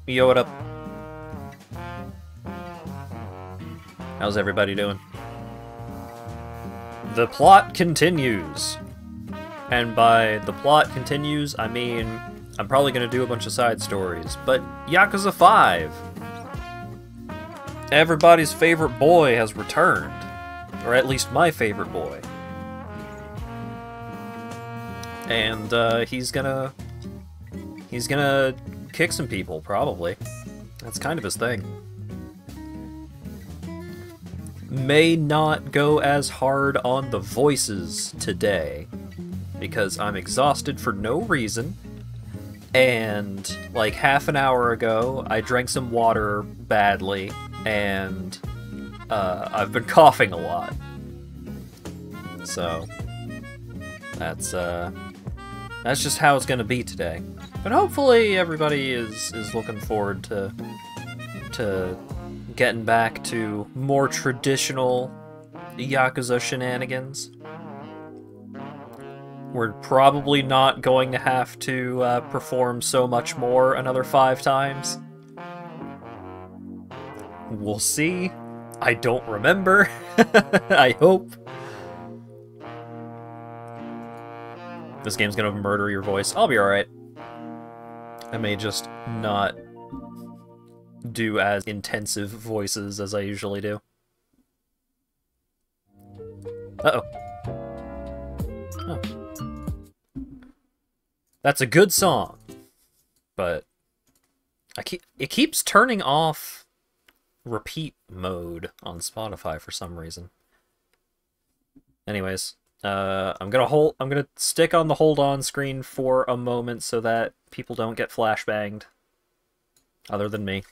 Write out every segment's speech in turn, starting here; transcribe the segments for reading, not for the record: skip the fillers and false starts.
Yo, what up? How's everybody doing? The plot continues. And by the plot continues, I mean I'm probably gonna do a bunch of side stories. But Yakuza 5! Everybody's favorite boy has returned. Or at least my favorite boy. And he's gonna kick some people, probably. That's kind of his thing. May not go as hard on the voices today, because I'm exhausted for no reason, and like half an hour ago, I drank some water badly, and I've been coughing a lot. So, that's just how it's gonna be today. But hopefully everybody is looking forward to getting back to more traditional Yakuza shenanigans. We're probably not going to have to perform so much more another 5 times. We'll see. I don't remember. I hope. This game's gonna murder your voice. I'll be alright. I may just not do as intensive voices as I usually do. Uh-oh. Oh. That's a good song, but it keeps turning off repeat mode on Spotify for some reason. Anyways, I'm gonna stick on the hold on screen for a moment so that people don't get flashbanged. Other than me.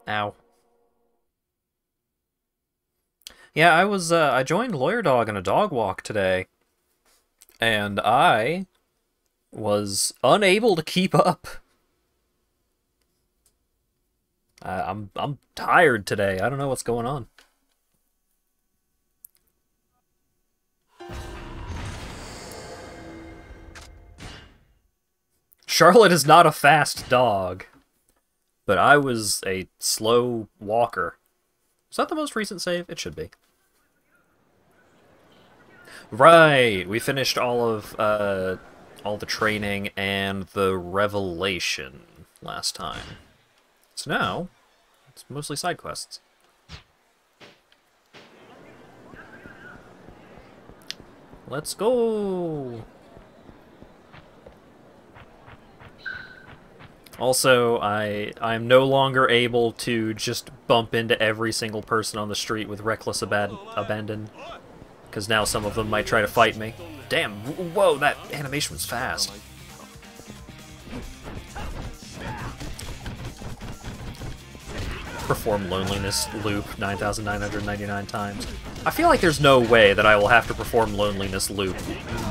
Ow. Yeah, I joined Lawyer Dog on a dog walk today, and I was unable to keep up. I'm tired today. I don't know what's going on. Charlotte is not a fast dog, but I was a slow walker. Is that the most recent save? It should be. Right, we finished all the training and the revelation last time. So now, it's mostly side quests. Let's go! Also, I'm no longer able to just bump into every single person on the street with reckless abandon, because now some of them might try to fight me. Damn, whoa, that animation was fast. Perform loneliness loop 9,999 times. I feel like there's no way that I will have to perform loneliness loop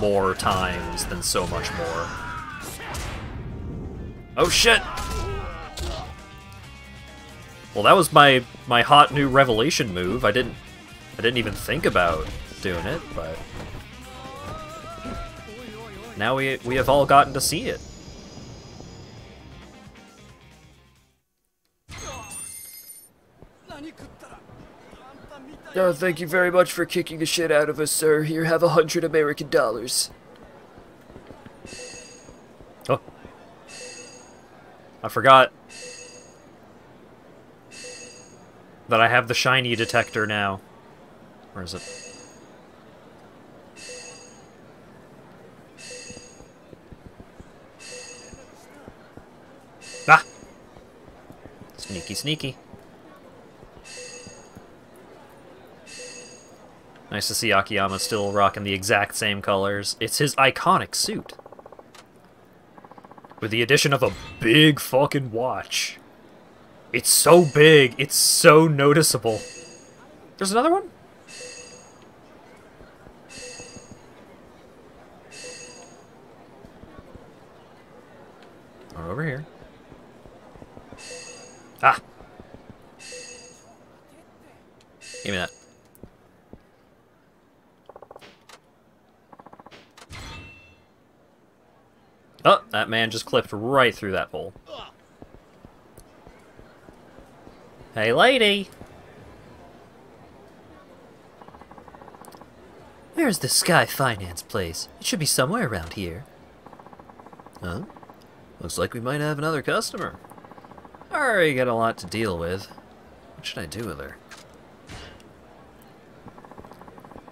more times than so much more. Oh shit! Well, that was my hot new revelation move. I didn't even think about doing it, but now we have all gotten to see it. Oh, thank you very much for kicking the shit out of us, sir. Here, have $100 American. Oh. I forgot that I have the shiny detector now. Where is it? Ah! Sneaky, sneaky. Nice to see Akiyama still rocking the exact same colors. It's his iconic suit. With the addition of a big fucking watch. It's so big, it's so noticeable. There's another one? Going over here. Ah! Give me that. Oh, that man just clipped right through that pole. Hey, lady! Where's the Sky Finance place? It should be somewhere around here. Huh? Looks like we might have another customer. Already got a lot to deal with. What should I do with her?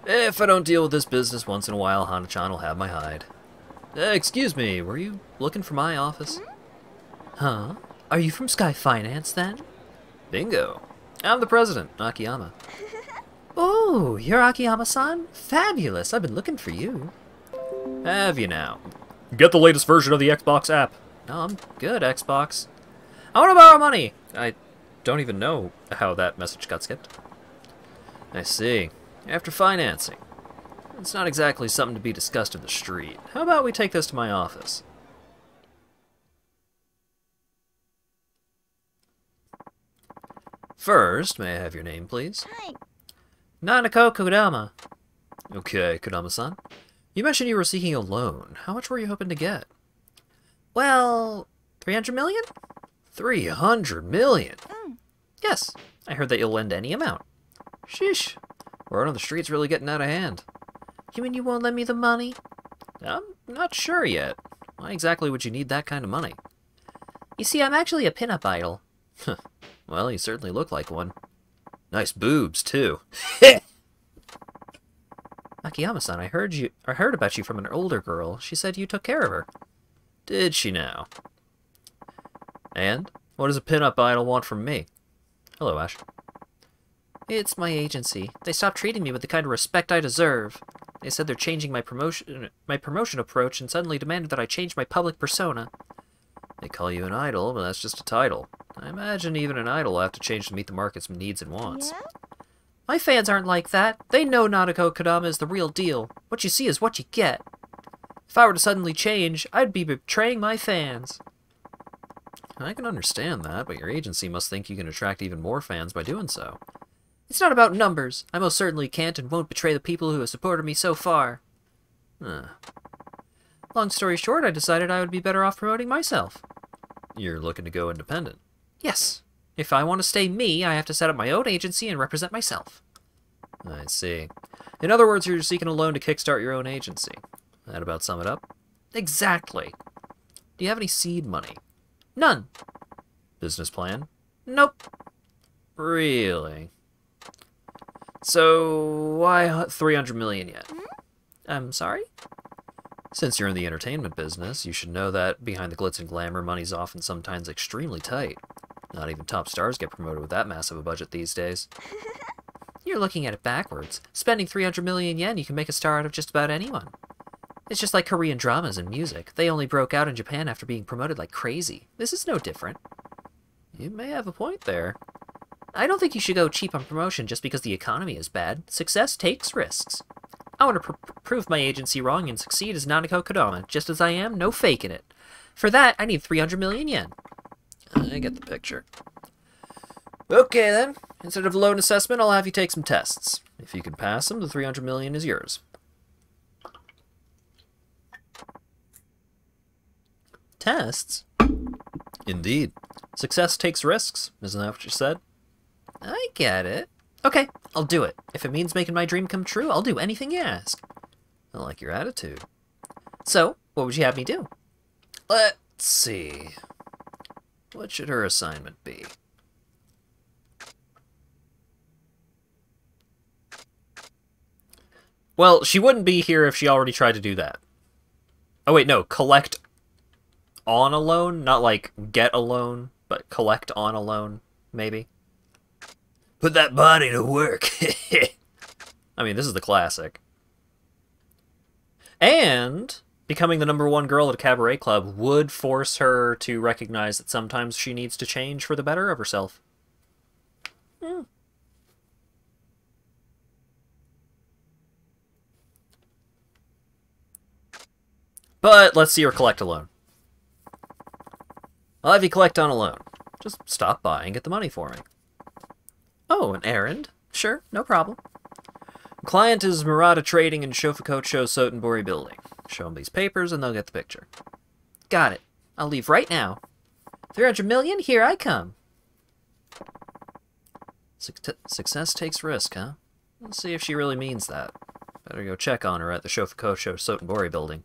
If I don't deal with this business once in a while, Hana-chan will have my hide. Excuse me, were you looking for my office? Huh? Are you from Sky Finance, then? Bingo. I'm the president, Akiyama. Oh, you're Akiyama-san? Fabulous, I've been looking for you. Have you now? Get the latest version of the Xbox app. No, I'm good, Xbox. I want to borrow money! I don't even know how that message got skipped. I see. After financing. It's not exactly something to be discussed in the street. How about we take this to my office? First, may I have your name, please? Hi. Nanako Kodama. Okay, Kodama-san. You mentioned you were seeking a loan. How much were you hoping to get? Well, 300 million? 300 million? Yes, I heard that you'll lend any amount. Sheesh. Word on the street's really getting out of hand. You mean you won't lend me the money? I'm not sure yet. Why exactly would you need that kind of money? You see, I'm actually a pinup idol. Well, you certainly look like one. Nice boobs, too. Akiyama-san, I heard about you from an older girl. She said you took care of her. Did she now? And? What does a pinup idol want from me? Hello, Ash. It's my agency. They stopped treating me with the kind of respect I deserve. They said they're changing my promotion approach and suddenly demanded that I change my public persona. They call you an idol, but that's just a title. I imagine even an idol will have to change to meet the market's needs and wants. Yeah? My fans aren't like that. They know Nanako Kodama is the real deal. What you see is what you get. If I were to suddenly change, I'd be betraying my fans. I can understand that, but your agency must think you can attract even more fans by doing so. It's not about numbers. I most certainly can't and won't betray the people who have supported me so far. Long story short, I decided I would be better off promoting myself. You're looking to go independent? Yes. If I want to stay me, I have to set up my own agency and represent myself. I see. In other words, you're seeking a loan to kickstart your own agency. That about sum it up? Exactly. Do you have any seed money? None. Business plan? Nope. Really? So, why 300 million yet? I'm sorry? Since you're in the entertainment business, you should know that behind the glitz and glamour, money's often sometimes extremely tight. Not even top stars get promoted with that massive a budget these days. You're looking at it backwards. Spending 300 million yen, you can make a star out of just about anyone. It's just like Korean dramas and music. They only broke out in Japan after being promoted like crazy. This is no different. You may have a point there. I don't think you should go cheap on promotion just because the economy is bad. Success takes risks. I want to prove my agency wrong and succeed as Nanako Kodama, just as I am, no faking it. For that, I need 300 million yen. I get the picture. Okay then, instead of a loan assessment, I'll have you take some tests. If you can pass them, the 300 million is yours. Tests? Indeed. Success takes risks, isn't that what you said? I get it. Okay, I'll do it. If it means making my dream come true, I'll do anything you ask. I like your attitude. So, what would you have me do? Let's see. What should her assignment be? Well, she wouldn't be here if she already tried to do that. Oh wait, no, collect on a loan? Not like get a loan, but collect on a loan, maybe? Put that body to work. I mean, this is the classic. And becoming the #1 girl at a cabaret club would force her to recognize that sometimes she needs to change for the better of herself. But let's see her collect a loan. I'll have you collect on a loan. Just stop by and get the money for me. Oh, an errand? Sure, no problem. Client is Murata Trading in Shofukocho Sotenbori Building. Show them these papers and they'll get the picture. Got it. I'll leave right now. 300 million? Here I come. Success takes risk, huh? Let's see if she really means that. Better go check on her at the Shofukocho Sotenbori Building.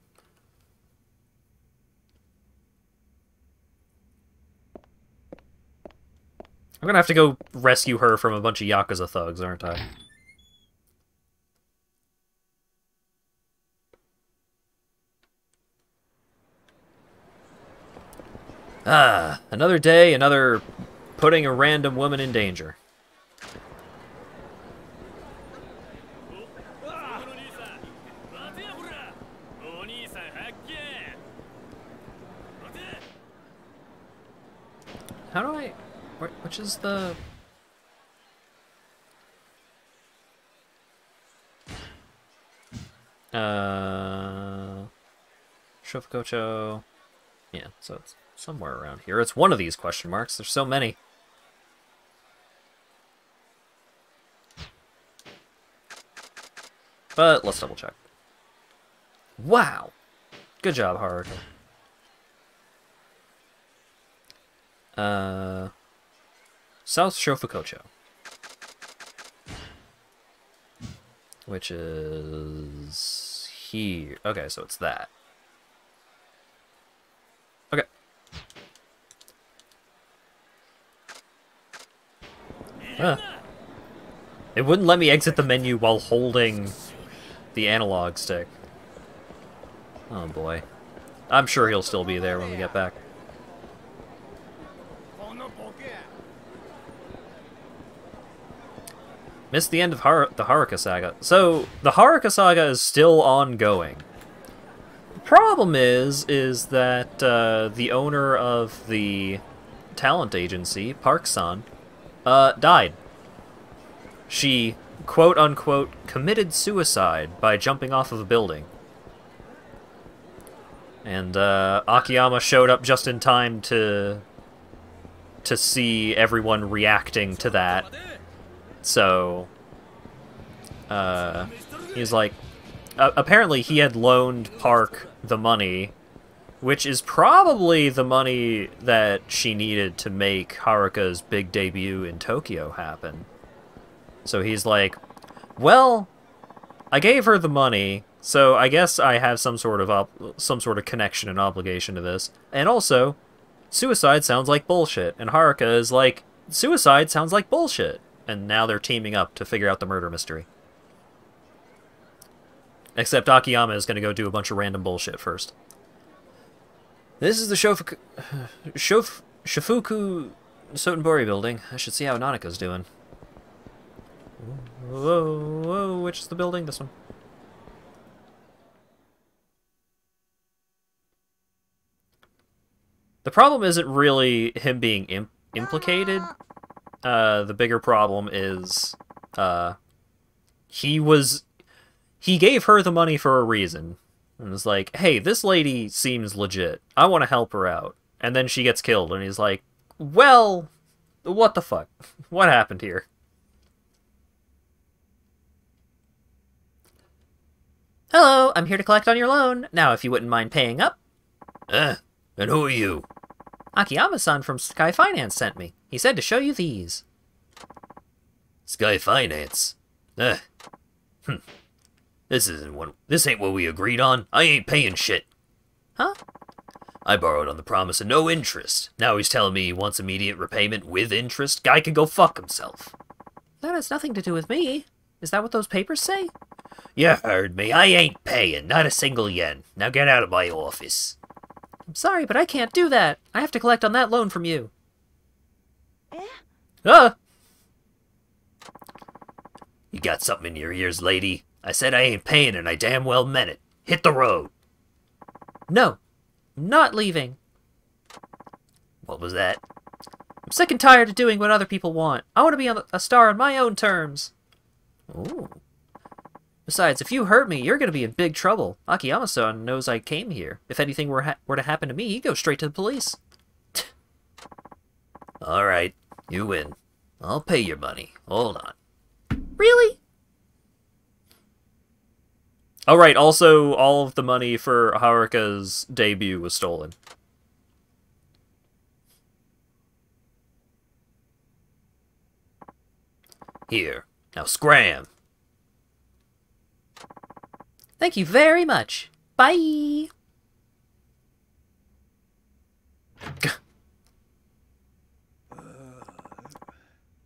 I'm gonna have to go rescue her from a bunch of Yakuza thugs, aren't I? Ah, another day, another putting a random woman in danger. How do I... Which is the... Shofukocho... Yeah, so it's somewhere around here. It's one of these question marks. There's so many. But let's double check. Wow! Good job, Haruka. South Shofukocho. Which is here. Okay, so it's that. Okay. It wouldn't let me exit the menu while holding the analog stick. Oh boy. I'm sure he'll still be there when we get back. Missed the end of the Haruka saga. So, the Haruka saga is still ongoing. The problem is that the owner of the talent agency, Park-san, died. She, quote-unquote, committed suicide by jumping off of a building. And Akiyama showed up just in time to see everyone reacting to that. So, he's like, apparently he had loaned Park the money, which is probably the money that she needed to make Haruka's big debut in Tokyo happen. So he's like, well, I gave her the money, so I guess I have some sort of connection and obligation to this. And also, suicide sounds like bullshit. And Haruka is like, suicide sounds like bullshit. And now they're teaming up to figure out the murder mystery. Except Akiyama is going to go do a bunch of random bullshit first. This is the Shofuku Sotenbori building. I should see how Nanaka's doing. Whoa, whoa, which is the building? This one. The problem isn't really him being implicated. The bigger problem is, he gave her the money for a reason. And was like, hey, this lady seems legit. I want to help her out. And then she gets killed, and he's like, well, what the fuck? What happened here? Hello, I'm here to collect on your loan. Now, if you wouldn't mind paying up. And who are you? Akiyama-san from Sky Finance sent me. He said to show you these. Sky Finance? This ain't what we agreed on. I ain't paying shit. Huh? I borrowed on the promise of no interest. Now he's telling me he wants immediate repayment with interest? Guy can go fuck himself. That has nothing to do with me. Is that what those papers say? You heard me. I ain't paying. Not a single yen. Now get out of my office. I'm sorry, but I can't do that. I have to collect on that loan from you. You got something in your ears, lady? I said I ain't paying and I damn well meant it. Hit the road. No, I'm not leaving. What was that? I'm sick and tired of doing what other people want. I want to be a star on my own terms. Ooh. Besides, if you hurt me, you're going to be in big trouble. Akiyama-san knows I came here. If anything were to happen to me, he'd go straight to the police. Alright, you win. I'll pay your money. Hold on. Really? Oh, right. Also, all of the money for Haruka's debut was stolen. Here. Now scram. Thank you very much. Bye.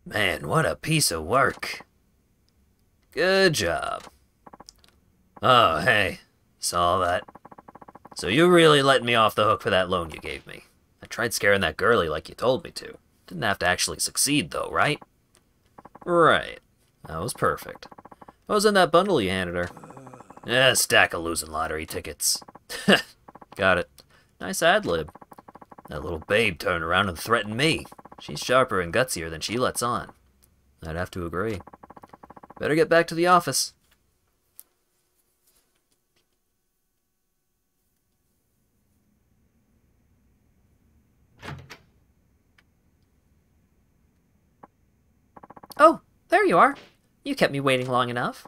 Man, what a piece of work. Good job. Oh, hey. Saw that. So you really let me off the hook for that loan you gave me. I tried scaring that girlie like you told me to. Didn't have to actually succeed, though, right? Right. That was perfect. What was in that bundle you handed her? A stack of losing lottery tickets. Got it. Nice ad-lib. That little babe turned around and threatened me. She's sharper and gutsier than she lets on. I'd have to agree. Better get back to the office. Oh, there you are. You kept me waiting long enough.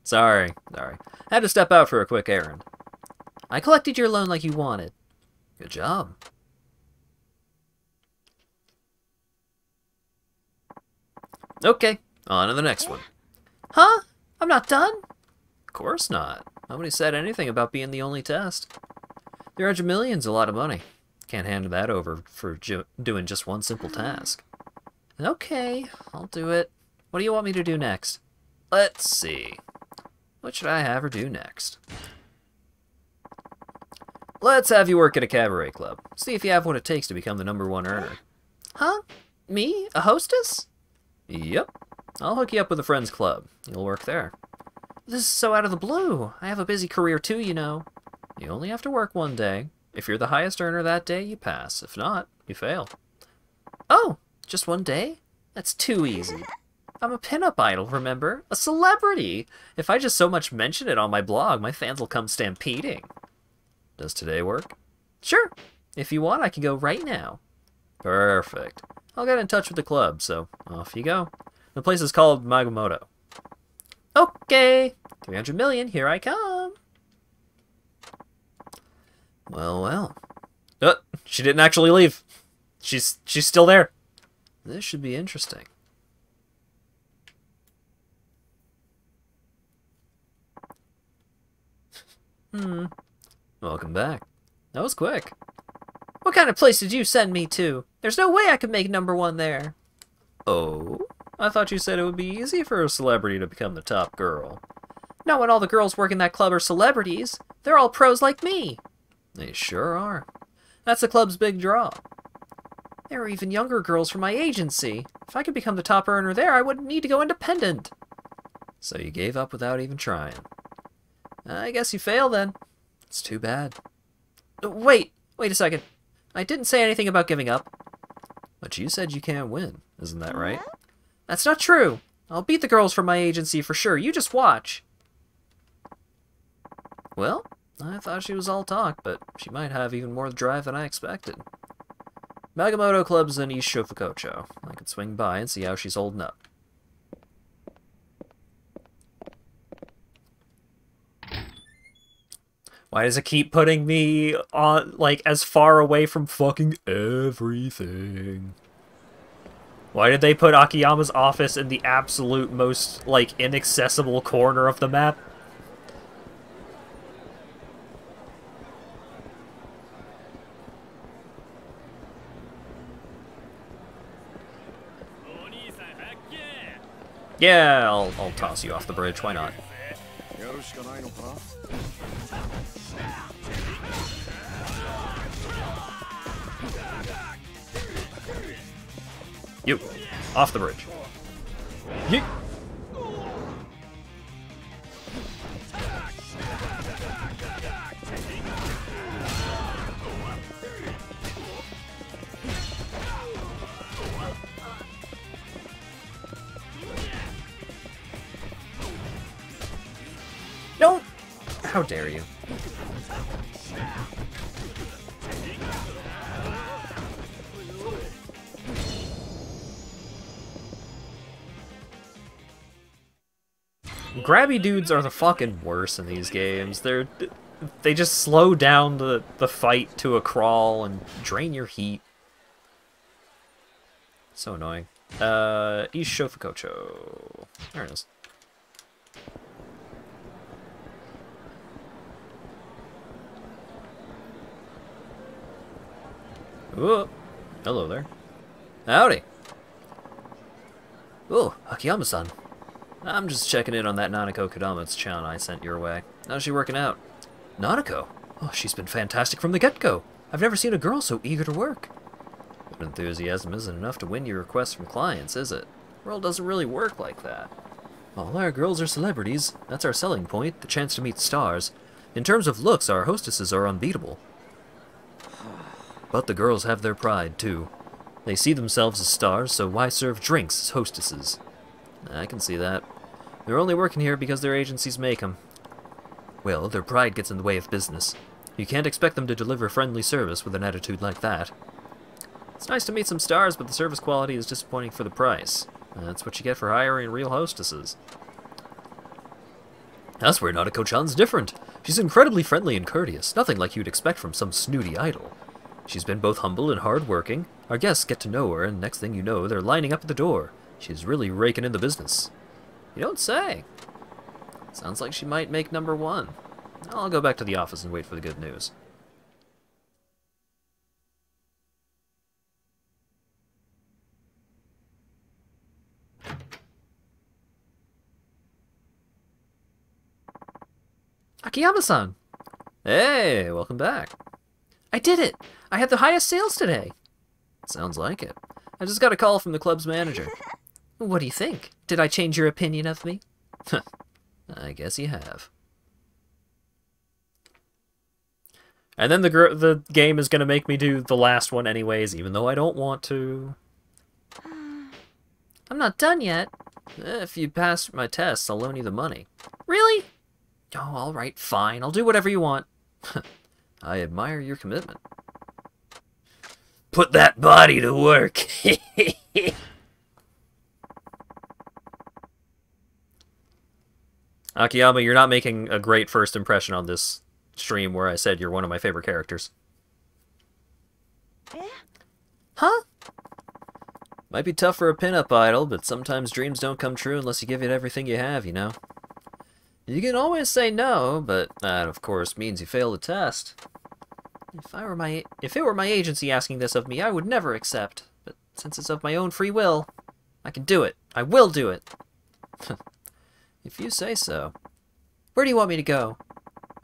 Sorry. Had to step out for a quick errand. I collected your loan like you wanted. Good job. Okay, on to the next one. Huh? I'm not done? Of course not. Nobody said anything about being the only test. 300 million's a lot of money. Can't hand that over for doing just one simple task. Okay, I'll do it. What do you want me to do next? Let's see. What should I have her do next? Let's have you work at a cabaret club. See if you have what it takes to become the #1 earner. Huh? Me? A hostess? Yep. I'll hook you up with a friend's club. You'll work there. This is so out of the blue. I have a busy career too, you know. You only have to work one day. If you're the highest earner that day, you pass. If not, you fail. Oh, just one day? That's too easy. I'm a pinup idol, remember? A celebrity! If I just so much mention it on my blog, my fans will come stampeding. Does today work? Sure. If you want, I can go right now. Perfect. I'll get in touch with the club, so off you go. The place is called Magamoto. Okay. 300 million, here I come. Well. She didn't actually leave. She's still there. This should be interesting. Welcome back. That was quick. What kind of place did you send me to? There's no way I could make #1 there. Oh? I thought you said it would be easy for a celebrity to become the top girl. Not when all the girls working that club are celebrities. They're all pros like me. They sure are. That's the club's big draw. There are even younger girls from my agency. If I could become the top earner there, I wouldn't need to go independent. So you gave up without even trying. I guess you failed then. It's too bad. Wait a second. I didn't say anything about giving up. But you said you can't win, isn't that right? That's not true. I'll beat the girls from my agency for sure. You just watch. Well, I thought she was all talk, but she might have even more drive than I expected. Magamoto Club's in East Shofukocho. I could swing by and see how she's holding up. Why does it keep putting me on, like, as far away from fucking everything? Why did they put Akiyama's office in the absolute most, like, inaccessible corner of the map? Yeah, I'll toss you off the bridge, why not? You, off the bridge. Yeet. Don't! How dare you? grabby dudes are the fucking worst in these games. They just slow down the fight to a crawl and drain your heat. So annoying. East Shofukocho. There it is. Ooh. Hello there. Howdy. Oh, Akiyama-san. I'm just checking in on that Nanako Kodama-chan I sent your way. How's she working out? Nanako? Oh, she's been fantastic from the get-go. I've never seen a girl so eager to work. But enthusiasm isn't enough to win your requests from clients, is it? The world doesn't really work like that. All our girls are celebrities. That's our selling point, the chance to meet stars. In terms of looks, our hostesses are unbeatable. But the girls have their pride, too. They see themselves as stars, so why serve drinks as hostesses? I can see that. They're only working here because their agencies make them. Well, their pride gets in the way of business. You can't expect them to deliver friendly service with an attitude like that. It's nice to meet some stars, but the service quality is disappointing for the price. That's what you get for hiring real hostesses. That's where Nanako-chan's different. She's incredibly friendly and courteous, nothing like you'd expect from some snooty idol. She's been both humble and hard-working. Our guests get to know her, and next thing you know, they're lining up at the door. She's really raking in the business. You don't say. Sounds like she might make number one. I'll go back to the office and wait for the good news. Akiyama-san! Hey, welcome back. I did it! I had the highest sales today! Sounds like it. I just got a call from the club's manager. What do you think? Did I change your opinion of me? I guess you have. And then the game is going to make me do the last one anyways, even though I don't want to. I'm not done yet. If you pass my tests, I'll loan you the money. Really? Oh, alright, fine. I'll do whatever you want. I admire your commitment. Put that body to work. Akiyama, you're not making a great first impression on this stream where I said you're one of my favorite characters. Huh? Might be tough for a pinup idol, but sometimes dreams don't come true unless you give it everything you have, you know? You can always say no, but that, of course, means you fail the test. If it were my agency asking this of me, I would never accept. But since it's of my own free will, I can do it. I will do it. If you say so. Where do you want me to go?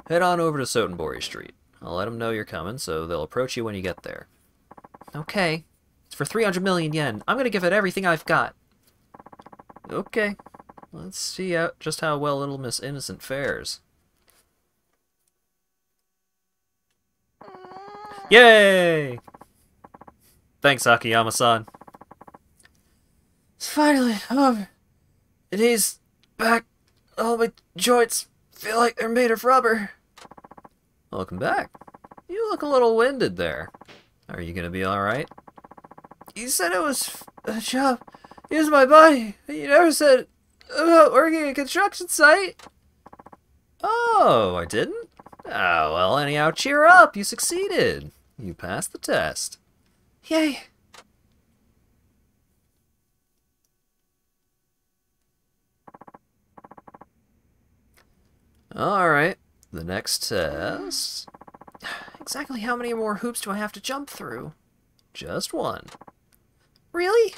Head on over to Sotenbori Street. I'll let them know you're coming, so they'll approach you when you get there. Okay. It's for 300 million yen. I'm gonna give it everything I've got. Okay. Let's see just how well Little Miss Innocent fares. Yay! Thanks, Akiyama-san. It's finally over. And he's back. All my joints feel like they're made of rubber. Welcome back. You look a little winded there. Are you gonna be alright? You said it was a job. Use my body. You never said about working at a construction site. Oh, I didn't? Oh, well, anyhow, cheer up. You succeeded. You passed the test. Yay. Alright, the next test. Exactly how many more hoops do I have to jump through? Just one. Really?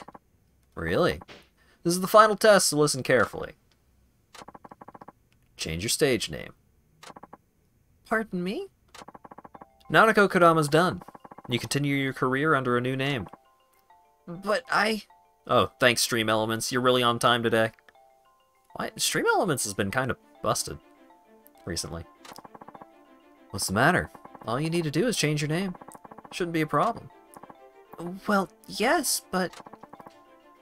Really. This is the final test, so listen carefully. Change your stage name. Pardon me? Nanako Kodama's done. You continue your career under a new name. But I... Oh, thanks, Stream Elements. You're really on time today. Why? Stream Elements has been kind of busted recently. What's the matter? All you need to do is change your name. Shouldn't be a problem. Well, yes, but...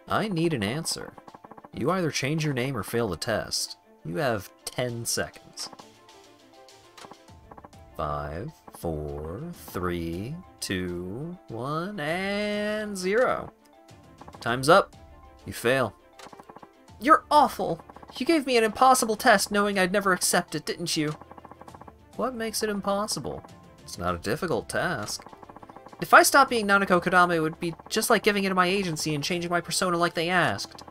I need an answer. You either change your name or fail the test. You have 10 seconds. 5, 4, 3, 2, 1, and 0. Time's up. You fail. You're awful. You gave me an impossible test knowing I'd never accept it, didn't you? What makes it impossible? It's not a difficult task. If I stopped being Nanako Kodama, it would be just like giving into my agency and changing my persona like they asked.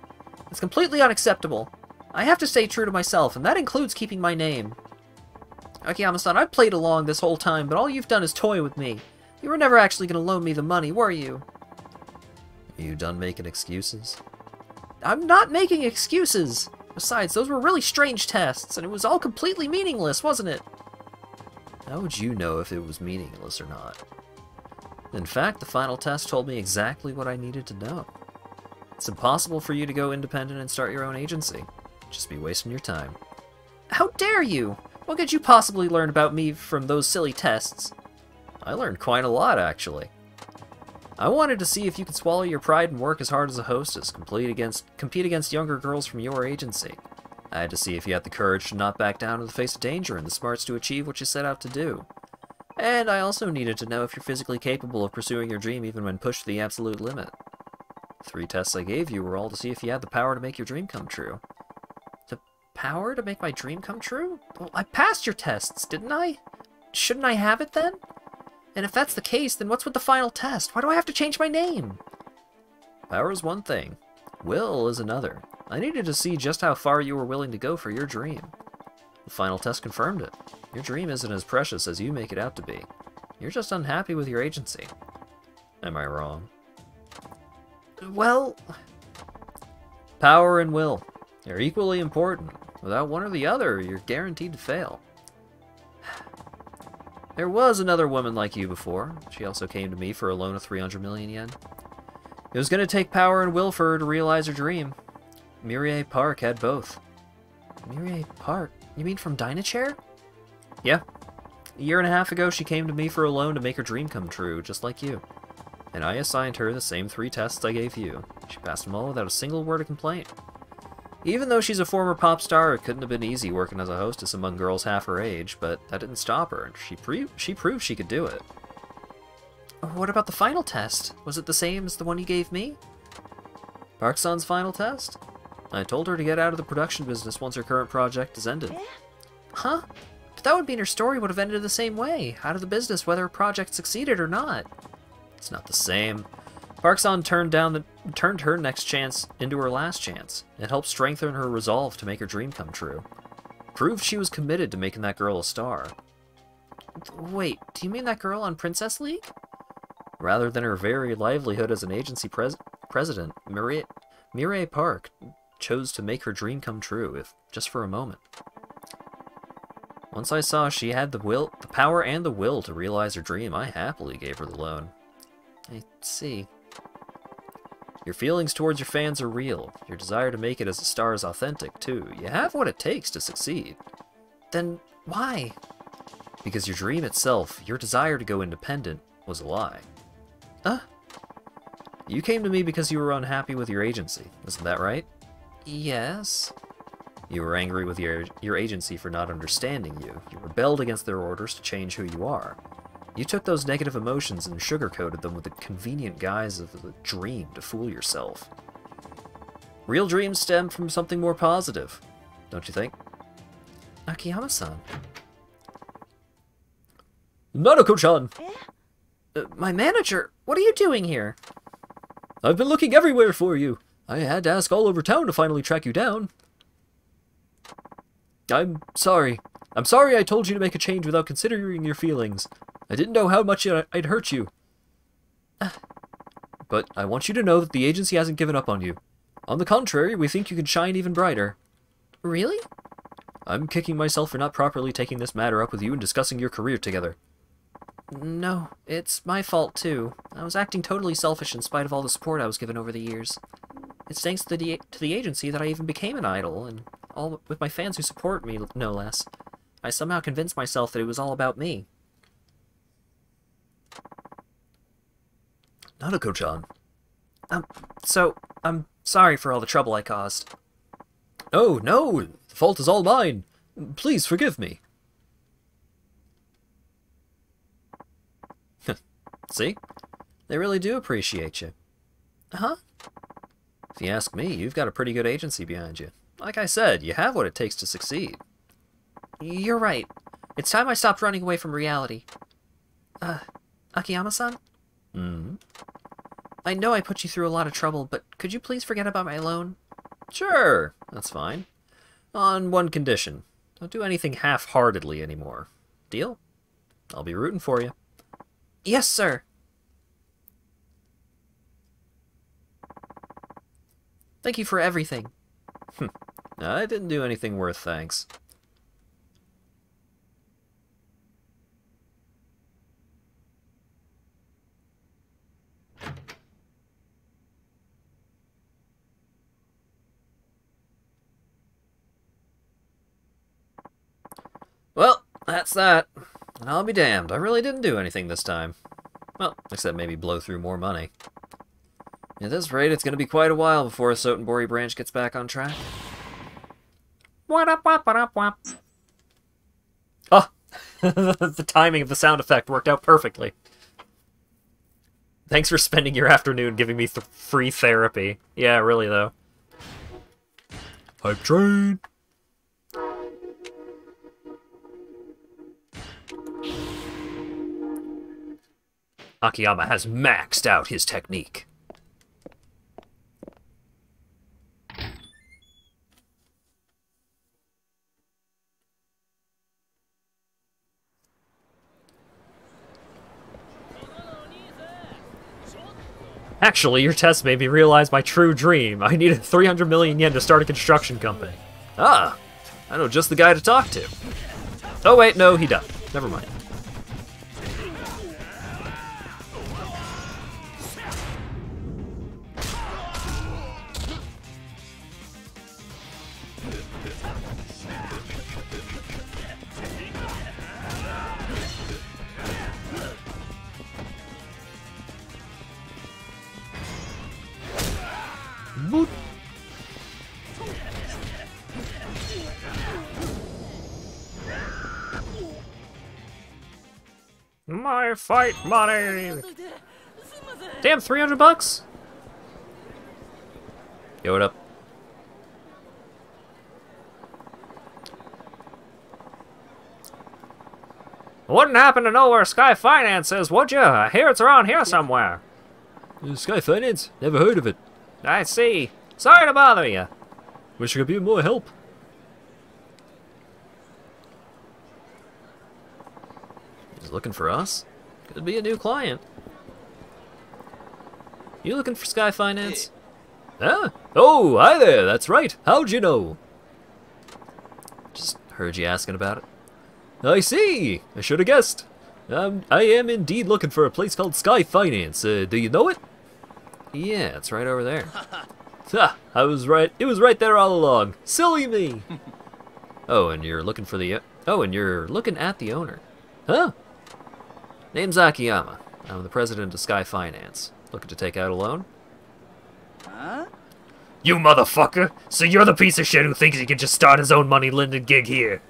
It's completely unacceptable. I have to stay true to myself, and that includes keeping my name. Akiyama-san, I played along this whole time, but all you've done is toy with me. You were never actually going to loan me the money, were you? Are you done making excuses? I'm not making excuses! Besides, those were really strange tests, and it was all completely meaningless, wasn't it? How would you know if it was meaningless or not? In fact, the final test told me exactly what I needed to know. It's impossible for you to go independent and start your own agency. Just be wasting your time. How dare you! What could you possibly learn about me from those silly tests? I learned quite a lot, actually. I wanted to see if you could swallow your pride and work as hard as a hostess, compete against younger girls from your agency. I had to see if you had the courage to not back down in the face of danger and the smarts to achieve what you set out to do. And I also needed to know if you're physically capable of pursuing your dream even when pushed to the absolute limit. 3 tests I gave you were all to see if you had the power to make your dream come true. The power to make my dream come true? Well, I passed your tests, didn't I? Shouldn't I have it then? And if that's the case, then what's with the final test? Why do I have to change my name? Power is one thing. Will is another. I needed to see just how far you were willing to go for your dream. The final test confirmed it. Your dream isn't as precious as you make it out to be. You're just unhappy with your agency. Am I wrong? Well... Power and will. They're equally important. Without one or the other, you're guaranteed to fail. There was another woman like you before. She also came to me for a loan of 300 million yen. It was going to take power and will for her to realize her dream. Mirie Park had both. Mirie Park? You mean from Dynachair? Yeah. A year and a half ago, she came to me for a loan to make her dream come true, just like you. And I assigned her the same 3 tests I gave you. She passed them all without a single word of complaint. Even though she's a former pop star, it couldn't have been easy working as a hostess among girls half her age, but that didn't stop her. She proved she could do it. What about the final test? Was it the same as the one you gave me? Park-san's final test? I told her to get out of the production business once her current project is ended. Huh? But that would mean her story would have ended the same way, out of the business whether her project succeeded or not. It's not the same. Park-san turned her next chance into her last chance. It helped strengthen her resolve to make her dream come true. Proved she was committed to making that girl a star. Wait, do you mean that girl on Princess League? Rather than her very livelihood as an agency president, Mirie Park chose to make her dream come true, if just for a moment. Once I saw she had the power and the will to realize her dream, I happily gave her the loan. I see. Your feelings towards your fans are real. Your desire to make it as a star is authentic, too. You have what it takes to succeed. Then why? Because your dream itself, your desire to go independent, was a lie. You came to me because you were unhappy with your agency, isn't that right? Yes. You were angry with your agency for not understanding you. You rebelled against their orders to change who you are. You took those negative emotions and sugarcoated them with the convenient guise of a dream to fool yourself. Real dreams stem from something more positive, don't you think? Akiyama-san. Nanako-chan! My manager, what are you doing here? I've been looking everywhere for you. I had to ask all over town to finally track you down. I'm sorry. I'm sorry I told you to make a change without considering your feelings. I didn't know how much I'd hurt you. But I want you to know that the agency hasn't given up on you. On the contrary, we think you can shine even brighter. Really? I'm kicking myself for not properly taking this matter up with you and discussing your career together. No, it's my fault too. I was acting totally selfish in spite of all the support I was given over the years. It's thanks to the agency that I even became an idol, and all with my fans who support me, no less. I somehow convinced myself that it was all about me. Nanako-chan. So, I'm sorry for all the trouble I caused. Oh, no! The fault is all mine! Please forgive me. See? They really do appreciate you. Huh? If you ask me, you've got a pretty good agency behind you. Like I said, you have what it takes to succeed. You're right. It's time I stopped running away from reality. Akiyama-san? Hmm? I know I put you through a lot of trouble, but could you please forget about my loan? Sure, that's fine. On one condition. Don't do anything half-heartedly anymore. Deal? I'll be rooting for you. Yes, sir. Thank you for everything. I didn't do anything worth thanks. Well, that's that. And I'll be damned, I really didn't do anything this time. Well, except maybe blow through more money. At this rate, it's going to be quite a while before a Sotenbori branch gets back on track. Oh! The timing of the sound effect worked out perfectly. Thanks for spending your afternoon giving me free therapy. Yeah, really, though. Hype train! Akiyama has maxed out his technique. Actually, your test made me realize my true dream. I needed 300 million yen to start a construction company. Ah, I know just the guy to talk to. Oh wait, no, he doesn't. Never mind. Boot. My fight money! Damn, 300 bucks? Yo, what up? Wouldn't happen to know where Sky Finance is, would you? I hear it's around here somewhere. Sky Finance? Never heard of it. I see. Sorry to bother you. Wish I could be of more help. He's looking for us? Could be a new client. You looking for Sky Finance? Ah? Oh, hi there, that's right. How'd you know? Just heard you asking about it. I see. I should have guessed. I am indeed looking for a place called Sky Finance. Do you know it? Yeah, it's right over there. Ha! I was right. It was right there all along. Silly me. Oh, and you're looking for the... Oh, and you're looking at the owner. Huh? Name's Akiyama. I'm the president of Sky Finance. Looking to take out a loan? Huh? You motherfucker! So you're the piece of shit who thinks he can just start his own money-lending gig here?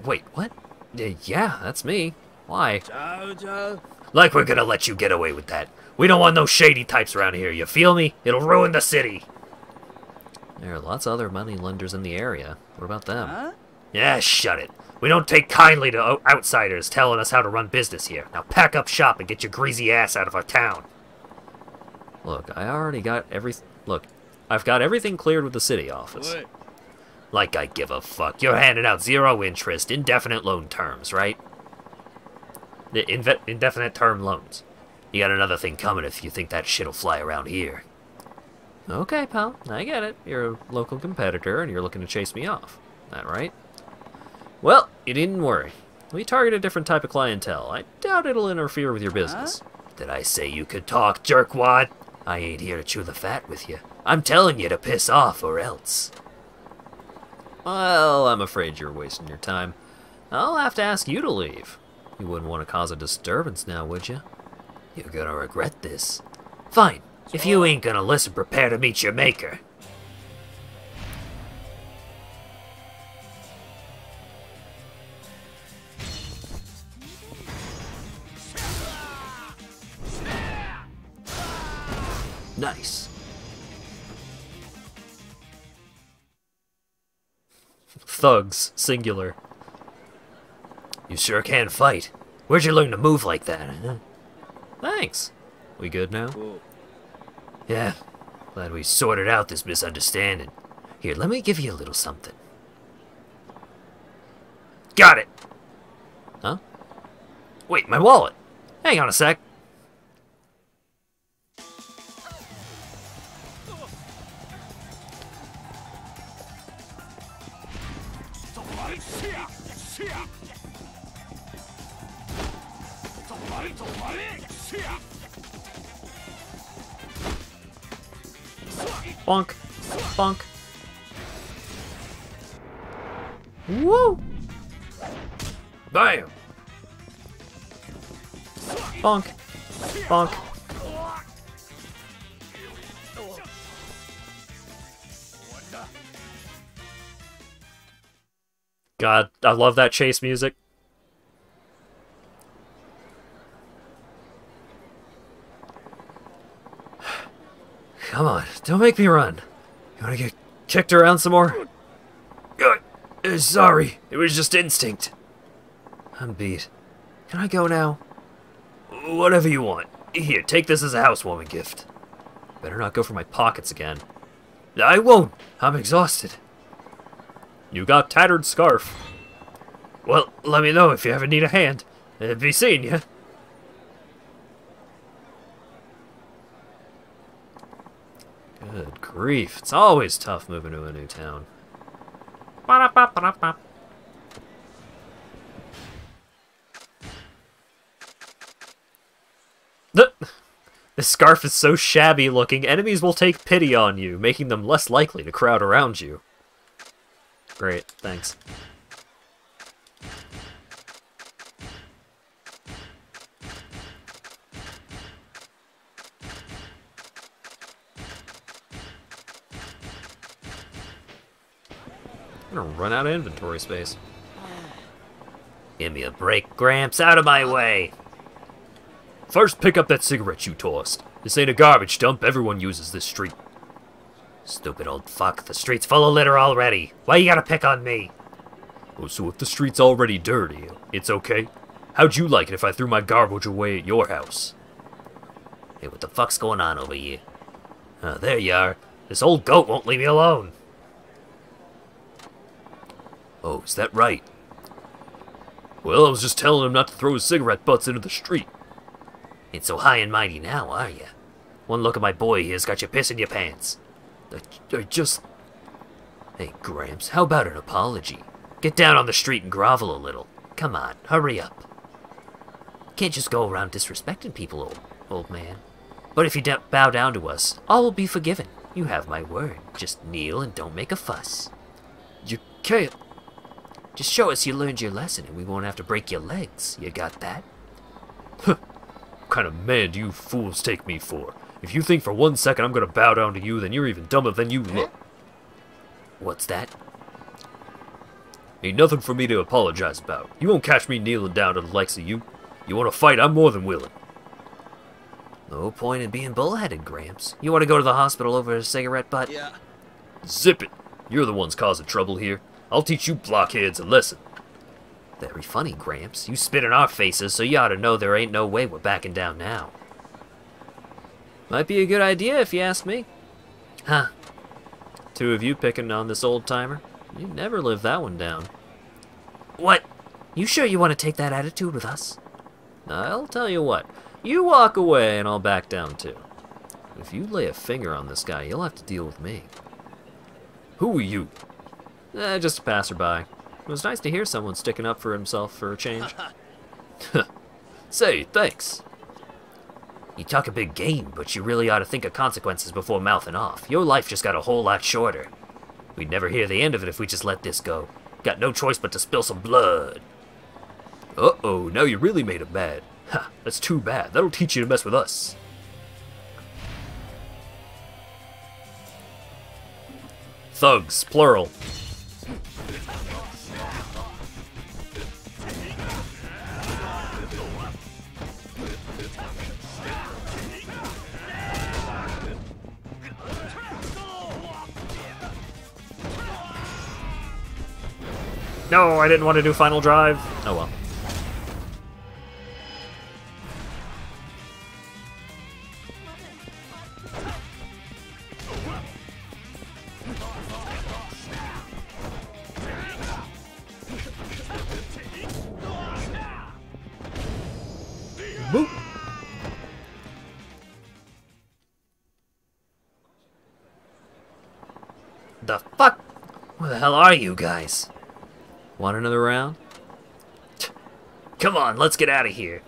Wait, what? Yeah, that's me. Why? Like we're gonna let you get away with that. We don't want no shady types around here, you feel me? It'll ruin the city. There are lots of other money lenders in the area. What about them? Huh? Yeah, shut it. We don't take kindly to outsiders telling us how to run business here. Now pack up shop and get your greasy ass out of our town. Look, I already got I've got everything cleared with the city office. What? Like I give a fuck. You're handing out 0 interest, indefinite loan terms, right? Indefinite term loans. You got another thing coming if you think that shit'll fly around here. Okay, pal. I get it. You're a local competitor and you're looking to chase me off. That right? Well, you needn't worry. We target a different type of clientele. I doubt it'll interfere with your business. Did I say you could talk, jerkwad? I ain't here to chew the fat with you. I'm telling you to piss off or else. Well, I'm afraid you're wasting your time. I'll have to ask you to leave. You wouldn't want to cause a disturbance now, would you? You're gonna regret this. Fine. If you ain't gonna listen, prepare to meet your maker. Nice. thugs, singular. You sure can fight. Where'd you learn to move like that, huh? Thanks. We good now? Yeah, glad we sorted out this misunderstanding. Here, let me give you a little something. Got it! Huh? Wait, my wallet! Hang on a sec. Bonk. Bonk. Woo! Bam! Bonk. Bonk. God, I love that chase music. Come on, don't make me run. You wanna get kicked around some more? Sorry, it was just instinct. I'm beat. Can I go now? Whatever you want. Here, take this as a housewarming gift. Better not go for my pockets again. I won't. I'm exhausted. You got tattered scarf. Well, let me know if you ever need a hand. Be seeing ya. Good grief. It's always tough moving to a new town. This scarf is so shabby looking, enemies will take pity on you, making them less likely to crowd around you. Great, thanks. I'm gonna run out of inventory space. Give me a break, Gramps. Out of my way. First, pick up that cigarette you tossed. This ain't a garbage dump. Everyone uses this street. Stupid old fuck. The street's full of litter already. Why you gotta pick on me? Oh, so if the street's already dirty, it's okay? How'd you like it if I threw my garbage away at your house? Hey, what the fuck's going on over here? Oh, there you are. This old goat won't leave me alone. Oh, is that right? Well, I was just telling him not to throw his cigarette butts into the street. Ain't so high and mighty now, are ya? One look at my boy here's got you pissing your pants. I just... Hey, Gramps, how about an apology? Get down on the street and grovel a little. Come on, hurry up. Can't just go around disrespecting people, old man. But if you bow down to us, all will be forgiven. You have my word. Just kneel and don't make a fuss. You can't... Just show us you learned your lesson and we won't have to break your legs. You got that? What kind of man do you fools take me for? If you think for 1 second I'm gonna bow down to you, then you're even dumber than you look. What's that? Ain't nothing for me to apologize about. You won't catch me kneeling down to the likes of you. You wanna fight, I'm more than willing. No point in being bullheaded, Gramps. You want to go to the hospital over a cigarette butt? Yeah. Zip it. You're the ones causing trouble here. I'll teach you blockheads a lesson. Very funny, Gramps. You spit in our faces, so you ought to know there ain't no way we're backing down now. Might be a good idea if you ask me. Huh? Two of you picking on this old-timer? You'd never live that one down. What? You sure you want to take that attitude with us? I'll tell you what. You walk away and I'll back down too. If you lay a finger on this guy, you'll have to deal with me. Who are you? Just a passerby. It was nice to hear someone sticking up for himself for a change. Say, thanks. You talk a big game, but you really ought to think of consequences before mouthing off. Your life just got a whole lot shorter. We'd never hear the end of it if we just let this go. Got no choice but to spill some blood. Uh-oh, now you really made him mad. Ha, that's too bad. That'll teach you to mess with us. Thugs, plural. No, I didn't want to do final drive. Oh well. Boop. The fuck? Where the hell are you guys? Want another round? Come on, let's get out of here.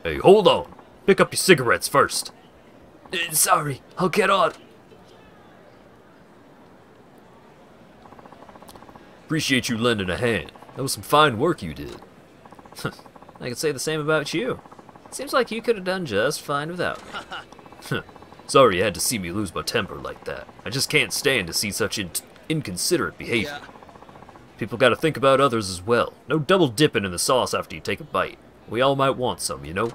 Hey, hold on. Pick up your cigarettes first. Sorry, I'll get on. Appreciate you lending a hand. That was some fine work you did. I could say the same about you. Seems like you could have done just fine without me. Sorry you had to see me lose my temper like that. I just can't stand to see such inconsiderate behavior. People gotta think about others as well. No double dipping in the sauce after you take a bite. We all might want some, you know?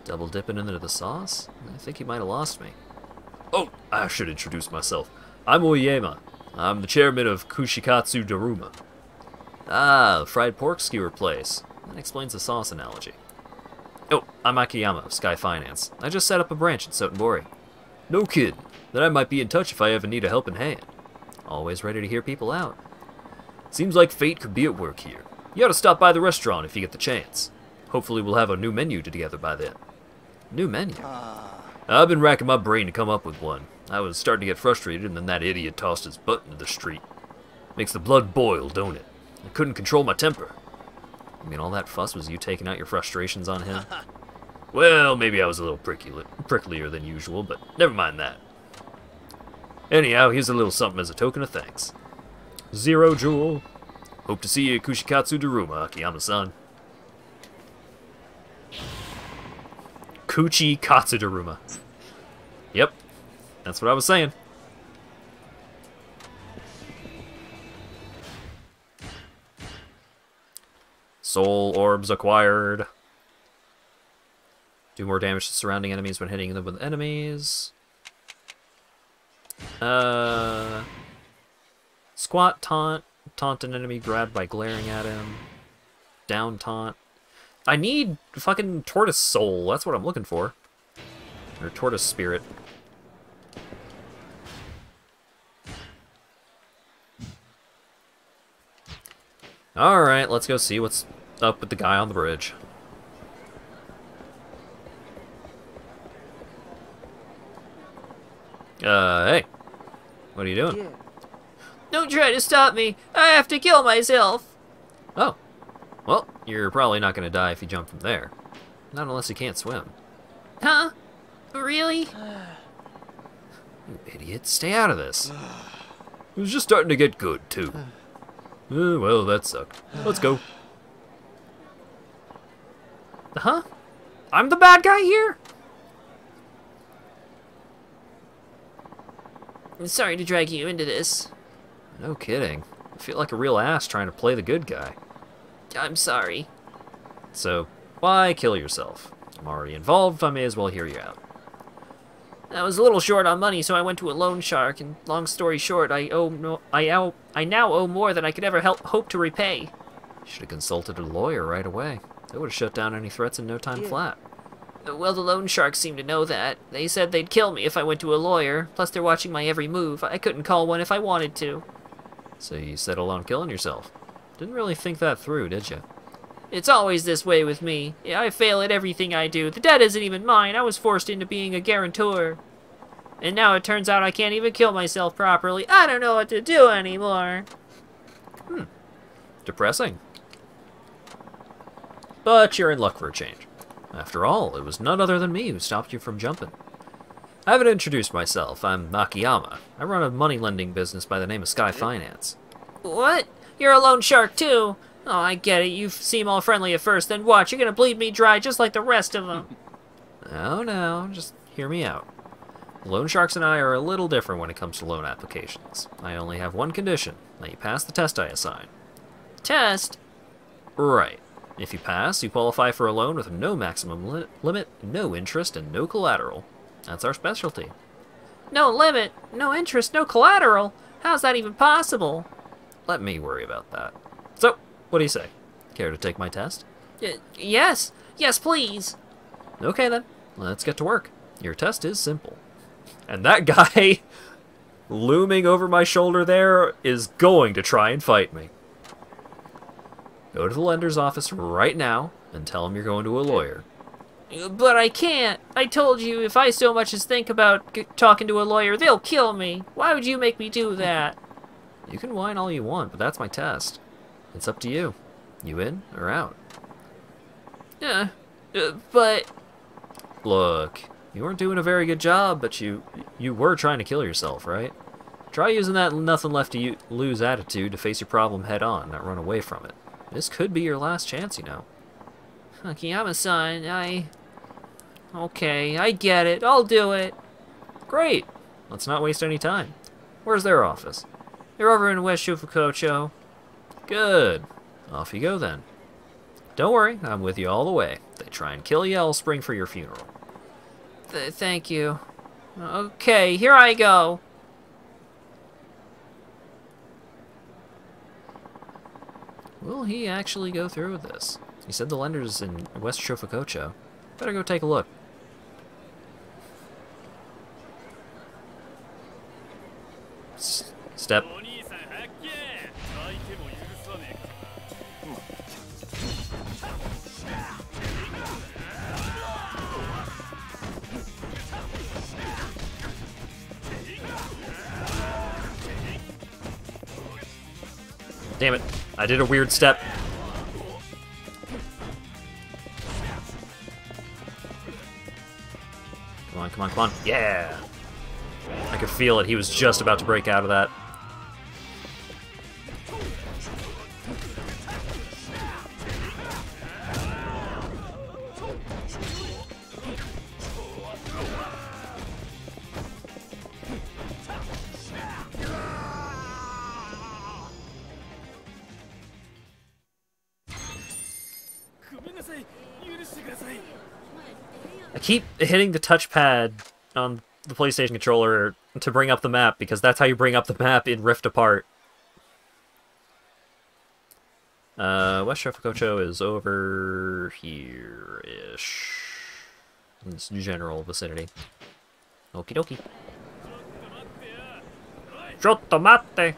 Double dipping into the sauce? I think you might have lost me. Oh, I should introduce myself. I'm Oyama. I'm the chairman of Kushikatsu Daruma. Ah, the fried pork skewer place. That explains the sauce analogy. Oh, I'm Akiyama of Sky Finance. I just set up a branch in Sotenbori. No kidding. Then I might be in touch if I ever need a helping hand. Always ready to hear people out. Seems like fate could be at work here. You ought to stop by the restaurant if you get the chance. Hopefully we'll have a new menu together by then. New menu? I've been racking my brain to come up with one. I was starting to get frustrated and then that idiot tossed his butt into the street. Makes the blood boil, don't it? I couldn't control my temper. I mean, all that fuss was you taking out your frustrations on him? Well, maybe I was a little pricklier than usual, but never mind that. Anyhow, here's a little something as a token of thanks. 0 Jewel. Hope to see you at Kushikatsu Daruma, Akiyama-san. Kuchikatsu Daruma. Yep, that's what I was saying. Soul orbs acquired. Do more damage to surrounding enemies when hitting them with enemies. Squat taunt. Taunt an enemy grabbed by glaring at him. Down taunt. I need fucking tortoise soul. That's what I'm looking for. Or tortoise spirit. Alright, let's go see what's up with the guy on the bridge. Hey. What are you doing? Yeah. Don't try to stop me. I have to kill myself. Oh. Well, you're probably not going to die if you jump from there. Not unless you can't swim. Huh? Really? You idiot. Stay out of this. It was just starting to get good, too. Well, that sucked. Let's go. Huh? I'm the bad guy here? I'm sorry to drag you into this. No kidding. I feel like a real ass trying to play the good guy. I'm sorry. So, why kill yourself? I'm already involved, I may as well hear you out. I was a little short on money, so I went to a loan shark, and long story short, I now owe more than I could ever hope to repay. You should have consulted a lawyer right away. They would have shut down any threats in no time flat. Well, the loan sharks seemed to know that. They said they'd kill me if I went to a lawyer, plus they're watching my every move. I couldn't call one if I wanted to. So you settled on killing yourself. Didn't really think that through, did you? It's always this way with me. I fail at everything I do. The debt isn't even mine. I was forced into being a guarantor. And now it turns out I can't even kill myself properly. I don't know what to do anymore. Depressing. But you're in luck for a change. After all, it was none other than me who stopped you from jumping. I haven't introduced myself. I'm Akiyama. I run a money lending business by the name of Sky Finance. What? You're a loan shark too? Oh, I get it. You seem all friendly at first, then watch. You're gonna bleed me dry just like the rest of them. Oh no, just hear me out. Loan sharks and I are a little different when it comes to loan applications. I only have one condition, that you pass the test I assign. Test? Right. If you pass, you qualify for a loan with no maximum limit, no interest, and no collateral. That's our specialty. No limit, no interest, no collateral? How's that even possible? let me worry about that. So, what do you say? Care to take my test? Yes. Yes, please. Okay then, let's get to work. Your test is simple. And that guy looming over my shoulder there is going to try and fight me. Go to the lender's office right now and tell him you're going to a lawyer. But I can't. I told you if I so much as think about talking to a lawyer, they'll kill me. Why would you make me do that? You can whine all you want, but that's my test. It's up to you. You in or out? But... Look, you weren't doing a very good job, but you were trying to kill yourself, right? Try using that nothing left to lose attitude to face your problem head on, not run away from it. This could be your last chance, you know. Akiyama-san, Okay, I get it. I'll do it. Great. Let's not waste any time. Where's their office? They're over in West Shufukocho. Good. Off you go then. Don't worry, I'm with you all the way. If they try and kill you, I'll spring for your funeral. Thank you. Okay, here I go. Will he actually go through with this? He said the lender's in West Shofukocho. Better go take a look. Step. Damn it. I did a weird step. Come on, come on, come on. Yeah! I could feel it. He was just about to break out of that. I keep hitting the touchpad on the PlayStation controller to bring up the map, because that's how you bring up the map in Rift Apart. West Shofukocho is over here-ish. In this general vicinity. Okie dokie. Chottomate!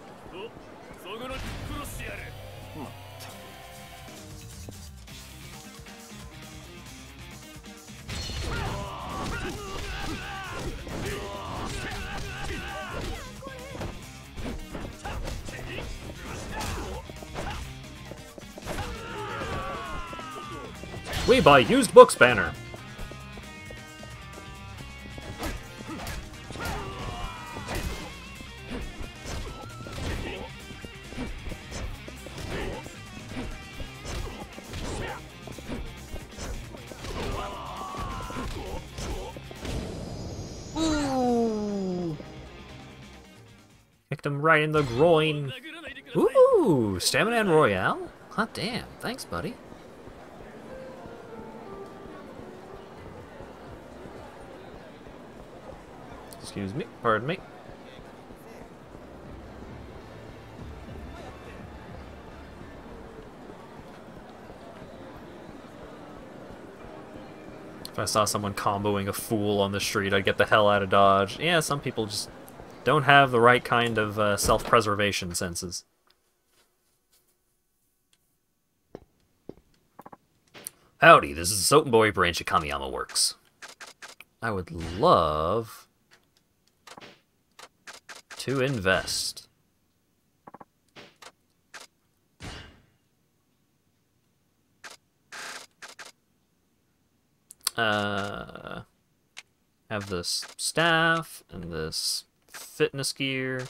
We buy used books banner. Ooh. Kicked him right in the groin. Ooh, Stamina and Royale? Hot damn, thanks buddy. Excuse me, pardon me. If I saw someone comboing a fool on the street, I'd get the hell out of Dodge. Yeah, some people just don't have the right kind of self-preservation senses. Howdy, this is the Soap Boy branch of Kamiyama Works. I would love to invest. Have this staff and this fitness gear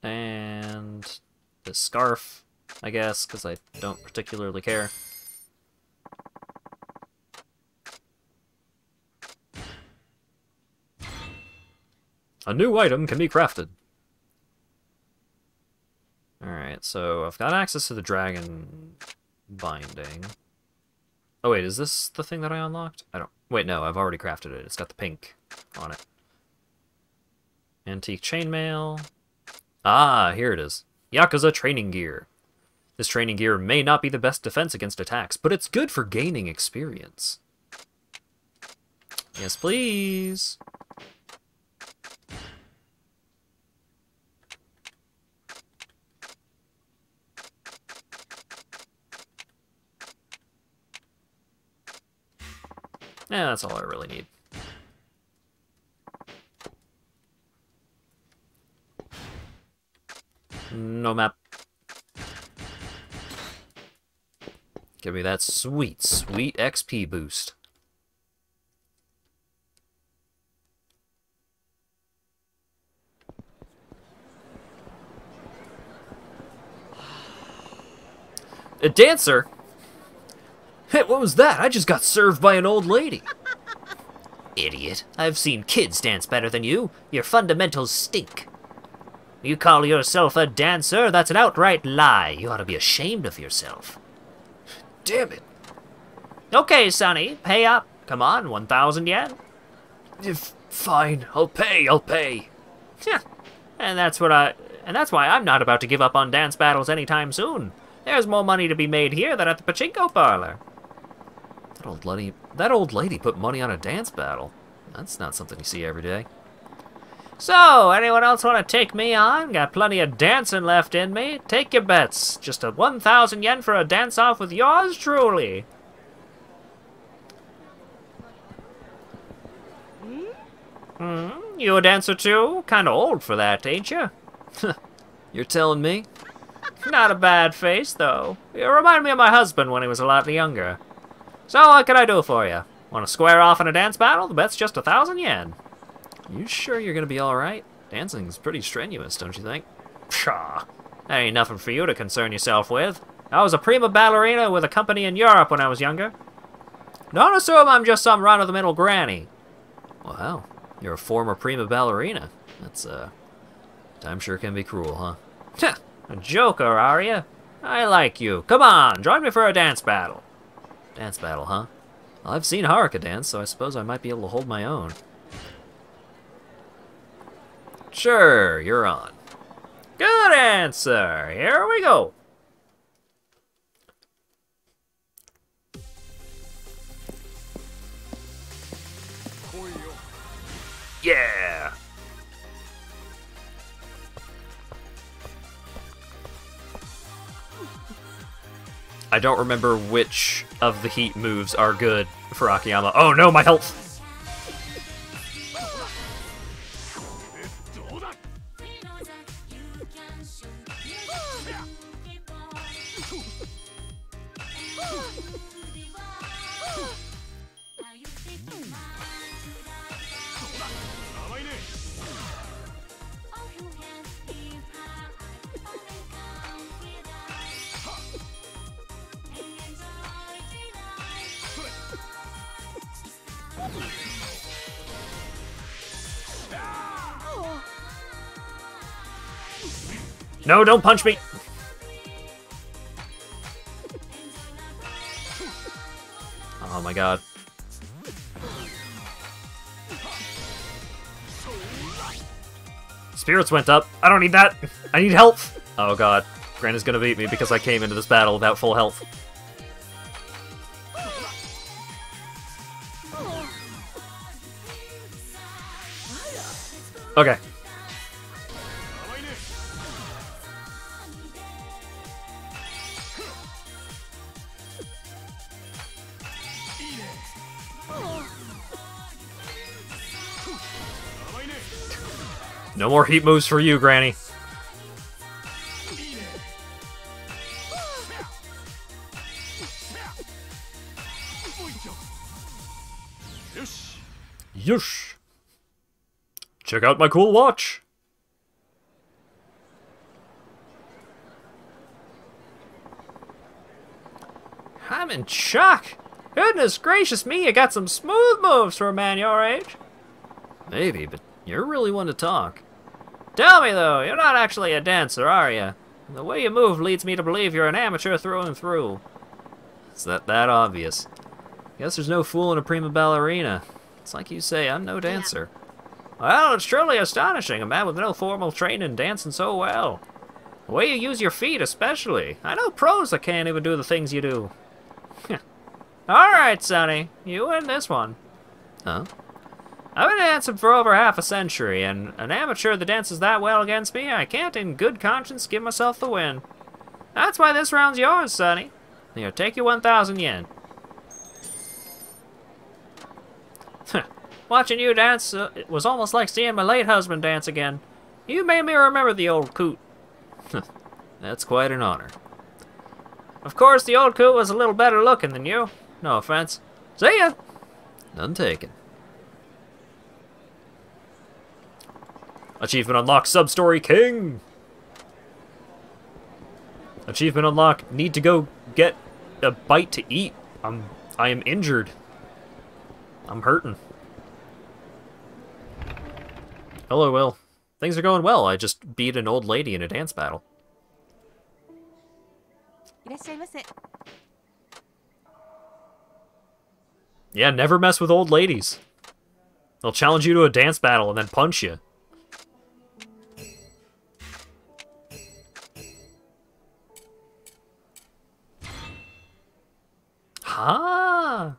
and this scarf, I guess, because I don't particularly care. A new item can be crafted. Alright, so I've got access to the dragon binding. Oh wait, is this the thing that I unlocked? I don't... Wait, no, I've already crafted it. It's got the pink on it. Antique chainmail. Ah, here it is. Yakuza training gear. This training gear may not be the best defense against attacks, but it's good for gaining experience. Yes, please. Yeah, that's all I really need. No map. Give me that sweet, sweet XP boost. A dancer? Hey, what was that? I just got served by an old lady. Idiot. I've seen kids dance better than you. Your fundamentals stink. You call yourself a dancer? That's an outright lie. You ought to be ashamed of yourself. Damn it. Okay, Sonny, pay up. Come on, 1,000 yen. Fine, I'll pay. And that's why I'm not about to give up on dance battles anytime soon. There's more money to be made here than at the pachinko parlor. That old lady put money on a dance battle. That's not something you see every day. So, anyone else want to take me on? Got plenty of dancing left in me. Take your bets. Just a 1,000 yen for a dance-off with yours truly. You a dancer too? Kinda old for that, ain't you? You're telling me? Not a bad face, though. You remind me of my husband when he was a lot younger. So, what can I do for you? Want to square off in a dance battle? The bet's just 1,000 yen. You sure you're gonna be alright? Dancing's pretty strenuous, don't you think? Pshaw. That ain't nothing for you to concern yourself with. I was a prima ballerina with a company in Europe when I was younger. Don't assume I'm just some run-of-the-mill granny. Wow, you're a former prima ballerina. That's, time sure can be cruel, huh? A joker, are you? I like you. Come on, join me for a dance battle. Dance battle, huh? Well, I've seen Haruka dance, so I suppose I might be able to hold my own. Sure, you're on. Good answer. Here we go. Yeah. I don't remember which of the heat moves are good for Akiyama. Oh no, my health! No, don't punch me! Oh my god. Spirits went up. I don't need that. I need health. Oh god. Gran is gonna beat me because I came into this battle without full health. Okay. No more heat moves for you, Granny. Yush! Check out my cool watch! I'm in shock. Goodness gracious me, you got some smooth moves for a man your age. Maybe, but you're really one to talk. Tell me, though, you're not actually a dancer, are you? The way you move leads me to believe you're an amateur through and through. Is that obvious? Guess there's no fool in a prima ballerina. It's like you say, I'm no dancer. Well, it's truly astonishing, a man with no formal training dancing so well. The way you use your feet, especially. I know pros that can't even do the things you do. Alright, Sonny, you win this one. Huh? I've been dancing for over half a century, and an amateur that dances that well against me, I can't in good conscience give myself the win. That's why this round's yours, Sonny. Here, take your 1,000 yen. Watching you dance it was almost like seeing my late husband dance again. You made me remember the old coot. That's quite an honor. Of course, the old coot was a little better looking than you. No offense. See ya! None taken. Achievement unlocked, Sub-Story King! Achievement unlocked, need to go get a bite to eat. I am injured. I'm hurting. Hello, Will. Things are going well. I just beat an old lady in a dance battle. Yeah, never mess with old ladies. They'll challenge you to a dance battle and then punch you. Ah.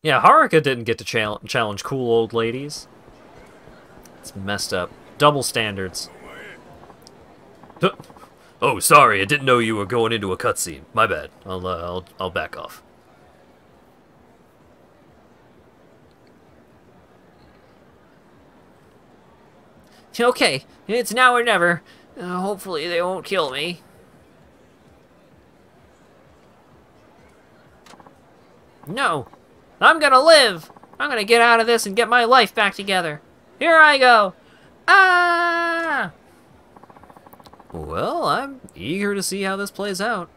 Yeah, Haruka didn't get to challenge cool old ladies. It's messed up. Double standards. Oh, sorry, I didn't know you were going into a cutscene. My bad. I'll back off. Okay, it's now or never. Hopefully they won't kill me. No, I'm gonna live. I'm gonna get out of this and get my life back together. Here I go. Ah! Well, I'm eager to see how this plays out.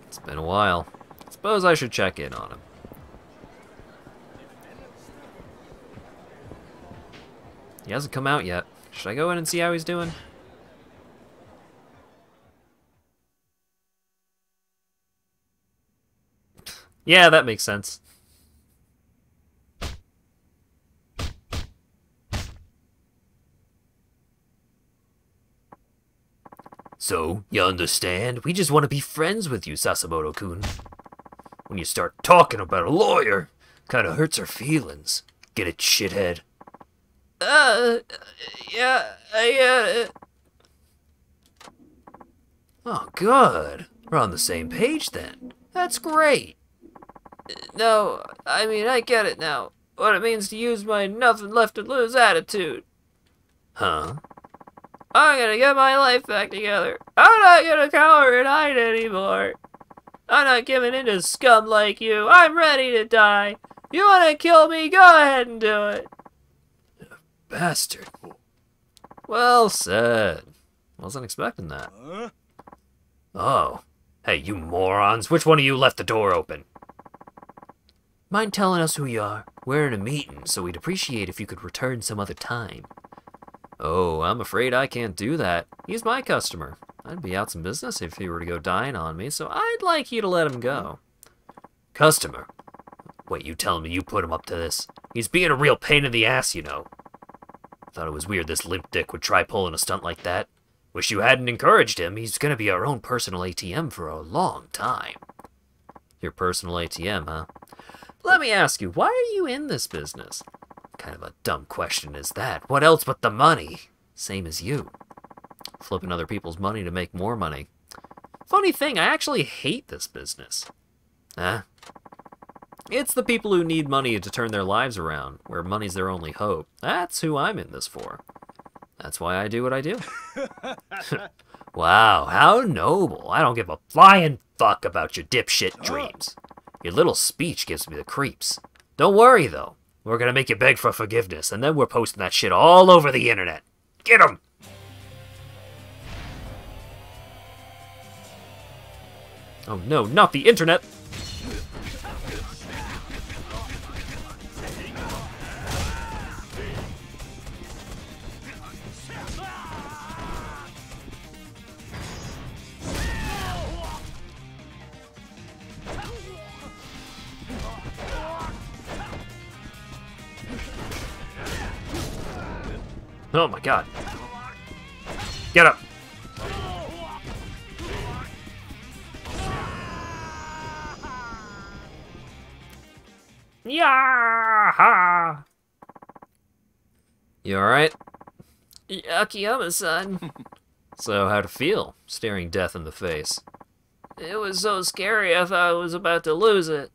It's been a while. Suppose I should check in on him. He hasn't come out yet. Should I go in and see how he's doing? Yeah, that makes sense. So, you understand? We just want to be friends with you, Sasimoto-kun. When you start talking about a lawyer, kinda hurts our feelings. Get it, shithead? Yeah, Oh, good. We're on the same page then. That's great. No, I mean, I get it now. What it means to use my nothing left to lose attitude. Huh? I'm gonna get my life back together. I'm not gonna cower and hide anymore. I'm not giving in to scum like you. I'm ready to die. You wanna kill me? Go ahead and do it. Bastard. Well said. Wasn't expecting that. Oh. Hey, you morons. Which one of you left the door open? Mind telling us who you are? We're in a meeting, so we'd appreciate if you could return some other time. Oh, I'm afraid I can't do that. He's my customer. I'd be out some business if he were to go dying on me, so I'd like you to let him go. Customer? Wait, you telling me you put him up to this? He's being a real pain in the ass, you know. Thought it was weird this limp dick would try pulling a stunt like that. Wish you hadn't encouraged him. He's gonna be our own personal ATM for a long time. Your personal ATM, huh? Let me ask you, why are you in this business? Kind of a dumb question is that? What else but the money? Same as you. Flipping other people's money to make more money. Funny thing, I actually hate this business. Huh? It's the people who need money to turn their lives around, where money's their only hope. That's who I'm in this for. That's why I do what I do. Wow, how noble. I don't give a flying fuck about your dipshit dreams. Your little speech gives me the creeps. Don't worry, though. We're gonna make you beg for forgiveness, and then we're posting that shit all over the internet. Get 'em! Oh no, not the internet! Oh my god. Get up! Yeah! You alright? Akiyama-san. So, how'd it feel, staring death in the face? It was so scary I thought I was about to lose it.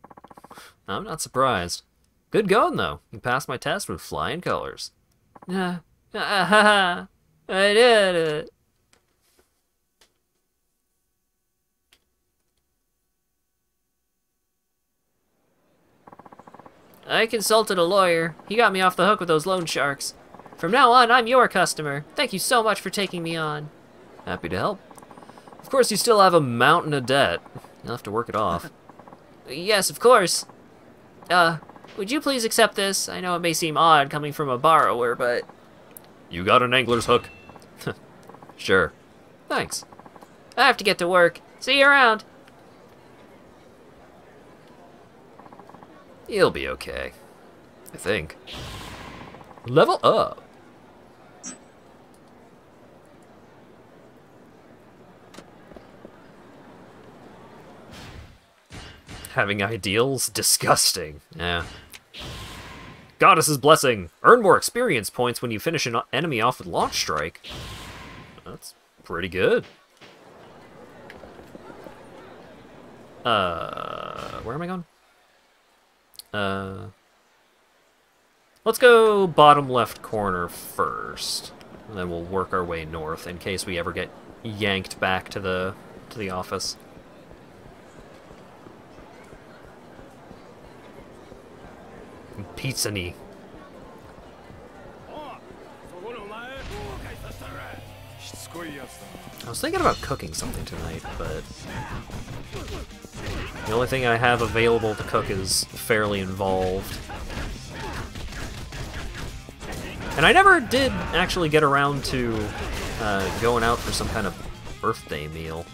I'm not surprised. Good going, though. You passed my test with flying colors. I did it. I consulted a lawyer. He got me off the hook with those loan sharks. From now on, I'm your customer. Thank you so much for taking me on. Happy to help. Of course, you still have a mountain of debt. You'll have to work it off. Yes, of course. Would you please accept this? I know it may seem odd coming from a borrower, but... You got an angler's hook? Sure. Thanks. I have to get to work. See you around. You'll be okay. I think. Level up. Having ideals? Disgusting. Yeah. Goddess's Blessing. Earn more experience points when you finish an enemy off with Launch Strike. That's pretty good. Where am I going? Let's go bottom left corner first. And then we'll work our way north in case we ever get yanked back to the office. Pizza-ni. I was thinking about cooking something tonight, but the only thing I have available to cook is fairly involved. And I never did actually get around to going out for some kind of birthday meal.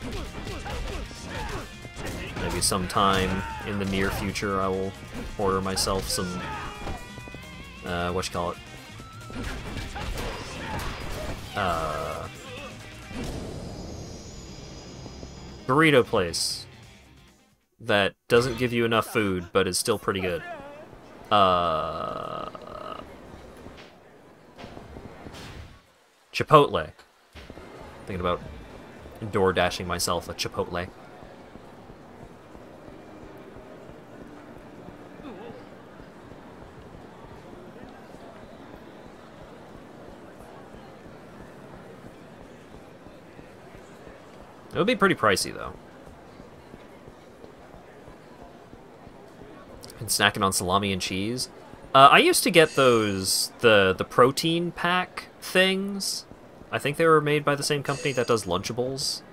Maybe sometime in the near future I will order myself some, whatchamacallit? Burrito place that doesn't give you enough food, but is still pretty good. Chipotle. Thinking about door dashing myself a Chipotle. It would be pretty pricey, though. Been snacking on salami and cheese. I used to get those, the protein pack things. I think they were made by the same company that does Lunchables.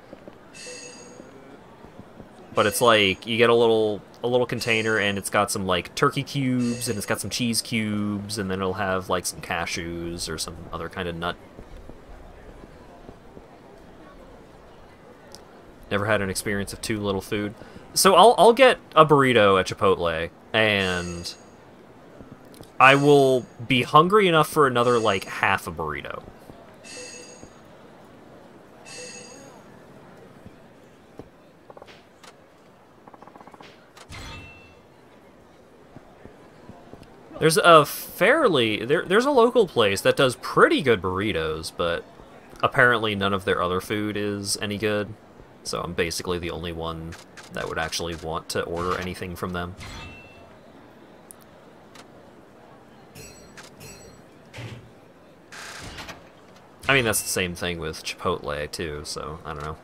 But it's like, you get a little container, and it's got some, like, turkey cubes, and it's got some cheese cubes, and then it'll have, like, some cashews or some other kind of nut. Never had an experience of too little food. So I'll get a burrito at Chipotle, and I will be hungry enough for another, like, half a burrito. There's a there's a local place that does pretty good burritos, but apparently none of their other food is any good. So I'm basically the only one that would actually want to order anything from them. I mean, that's the same thing with Chipotle, too, so I don't know.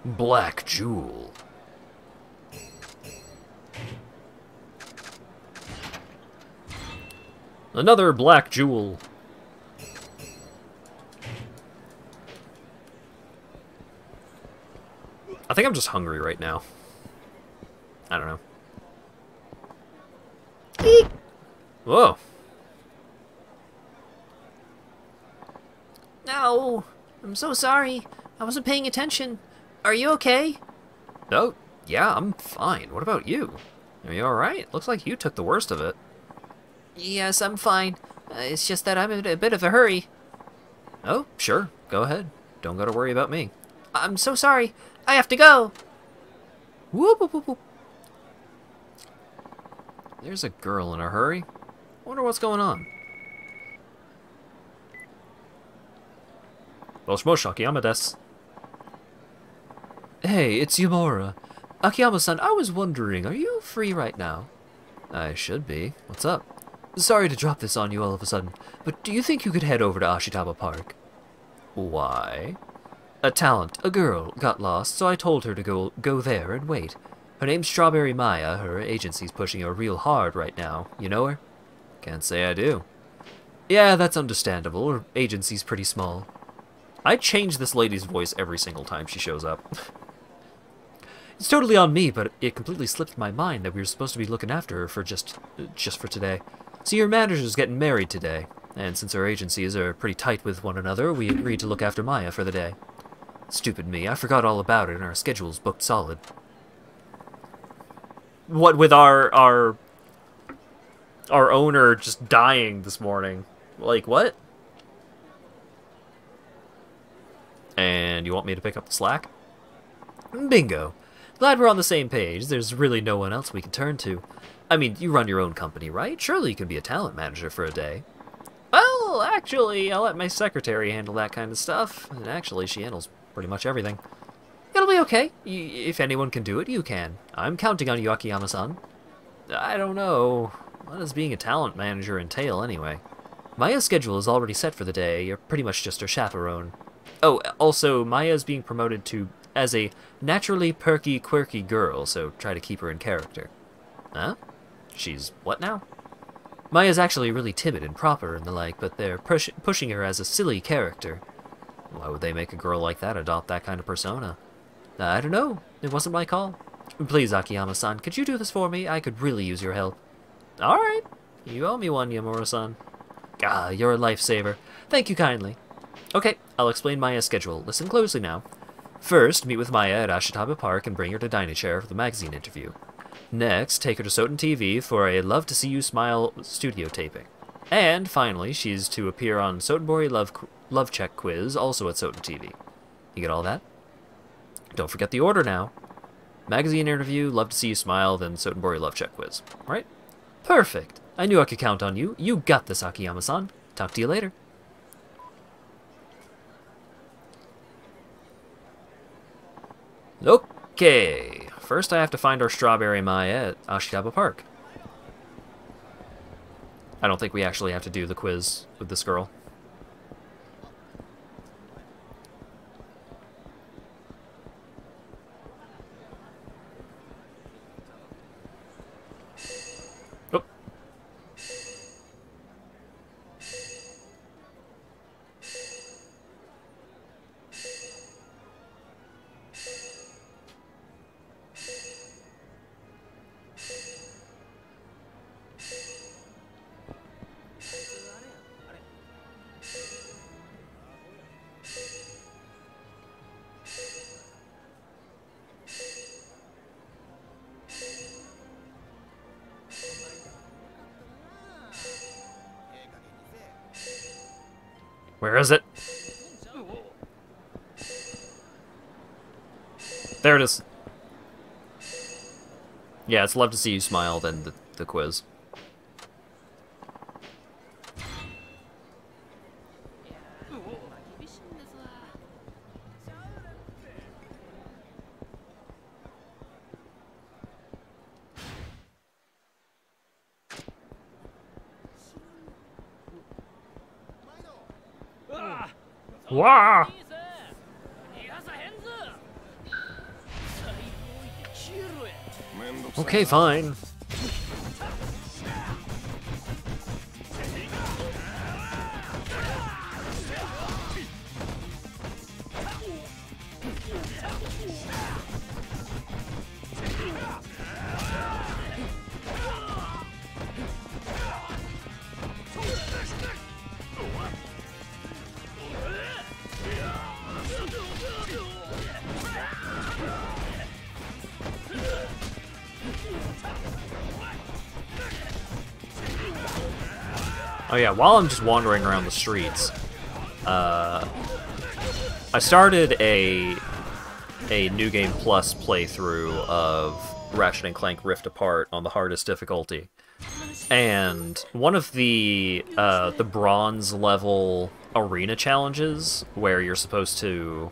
Black Jewel. Another Black Jewel. I think I'm just hungry right now. I don't know. Eek! Whoa. No, I'm so sorry. I wasn't paying attention. Are you okay? Oh, yeah, I'm fine. What about you? Are you alright? Looks like you took the worst of it. Yes, I'm fine. It's just that I'm in a bit of a hurry. Oh, sure. Go ahead. Don't gotta worry about me. I'm so sorry. I have to go. Whoop, whoop, whoop, whoop. There's a girl in a hurry. Wonder what's going on. Mosh Akiyama desu. Hey, it's Yamura. Akiyama-san, I was wondering, are you free right now? I should be. What's up? Sorry to drop this on you all of a sudden, but do you think you could head over to Ashitaba Park? Why? A talent, a girl, got lost, so I told her to go there and wait. Her name's Strawberry Maya. Her agency's pushing her real hard right now. You know her? Can't say I do. Yeah, that's understandable. Her agency's pretty small. I change this lady's voice every single time she shows up. It's totally on me, but it completely slipped my mind that we were supposed to be looking after her for just for today. See, your manager's getting married today, and since our agencies are pretty tight with one another, we agreed to look after Maya for the day. Stupid me, I forgot all about it, and our schedule's booked solid. What with our owner just dying this morning? Like, what? And you want me to pick up the slack? Bingo. Glad we're on the same page. There's really no one else we can turn to. I mean, you run your own company, right? Surely you can be a talent manager for a day. Well, actually, I'll let my secretary handle that kind of stuff. And actually, she handles pretty much everything. It'll be okay. If anyone can do it, you can. I'm counting on you, Akiyama-san. I don't know. What does being a talent manager entail, anyway? Maya's schedule is already set for the day. You're pretty much just her chaperone. Oh, also, Maya's being promoted as a naturally perky, quirky girl, so try to keep her in character. Huh? She's what now? Maya's actually really timid and proper and the like, but they're pushing her as a silly character. Why would they make a girl like that adopt that kind of persona? I don't know. It wasn't my call. Please, Akiyama-san, could you do this for me? I could really use your help. Alright. You owe me one, Yamura-san. Ah, you're a lifesaver. Thank you kindly. Okay, I'll explain Maya's schedule. Listen closely now. First, meet with Maya at Ashitaba Park and bring her to Dynachair for the magazine interview. Next, take her to Soten TV for a Love to See You Smile studio taping. And finally, she's to appear on Sotenbori Love Check quiz, also at Soten TV. You get all that? Don't forget the order now. Magazine interview, Love to See You Smile, then Sotenbori Love Check quiz. Right? Perfect. I knew I could count on you. You got this, Akiyama-san. Talk to you later. Okay. First, I have to find our Strawberry Maya at Ashitaba Park. I don't think we actually have to do the quiz with this girl. Oh. Where is it? There it is. Yeah, it's Love to See You Smile, then the quiz. Wow! Okay, fine. Oh yeah, while I'm just wandering around the streets, I started a New Game Plus playthrough of Ratchet & Clank Rift Apart on the hardest difficulty. And one of the bronze level arena challenges, where you're supposed to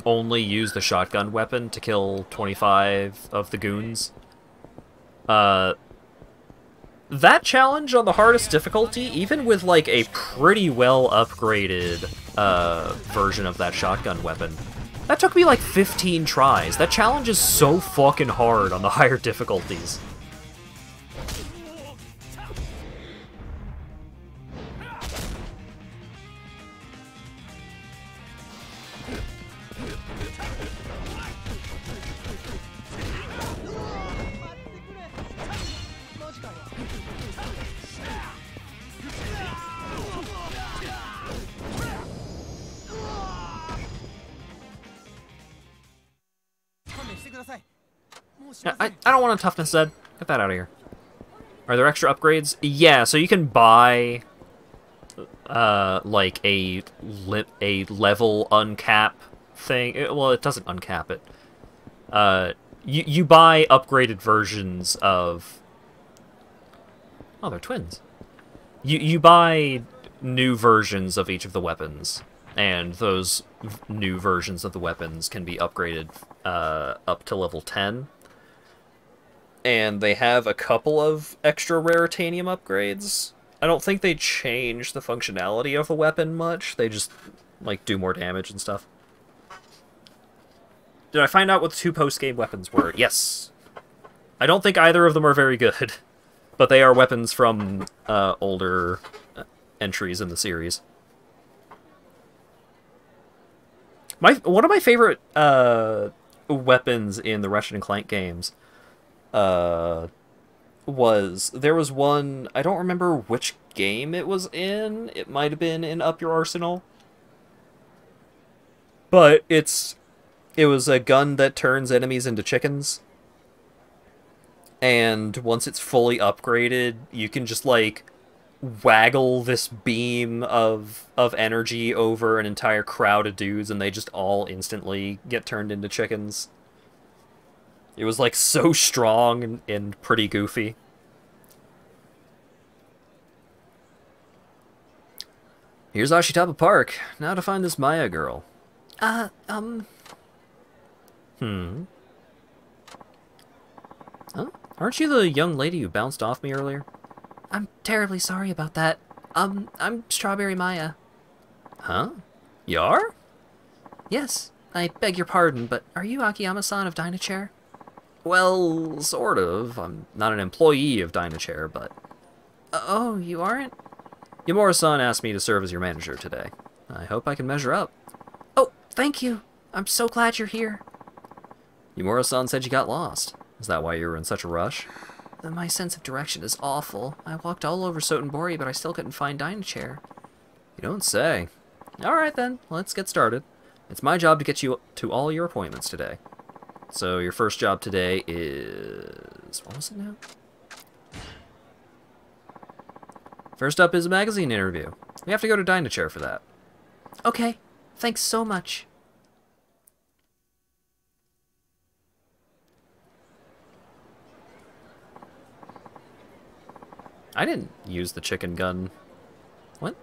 only use the shotgun weapon to kill 25 of the goons, that challenge on the hardest difficulty, even with like a pretty well upgraded version of that shotgun weapon, that took me like 15 tries. That challenge is so fucking hard on the higher difficulties. I don't want a toughness Zed. Get that out of here. Are there extra upgrades? Yeah, so you can buy like a level uncap thing. Well, it doesn't uncap it. You buy upgraded versions of... Oh, they're twins. You buy new versions of each of the weapons, and those new versions of the weapons can be upgraded up to level 10. And they have a couple of extra raritanium upgrades. I don't think they change the functionality of the weapon much. They just, like, do more damage and stuff. Did I find out what the 2 post-game weapons were? Yes. I don't think either of them are very good, but they are weapons from older entries in the series. One of my favorite weapons in the Ratchet & Clank games there was one, I don't remember which game it was in. It might have been in Up Your Arsenal. But it was a gun that turns enemies into chickens. And once it's fully upgraded, you can just, like, waggle this beam of energy over an entire crowd of dudes, and they just all instantly get turned into chickens. It was, like, so strong and pretty goofy. Here's Ashitaba Park. Now to find this Maya girl. Huh? Aren't you the young lady who bounced off me earlier? I'm terribly sorry about that. I'm Strawberry Maya. Huh? You are? Yes, I beg your pardon, but are you Akiyama-san of Dynachair? Well, sort of. I'm not an employee of Dynachair, but... Oh, you aren't? Yamura-san asked me to serve as your manager today. I hope I can measure up. Oh, thank you. I'm so glad you're here. Yamura-san said you got lost. Is that why you were in such a rush? My sense of direction is awful. I walked all over Sotenbori, but I still couldn't find Dynachair. You don't say. Alright then, let's get started. It's my job to get you to all your appointments today. So your first job today is... what was it now? First up is a magazine interview. We have to go to Dynachair for that. Okay, thanks so much. I didn't use the chicken gun. What?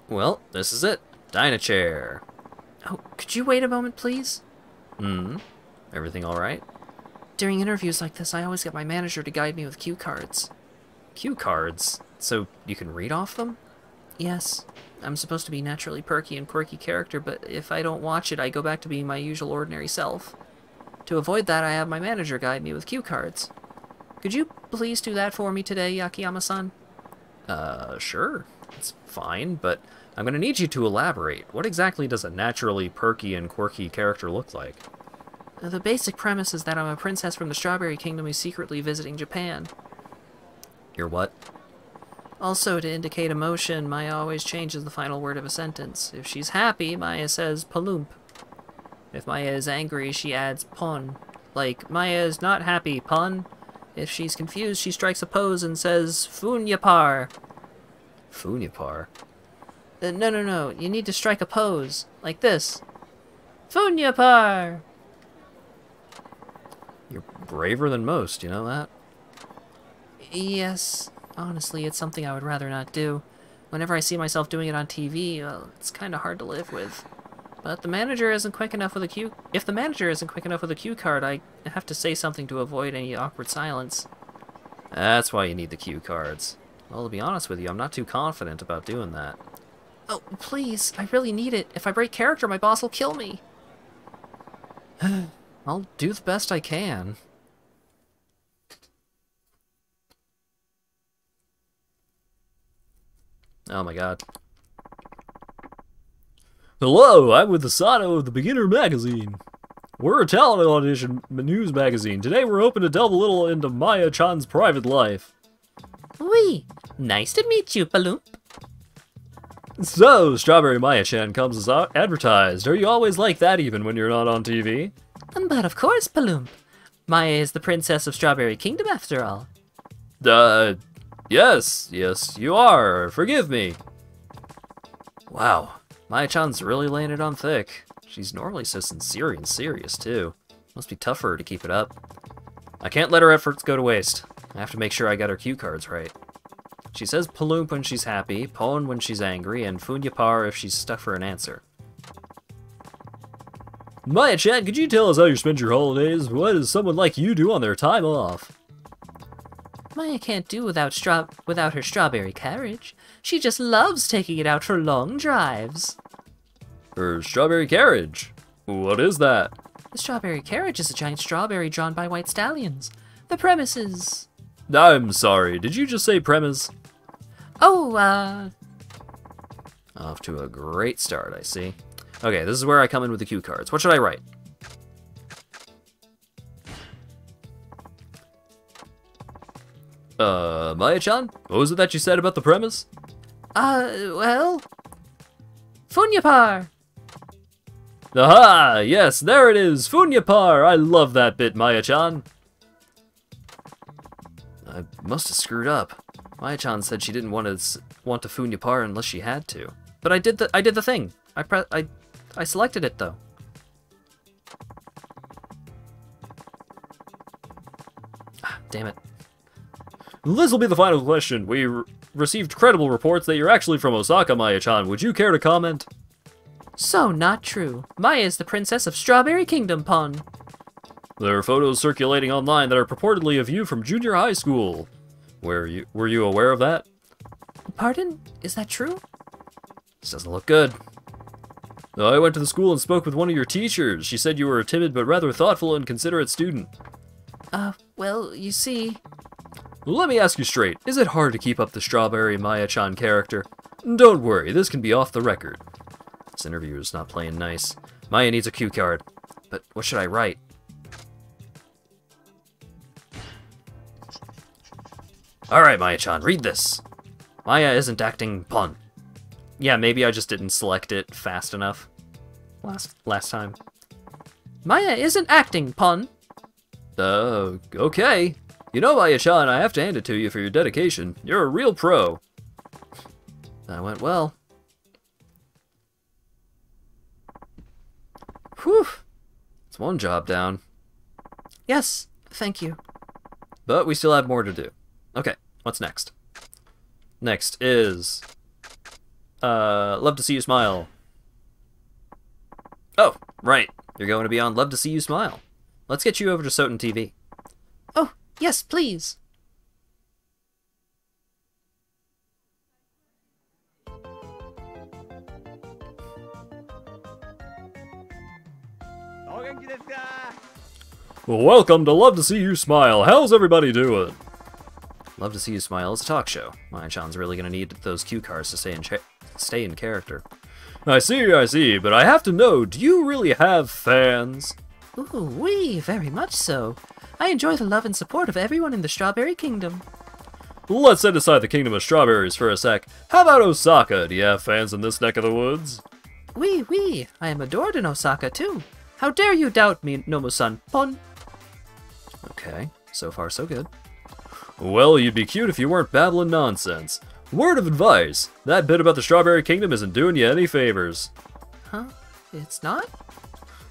Well, this is it. Dynachair. Oh, could you wait a moment, please? Everything alright? During interviews like this, I always get my manager to guide me with cue cards. Cue cards? So you can read off them? Yes. I'm supposed to be naturally perky and quirky character, but if I don't watch it, I go back to being my usual ordinary self. To avoid that, I have my manager guide me with cue cards. Could you please do that for me today, Yakiyama-san? Sure. It's fine, but I'm gonna need you to elaborate. What exactly does a naturally perky and quirky character look like? The basic premise is that I'm a princess from the Strawberry Kingdom who's secretly visiting Japan. You're what? Also, to indicate emotion, Maya always changes the final word of a sentence. If she's happy, Maya says palump. If Maya is angry, she adds pon. Like, Maya is not happy, pun. If she's confused, she strikes a pose and says, Funyapar. Funyapar? No. You need to strike a pose. Like this. Funyapar! You're braver than most, you know that? Yes. Honestly, it's something I would rather not do. Whenever I see myself doing it on TV, well, it's kind of hard to live with. But the manager isn't quick enough with a cue. If the manager isn't quick enough with a cue card, I have to say something to avoid any awkward silence. That's why you need the cue cards. Well, to be honest with you, I'm not too confident about doing that. Oh, please, I really need it. If I break character, my boss will kill me. I'll do the best I can. Oh my god. Hello, I'm with Asano of the Beginner Magazine. We're a talent audition news magazine. Today we're hoping to delve a little into Maya-chan's private life. Wee, nice to meet you, Balloon. So, Strawberry Maya-chan comes as advertised. Are you always like that even when you're not on TV? But of course, Balloon. Maya is the princess of Strawberry Kingdom after all. Yes, you are. Forgive me. Wow, Maya-chan's really laying it on thick. She's normally so sincere and serious, too. Must be tough for her to keep it up. I can't let her efforts go to waste. I have to make sure I got her cue cards right. She says Paloomp when she's happy, Pon when she's angry, and Funyapar if she's stuck for an answer. Maya-chan, could you tell us how you spend your holidays? What does someone like you do on their time off? Maya can't do without her strawberry carriage. She just loves taking it out for long drives. Her strawberry carriage? What is that? The strawberry carriage is a giant strawberry drawn by white stallions. The premise is... I'm sorry, did you just say premise? Oh, Off to a great start, I see. Okay, this is where I come in with the cue cards. What should I write? Maya-chan? What was it that you said about the premise? well... Funyapar! Aha! Yes, there it is! Funyapar! I love that bit, Maya-chan. I must have screwed up. Maya-chan said she didn't want to Funyapar unless she had to. But I did the thing. I selected it though. Ah, damn it. This will be the final question. We received credible reports that you're actually from Osaka, Maya-chan. Would you care to comment? So not true. Maya is the princess of Strawberry Kingdom, Pon. There are photos circulating online that are purportedly of you from junior high school. Were you aware of that? Pardon? Is that true? This doesn't look good. I went to the school and spoke with one of your teachers. She said you were a timid but rather thoughtful and considerate student. Well, you see... Let me ask you straight. Is it hard to keep up the Strawberry Maya-chan character? Don't worry, this can be off the record. This interview is not playing nice. Maya needs a cue card. But what should I write? Alright, Maya-chan, read this. Maya isn't acting Pon. Yeah, maybe I just didn't select it fast enough. Last time. Maya isn't acting, Pon. Okay. You know, Maya-chan, I have to hand it to you for your dedication. You're a real pro. That went well. Whew. It's one job down. Yes, thank you. But we still have more to do. Okay, what's next? Next is... Love to See You Smile. Oh, right. You're going to be on Love to See You Smile. Let's get you over to Soten TV. Oh, yes, please. Welcome to Love to See You Smile. How's everybody doing? Love to See You Smile is a talk show. Maya-chan's really going to need those cue cards to stay in character. I see, but I have to know, do you really have fans? Ooh, wee, very much so. I enjoy the love and support of everyone in the Strawberry Kingdom. Let's set aside the Kingdom of Strawberries for a sec. How about Osaka? Do you have fans in this neck of the woods? Wee, I am adored in Osaka, too. How dare you doubt me, Nomu-san, Pon? Okay, so far so good. Well, you'd be cute if you weren't babbling nonsense. Word of advice, that bit about the Strawberry Kingdom isn't doing you any favors. Huh? It's not?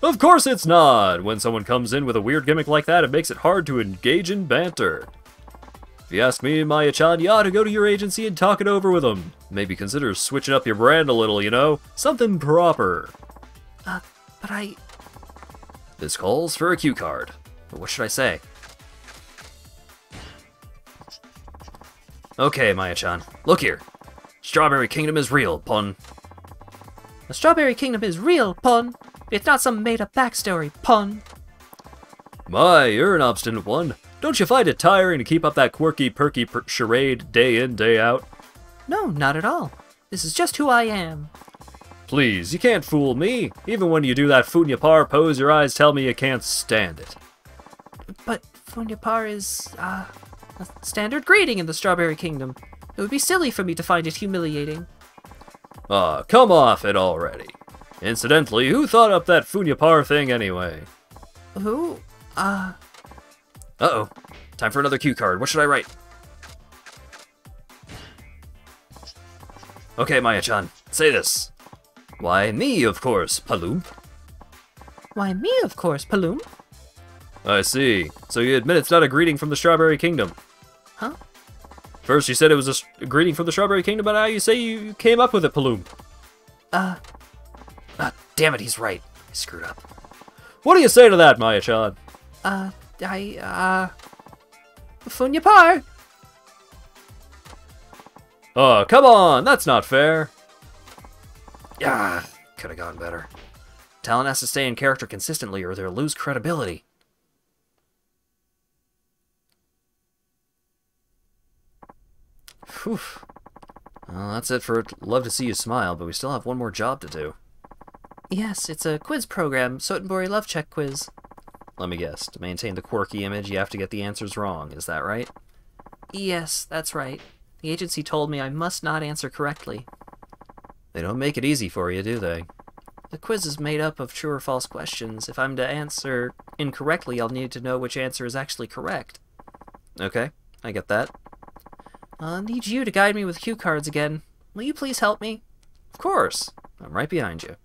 Of course it's not! When someone comes in with a weird gimmick like that, it makes it hard to engage in banter. If you ask me, Maya-chan, you ought to go to your agency and talk it over with them. Maybe consider switching up your brand a little, you know? Something proper. But I... This calls for a cue card. But what should I say? Okay, Maya-chan, look here. Strawberry Kingdom is real, pun. The Strawberry Kingdom is real, pun. It's not some made-up backstory, pun. My, you're an obstinate one. Don't you find it tiring to keep up that quirky, perky charade day in, day out? No, not at all. This is just who I am. Please, you can't fool me. Even when you do that Funyapar pose, your eyes tell me you can't stand it. But Funyapar is, a standard greeting in the Strawberry Kingdom. It would be silly for me to find it humiliating. Aw, come off it already. Incidentally, who thought up that Funyapar thing anyway? Who? Uh-oh. Time for another cue card. What should I write? Okay, Maya-chan. Say this. Why, me, of course, Paloomp. Why, me, of course, Paloom. I see. So you admit it's not a greeting from the Strawberry Kingdom. Huh? First you said it was a greeting from the Strawberry Kingdom, but now you say you came up with it, Paloomp. Damn it, he's right. I screwed up. What do you say to that, Maya-chan? Funyapar. Oh, come on, that's not fair. Yeah, could have gone better. Talent has to stay in character consistently or they'll lose credibility. Whew. Well, that's it for Love to See You Smile, but we still have one more job to do. Yes, it's a quiz program, Sotenbori Love Check quiz. Let me guess, to maintain the quirky image, you have to get the answers wrong, is that right? Yes, that's right. The agency told me I must not answer correctly. They don't make it easy for you, do they? The quiz is made up of true or false questions. If I'm to answer incorrectly, I'll need to know which answer is actually correct. Okay, I get that. I'll need you to guide me with cue cards again. Will you please help me? Of course. I'm right behind you.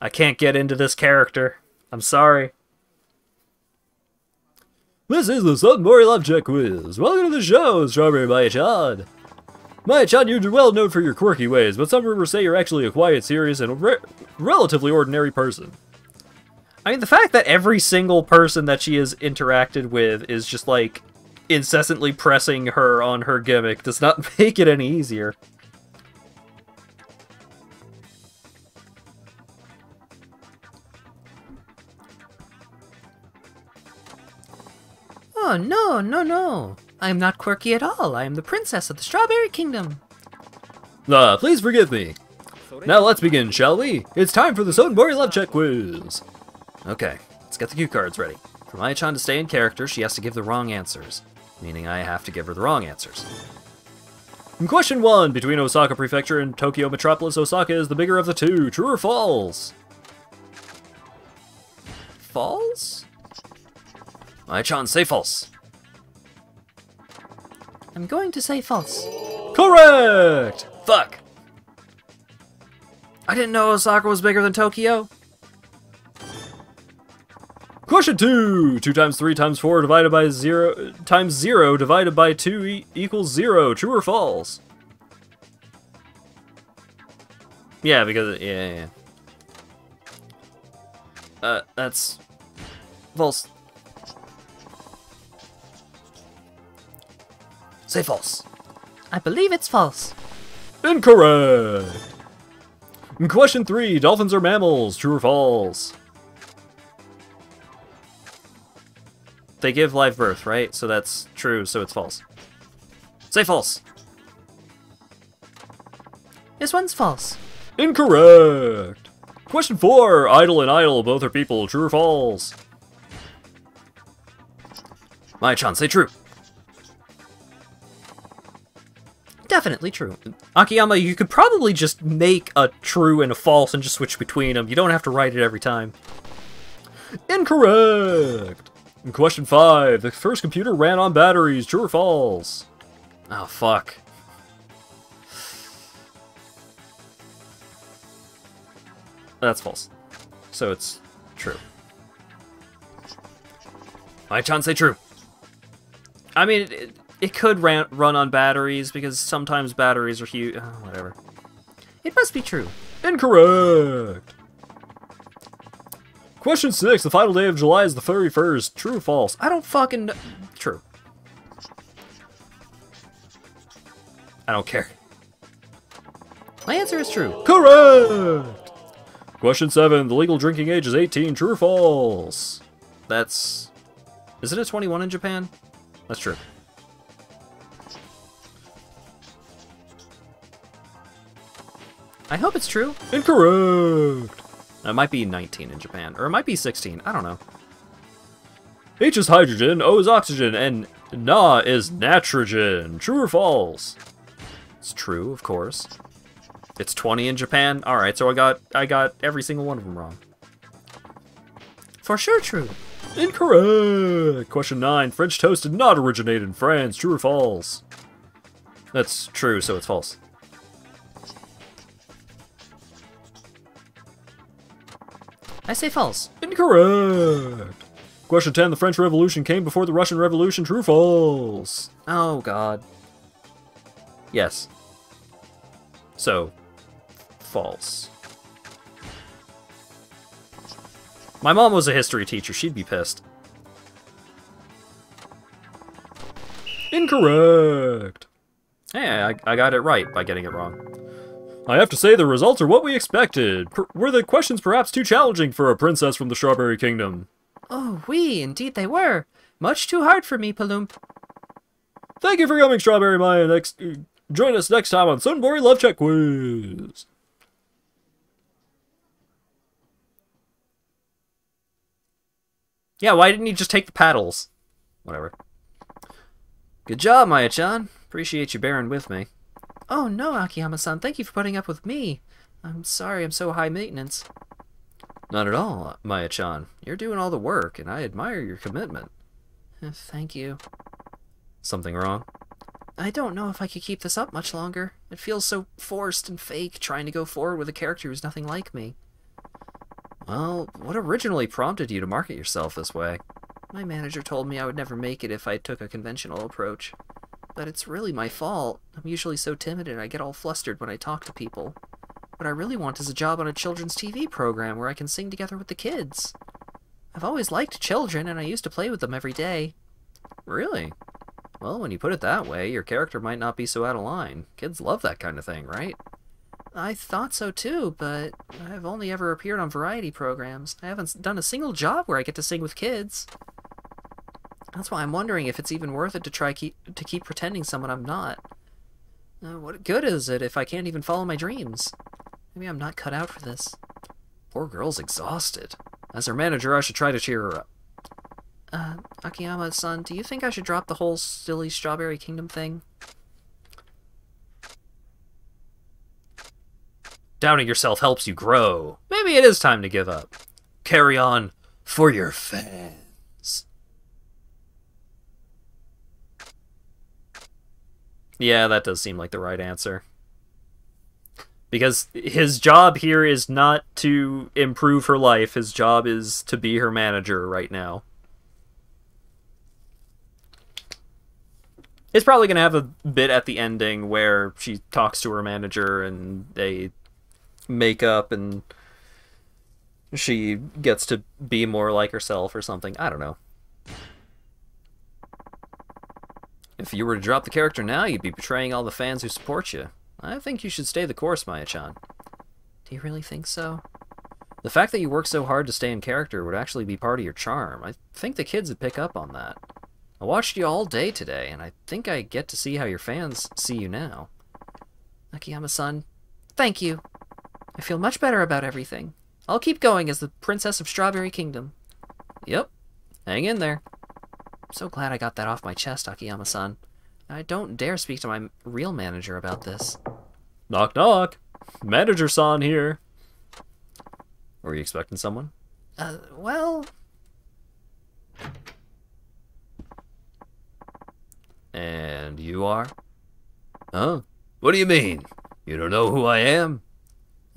I can't get into this character. I'm sorry. This is the Sotenbori Love Check Quiz. Welcome to the show, Strawberry Maya-chan. Maya-chan, you're well known for your quirky ways, but some rumors say you're actually a quiet, serious, and relatively ordinary person. I mean, the fact that every single person that she has interacted with is just, like, incessantly pressing her on her gimmick does not make it any easier. Oh, no, no, no. I am not quirky at all. I am the princess of the Strawberry Kingdom. Please forgive me. Now let's begin, shall we? It's time for the Sotenbori Love Check Quiz. Okay, let's get the cue cards ready. For Maya-chan to stay in character, she has to give the wrong answers. Meaning I have to give her the wrong answers. In question 1, between Osaka Prefecture and Tokyo Metropolis, Osaka is the bigger of the two. True or false? False? Maya-chan, say false. I'm going to say false. Correct! Fuck! I didn't know Osaka was bigger than Tokyo. Question 2! 2 times 3 times 4 divided by 0 times 0 divided by 2 equals 0. True or false? Yeah, because... Yeah. That's... false. Say false. I believe it's false. Incorrect! In question 3, dolphins are mammals. True or false? They give live birth, right? So that's true, so it's false. Say false. This one's false. Incorrect! Question 4, idol and idol, both are people. True or false? Maya-chan, say true. Definitely true. Akiyama, you could probably just make a true and a false and just switch between them. You don't have to write it every time. Incorrect! In question 5, the first computer ran on batteries. True or false? Oh, fuck. That's false. So it's true. My chance say true. I mean, it could run on batteries, because sometimes batteries are huge. Whatever. It must be true. Incorrect! Question 6, the final day of July is the 31st. True or false? I don't fucking know. True. I don't care. My answer is true. Correct! Question 7, the legal drinking age is 18. True or false? That's... Isn't it 21 in Japan? That's true. I hope it's true. Incorrect! It might be 19 in Japan, or it might be 16, I don't know. H is hydrogen, O is oxygen, and Na is nitrogen. True or false? It's true, of course. It's 20 in Japan? Alright, so I got every single one of them wrong. For sure true. Incorrect! Question 9, French toast did not originate in France. True or false? That's true, so it's false. I say false. Incorrect! Question 10, the French Revolution came before the Russian Revolution. True or false? Oh, God. Yes. So, false. My mom was a history teacher. She'd be pissed. Incorrect! Hey, I got it right by getting it wrong. I have to say the results are what we expected. Were the questions perhaps too challenging for a princess from the Strawberry Kingdom? Oh, oui, indeed they were. Much too hard for me, Palump. Thank you for coming, Strawberry Maya. Join us next time on Sunbury Love Check Quiz. Yeah, why didn't you just take the paddles? Whatever. Good job, Maya-chan. Appreciate you bearing with me. Oh no, Akiyama-san, thank you for putting up with me. I'm sorry I'm so high maintenance. Not at all, Maya-chan. You're doing all the work, and I admire your commitment. Thank you. Something wrong? I don't know if I could keep this up much longer. It feels so forced and fake, trying to go forward with a character who's nothing like me. Well, what originally prompted you to market yourself this way? My manager told me I would never make it if I took a conventional approach. But it's really my fault. I'm usually so timid and I get all flustered when I talk to people. What I really want is a job on a children's TV program where I can sing together with the kids. I've always liked children and I used to play with them every day. Really? Well, when you put it that way, your character might not be so out of line. Kids love that kind of thing, right? I thought so too, but I've only ever appeared on variety programs. I haven't done a single job where I get to sing with kids. That's why I'm wondering if it's even worth it to try to keep pretending someone I'm not. What good is it if I can't even follow my dreams? Maybe I'm not cut out for this. Poor girl's exhausted. As her manager, I should try to cheer her up. Akiyama-san, do you think I should drop the whole silly Strawberry Kingdom thing? Doubting yourself helps you grow. Maybe it is time to give up. Carry on for your fans. Yeah, that does seem like the right answer. Because his job here is not to improve her life. His job is to be her manager right now. It's probably going to have a bit at the ending where she talks to her manager and they make up and she gets to be more like herself or something. I don't know. If you were to drop the character now, you'd be betraying all the fans who support you. I think you should stay the course, Maya-chan. Do you really think so? The fact that you work so hard to stay in character would actually be part of your charm. I think the kids would pick up on that. I watched you all day today, and I think I get to see how your fans see you now. Akiyama-san, thank you. I feel much better about everything. I'll keep going as the Princess of Strawberry Kingdom. Yep. Hang in there. I'm so glad I got that off my chest, Akiyama-san. I don't dare speak to my real manager about this. Knock, knock. Manager-san here. Were you expecting someone? Well... And you are? Huh? What do you mean? You don't know who I am?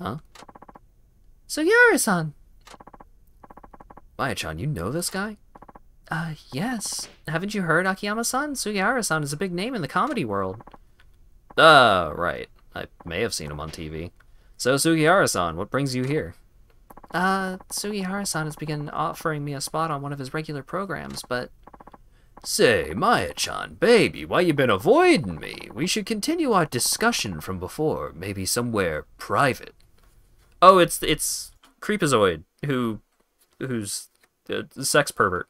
Huh? Sugiura-san! Maya-chan, you know this guy? Yes. Haven't you heard, Akiyama-san? Sugiura-san is a big name in the comedy world. Right. I may have seen him on TV. So, Sugiura-san, what brings you here? Sugiura-san has begun offering me a spot on one of his regular programs, but... Say, Maya-chan, baby, why you been avoiding me? We should continue our discussion from before, maybe somewhere private. Oh, it's Creepazoid, who's a sex pervert.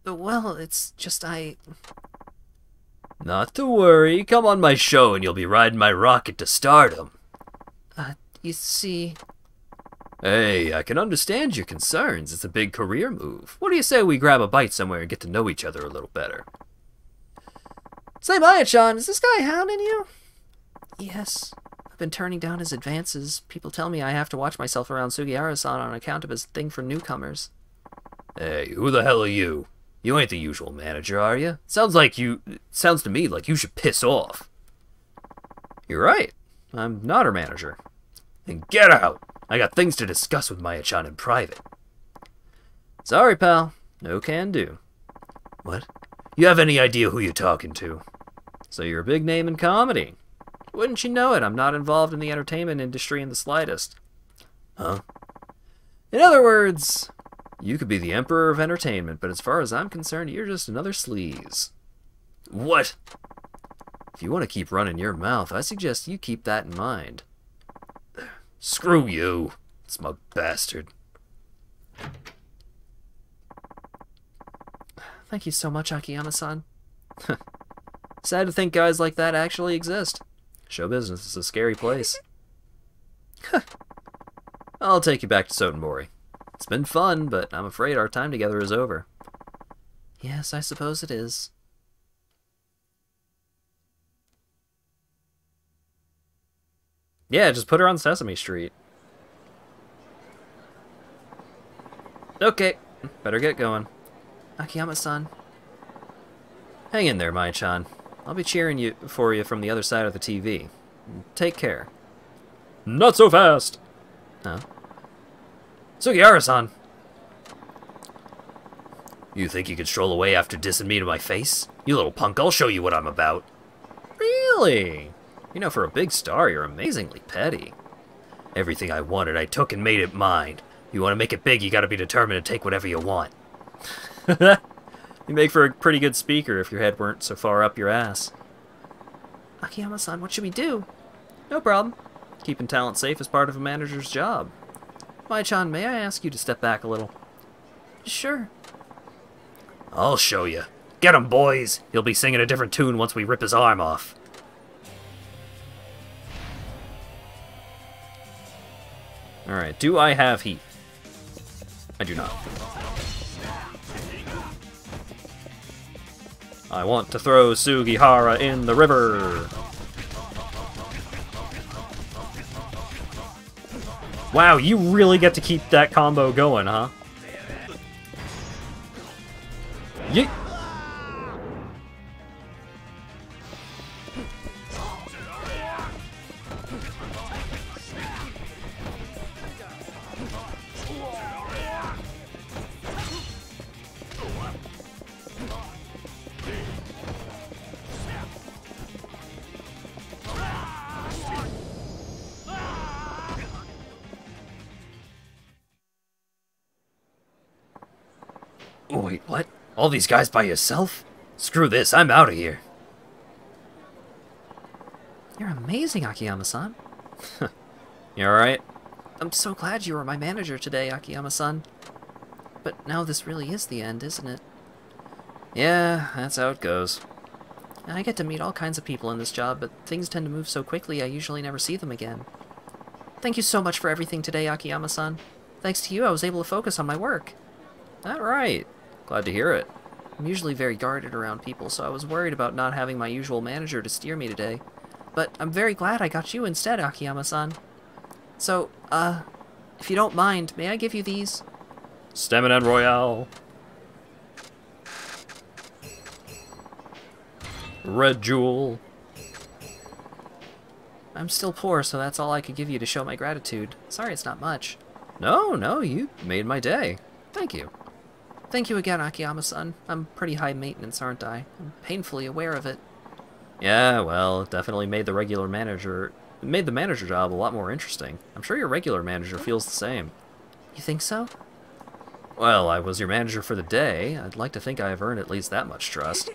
Well, it's just Not to worry, come on my show and you'll be riding my rocket to stardom. You see... Hey, I can understand your concerns. It's a big career move. What do you say we grab a bite somewhere and get to know each other a little better? Say, Maya-chan, is this guy hounding you? Yes. I've been turning down his advances. People tell me I have to watch myself around Sugiura-san on account of his thing for newcomers. Hey, who the hell are you? You ain't the usual manager, are you? Sounds to me like you should piss off. You're right. I'm not her manager. Then get out! I got things to discuss with Maya-chan in private. Sorry, pal. No can do. What? You have any idea who you're talking to? So you're a big name in comedy. Wouldn't you know it, I'm not involved in the entertainment industry in the slightest. Huh? In other words, you could be the emperor of entertainment, but as far as I'm concerned, you're just another sleaze. What? If you want to keep running your mouth, I suggest you keep that in mind. Screw you, smug bastard. Thank you so much, Akiyama-san. Sad to think guys like that actually exist. Show business is a scary place. I'll take you back to Sotenbori. It's been fun, but I'm afraid our time together is over. Yes, I suppose it is. Yeah, just put her on Sesame Street. Okay, better get going. Akiyama-san. Hang in there, Mai-chan. I'll be cheering for you from the other side of the TV. Take care. Not so fast! Huh? Sugiura-san! You think you could stroll away after dissing me to my face? You little punk, I'll show you what I'm about. Really? You know, for a big star, you're amazingly petty. Everything I wanted, I took and made it mine. You want to make it big, you gotta be determined to take whatever you want. You make for a pretty good speaker if your head weren't so far up your ass. Akiyama-san, what should we do? No problem. Keeping talent safe is part of a manager's job. Mai-chan, may I ask you to step back a little? Sure. I'll show you. Get him, boys! He'll be singing a different tune once we rip his arm off. Alright, do I have heat? I do not. I want to throw Sugihara in the river! Wow, you really get to keep that combo going, huh? Yeet! Wait, what? All these guys by yourself? Screw this, I'm out of here. You're amazing, Akiyama-san. You alright? I'm so glad you were my manager today, Akiyama-san. But now this really is the end, isn't it? Yeah, that's how it goes. I get to meet all kinds of people in this job, but things tend to move so quickly I usually never see them again. Thank you so much for everything today, Akiyama-san. Thanks to you, I was able to focus on my work. Alright. Glad to hear it. I'm usually very guarded around people, so I was worried about not having my usual manager to steer me today. But I'm very glad I got you instead, Akiyama-san. So, if you don't mind, may I give you these? Stamina Royale. Red Jewel. I'm still poor, so that's all I could give you to show my gratitude. Sorry it's not much. No, you made my day. Thank you. Thank you again, Akiyama-san. I'm pretty high maintenance, aren't I? I'm painfully aware of it. Yeah, well, it definitely made the manager job a lot more interesting. I'm sure your regular manager feels the same. You think so? Well, I was your manager for the day. I'd like to think I have earned at least that much trust.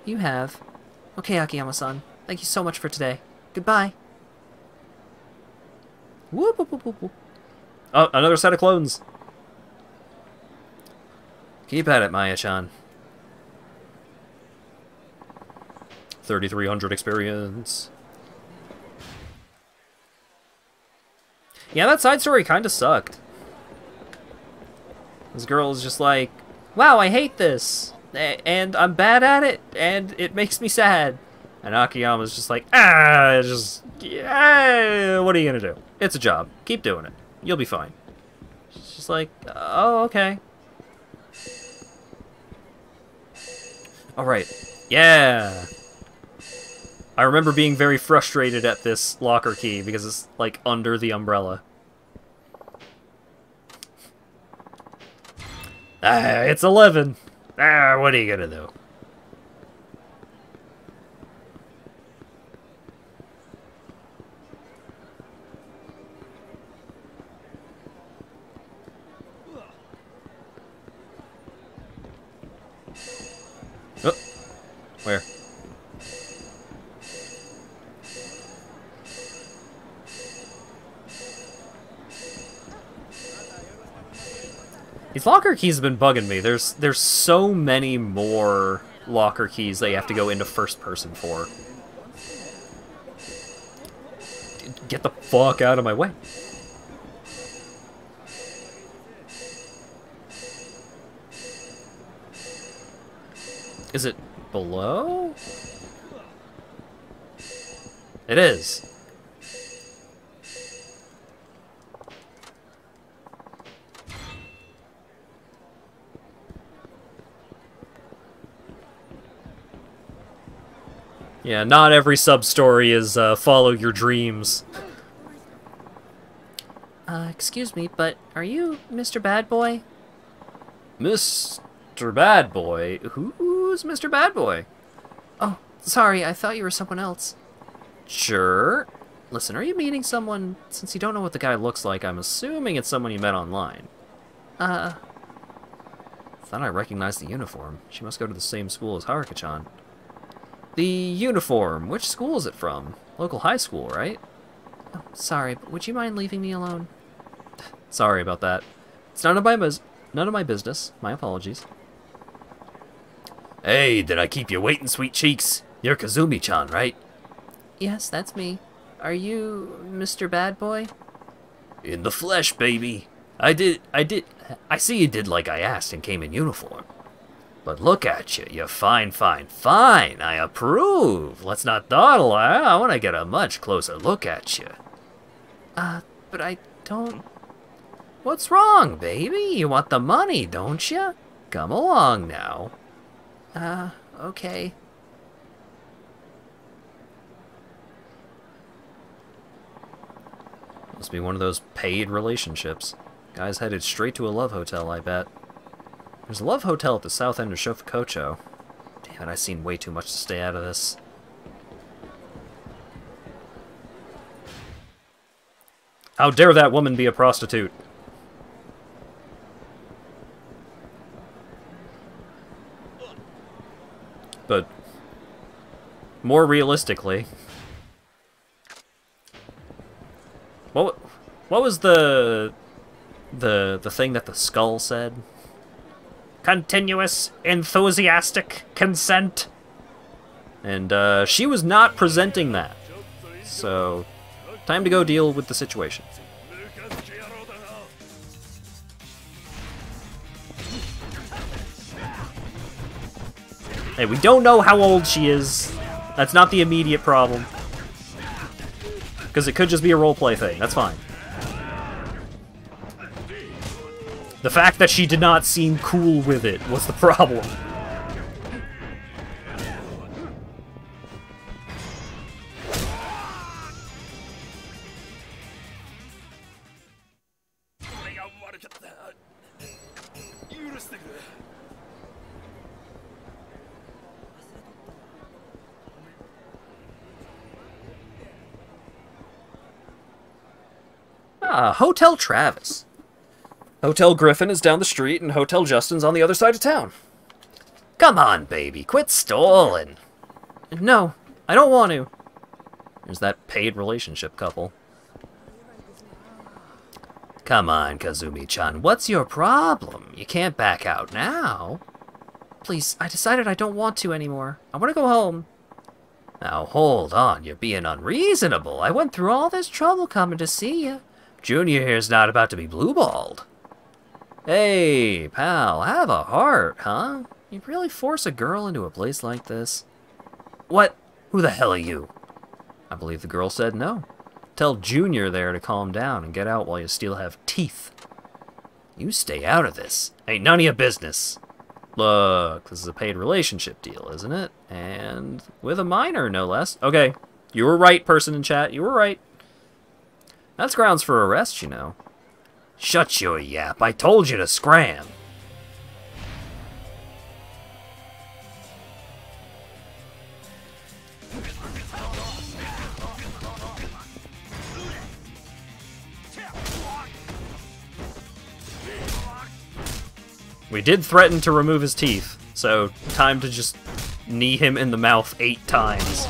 You have. Okay, Akiyama-san. Thank you so much for today. Goodbye. Whoop, whoop, whoop, whoop, whoop. Oh, another set of clones. Keep at it, Maya-chan. 3,300 experience. Yeah, that side story kind of sucked. This girl is just like, wow, I hate this. And I'm bad at it, and it makes me sad. And Akiyama's just like, what are you gonna do? It's a job. Keep doing it. You'll be fine. She's just like, oh, okay. Alright. Yeah! I remember being very frustrated at this locker key because it's, like, under the umbrella. It's 11! What are you gonna do? Oh, where? These locker keys have been bugging me. There's so many more locker keys that you have to go into first person for. Get the fuck out of my way. Is it below? It is. Yeah, not every sub-story is follow your dreams. Excuse me, but are you Mr. Bad Boy? Mr. Bad Boy? Who's Mr. Bad Boy? Oh, sorry, I thought you were someone else. Sure. Listen, are you meeting someone? Since you don't know what the guy looks like, I'm assuming it's someone you met online. Thought I recognized the uniform. She must go to the same school as Haruka-chan. The uniform. Which school is it from? Local high school, right? Oh, sorry, but would you mind leaving me alone? Sorry about that. It's none of my business. My apologies. Hey, did I keep you waiting, sweet cheeks? You're Kazumi-chan, right? Yes, that's me. Are you Mr. Bad Boy? In the flesh, baby. I see you did like I asked and came in uniform. But look at you, you're fine. I approve. Let's not dawdle, I want to get a much closer look at you. But I don't... What's wrong, baby? You want the money, don't you? Come along now. Okay. Must be one of those paid relationships. Guy's headed straight to a love hotel, I bet. There's a love hotel at the south end of Shofukocho. Damn it, I've seen way too much to stay out of this. How dare that woman be a prostitute? But more realistically, what was the thing that the skull said? Continuous, enthusiastic consent. And she was not presenting that. So, time to go deal with the situation. Hey, we don't know how old she is. That's not the immediate problem. Because it could just be a roleplay thing. That's fine. The fact that she did not seem cool with it was the problem. Ah, Hotel Travis. Hotel Griffin is down the street, and Hotel Justin's on the other side of town. Come on, baby, quit stalling. No, I don't want to. There's that paid relationship couple. Come on, Kazumi-chan, what's your problem? You can't back out now. Please, I decided I don't want to anymore. I want to go home. Now, hold on, you're being unreasonable. I went through all this trouble coming to see you. Junior here's not about to be blue-balled. Hey, pal, have a heart, huh? You'd really force a girl into a place like this? What? Who the hell are you? I believe the girl said no. Tell Junior there to calm down and get out while you still have teeth. You stay out of this. Ain't none of your business. Look, this is a paid relationship deal, isn't it? And with a minor, no less. Okay, you were right, person in chat. You were right. That's grounds for arrest, you know. Shut your yap. I told you to scram. We did threaten to remove his teeth, so time to just knee him in the mouth 8 times.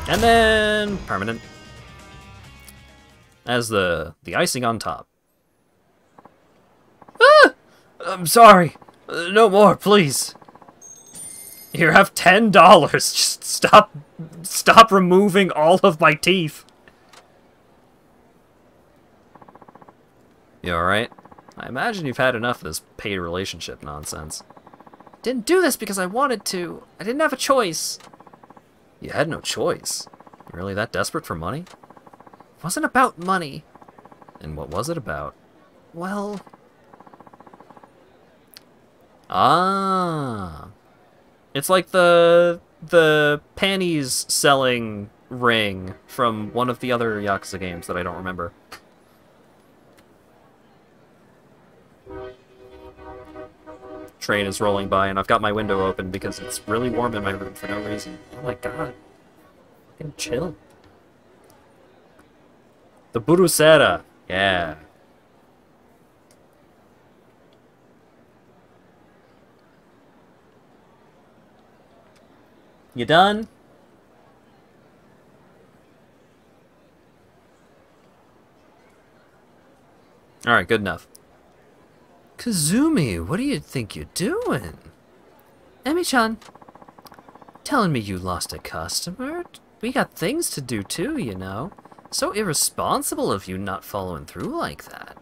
And then permanent. As the icing on top. Ah! I'm sorry. No more, please. Here, have $10. Just stop removing all of my teeth. You alright? I imagine you've had enough of this paid relationship nonsense. Didn't do this because I wanted to. I didn't have a choice. You had no choice. You really that desperate for money? It wasn't about money. And what was it about? Well... Ah... It's like the panties selling ring from one of the other Yakuza games that I don't remember. Train is rolling by and I've got my window open because it's really warm in my room for no reason. Oh my god. Fucking chill. The Burusera. Yeah. You done? Alright, good enough. Kazumi, what do you think you're doing? Emi-chan, telling me you lost a customer? We got things to do too, you know. So irresponsible of you not following through like that.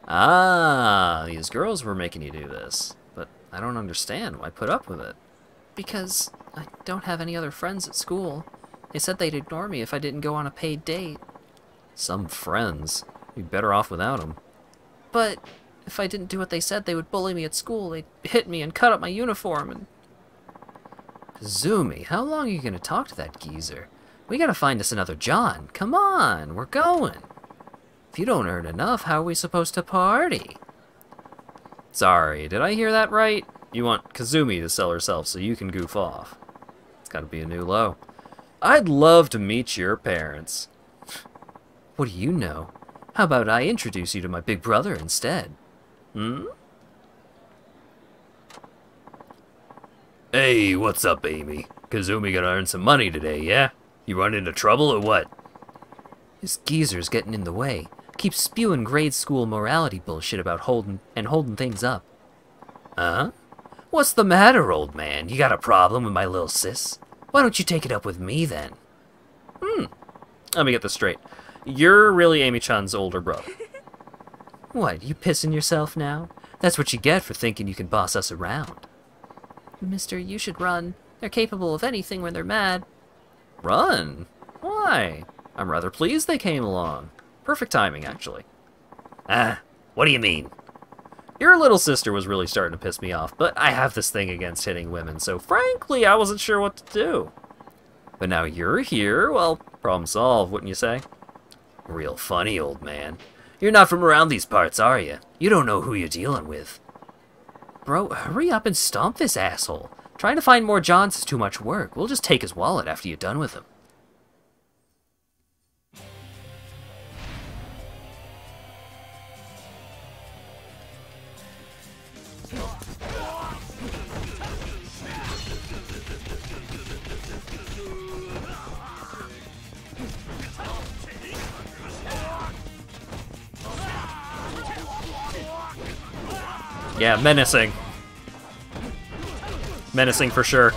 Ah, these girls were making you do this. But I don't understand. Why put up with it? Because I don't have any other friends at school. They said they'd ignore me if I didn't go on a paid date. Some friends. You'd be better off without them. But if I didn't do what they said, they would bully me at school. They'd hit me and cut up my uniform and... Kazumi, how long are you going to talk to that geezer? We gotta find us another John. Come on, we're going. If you don't earn enough, how are we supposed to party? Sorry, did I hear that right? You want Kazumi to sell herself so you can goof off. It's gotta be a new low. I'd love to meet your parents. What do you know? How about I introduce you to my big brother instead? Hmm? Hey, what's up, Amy? Kazumi gonna earn some money today, yeah? You run into trouble or what? This geezer's getting in the way. Keeps spewing grade school morality bullshit about holding things up. Huh? What's the matter, old man? You got a problem with my little sis? Why don't you take it up with me, then? Let me get this straight. You're really Amy-chan's older brother. What, you pissing yourself now? That's what you get for thinking you can boss us around. Mister, you should run. They're capable of anything when they're mad. Run? Why? I'm rather pleased they came along. Perfect timing, actually. Ah, what do you mean? Your little sister was really starting to piss me off, but I have this thing against hitting women, so frankly, I wasn't sure what to do. But now you're here, well, problem solved, wouldn't you say? Real funny, old man. You're not from around these parts, are you? You don't know who you're dealing with. Bro, hurry up and stomp this asshole. Trying to find more Johns is too much work. We'll just take his wallet after you're done with him. Yeah, menacing. Menacing for sure.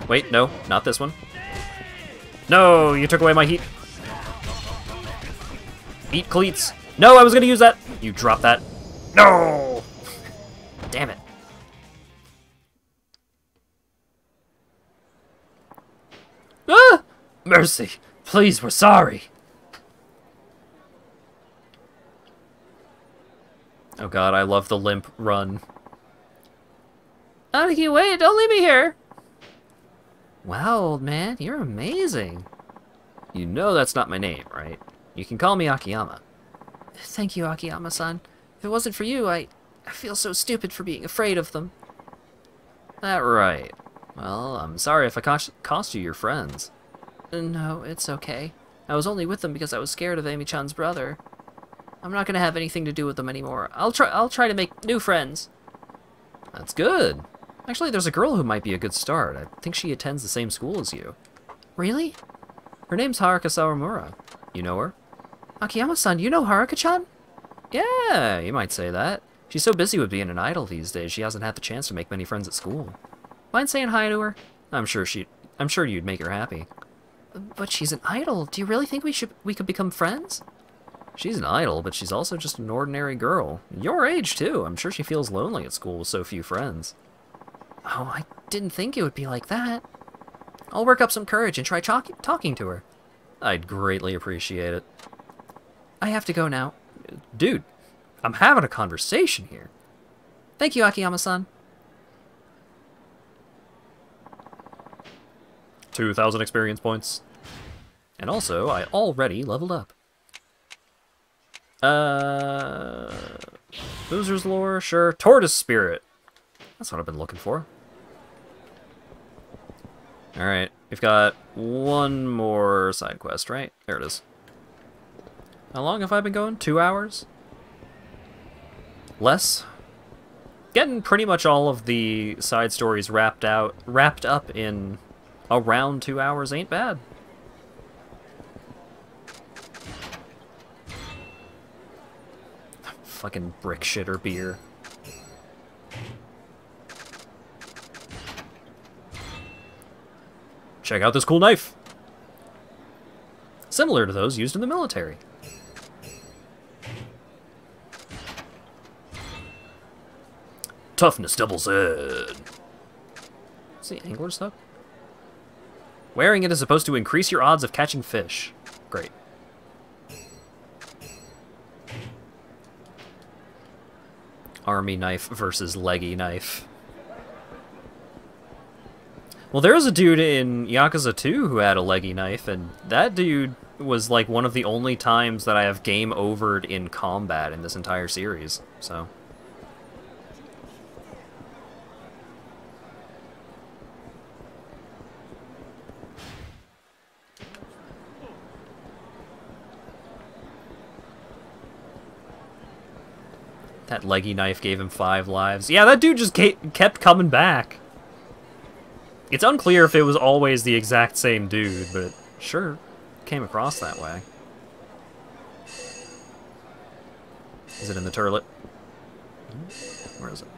Wait, no, not this one. No, you took away my heat. Eat cleats. No, I was gonna use that. You dropped that. No! Damn it. Ah! Mercy. Please, we're sorry. Oh god, I love the limp run. Aniki, wait, don't leave me here. Wow, old man, you're amazing. You know that's not my name, right? You can call me Akiyama. Thank you, Akiyama-san. If it wasn't for you, I feel so stupid for being afraid of them. That right. Well, I'm sorry if I cost you your friends. No, it's okay. I was only with them because I was scared of Amy-chan's brother. I'm not gonna have anything to do with them anymore. I'll try to make new friends. That's good. Actually, there's a girl who might be a good start. I think she attends the same school as you. Really? Her name's Haruka Sawamura. You know her? Akiyama-san, you know Haruka-chan? Yeah, you might say that. She's so busy with being an idol these days, she hasn't had the chance to make many friends at school. Mind saying hi to her? I'm sure you'd make her happy. But she's an idol. Do you really think we could become friends? She's an idol, but she's also just an ordinary girl. Your age, too. I'm sure she feels lonely at school with so few friends. Oh, I didn't think it would be like that. I'll work up some courage and try talking to her. I'd greatly appreciate it. I have to go now. Dude, I'm having a conversation here. Thank you, Akiyama-san. 2,000 experience points. And also, I already leveled up. Loser's Lore, sure. Tortoise Spirit. That's what I've been looking for. Alright, we've got one more side quest, right? There it is. How long have I been going? 2 hours? Less? Getting pretty much all of the side stories wrapped up in around 2 hours ain't bad. Fucking brick shitter beer. Check out this cool knife. Similar to those used in the military. Toughness doubles it. What's the angler's hook? Wearing it is supposed to increase your odds of catching fish. Great. Army knife versus leggy knife. Well, there was a dude in Yakuza 2 who had a leggy knife, and that dude was like one of the only times that I have game overed in combat in this entire series, so... That leggy knife gave him 5 lives. Yeah, that dude just kept coming back. It's unclear if it was always the exact same dude, but it sure came across that way. Is it in the turlet? Where is it?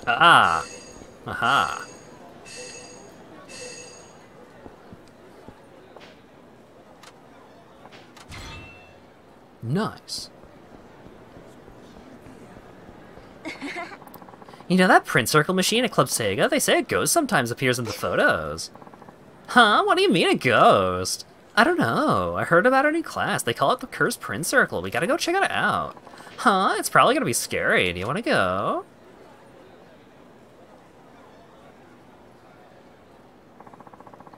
Ah! Aha! Nice. You know that print circle machine at Club Sega? They say a ghost sometimes appears in the photos. Huh? What do you mean a ghost? I don't know. I heard about a new class. They call it the Cursed Print Circle. We gotta go check it out. Huh? It's probably gonna be scary. Do you wanna go?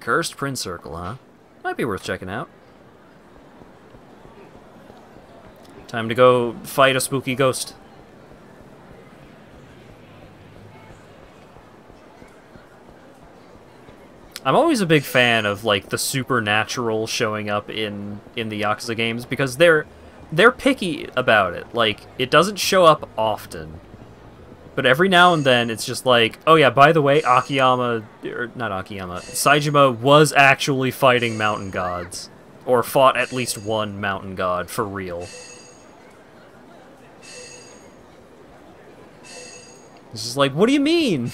Cursed Print Circle, huh? Might be worth checking out. Time to go fight a spooky ghost. I'm always a big fan of like the supernatural showing up in the Yakuza games because they're picky about it. Like it doesn't show up often. But every now and then it's just like, oh yeah, by the way, Akiyama or not Akiyama, Saejima was actually fighting mountain gods or fought at least one mountain god for real. It's just like, what do you mean?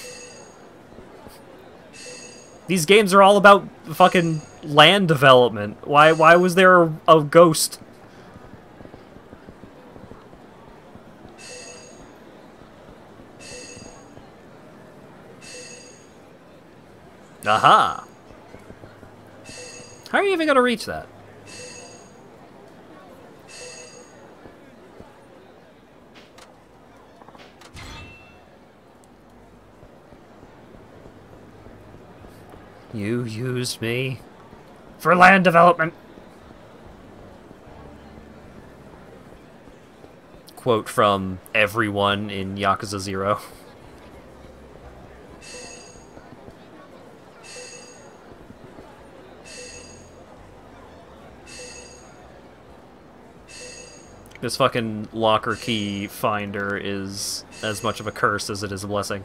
These games are all about fucking land development. Why was there a ghost? Aha! How are you even gonna reach that? You used me for land development. Quote from everyone in Yakuza 0. This fucking locker key finder is as much of a curse as it is a blessing.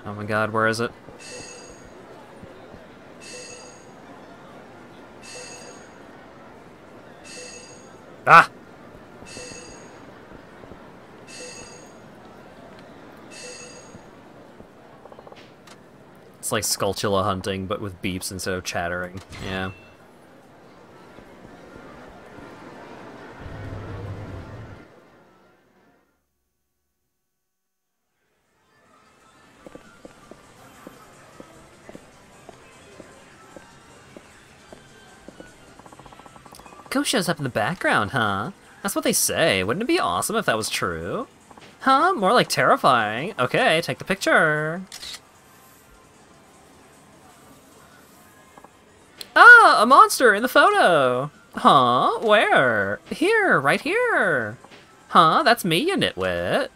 Oh my god, where is it? Ah! It's like Skulltula hunting, but with beeps instead of chattering. Yeah. Ghost shows up in the background, huh? That's what they say. Wouldn't it be awesome if that was true? Huh? More like terrifying. Okay, take the picture. Ah, a monster in the photo. Huh? Where? Here, right here. Huh? That's me, you nitwit.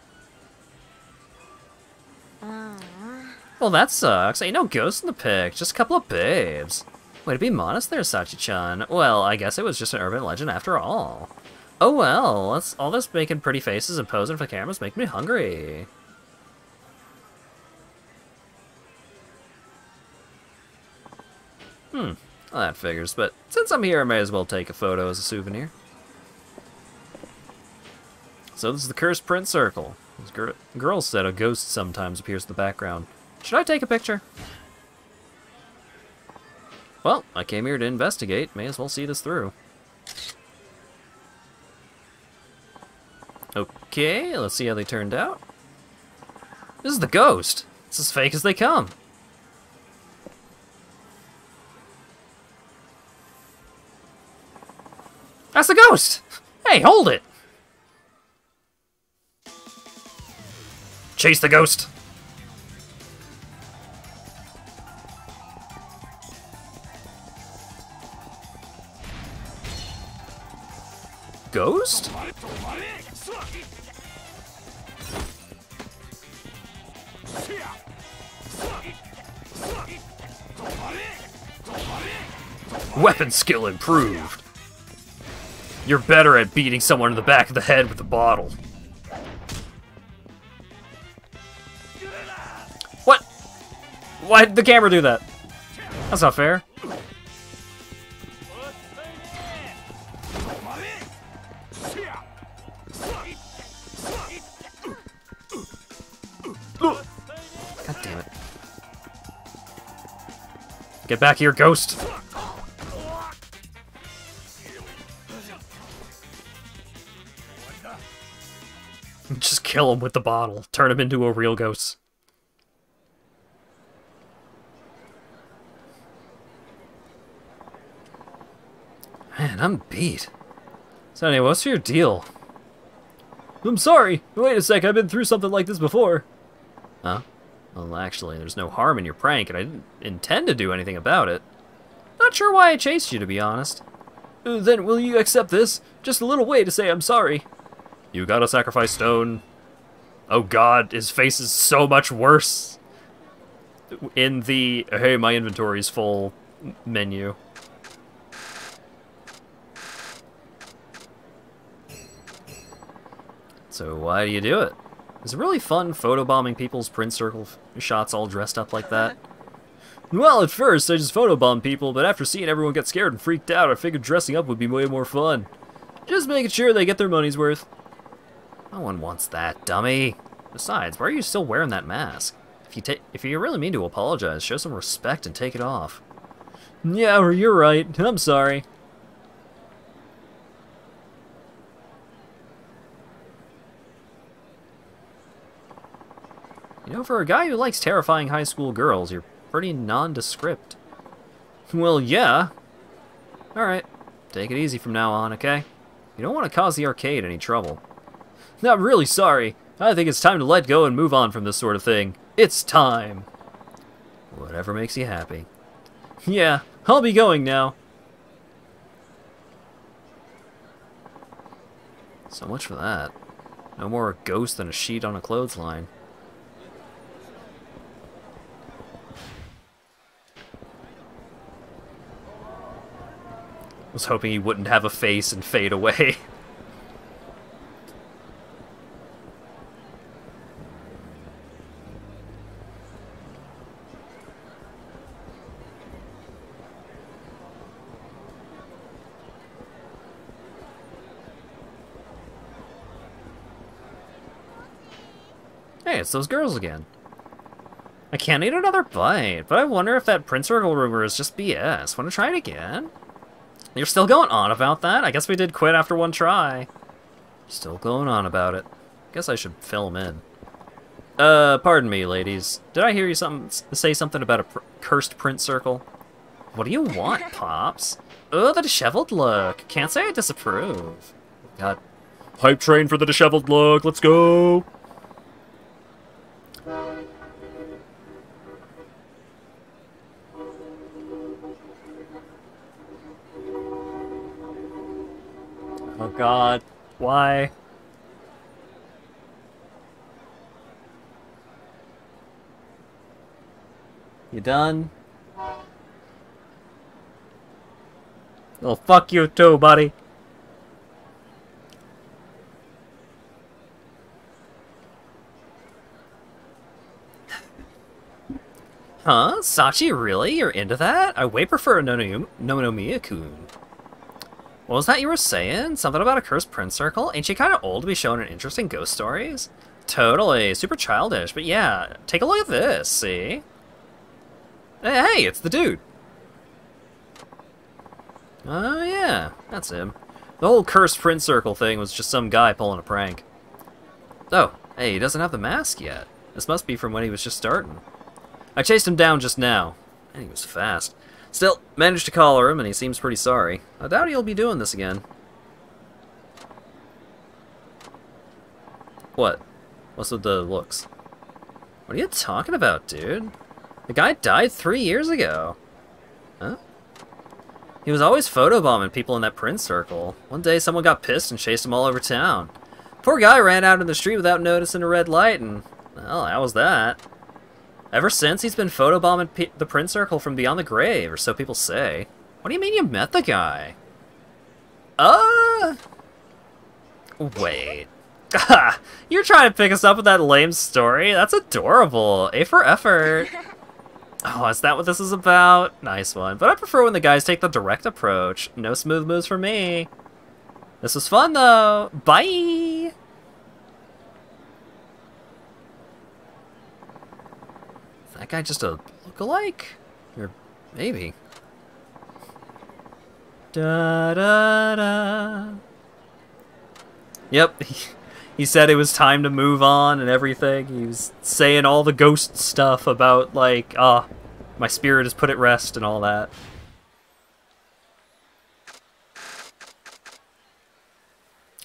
Well, that sucks. Ain't no ghost in the pic, just a couple of babes. Way to be modest there, Sachi-chan. Well, I guess it was just an urban legend after all. Oh well, all this making pretty faces and posing for the cameras make me hungry. Well, that figures, but since I'm here, I may as well take a photo as a souvenir. So this is the Cursed Print Circle. This girl said a ghost sometimes appears in the background. Should I take a picture? Well, I came here to investigate. May as well see this through. Okay, let's see how they turned out. This is the ghost. It's as fake as they come. That's the ghost! Hey, hold it! Chase the ghost! Ghost? Weapon skill improved. You're better at beating someone in the back of the head with a bottle. What? Why did the camera do that? That's not fair. God damn it. Get back here, ghost! Just kill him with the bottle. Turn him into a real ghost. Man, I'm beat. So anyway, what's your deal? I'm sorry. Wait a sec, I've been through something like this before. Huh? Well, actually, there's no harm in your prank, and I didn't intend to do anything about it. Not sure why I chased you, to be honest. Then will you accept this? Just a little way to say I'm sorry. You gotta sacrifice stone. Oh god, his face is so much worse in the, hey, my inventory's full menu. So why do you do it? Is it really fun photobombing people's print circle shots all dressed up like that? Well, at first I just photobombed people, but after seeing everyone get scared and freaked out, I figured dressing up would be way more fun. Just making sure they get their money's worth. No one wants that, dummy. Besides, why are you still wearing that mask? If you really mean to apologize, show some respect and take it off. Yeah, you're right. I'm sorry. You know, for a guy who likes terrifying high school girls, you're pretty nondescript. Well, yeah. Alright, take it easy from now on, okay? You don't want to cause the arcade any trouble. I'm really sorry. I think it's time to let go and move on from this sort of thing. It's time. Whatever makes you happy. Yeah, I'll be going now. So much for that. No more a ghost than a sheet on a clothesline. Was hoping he wouldn't have a face and fade away. Hey, it's those girls again. I can't eat another bite, but I wonder if that Prince Circle rumor is just BS. Want to try it again? You're still going on about that? I guess we did quit after one try. Still going on about it. Guess I should fill him in. Pardon me, ladies. Did I hear you say something about a cursed Prince Circle? What do you want, Pops? Oh, the disheveled look. Can't say I disapprove. God. Hype train for the disheveled look. Let's go. Oh god, why? You done? Well, fuck you too, buddy. Huh? Sachi, really? You're into that? I way prefer Nonomiya-kun. What was that you were saying? Something about a cursed Prince Circle? Ain't she kind of old to be showing interests in ghost stories? Totally. Super childish. But yeah, take a look at this, see? Hey, it's the dude. Oh yeah, that's him. The whole cursed Prince Circle thing was just some guy pulling a prank. Oh, hey, he doesn't have the mask yet. This must be from when he was just starting. I chased him down just now. And he was fast. Still, managed to collar him, and he seems pretty sorry. I doubt he'll be doing this again. What? What's with the looks? What are you talking about, dude? The guy died 3 years ago. Huh? He was always photobombing people in that Prince Circle. One day someone got pissed and chased him all over town. Poor guy ran out in the street without noticing a red light, and, well, that was that. Ever since, he's been photobombing the Prince Circle from beyond the grave, or so people say. What do you mean you met the guy? Wait. You're trying to pick us up with that lame story? That's adorable. A for effort. Oh, is that what this is about? Nice one. But I prefer when the guys take the direct approach. No smooth moves for me. This was fun, though. Bye! Is that guy just a lookalike? Or maybe. Da-da-da. Yep. He said it was time to move on and everything. He was saying all the ghost stuff about, like, my spirit is put at rest and all that.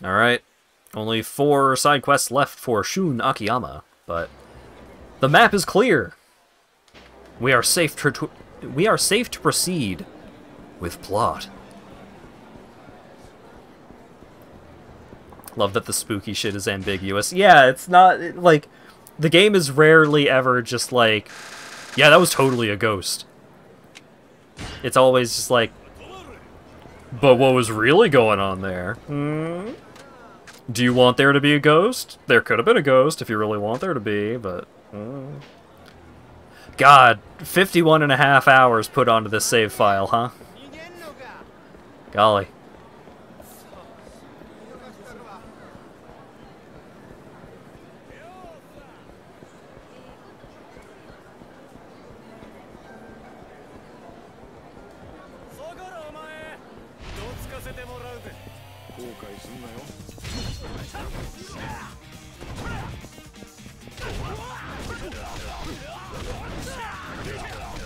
Alright. Only 4 side quests left for Shun Akiyama, but the map is clear. We are safe to proceed with plot. Love that the spooky shit is ambiguous. Yeah, it's not, like, the game is rarely ever just like, yeah, that was totally a ghost. It's always just like, but what was really going on there? Hmm? Do you want there to be a ghost? There could have been a ghost if you really want there to be, but... God, 51.5 hours put onto this save file, huh? Golly.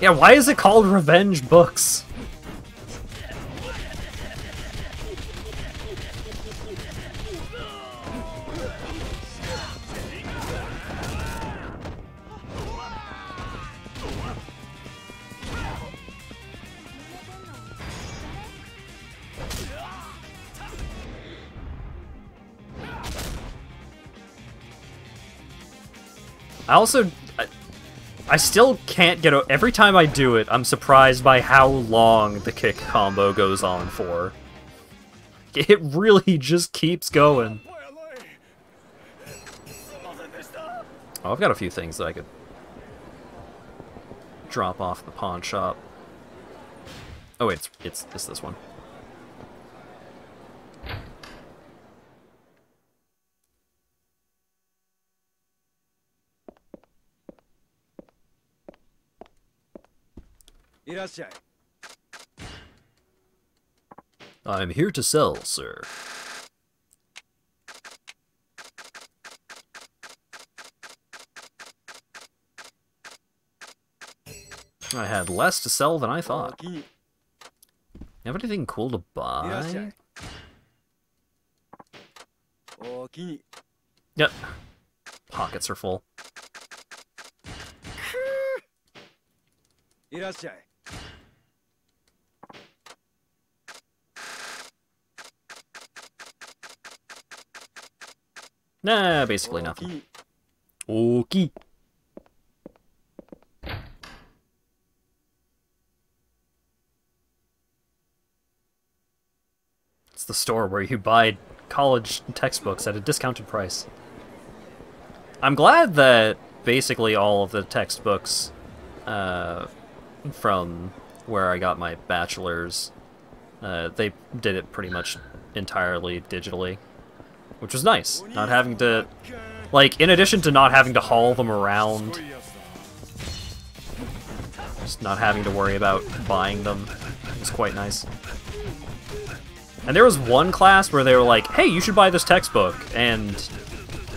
Yeah, why is it called Revenge Books? I still can't get every time I do it, I'm surprised by how long the kick combo goes on for. It really just keeps going. Oh, I've got a few things that I could drop off the pawn shop. Oh wait, it's this one. I'm here to sell, sir. I had less to sell than I thought. You have anything cool to buy? Yep. Pockets are full. Nah, basically nothing. Okay. It's the store where you buy college textbooks at a discounted price. I'm glad that basically all of the textbooks from where I got my bachelor's, they did it pretty much entirely digitally. Which was nice, not having to, like, in addition to not having to haul them around, just not having to worry about buying them was quite nice. And there was one class where they were like, hey, you should buy this textbook, and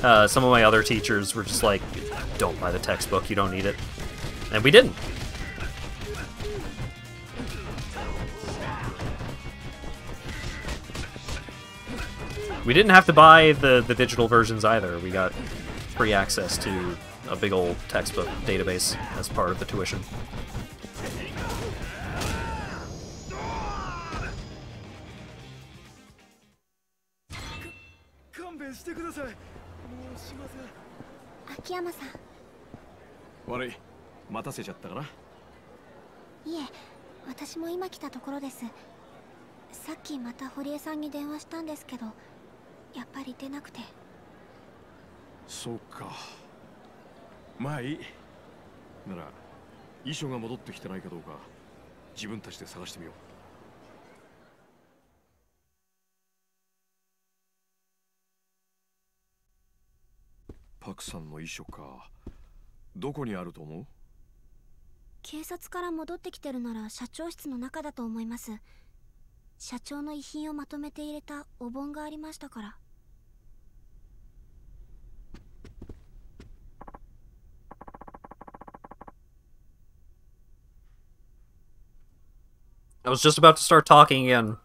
some of my other teachers were just like, don't buy the textbook, you don't need it. And we didn't. We didn't have to buy the digital versions either. We got free access to a big old textbook database as part of the tuition. Akiyama-san. 悪い。待たせちゃったかな。いえ、私も今来たところです。さっきまた堀江さんに電話したんですけど、やっぱり出なくて。そうか。まあいい。なら遺書が戻ってきてないかどうか自分たちで探してみよう。パクさんの遺書か。どこにあると思う？警察から戻ってきてるなら社長室の中だと思います。社長の遺品をまとめて入れたお盆がありましたから。I was just about to start talking again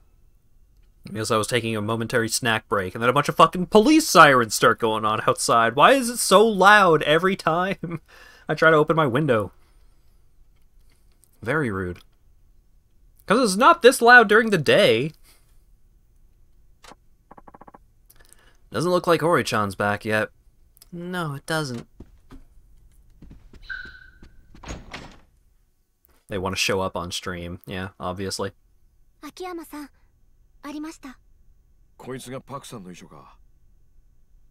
because I was taking a momentary snack break, and then a bunch of fucking police sirens start going on outside. Why is it so loud every time I try to open my window? Very rude. Because it's not this loud during the day. Doesn't look like Ori-chan's back yet. No, it doesn't. They want to show up on stream. Yeah, obviously. 秋山さん、ありました。こいつがパクさんの遺書か。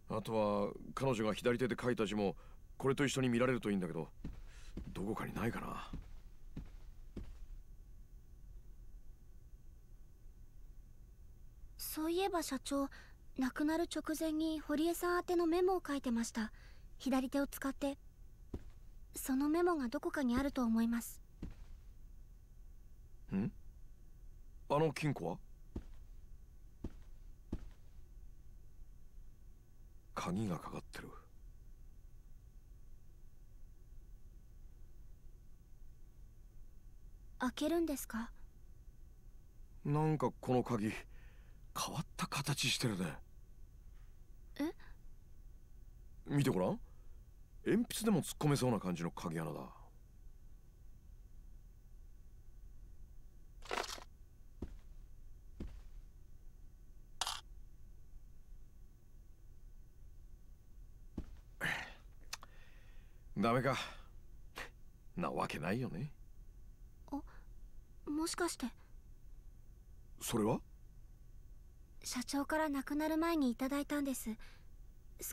あとは彼女が左手で書いた字もこれと一緒に見られるといいんだけど、どこかにないかな。そういえば社長、亡くなる直前に堀江さん宛てのメモを書いてました。左手を使って。そのメモがどこかにあると思います。ん？あの金庫は？鍵がかかってる。開けるんですか？なんかこの鍵変わった形してるね。え？見てごらん。鉛筆でも突っ込めそうな感じの鍵穴だ。ダメか。なわけないよね。もしかして。それは？社長から亡くなる前にいただいたんです。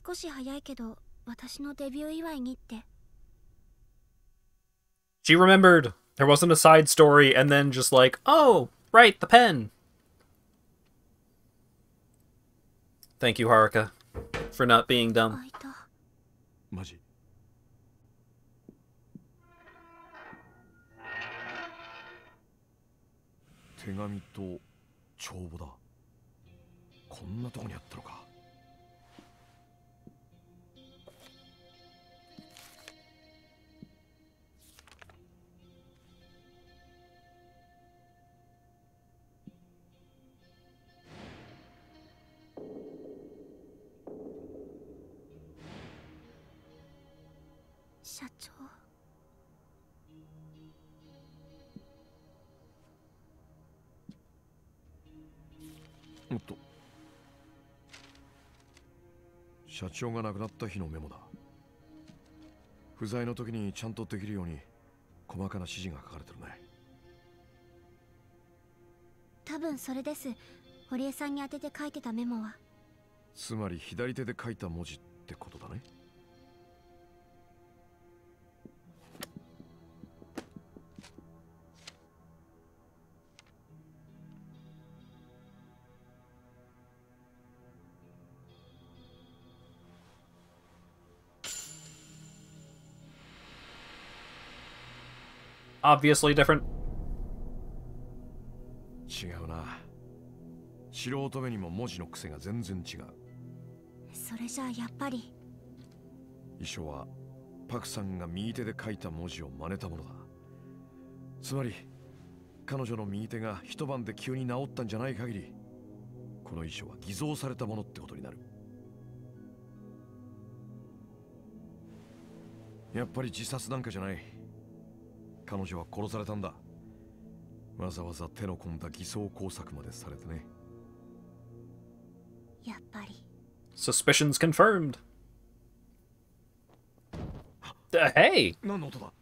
少し早いけど私のデビュー祝いにって。She remembered. There wasn't a side story and then just like, oh, right, the pen. Thank you, Haruka, for not being dumb. 開いた。マジ？手紙と帳簿だ。こんなとこにあったのか。社長。おっと。社長が亡くなった日のメモだ。不在の時にちゃんとできるように細かな指示が書かれてるね。多分それです。堀江さんに宛てて書いてたメモは。つまり左手で書いた文字ってことだね。Obviously different. 違うな。素人目にも文字の癖が全然違う。それじゃあやっぱり。遺書はパクさんが右手で書いた文字を真似たものだ。つまり彼女の右手が一晩で急に治ったんじゃない限り、この遺書は偽造されたものってことになる。やっぱり自殺なんかじゃない。彼女は殺されたんだ。わざわざ手の込んだ偽装工作までされてね。やっぱり。Suspicions confirmed. Hey! 何の音だ？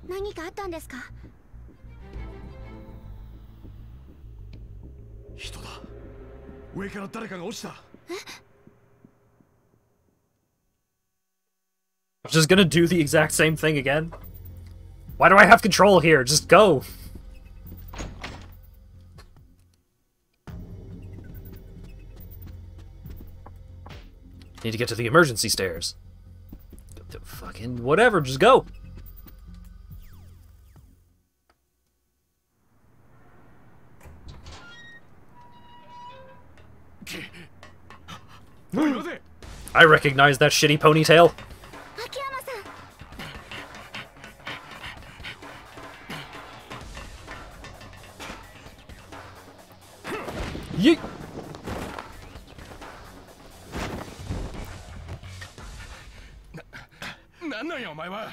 何かあったんですか？人だ。上から誰かが落ちた。I'm just gonna do the exact same thing again. Why do I have control here? Just go. Need to get to the emergency stairs. Fucking whatever, just go. I recognize that shitty ponytail. Yeet. なんなんやお前は。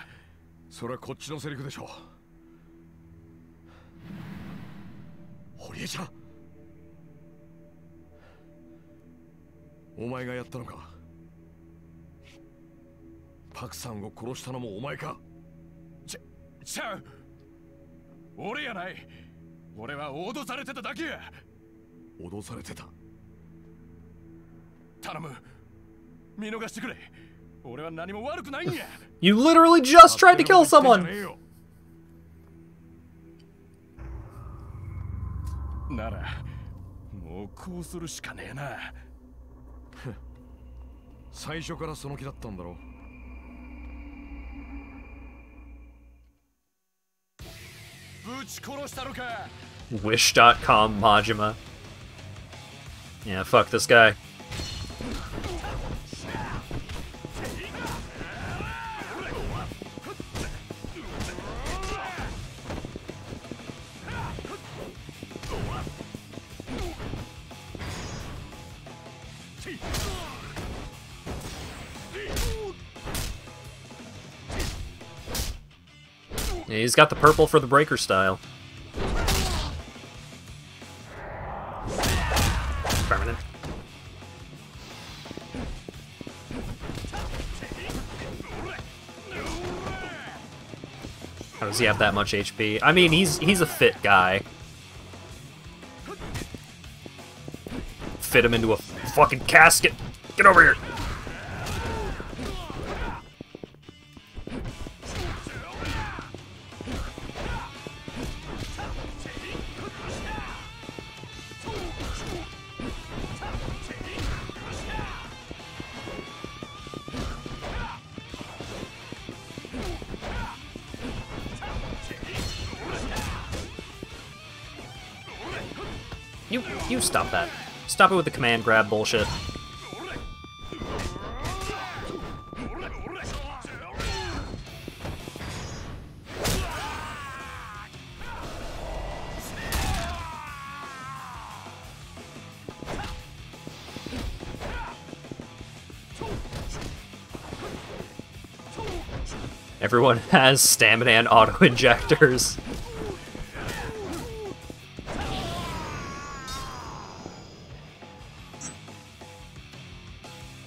それはこっちのセリフでしょ。堀江ちゃん、お前がやったのか。パクさんを殺したのもお前か。ちゃう。俺やない。俺は脅されてただけや。脅されてた。頼む、見逃してくれ。俺は何も悪くないんや。You literally just tried to kill someone. ならもうこうするしかねえな。最初からその気だったんだろ。ぶち殺したのか。Wish.com Majima. Yeah, fuck this guy. Yeah, he's got the purple for the breaker style. Permanent. How does he have that much HP? I mean, he's a fit guy. Fit him into a fucking casket. Get over here. You stop that. Stop it with the command grab bullshit. Everyone has stamina and auto-injectors.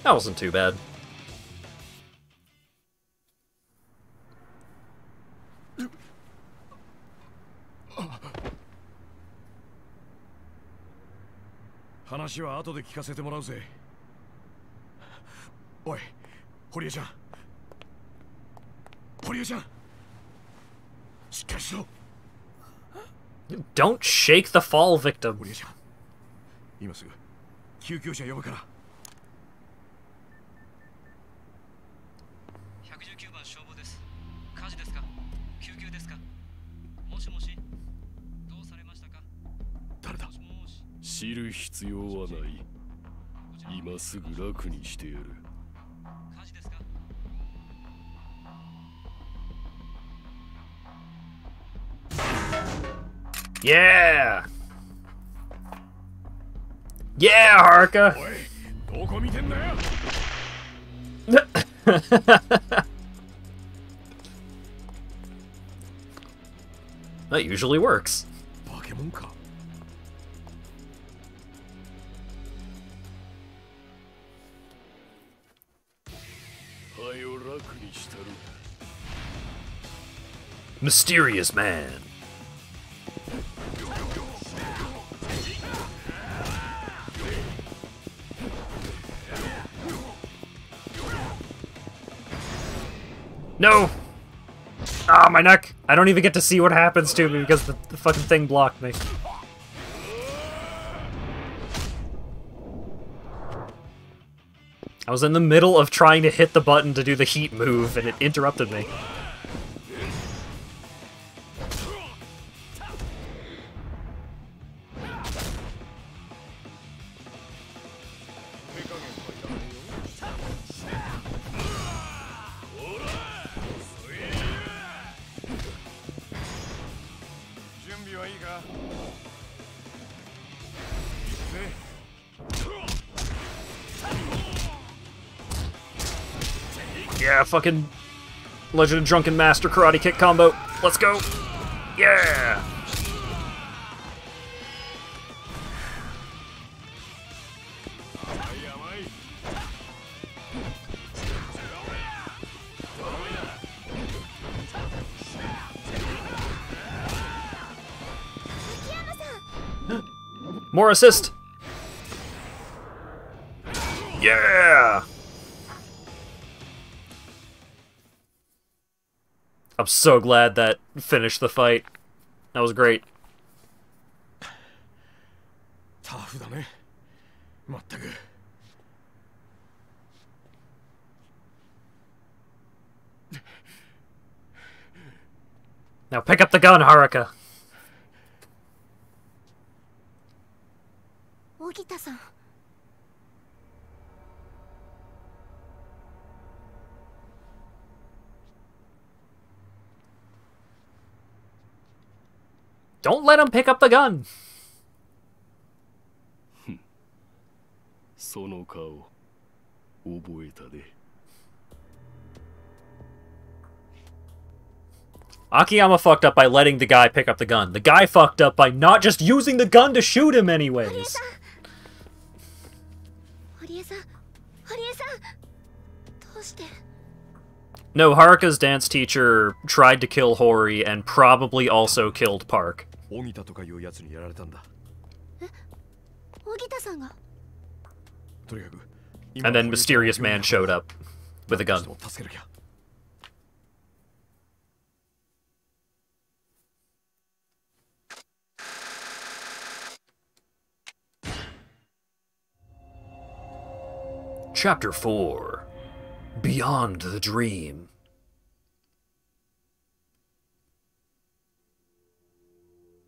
That wasn't too bad. Hanashiは後で聞かせてもらうぜ。おい、堀江ちゃん。堀江ちゃん。しっかりしろ。Don't shake the fall victim. 堀江ちゃん。今すぐ救急車呼ぶから。119番消防です。火事ですか？救急ですか？もしもし。どうされましたか？誰だ？知る必要はない。今すぐ楽にしてやる。火事ですか？Yeah! Yeah, Haruka! おい、どこ見てんだよ。That usually works. バケモンか。はよ楽にしたる。Mysterious man. No! Ah, my neck! I don't even get to see what happens to me because the fucking thing blocked me. I was in the middle of trying to hit the button to do the heat move, and it interrupted me. Yeah, fucking Legend of Drunken Master karate kick combo. Let's go. Yeah. More assist. Yeah. I'm so glad that finished the fight. That was great. Tough だね。まったく。Now pick up the gun, Haruka. 荻田さん。Don't let him pick up the gun. その顔覚えたで。Akiyama fucked up by letting the guy pick up the gun. The guy fucked up by not just using the gun to shoot him anyways. No, Haruka's dance teacher tried to kill Hori and probably also killed Park. And then Mysterious Man showed up with a gun. Chapter 4 Beyond the Dream.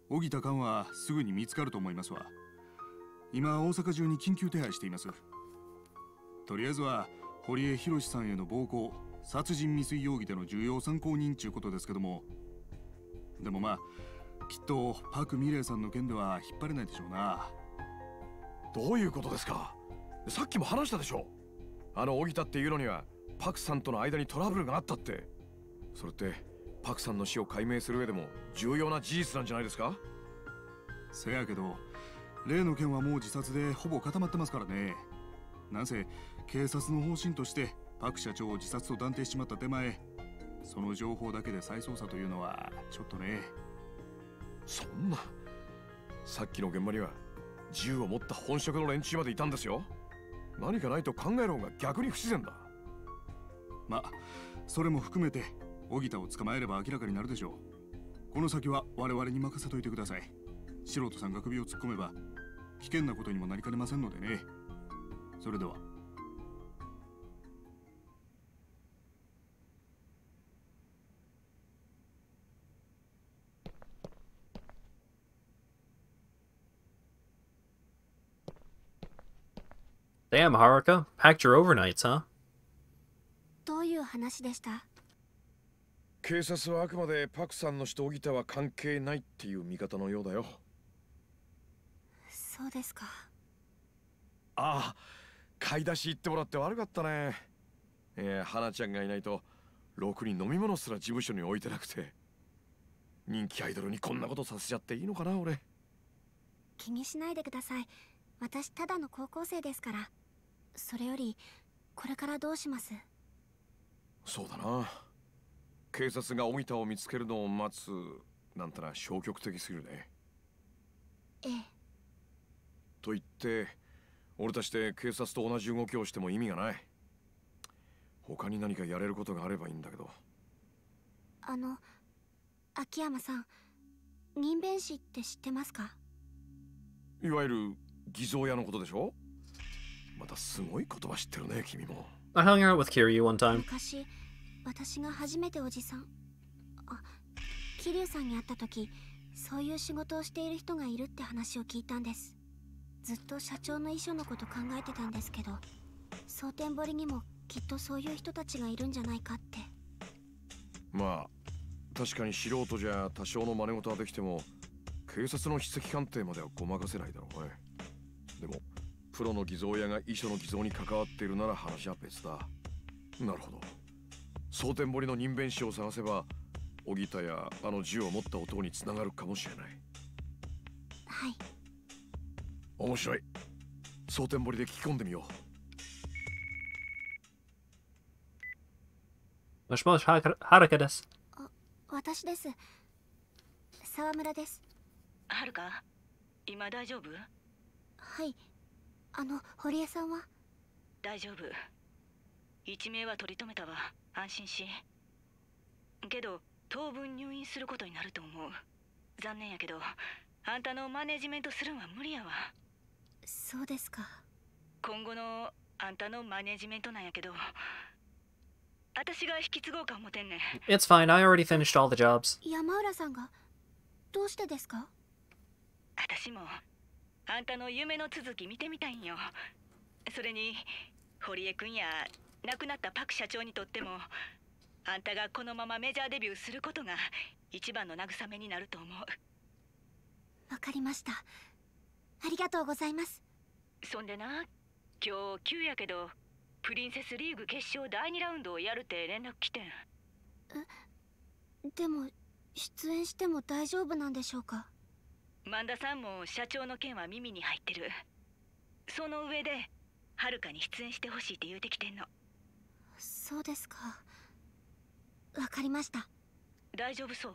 荻田寛はすぐに見つかると思いますわ。今大阪中に緊急手配しています。とりあえずは堀江博さんへの暴行、殺人未遂容疑での重要参考人ちゅうことですけども、でもまあきっとパク・ミレイさんの件では引っ張れないでしょうな。どういうことですか？さっきも話したでしょ。あの荻田っていうのにはパクさんとの間にトラブルがあったって。それってパクさんの死を解明する上でも重要な事実なんじゃないですか？せやけど例の件はもう自殺でほぼ固まってますからね。なんせ警察の方針としてパク社長を自殺と断定しまった手前、その情報だけで再捜査というのはちょっとね。そんな、さっきの現場には銃を持った本職の連中までいたんですよ。何かないと考える方が逆に不自然だ。まあそれも含めて荻田を捕まえれば明らかになるでしょう。この先は我々に任せといてください。素人さんが首を突っ込めば危険なことにもなりかねませんのでね。それでは。Damn, Haruka. Packed your overnights, huh? どういう話でした？警察はあくまでパクさんの死と荻田は関係ないっていう見方のようだよ。そうですか。ああ、買い出し行ってもらって悪かったね。花ちゃんがいないとろくに飲み物すら事務所に置いてなくて。人気アイドルにこんなことさせちゃっていいのかな、俺。気にしないでください。私ただの高校生ですから。それよりこれからどうします？そうだな。警察が荻田を見つけるのを待つなんてのは消極的すぎるね。ええ。と言って俺たちで警察と同じ動きをしても意味がない。他に何かやれることがあればいいんだけど。秋山さん、人弁士って知ってますか？いわゆる偽造屋のことでしょ。またすごい言葉知ってるね君も。I hung out with Kiryu one time. 昔私が初めておじさん桐生さんに会った時、そういう仕事をしている人がいるって話を聞いたんです。ずっと社長の遺書のこと考えてたんですけど、蒼天堀にもきっとそういう人たちがいるんじゃないかって。まあ確かに素人じゃ多少の真似事はできても警察の筆跡鑑定まではごまかせないだろうね。でもプロの偽造屋が遺書の偽造に関わっているなら話は別だ。なるほど。蒼天堀の人弁士を探せば荻田やあの銃を持った男につながるかもしれない。はい。面白い。蒼天堀で聞き込んでみよもしもし、はるかです。私です。沢村です。はるか、今大丈夫？はい。堀江さんは？大丈夫。一命は取り留めたわ。安心し。けど当分入院することになると思う。残念やけどあんたのマネジメントするんは無理やわ。そうですか。今後のあんたのマネジメントなんやけど、私が引き継ごうか思てんねん。 It's fine, I already finished all the jobs. 山浦さんが？どうしてですか？私もあんたの夢の続き見てみたいんよ。それに堀江くんや亡くなったパク社長にとってもあんたがこのままメジャーデビューすることが一番の慰めになると思う。わかりました。ありがとうございます。そんでな、今日急やけどプリンセスリーグ決勝第2ラウンドをやるって連絡来てん。でも出演しても大丈夫なんでしょうか？萬田さんも社長の件は耳に入ってる。その上ではるかに出演してほしいって言うてきてんの。そうですか。わかりました。大丈夫そう？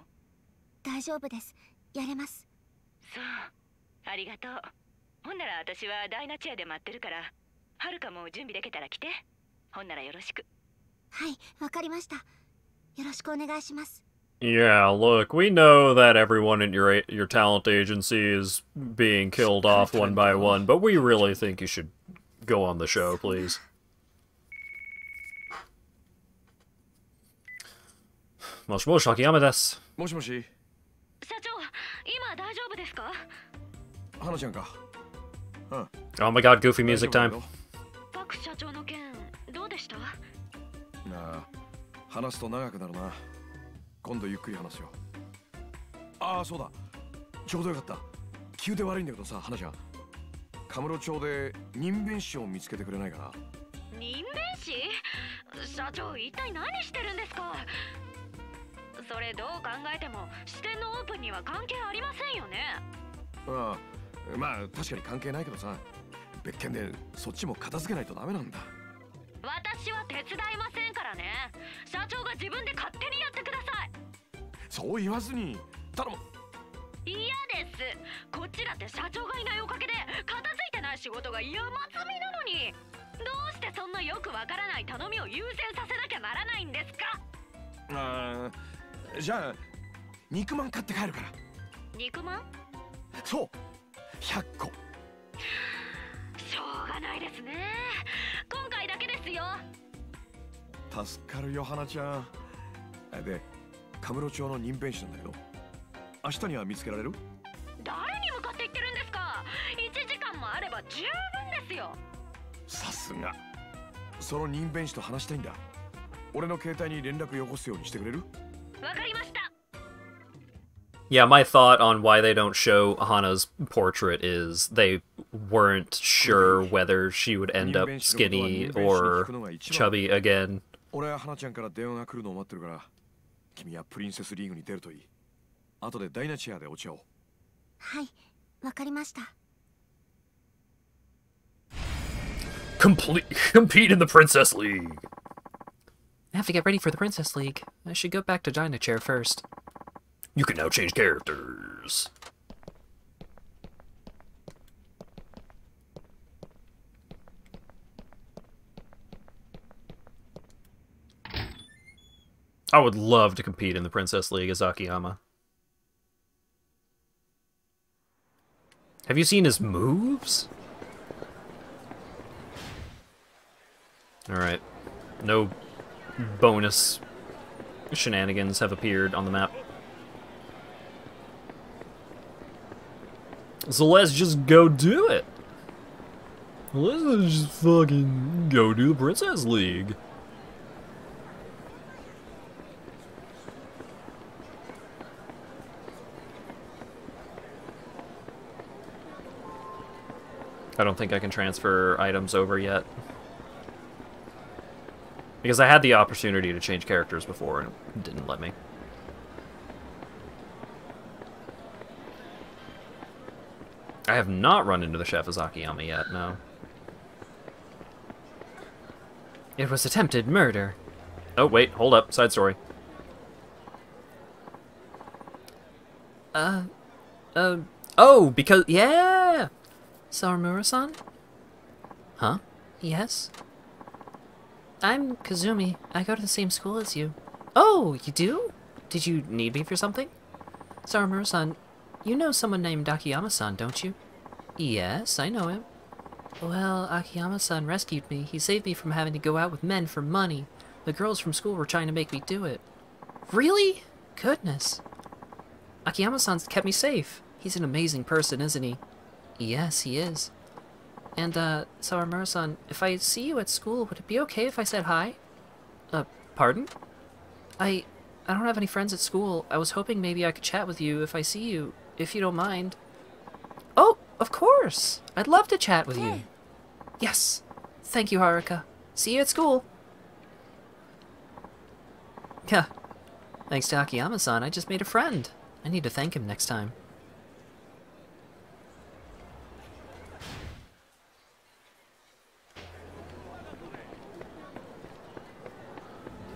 大丈夫です。やれます。そう、ありがとう。ほんなら私はダイナチェアで待ってるから、はるかも準備できたら来て。ほんならよろしく。はい、わかりました。よろしくお願いします。Yeah, look, we know that everyone in your talent agency is being killed off one by one, but we really think you should go on the show, please. もしもし、秋山です。もしもし。社長、今大丈夫ですか？花ちゃんか。うん。Oh my god, goofy music time. パク社長の件、どうでした？なあ、話すと長くなるな。今度ゆっくり話すよ。ああ、そうだ。ちょうどよかった。急で悪いんだけどさ、花ちゃん。カムロ町で人弁士を見つけてくれないかな？人弁士？社長、一体何してるんですか？それどう考えても支店のオープンには関係ありませんよね。ああ、まあ確かに関係ないけどさ、別件でそっちも片付けないとダメなんだ。私は手伝いませんからね。社長が自分で勝手にやってください。そう言わずに頼む。嫌です。こっちだって社長がいないおかげで片付いてない仕事が山積みなのに、どうしてそんなよくわからない頼みを優先させなきゃならないんですか？ああ、じゃあ肉まん買って帰るから。肉まん？そう、100個。しょうがないですね。今回だけですよ。助かるよ、花ちゃん。で、カムロ町の人弁士なんだけど、明日には見つけられる？誰に向かって言ってるんですか？1時間もあれば十分ですよ。さすが。その人弁士と話したいんだ。俺の携帯に連絡よこすようにしてくれる？わかりました。Yeah, my thought on why they don't show Hana's portrait is they weren't sure whether she would end up skinny or chubby again. 俺は花ちゃんから電話が来るのを待ってるから、君はプリンセスリーグに出るといい。後でダイナチェアでお茶を。はい、わかりました。Compete in the Princess League. I have to get ready for the Princess League. I should go back to Dyna Chair first. You can now change characters. I would love to compete in the Princess League as Akiyama. Have you seen his moves? Alright. No bonus shenanigans have appeared on the map. So let's just go do it. Let's just fucking go do the Princess League. I don't think I can transfer items over yet. Because I had the opportunity to change characters before and it didn't let me. I have not run into the chef as Akiyama yet, no. It was attempted murder. Oh, wait, hold up. Side story. Oh, because... Yeah! Sawamura-san? Huh? Yes? I'm Kazumi. I go to the same school as you. Oh, you do? Did you need me for something? Sawamura-san, you know someone named Akiyama-san, don't you? Yes, I know him. Well, Akiyama-san rescued me. He saved me from having to go out with men for money. The girls from school were trying to make me do it. Really? Goodness. Akiyama-san's kept me safe. He's an amazing person, isn't he? Yes, he is. And, Sawamura-san, if I see you at school, would it be okay if I said hi? Pardon? I don't have any friends at school. I was hoping maybe I could chat with you if I see you, if you don't mind. Oh, of course! I'd love to chat with you. Yes. Thank you, Haruka. See you at school. Yeah. Thanks to Akiyama-san, I just made a friend. I need to thank him next time.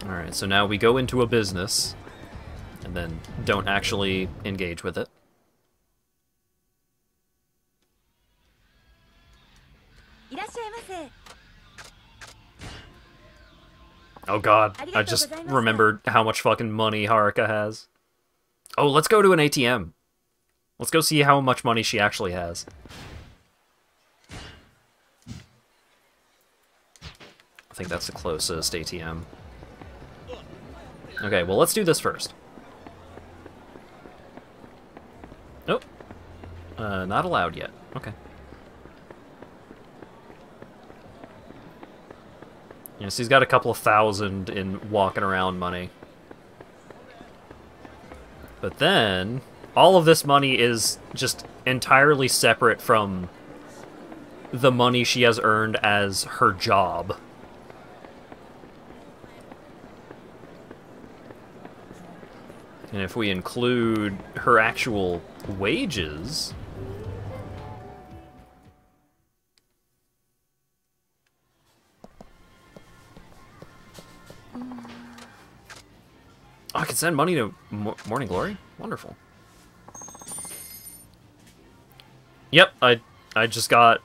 Alright, so now we go into a business, and then don't actually engage with it. Oh god, I just remembered how much fucking money Haruka has. Oh, let's go to an ATM. Let's go see how much money she actually has. I think that's the closest ATM. Okay, well, let's do this first. Nope. Not allowed yet. Okay. Yes, he's got a couple of thousand in walking around money. But then, all of this money is just entirely separate from the money she has earned as her job. And if we include her actual wages... Oh, I can send money to Morning Glory? Wonderful. Yep, I just got...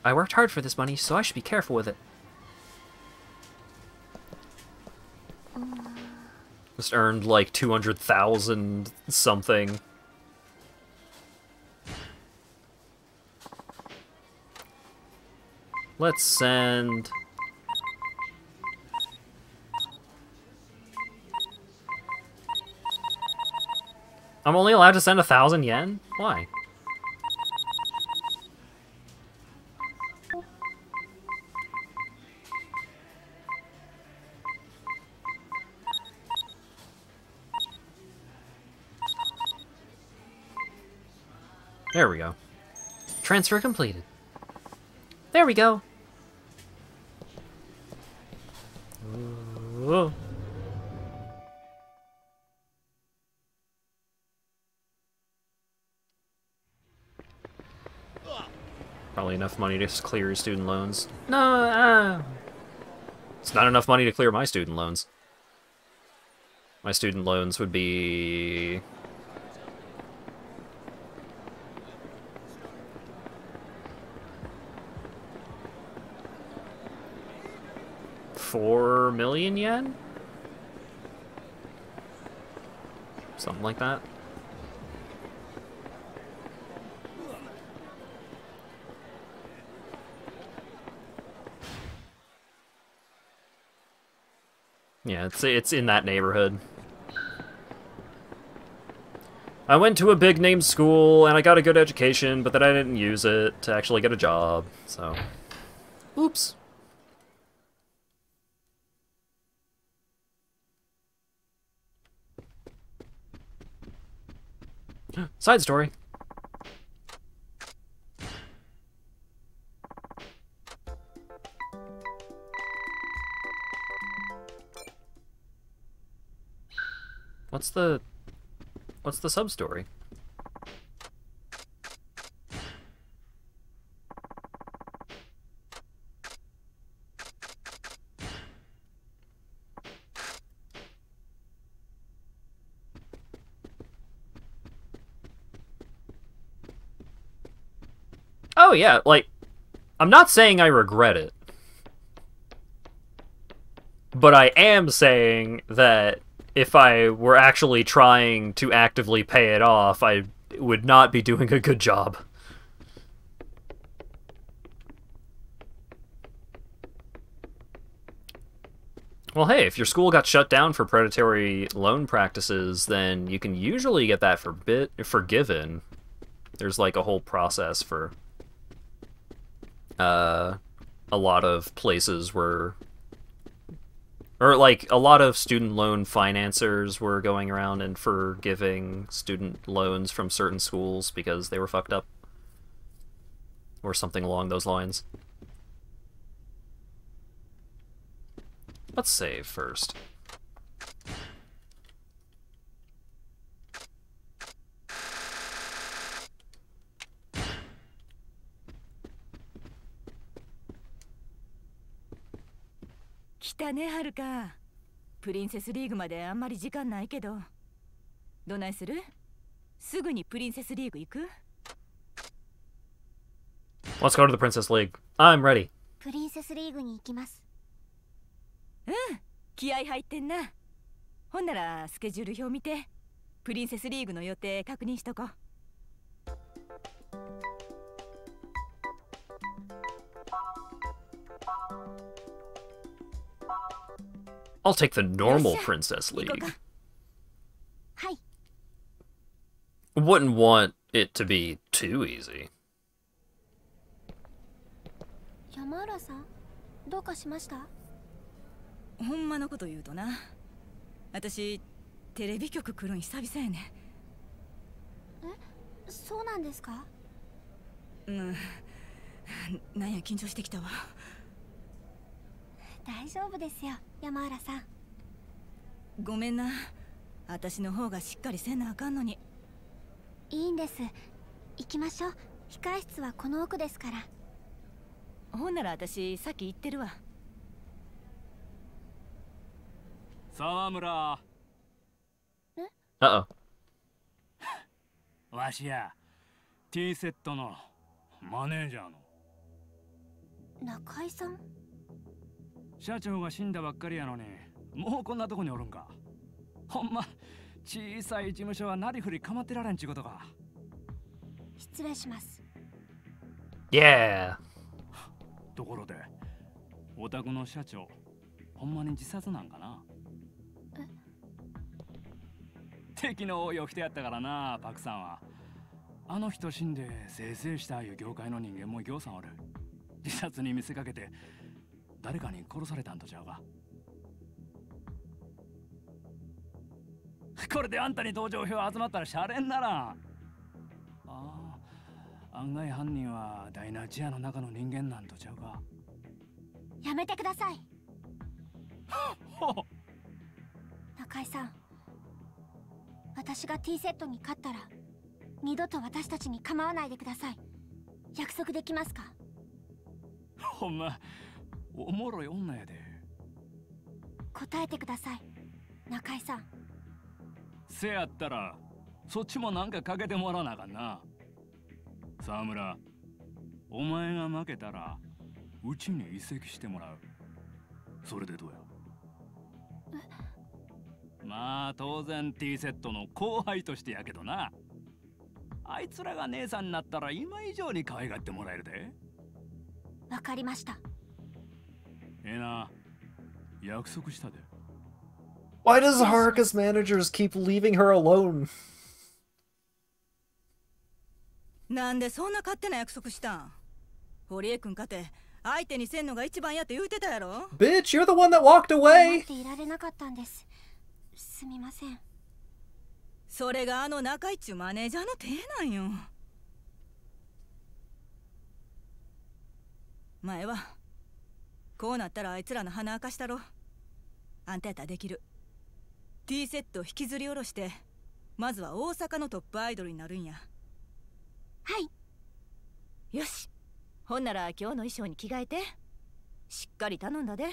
I worked hard for this money, so I should be careful with it. Just earned like 200,000 something. Let's send... I'm only allowed to send 1,000 yen? Why? There we go. Transfer completed. There we go. Whoa. Probably enough money to clear your student loans. No, It's not enough money to clear my student loans. My student loans would be... $4 million yen? Something like that. Yeah, it's in that neighborhood. I went to a big name school and I got a good education, but then I didn't use it to actually get a job, so... Oops. Side story. What's the sub-story? Oh yeah, like, I'm not saying I regret it. But I am saying that if I were actually trying to actively pay it off, I would not be doing a good job. Well, hey, if your school got shut down for predatory loan practices, then you can usually get that forgiven. There's like a whole process for a lot of places where... Or, like, a lot of student loan financiers were going around and forgiving student loans from certain schools because they were fucked up. Or something along those lines. Let's save first.来たね、はるか。プリンセスリーグまであんまり時間ないけど。どないする？すぐにプリンセスリーグ行く？ Let's go to the Princess League. I'm ready. プリンセスリーグに行きます。うん、気合入ってんな。ほんならスケジュール表見て、プリンセスリーグの予定確認しとこう。I'll take the normal Princess League. Wouldn't want it to be too easy. 山浦さん、どうかしました？ほんまのこと言うとな、私テレビ局来るん久々やね。え、そうなんですか？うん、なんや緊張してきたわ。大丈夫ですよ、山浦さん。ごめんな、私の方がしっかりせなあかんのに。いいんです。行きましょう。控室はこの奥ですから。ほんなら私さっき行ってるわ。沢村。Uh-oh. わしや T セットのマネージャーの中井さん。社長が死んだばっかりやのに、もうこんなとこにおるんか。ほんま小さい事務所はなりふり構ってられんちゅうことか。失礼します。Yeah. ところでお宅の社長ほんまに自殺なんかな？敵の多いお人やったからな、パクさんは。あの人死んでせいせいしたいう業界の人間もぎょうさんおる。自殺に見せかけて誰かに殺されたんとちゃうか。これであんたに同情票集まったらシャレにならん。ああ、案外犯人はダイナチアの中の人間なんとちゃうか。やめてください。中井さん、私が T セットに勝ったら二度と私たちに構わないでください。約束できますか？ほんまおもろい女やで。答えてください、中井さん。せやったらそっちもなんかかけてもらわなあかんな。沢村、お前が負けたらうちに移籍してもらう。それでどうや？まあ当然 T セットの後輩としてやけどな。あいつらが姉さんになったら今以上に可愛がってもらえるで。わかりました。ええな、約束したで。Why does Haruka's managers keep leaving her alone? なんでそんな勝手な約束したん？堀江君かて相手にせんのが一番やって言うてたやろ。 Bitch, you're the one that walked away! 待っていられなかったんです。すみません。それがあの中井っちゅうマネージャーの手なんよ。前はこうなったらあいつらの鼻明かしたろ。あんたやったらできる。 T セットを引きずり下ろしてまずは大阪のトップアイドルになるんや。はい。よし、ほんなら今日の衣装に着替えてしっかり頼んだで。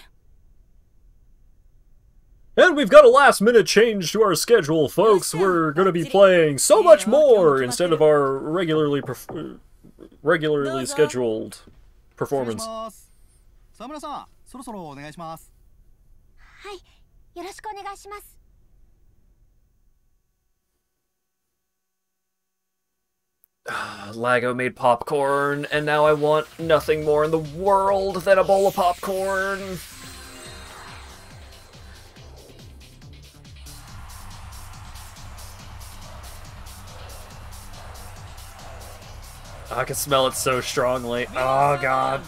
And we've got a last-minute change to our schedule, folks. We're going to be playing so much more instead of our regularly scheduled performance. 沢村さん、そろそろお願いします。はい、よろしくお願いします。Lago made popcorn, and now I want nothing more in the world than a bowl of popcorn. I can smell it so strongly. Oh god.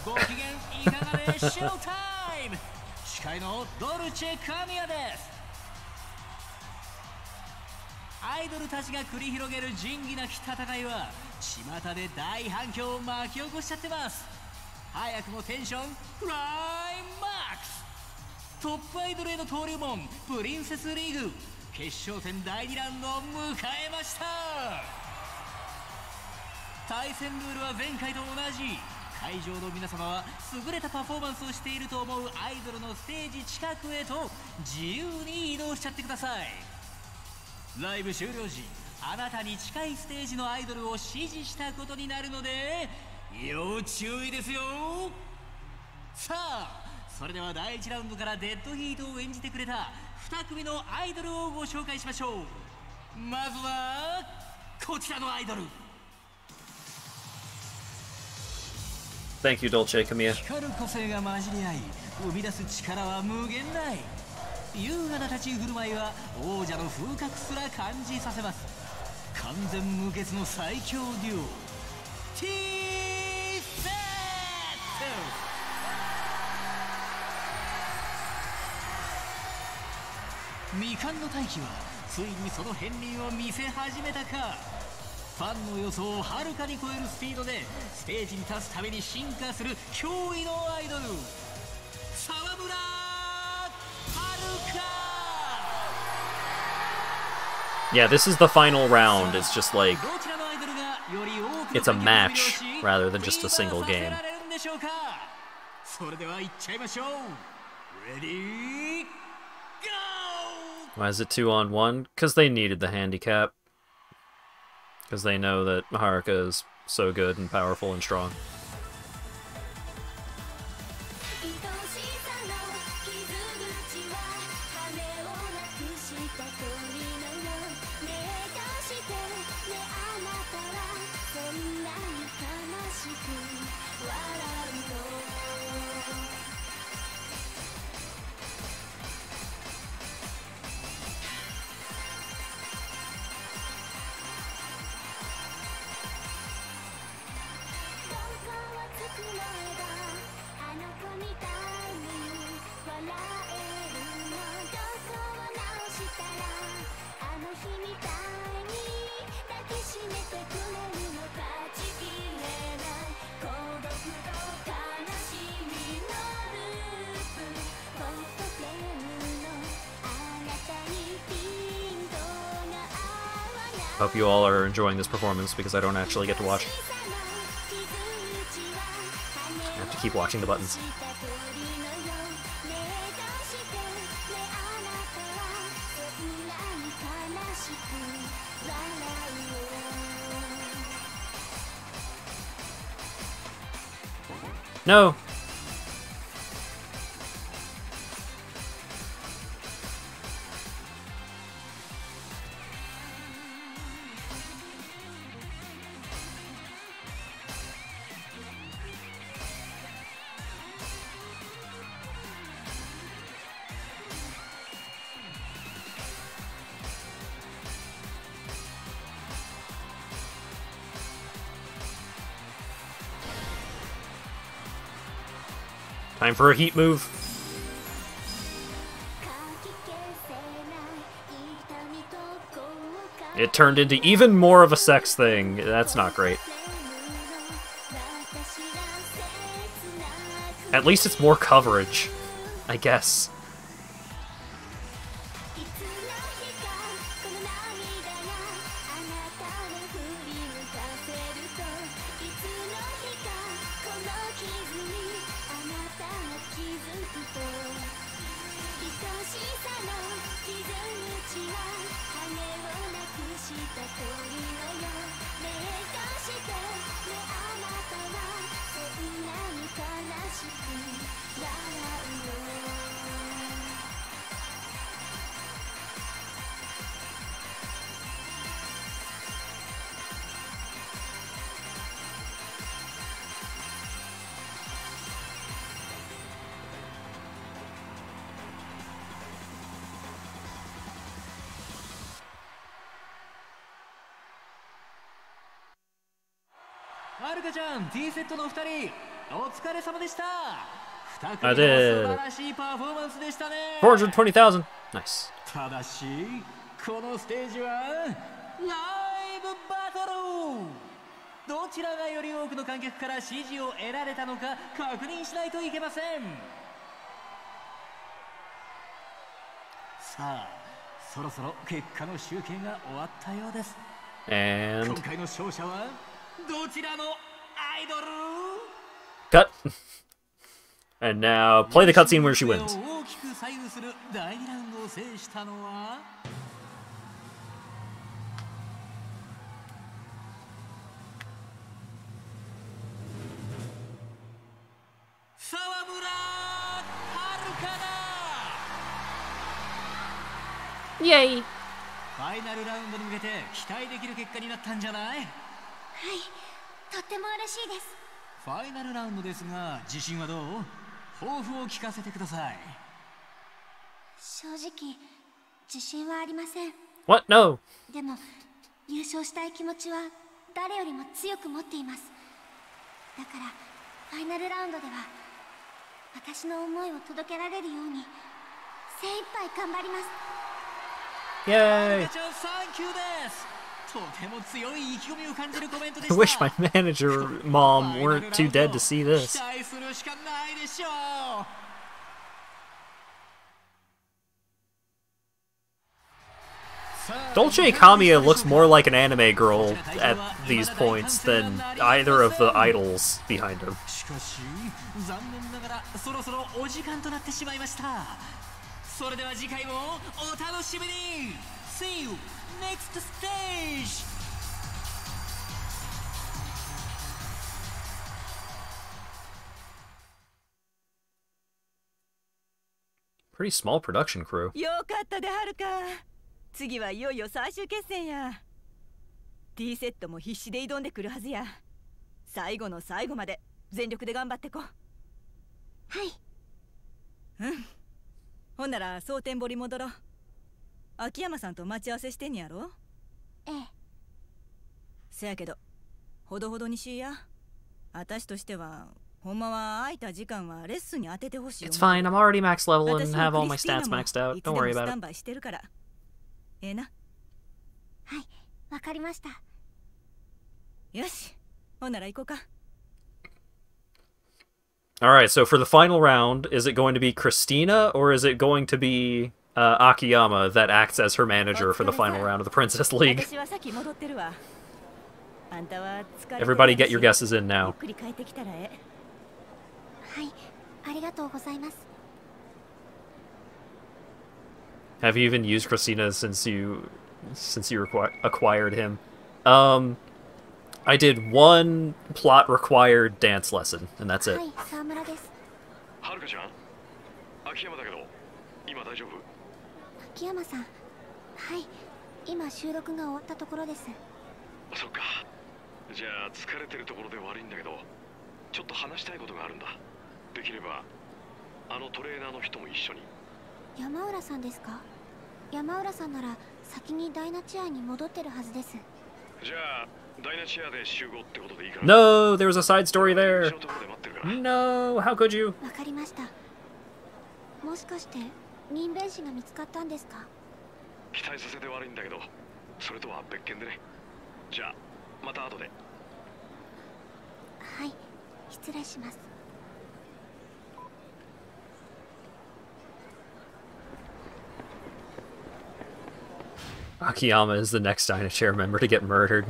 アイドルたちが繰り広げる仁義なき戦いは巷で大反響を巻き起こしちゃってます。早くもテンションクライマックス。トップアイドルへの登竜門プリンセスリーグ決勝戦第2ラウンドを迎えました。対戦ルールは前回と同じ。会場の皆様は優れたパフォーマンスをしていると思うアイドルのステージ近くへと自由に移動しちゃってください。ライブ終了時、あなたに近いステージのアイドルを指示したことになるので要注意ですよ。さあ、それでは第1ラウンドからデッドヒートを演じてくれた2組のアイドルをご紹介しましょう。まずはこちらのアイドル。Thank you, Dolce Camilla. 光る個性が混じり合い、生み出す力は無限大。優雅な立ち振る舞いは王者の風格すら感じさせます。完全無欠の最強デュオ T セット。未完の大器はついにその片鱗を見せ始めたか。ファンの予想をはるかに超えるスピードでステージに立つために進化する驚異のアイドル、沢村Yeah, this is the final round. It's just like, it's a match rather than just a single game. Why is it 2-on-1? Because they needed the handicap. Because they know that Haruka is so good and powerful and strong. Hope you all are enjoying this performance because I don't actually get to watch. I have to keep watching the buttons. No! Time for a heat move. It turned into even more of a sex thing. That's not great. At least it's more coverage, I guess.はるかちゃん、T セットの2人、お疲れ様でした。2 I 組とも did. 素晴らしいパフォーマンスでしたね。420,000. Nice. ただし、このステージはライブバトル。どちらがより多くの観客から支持を得られたのか確認しないといけません。さあ、そろそろ結果の集計が終わったようです。And 今回の勝者はどちらのアイドル？ cut. And now play the cutscene where she wins. 大きく左右する第2ラウンドを制したのは沢村遥だ。イェイ。ファイナルラウンドに向けて期待できる結果になったんじゃない？はい、とっても嬉しいです。ファイナルラウンドですが、自信はどう？抱負を聞かせてください。正直、自信はありません。 What? No. でも、優勝したい気持ちは誰よりも強く持っています。だから、ファイナルラウンドでは私の思いを届けられるように精一杯頑張ります。Yay. I wish my manager mom weren't too dead to see this. Dolce Kamiya looks more like an anime girl at these points than either of the idols behind her. しかし、残念ながらそろそろお時間となってしまいました。それでは次回もお楽しみに。See you next stage! Pretty small production crew. よかったではるか。次はいよいよ最終決戦や。T セットも必死で挑んでくるはずや。最後の最後まで全力で頑張ってこ。はい。うん。ほんなら蒼天堀戻ろう。秋山さんと待ち合わせしてんやろ？ええ。せやけど、ほどほどにしいや。私としては、ほんまは空いた時間はレッスンに当ててほしい。It's fine, I'm already max level and have all my stats maxed out. Don't worry about it. スタンバイしてるから。ええな。はい、わかりました。よし、ほんなら行こうか。Alright, so for the final round, is it going to be Christina or is it going to be Akiyama that acts as her manager for the final round of the Princess League? Everybody get your guesses in now. はい、ありがとうございます。 Have you even used Christina since you acquired him? I did one plot required dance lesson, and that's it. はい、沢村です。はるかちゃん、秋山だけど、今大丈夫？秋山さん、はい、今収録が終わったところです。そっか。じゃあ疲れてるところで悪いんだけど、ちょっと話したいことがあるんだ。できればあのトレーナーの人も一緒に。山浦さんですか？山浦さんなら先にダイナチアに戻ってるはずです。じゃあダイナチアで集合ってことでいいかな？ No, there was a side story there. No, how could you? わかりました。もしかして人弁士が見つかったんですか？期待させて悪いんだけど、それとは別件でね。じゃあまた後で。はい、失礼します。Akiyama is the next Dynachair member to get murdered.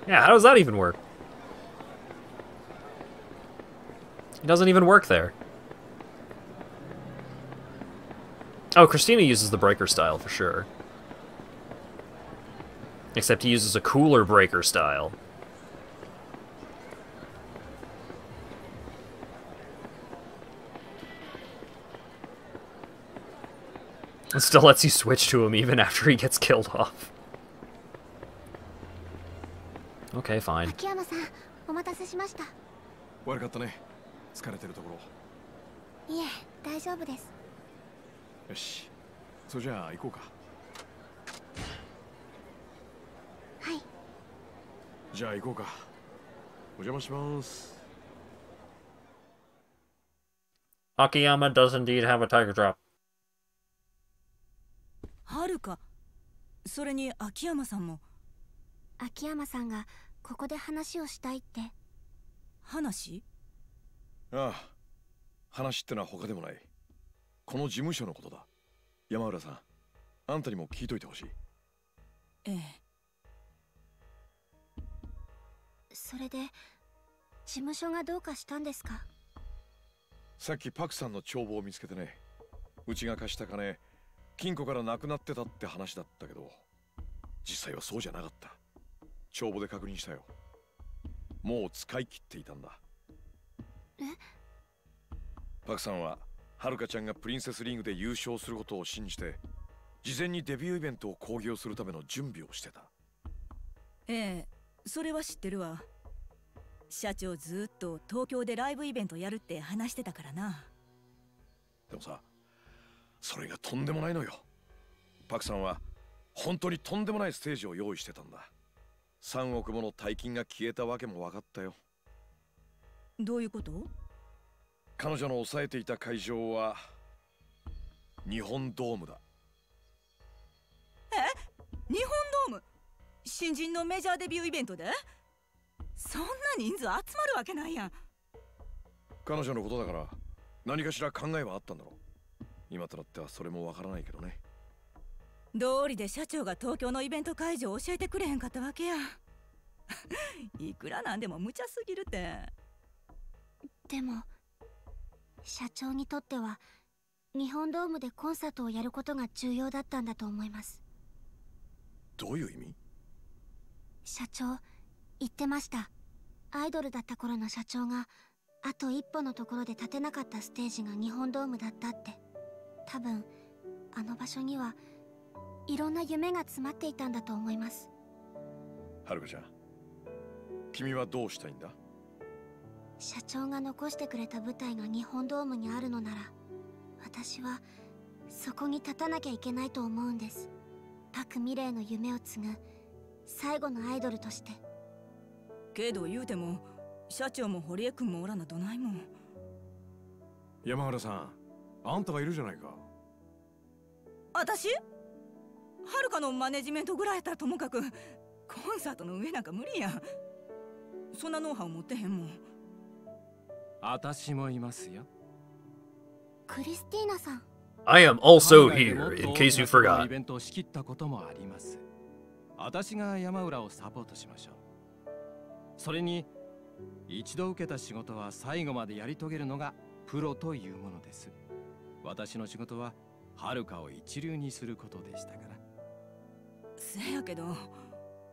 Yeah, how does that even work? He doesn't even work there. Oh, Christina uses the breaker style for sure. Except he uses a cooler breaker style. It still lets you switch to him even after he gets killed off. Okay, fine. 秋山さん、お待たせしました。悪かったね。疲れてるところ。いえ、大丈夫です。よし。それじゃあ行こうか。はい。じゃあ行こうか。お邪魔します。Akiyama does indeed have a tiger drop. はるか、それに秋山さんも。秋山さんがここで話をしたいって。話？ああ、話ってのは他でもない。この事務所のことだ。山浦さん、あんたにも聞いといてほしい。ええ。それで事務所がどうかしたんですか？さっきパクさんの帳簿を見つけてね。うちが貸した金、金庫からなくなってたって話だったけど、実際はそうじゃなかった。帳簿で確認したよ。もう使い切っていたんだ。え？パクさんははるかちゃんがプリンセスリーグで優勝することを信じて、事前にデビューイベントを興行するための準備をしてた。ええ、それは知ってるわ。社長ずっと東京でライブイベントやるって話してたからな。でもさ、それがとんでもないのよ。パクさんは本当にとんでもないステージを用意してたんだ。3億もの大金が消えたわけも分かったよ。どういうこと？彼女の抑えていた会場は日本ドームだ。え？日本ドーム？新人のメジャーデビューイベントで？そんな人数集まるわけないやん。彼女のことだから何かしら考えはあったんだろう。今となってはそれもわからないけどね。道理で社長が東京のイベント会場を教えてくれへんかったわけや。いくらなんでも無茶すぎるって。でも社長にとっては日本ドームでコンサートをやることが重要だったんだと思います。どういう意味？社長言ってました。アイドルだった頃の社長があと一歩のところで立てなかったステージが日本ドームだったって。多分あの場所にはいろんな夢が詰まっていたんだと思います。はるかちゃん、君はどうしたいんだ？社長が残してくれた舞台が日本ドームにあるのなら、私はそこに立たなきゃいけないと思うんです。パク・ミレイの夢を継ぐ最後のアイドルとして。けど言うても社長も堀江君もおらなどないもん。山原さん、あんたがいるじゃないか。私？はるかのマネジメントぐらいやったらともかくコンサートの上なんか無理やん。そんなノウハウ持ってへんもん。私もいますよ。クリスティーナさん。I am also here, in case you forgot. イベントを仕切ったこともあります。私が山浦をサポートしましょう。それに一度受けた仕事は最後までやり遂げるのがプロというものです。私の仕事ははるかを一流にすることでしたから。せやけど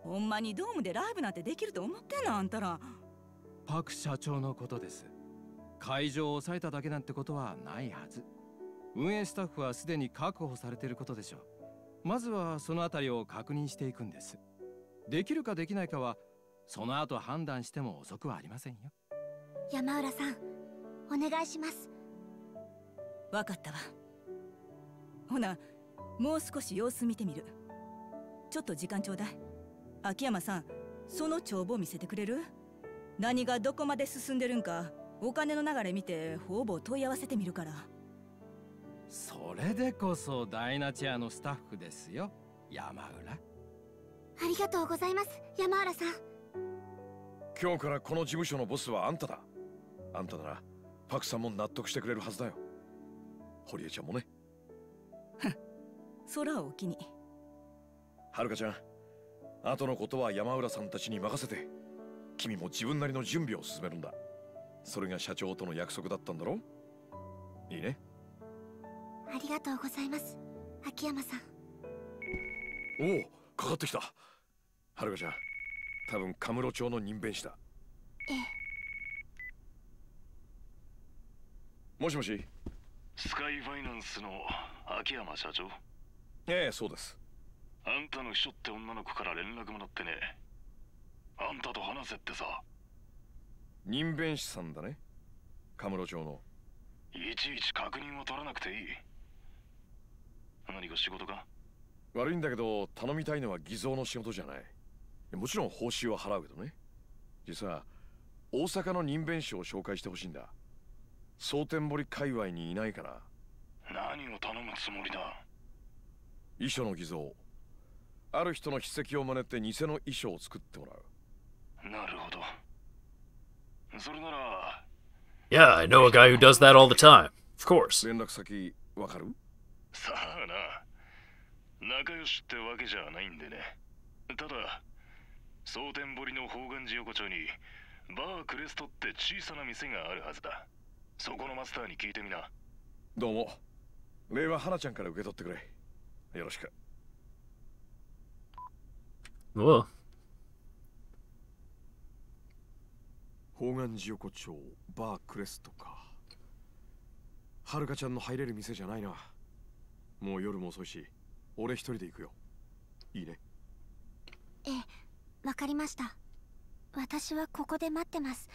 ほんまにドームでライブなんてできると思ってんのあんたら。パク社長のことです。会場を抑えただけなんてことはないはず。運営スタッフはすでに確保されていることでしょう。まずはそのあたりを確認していくんです。できるかできないかはその後判断しても遅くはありませんよ。山浦さん、お願いします。わかったわ。ほな、もう少し様子見てみる。ちょっと時間ちょうだい。秋山さん、その帳簿見せてくれる？何がどこまで進んでるんか、お金の流れ見て方々問い合わせてみるから。それでこそダイナチェアのスタッフですよ、山浦。ありがとうございます、山浦さん。今日からこの事務所のボスはあんただ。あんたならパクさんも納得してくれるはずだよ。堀江ちゃんもね。空を機に。はるかちゃん、後のことは山浦さんたちに任せて、君も自分なりの準備を進めるんだ。それが社長との約束だったんだろ？いいね。ありがとうございます、秋山さん。おお、かかってきた。はるかちゃん、多分カムロ町の任弁士だ。ええ。もしもし。スカイファイナンスの秋山社長？ええ、そうです。あんたの秘書って女の子から連絡もらってね。あんたと話せってさ。任弁士さんだね、カムロ町の。いちいち確認を取らなくていい。何か仕事か？悪いんだけど、頼みたいのは偽造の仕事じゃない。もちろん報酬は払うけどね。実は大阪の任弁士を紹介してほしいんだ。蒼天堀界隈にいないかな。何を頼むつもりだ？遺書の偽造。ある人の筆跡を真似て偽の遺書を作ってもらう。なるほど。それなら。 Yeah, I know a guy who does that all the time. Of course. 連絡先わかる？さあな。仲良しってわけじゃないんでね。ただ蒼天堀の宝願寺横丁にバークレストって小さな店があるはずだ。そこのマスターに聞いてみな。どうも。礼は花ちゃんから受け取ってくれ。よろしく。Whoa. 宝願寺横丁バークレストか。はるかちゃんの入れる店じゃないな。もう夜も遅いし、俺一人で行くよ。いいね。ええ、わかりました。私はここで待ってます。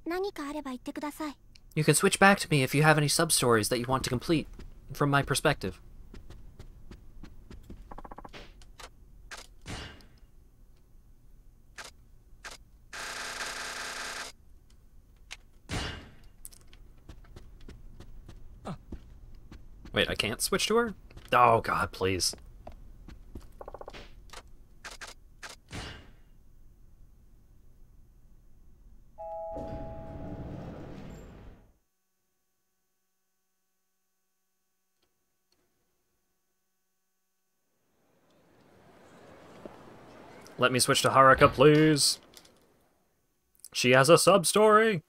何かあれば言ってください。You can switch back to me if you have any sub-stories that you want to complete, from my perspective. Wait, I can't switch to her? Oh god, please. Let me switch to Haruka, please. She has a sub-story.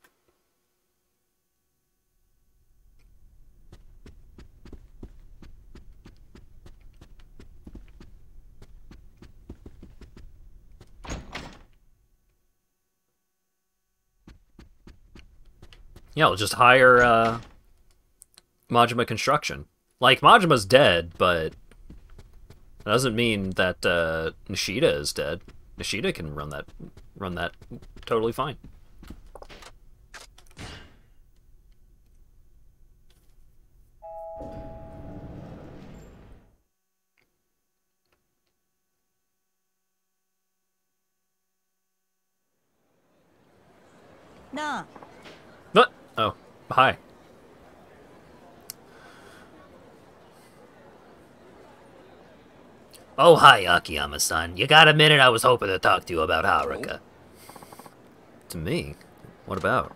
Yeah, I'll just hire, Majima Construction. Like, Majima's dead, but that doesn't mean that, Nishida is dead. Nishida can run that totally fine. Nah. What? Oh, hi. Oh, hi, Akiyama-san. You got a minute? I was hoping to talk to you about Haruka. To me? What about?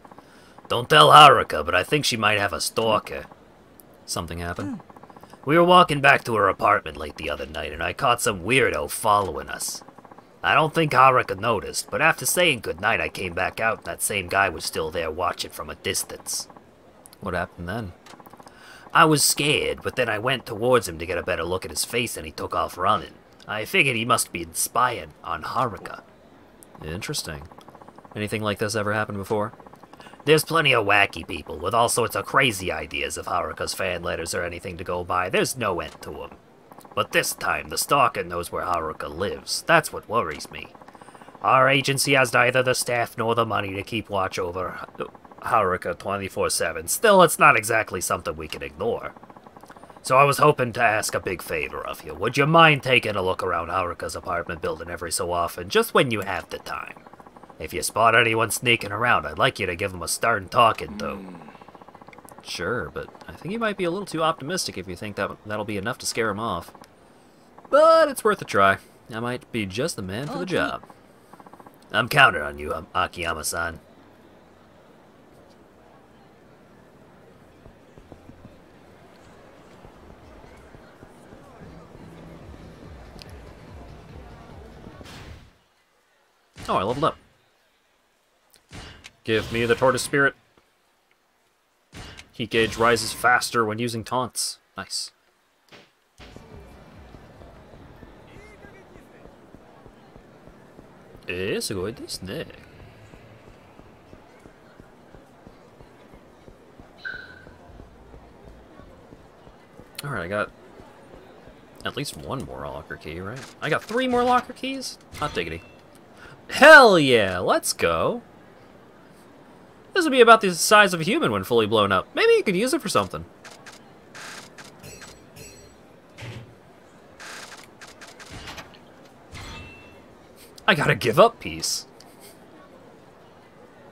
Don't tell Haruka, but I think she might have a stalker. Something happened? We were walking back to her apartment late the other night, and I caught some weirdo following us. I don't think Haruka noticed, but after saying goodnight, I came back out, and that same guy was still there watching from a distance. What happened then? I was scared, but then I went towards him to get a better look at his face, and he took off running. I figured he must be inspired on Haruka. Interesting. Anything like this ever happened before? There's plenty of wacky people with all sorts of crazy ideas if Haruka's fan letters are anything to go by. There's no end to them. But this time, the stalker knows where Haruka lives. That's what worries me. Our agency has neither the staff nor the money to keep watch over Haruka 24/7. Still, it's not exactly something we can ignore. So I was hoping to ask a big favor of you. Would you mind taking a look around Haruka's apartment building every so often, just when you have the time? If you spot anyone sneaking around, I'd like you to give them a stern talking to. Sure, but I think you might be a little too optimistic if you think that'll be enough to scare him off. But it's worth a try. I might be just the man for the job. I'm counting on you, Akiyama-san. Oh, I leveled up. Give me the tortoise spirit. Heat gauge rises faster when using taunts. Nice. Sugoi desu ne. Alright, I got at least one more locker key, right? I got 3 more locker keys? Hot diggity. Hell yeah, let's go. This will be about the size of a human when fully blown up. Maybe you could use it for something. I got a give up piece.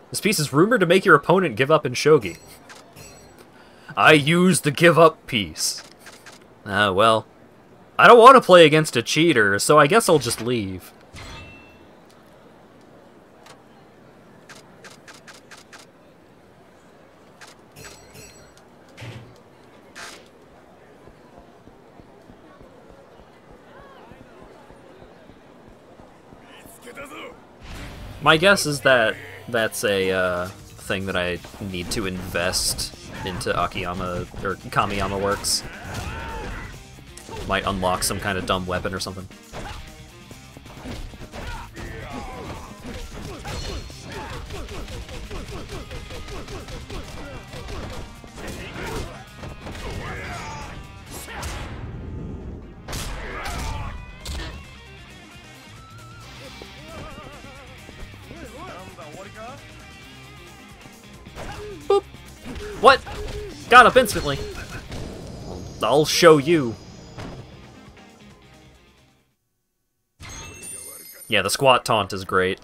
This piece is rumored to make your opponent give up in shogi. I used the give up piece. Well, I don't want to play against a cheater, so I guess I'll just leave. My guess is that that's a thing that I need to invest into Akiyama or Kamiyama Works. Might unlock some kind of dumb weapon or something. Boop. What? Got up instantly. I'll show you. Yeah, the squat taunt is great.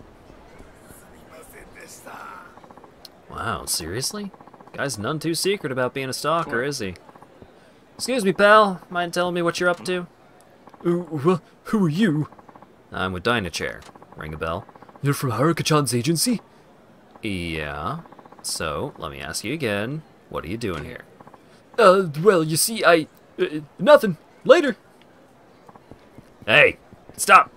Wow, seriously? Guy's none too secret about being a stalker, is he? Excuse me, pal. Mind telling me what you're up to? Who are you? I'm with Dynachair. Ring a bell. You're from Haruka-chan's agency? Yeah. So, let me ask you again. What are you doing here? Well, you see, nothing. Later. Hey, stop.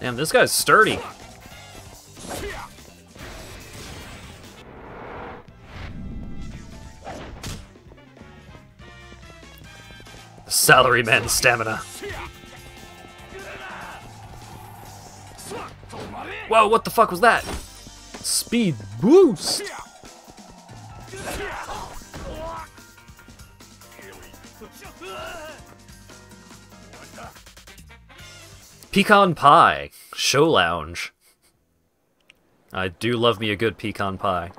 Damn, this guy's sturdy. Salaryman stamina. Whoa, what the fuck was that? Speed boost! Pecan pie. Show lounge. I do love me a good pecan pie.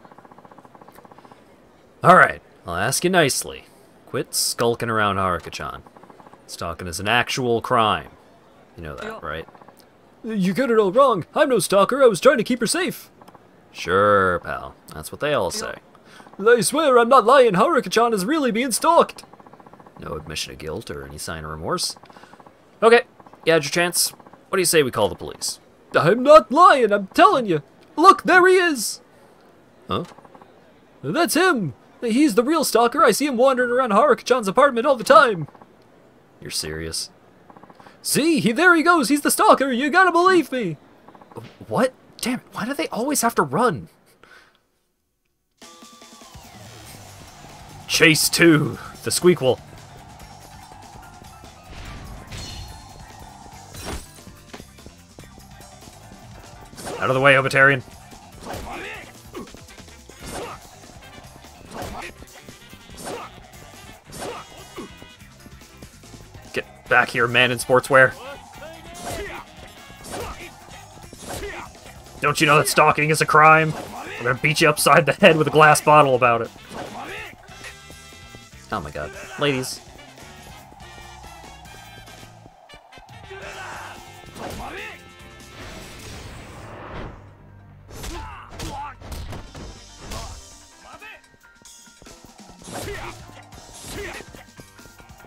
Alright, I'll ask you nicely. Quit skulking around Haruka-chan. Stalking is an actual crime. You know that, right? You got it all wrong. I'm no stalker. I was trying to keep her safe. Sure, pal. That's what they all say. I swear I'm not lying. Haruka-chan is really being stalked. No admission of guilt or any sign of remorse. Okay, you had your chance. What do you say we call the police? I'm not lying, I'm telling you. Look, there he is! Huh? That's him! He's the real stalker. I see him wandering around Haruka-chan's apartment all the time. You're serious? See? There he goes. He's the stalker. You gotta believe me. What? Damn it, why do they always have to run? Chase 2, the squeakquel. Out of the way, Obitarian. Get back here, man in sportswear. Don't you know that stalking is a crime? I'm gonna beat you upside the head with a glass bottle about it. Oh my god. Ladies.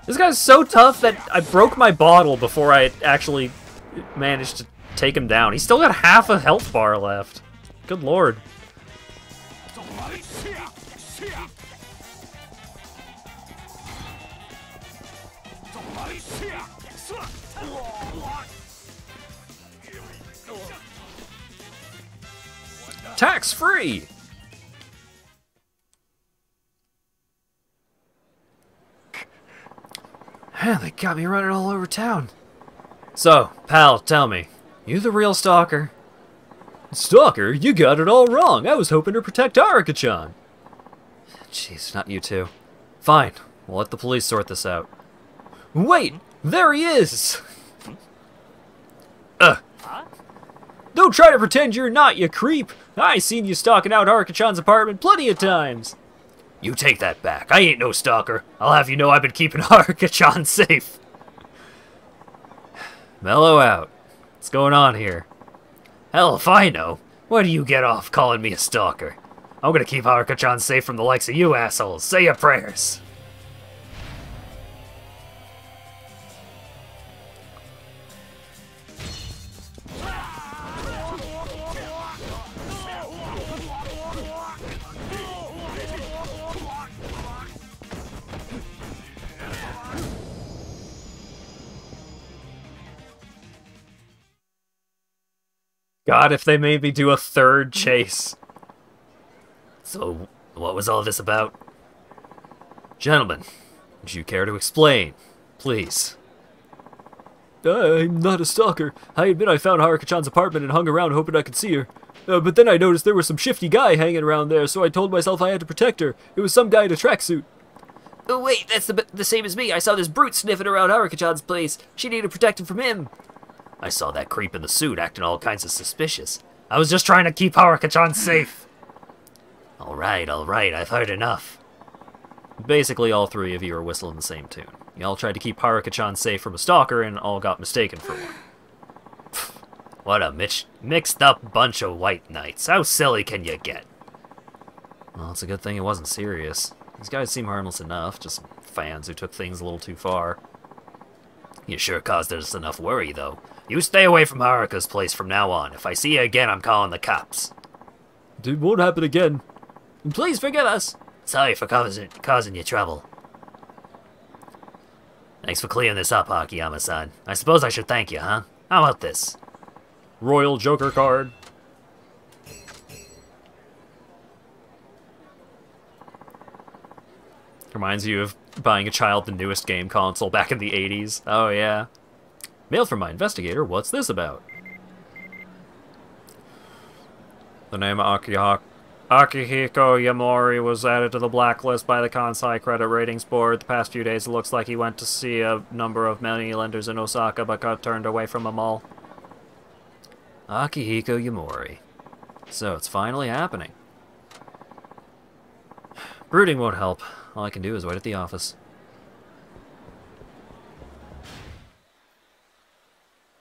This guy's so tough that I broke my bottle before I actually managed to take him down. He's still got half a health bar left. Good lord. Tax-free! Man, they got me running all over town. So, pal, tell me, you the real stalker? Stalker? You got it all wrong. I was hoping to protect Haruka-chan. Jeez, not you two. Fine, we'll let the police sort this out. Wait! There he is! Ugh. Don't try to pretend you're not, you creep! I seen you stalking out Haruka-chan's apartment plenty of times! You take that back. I ain't no stalker. I'll have you know I've been keeping Haruka-chan safe. Mellow out. What's going on here? Hell if I know. Why do you get off calling me a stalker? I'm gonna keep Haruka-chan safe from the likes of you assholes. Say your prayers. God, if they made me do a third chase. So, what was all this about? Gentlemen, would you care to explain, please? I'm not a stalker. I admit I found Haruka-chan's apartment and hung around hoping I could see her. But then I noticed there was some shifty guy hanging around there, so I told myself I had to protect her. It was some guy in a tracksuit. Oh wait, that's the same as me. I saw this brute sniffing around Haruka-chan's place. She needed protection from him. I saw that creep in the suit acting all kinds of suspicious. I was just trying to keep Haruka-chan safe. Alright, I've heard enough. Basically, all three of you are whistling the same tune. Y'all tried to keep Haruka-chan safe from a stalker and all got mistaken for one. What a mixed up bunch of white knights. How silly can you get? Well, it's a good thing it wasn't serious. These guys seem harmless enough, just fans who took things a little too far. You sure caused us enough worry, though. You stay away from Haruka's place from now on. If I see you again, I'm calling the cops. It won't happen again. Please forgive us. Sorry for causing you trouble. Thanks for clearing this up, Akiyama-san. I suppose I should thank you, huh? How about this? Royal Joker card. Reminds you of buying a child the newest game console back in the 80s. Oh, yeah. Mail from my investigator. What's this about? The name Akihiko Yamori was added to the blacklist by the Kansai Credit Ratings Board. The past few days, it looks like he went to see a number of many lenders in Osaka, but got turned away from them all. Akihiko Yamori. So, it's finally happening. Brooding won't help. All I can do is wait at the office.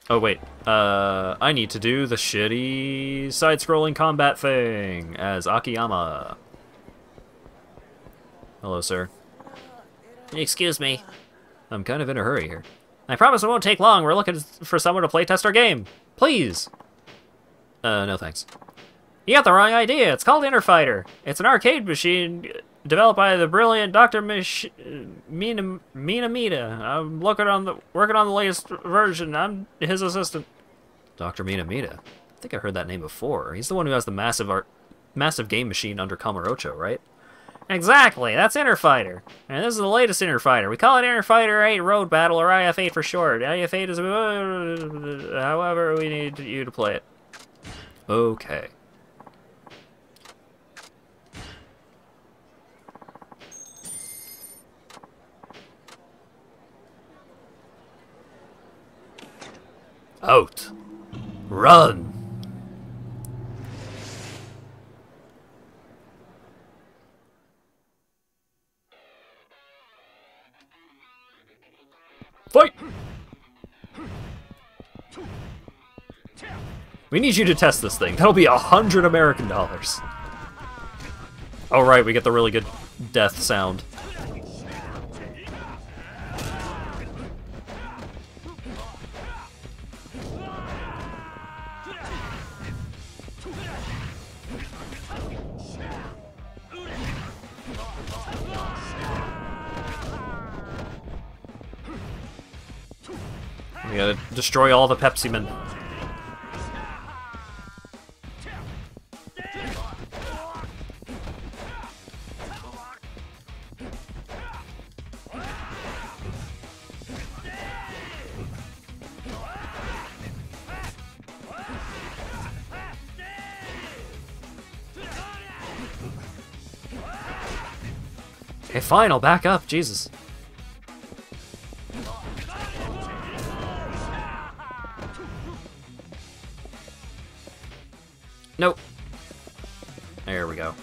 Oh, wait. I need to do the shitty side-scrolling combat thing as Akiyama. Hello, sir. Excuse me. I'm kind of in a hurry here. I promise it won't take long. We're looking for someone to play test our game. Please. No thanks. You got the wrong idea. It's called Inner Fighter. It's an arcade machine developed by the brilliant Dr. Minamita. I'm working on the latest version. I'm his assistant. Dr. Minamita. I think I heard that name before. He's the one who has the massive game machine under Kamurocho, right? Exactly. That's Inner Fighter. And this is the latest Inner Fighter. We call it Inner Fighter 8 Road Battle, or IF8 for short. IF8 is... however, we need you to play it. Okay. Out. Run. Fight! We need you to test this thing. That'll be $100 American. Oh right, we get the really good death sound. We gotta destroy all the Pepsi Men. Okay, fine, I'll back up, Jesus. Nope. There we go.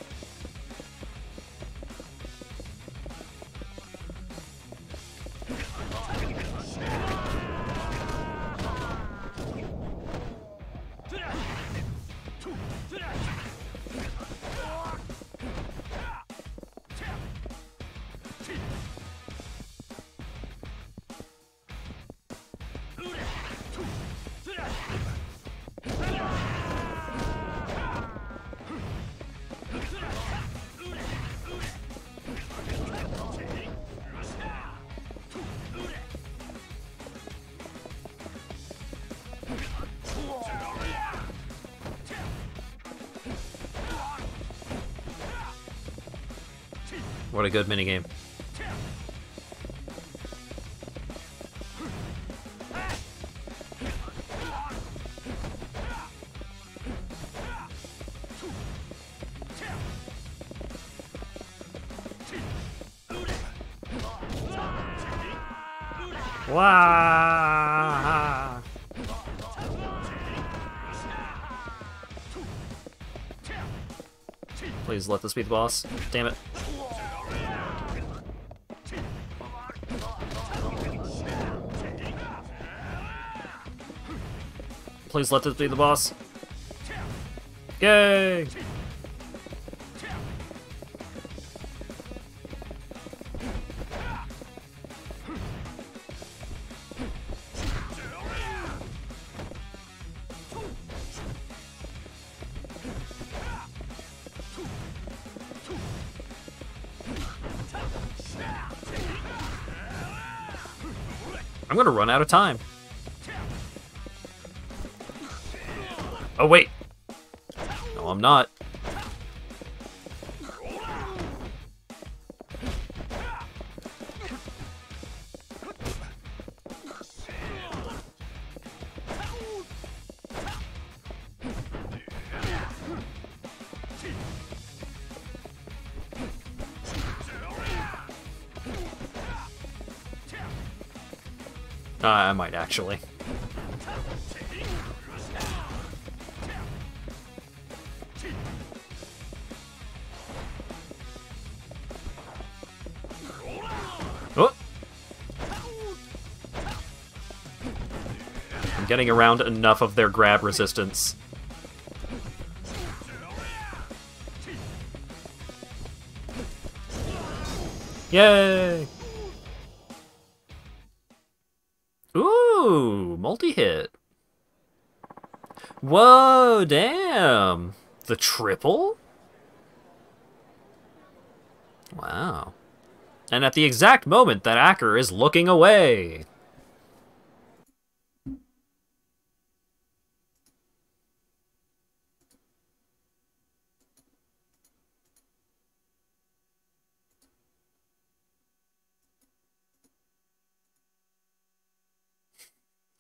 What a good minigame. Wow. Please let this be the boss. Damn it. Please let this be the boss. Yay! I'm gonna run out of time. Oh, wait. No, I'm not. I might actually. Oh. I'm getting around enough of their grab resistance. Yay! Ooh, multi-hit. Whoa, damn. The triple? Wow. And at the exact moment that Acker is looking away.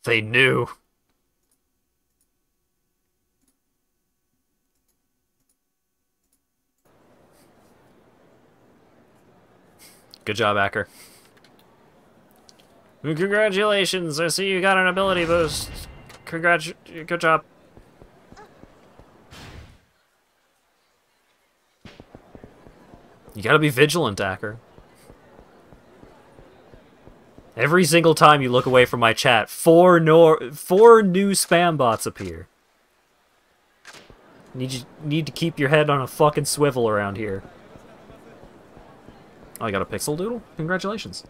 They knew. Good job, Acker. Congratulations, I see you got an ability boost. Good job. You gotta be vigilant, Acker. Every single time you look away from my chat, four new spam bots appear. Need to keep your head on a fucking swivel around here. Oh, you got a pixel doodle? Congratulations.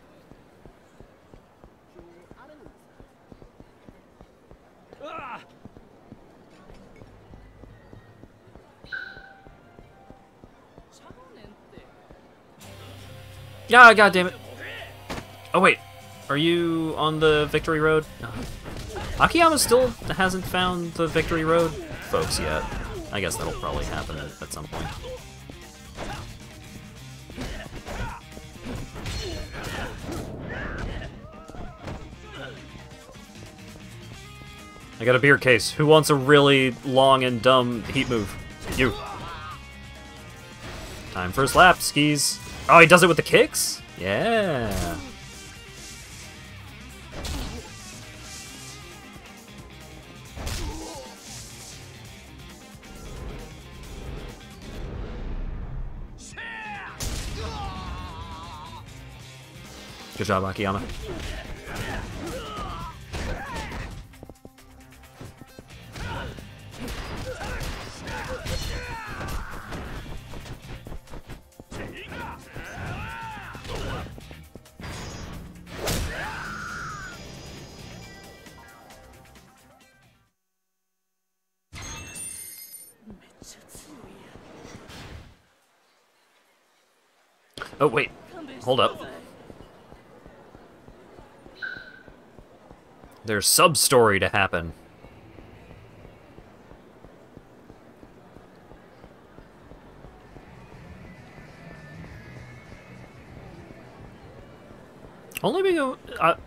Yeah, God damn it. Oh wait, are you on the victory road? No. Akiyama still hasn't found the victory road folks yet. I guess that'll probably happen at some point. I got a beer case. Who wants a really long and dumb heat move? You. Time for a slap, skis. Oh, he does it with the kicks? Yeah. Good job, Akiyama. Oh, wait. Hold up. There's sub-story to happen.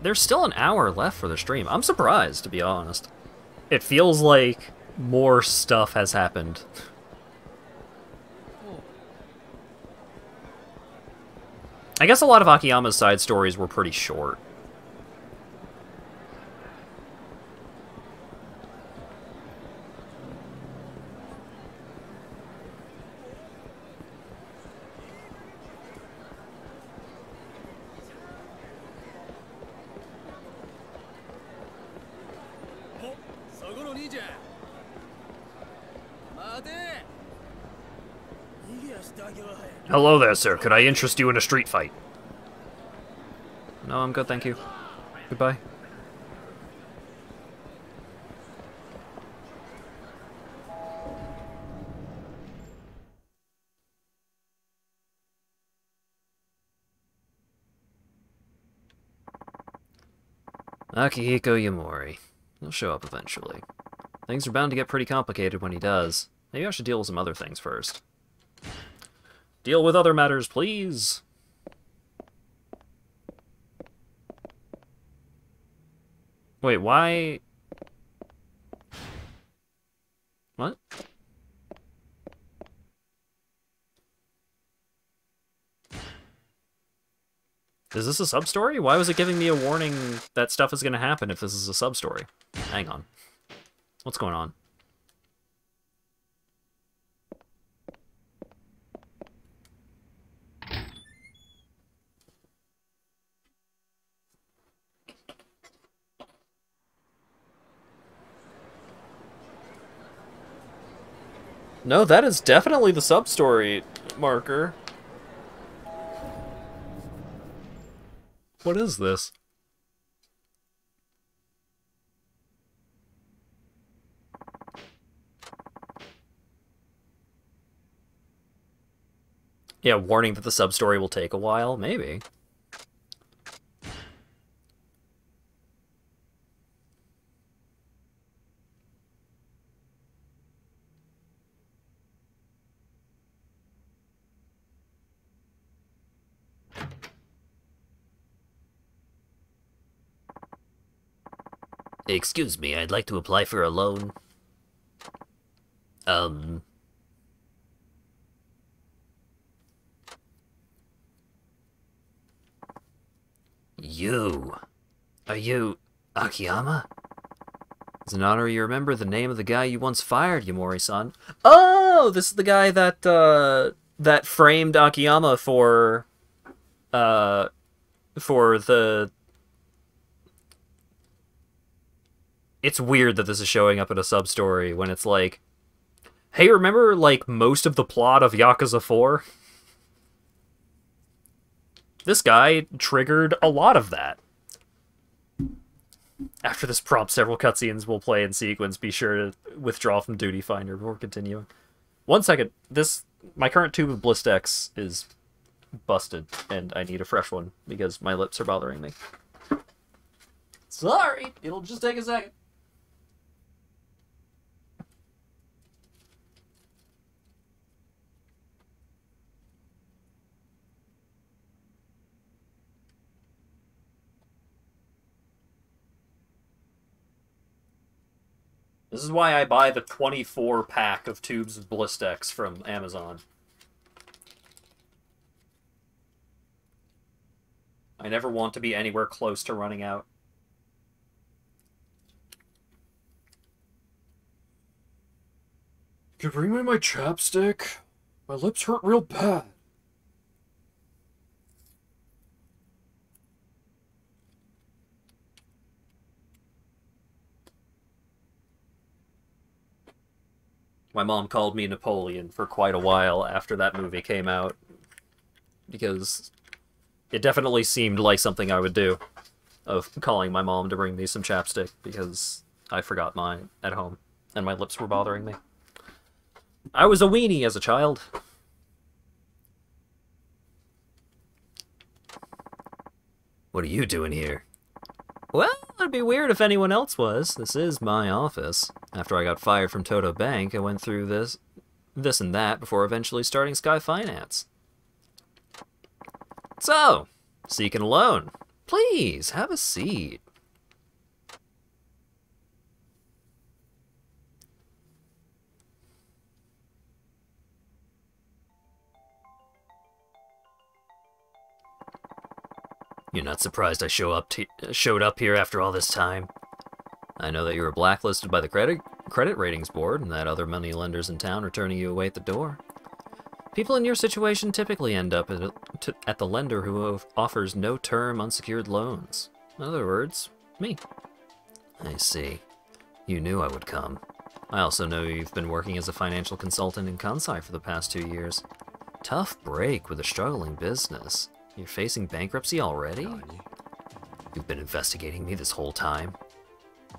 There's still an hour left for the stream. I'm surprised, to be honest. It feels like more stuff has happened. I guess a lot of Akiyama's side stories were pretty short. Hello there, sir. Could I interest you in a street fight? No, I'm good, thank you. Goodbye. Akihiko Yamori. He'll show up eventually. Things are bound to get pretty complicated when he does. Maybe I should deal with some other things first. Deal with other matters, please! Wait, why... What? Is this a sub-story? Why was it giving me a warning that stuff is gonna happen if this is a sub-story? Hang on. What's going on? No, that is definitely the sub-story marker. What is this? Yeah, warning that the sub-story will take a while? Maybe. Excuse me, I'd like to apply for a loan. Are you Akiyama? As an honor, you remember the name of the guy you once fired, Yamori-san. Oh, this is the guy that, that framed Akiyama for the... It's weird that this is showing up in a sub-story when it's like, hey, remember, like, most of the plot of Yakuza 4? This guy triggered a lot of that. After this prompt, several cutscenes will play in sequence. Be sure to withdraw from Duty Finder before continuing. 1 second. My current tube of Blistex is busted, and I need a fresh one because my lips are bothering me. Sorry, it'll just take a second. This is why I buy the 24-pack of tubes of Blistex from Amazon. I never want to be anywhere close to running out. Could you bring me my chapstick? My lips hurt real bad. My mom called me Napoleon for quite a while after that movie came out, because it definitely seemed like something I would do, of calling my mom to bring me some chapstick, because I forgot mine at home, and my lips were bothering me. I was a weenie as a child. What are you doing here? Well, it'd be weird if anyone else was. This is my office. After I got fired from Toto Bank, I went through this and that before eventually starting Sky Finance. So, seeking a loan. Please, have a seat. You're not surprised I showed up here after all this time? I know that you were blacklisted by the credit ratings board and that other money lenders in town are turning you away at the door. People in your situation typically end up at the lender who offers no-term unsecured loans. In other words, me. I see. You knew I would come. I also know you've been working as a financial consultant in Kansai for the past 2 years. Tough break with a struggling business. You're facing bankruptcy already? You've been investigating me this whole time?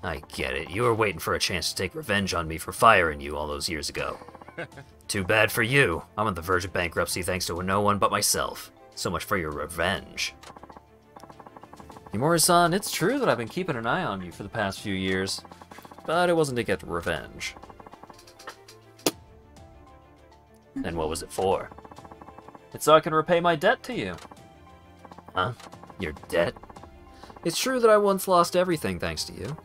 I get it. You were waiting for a chance to take revenge on me for firing you all those years ago. Too bad for you. I'm on the verge of bankruptcy thanks to no one but myself. So much for your revenge. Yamori-san, it's true that I've been keeping an eye on you for the past few years, but it wasn't to get revenge. Then what was it for? It's so I can repay my debt to you. Huh? Your debt? It's true that I once lost everything thanks to you,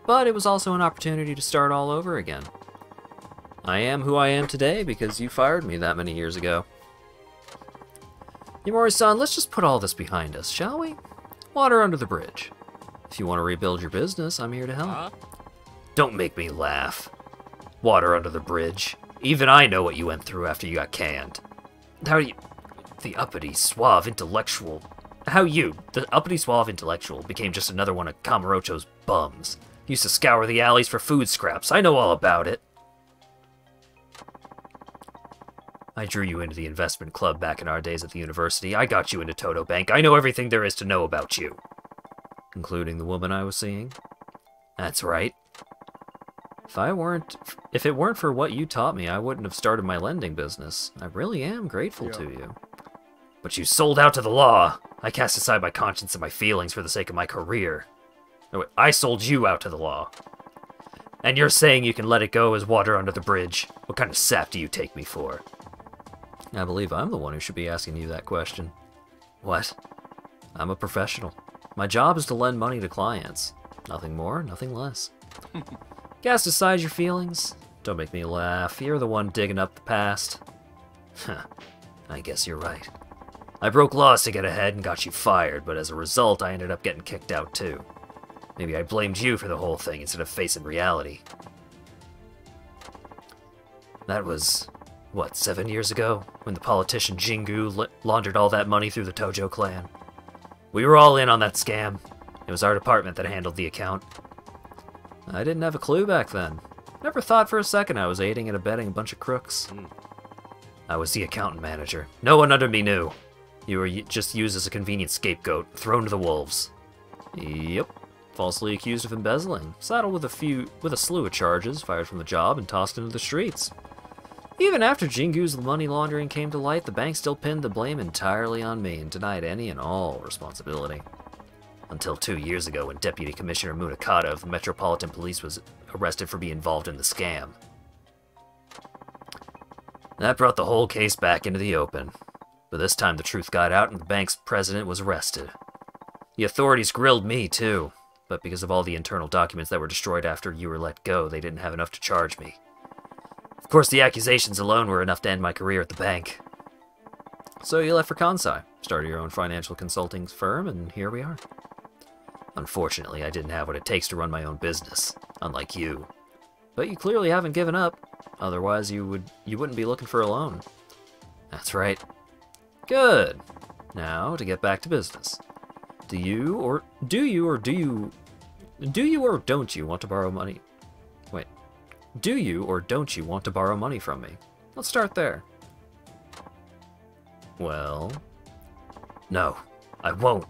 but it was also an opportunity to start all over again. I am who I am today because you fired me that many years ago. Yamori-san, let's just put all this behind us, shall we? Water under the bridge. If you want to rebuild your business, I'm here to help. Don't make me laugh. Water under the bridge. Even I know what you went through after you got canned. The uppity, suave intellectual became just another one of Kamurocho's bums. Used to scour the alleys for food scraps. I know all about it. I drew you into the investment club back in our days at the university. I got you into Toto Bank. I know everything there is to know about you. Including the woman I was seeing? That's right. If it weren't for what you taught me, I wouldn't have started my lending business. I really am grateful to you. But you sold out to the law. I cast aside my conscience and my feelings for the sake of my career. No, wait, I sold you out to the law. And you're saying you can let it go as water under the bridge. What kind of sap do you take me for? I believe I'm the one who should be asking you that question. What? I'm a professional. My job is to lend money to clients. Nothing more, nothing less. Cast aside your feelings. Don't make me laugh. You're the one digging up the past. Huh. I guess you're right. I broke laws to get ahead and got you fired, but as a result, I ended up getting kicked out too. Maybe I blamed you for the whole thing instead of facing reality. That was, what, 7 years ago? When the politician Jingu laundered all that money through the Tojo clan. We were all in on that scam. It was our department that handled the account. I didn't have a clue back then. Never thought for a second I was aiding and abetting a bunch of crooks. I was the accountant manager. No one under me knew. You were just used as a convenient scapegoat, thrown to the wolves. Yep. Falsely accused of embezzling, saddled with a slew of charges, fired from the job, and tossed into the streets. Even after Jingu's money laundering came to light, the bank still pinned the blame entirely on me and denied any and all responsibility. Until 2 years ago when Deputy Commissioner Munakata of the Metropolitan Police was arrested for being involved in the scam. That brought the whole case back into the open. But this time the truth got out and the bank's president was arrested. The authorities grilled me too, but because of all the internal documents that were destroyed after you were let go, they didn't have enough to charge me. Of course, the accusations alone were enough to end my career at the bank. So you left for Kansai, started your own financial consulting firm, and here we are. Unfortunately, I didn't have what it takes to run my own business, unlike you. But you clearly haven't given up, otherwise you wouldn't be looking for a loan. That's right. Good. Now, to get back to business. Do you or don't you want to borrow money? Wait. Do you or don't you want to borrow money from me? Let's start there. Well, no, I won't.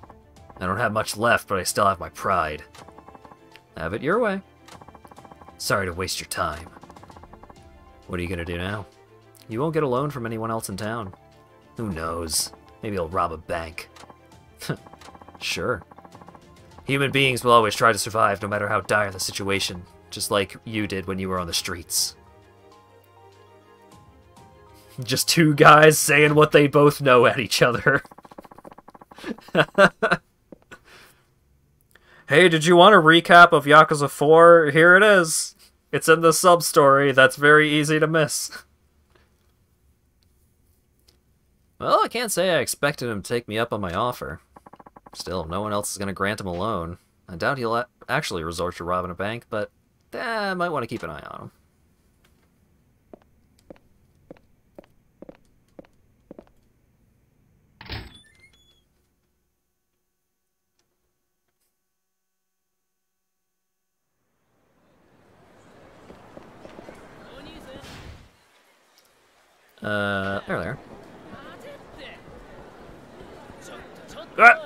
I don't have much left, but I still have my pride. Have it your way. Sorry to waste your time. What are you gonna do now? You won't get a loan from anyone else in town. Who knows? Maybe I'll rob a bank. Sure. Human beings will always try to survive no matter how dire the situation, just like you did when you were on the streets. Just two guys saying what they both know at each other. Hey, did you want a recap of Yakuza 4? Here it is. It's in the sub-story that's very easy to miss. Well, I can't say I expected him to take me up on my offer. Still, no one else is going to grant him a loan. I doubt he'll actually resort to robbing a bank, but I might want to keep an eye on him. There.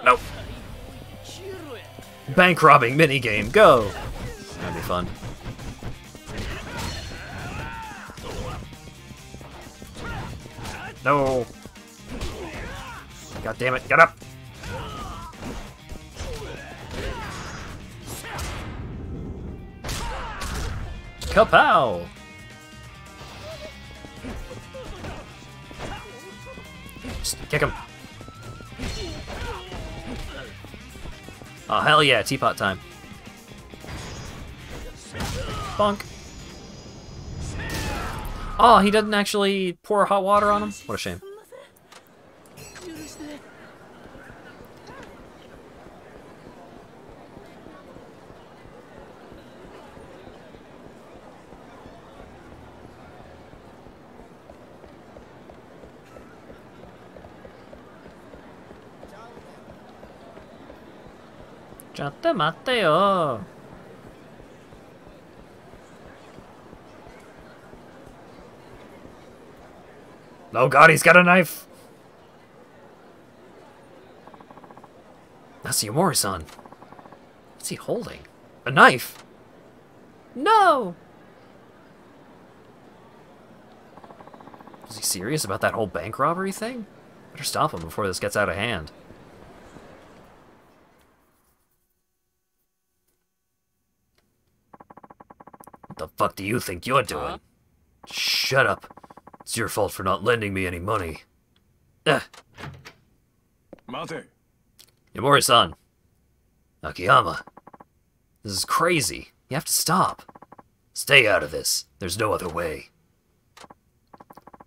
Nope. Bank robbing minigame, go! That'd be fun. No! God damn it, get up! Kapow! Just kick him. Oh, hell yeah, teapot time. Bonk. Oh, he doesn't actually pour hot water on him? What a shame. Chatte matte yo. Oh god, he's got a knife! That's Yamori-san. What's he holding? A knife? No! Is he serious about that whole bank robbery thing? Better stop him before this gets out of hand. What the fuck do you think you're doing? Shut up. It's your fault for not lending me any money. Mate. Yamori-san. Akiyama. This is crazy. You have to stop. Stay out of this. There's no other way.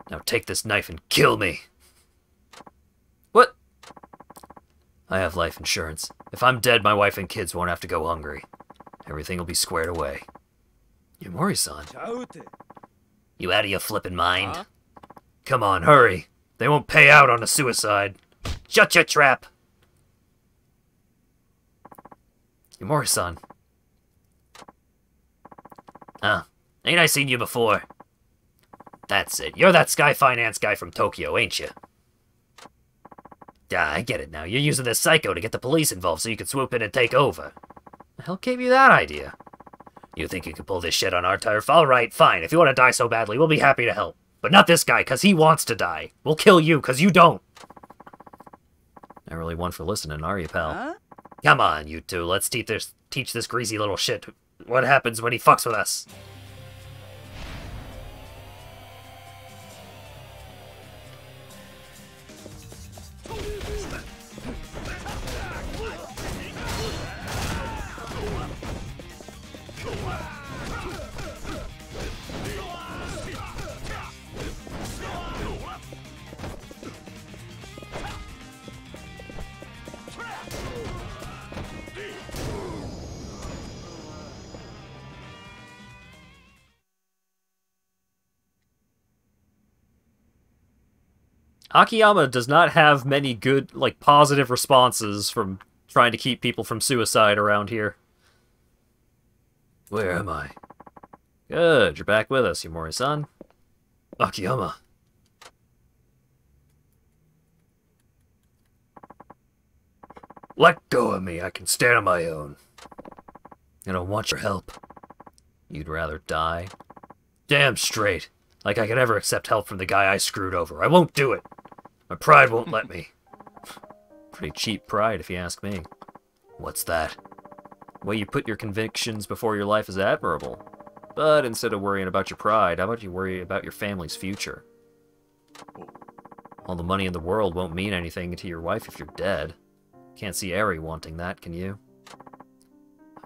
Now take this knife and kill me. What? I have life insurance. If I'm dead, my wife and kids won't have to go hungry. Everything will be squared away. Yamori-san. You out of your flippin' mind? Come on, hurry. They won't pay out on a suicide. Shut your trap. Yamori-san. Ain't I seen you before? That's it. You're that Sky Finance guy from Tokyo, ain't you? Yeah, I get it now. You're using this psycho to get the police involved so you can swoop in and take over. The hell gave you that idea? You think you can pull this shit on our turf? Alright, fine. If you want to die so badly, we'll be happy to help. But not this guy, because he wants to die. We'll kill you, because you don't. Not really one for listening, are you, pal? Come on, you two. Let's teach this greasy little shit what happens when he fucks with us. Akiyama does not have many good, like, positive responses from trying to keep people from suicide around here. Where am I? Good, you're back with us, Yamori-san. Akiyama. Let go of me, I can stand on my own. I don't want your help. You'd rather die? Damn straight. Like I could ever accept help from the guy I screwed over. I won't do it. My pride won't let me. Pretty cheap pride, if you ask me. What's that? The way you put your convictions before your life is admirable. But instead of worrying about your pride, how about you worry about your family's future? All the money in the world won't mean anything to your wife if you're dead. Can't see Eri wanting that, can you?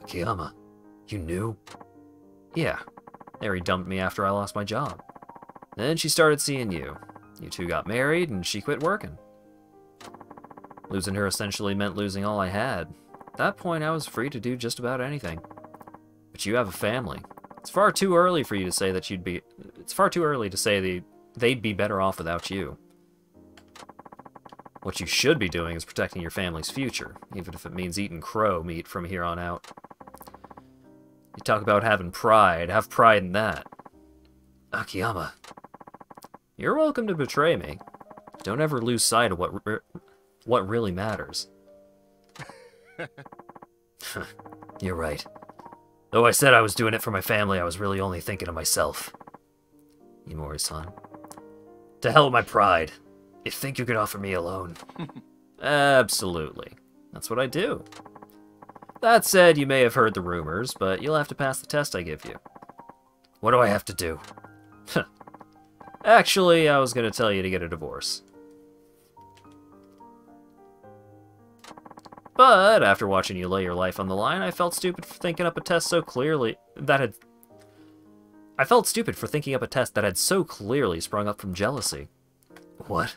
Akiyama, you knew? Yeah. Eri dumped me after I lost my job. Then she started seeing you. You two got married, and she quit working. Losing her essentially meant losing all I had. At that point, I was free to do just about anything. But you have a family. It's far too early for you to say that you'd be... It's far too early to say they'd be better off without you. What you should be doing is protecting your family's future, even if it means eating crow meat from here on out. You talk about having pride. Have pride in that. Akiyama. You're welcome to betray me. Don't ever lose sight of what really matters. You're right. Though I said I was doing it for my family, I was really only thinking of myself. Yamori-san. To hell with my pride. You think you could offer me a loan? Absolutely. That's what I do. That said, you may have heard the rumors, but you'll have to pass the test I give you. What do I have to do? Actually, I was going to tell you to get a divorce. But after watching you lay your life on the line, I felt stupid for thinking up a test so clearly that I felt stupid for thinking up a test that had so clearly sprung up from jealousy. What?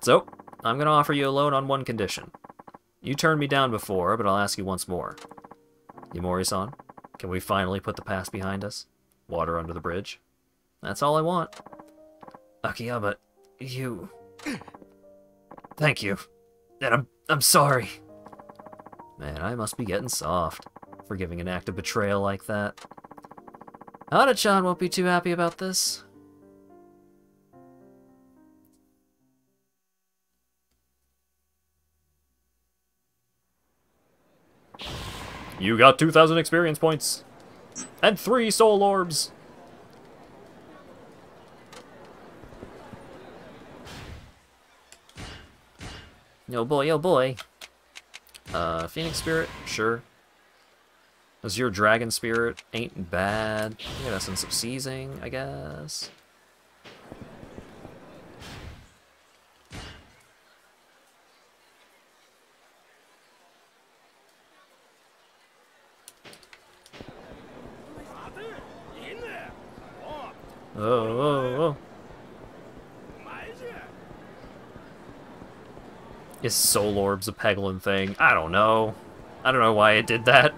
So, I'm going to offer you a loan on one condition. You turned me down before, but I'll ask you once more. Yamori-san, can we finally put the past behind us? Water under the bridge? That's all I want. Akiyama, you... Thank you. And I'm sorry. Man, I must be getting soft for giving an act of betrayal like that. Hana-chan won't be too happy about this. You got 2,000 experience points. And 3 soul orbs. Yo boy, yo boy. Phoenix Spirit, sure. Azure Dragon Spirit ain't bad. You got Essence of Seizing, I guess. Oh, oh, oh. Is Soul Orbs a Peglin thing? I don't know. I don't know why it did that.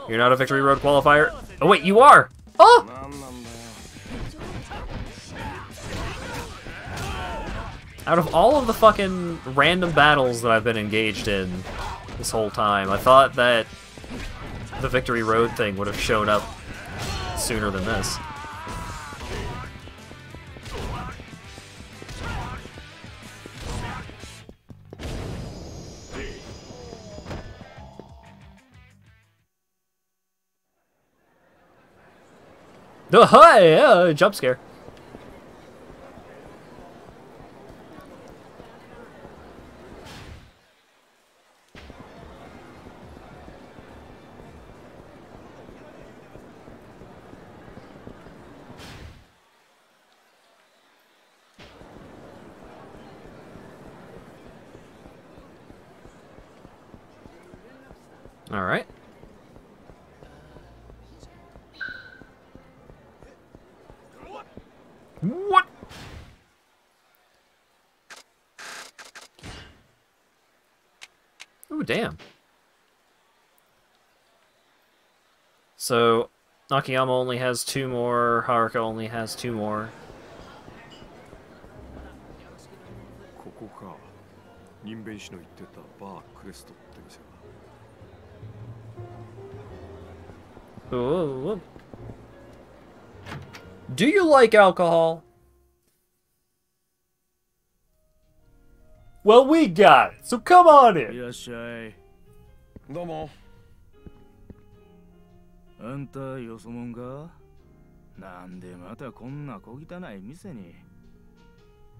You're not a Victory Road qualifier? Oh wait, you are! Oh! Out of all of the fucking random battles that I've been engaged in this whole time, I thought that the Victory Road thing would have shown up sooner than this. Oh, hi! Jump scare. All right. What? Ooh, damn. So, Nakayama only has 2 more, Haruka only has 2 more. ここか。人弁士の言ってたバークレストって店は。Ooh. Do you like alcohol? Well, we got it, so come on in. いらっしゃい。どうも。あんたよそもんか？なんでまたこんな小汚い店に。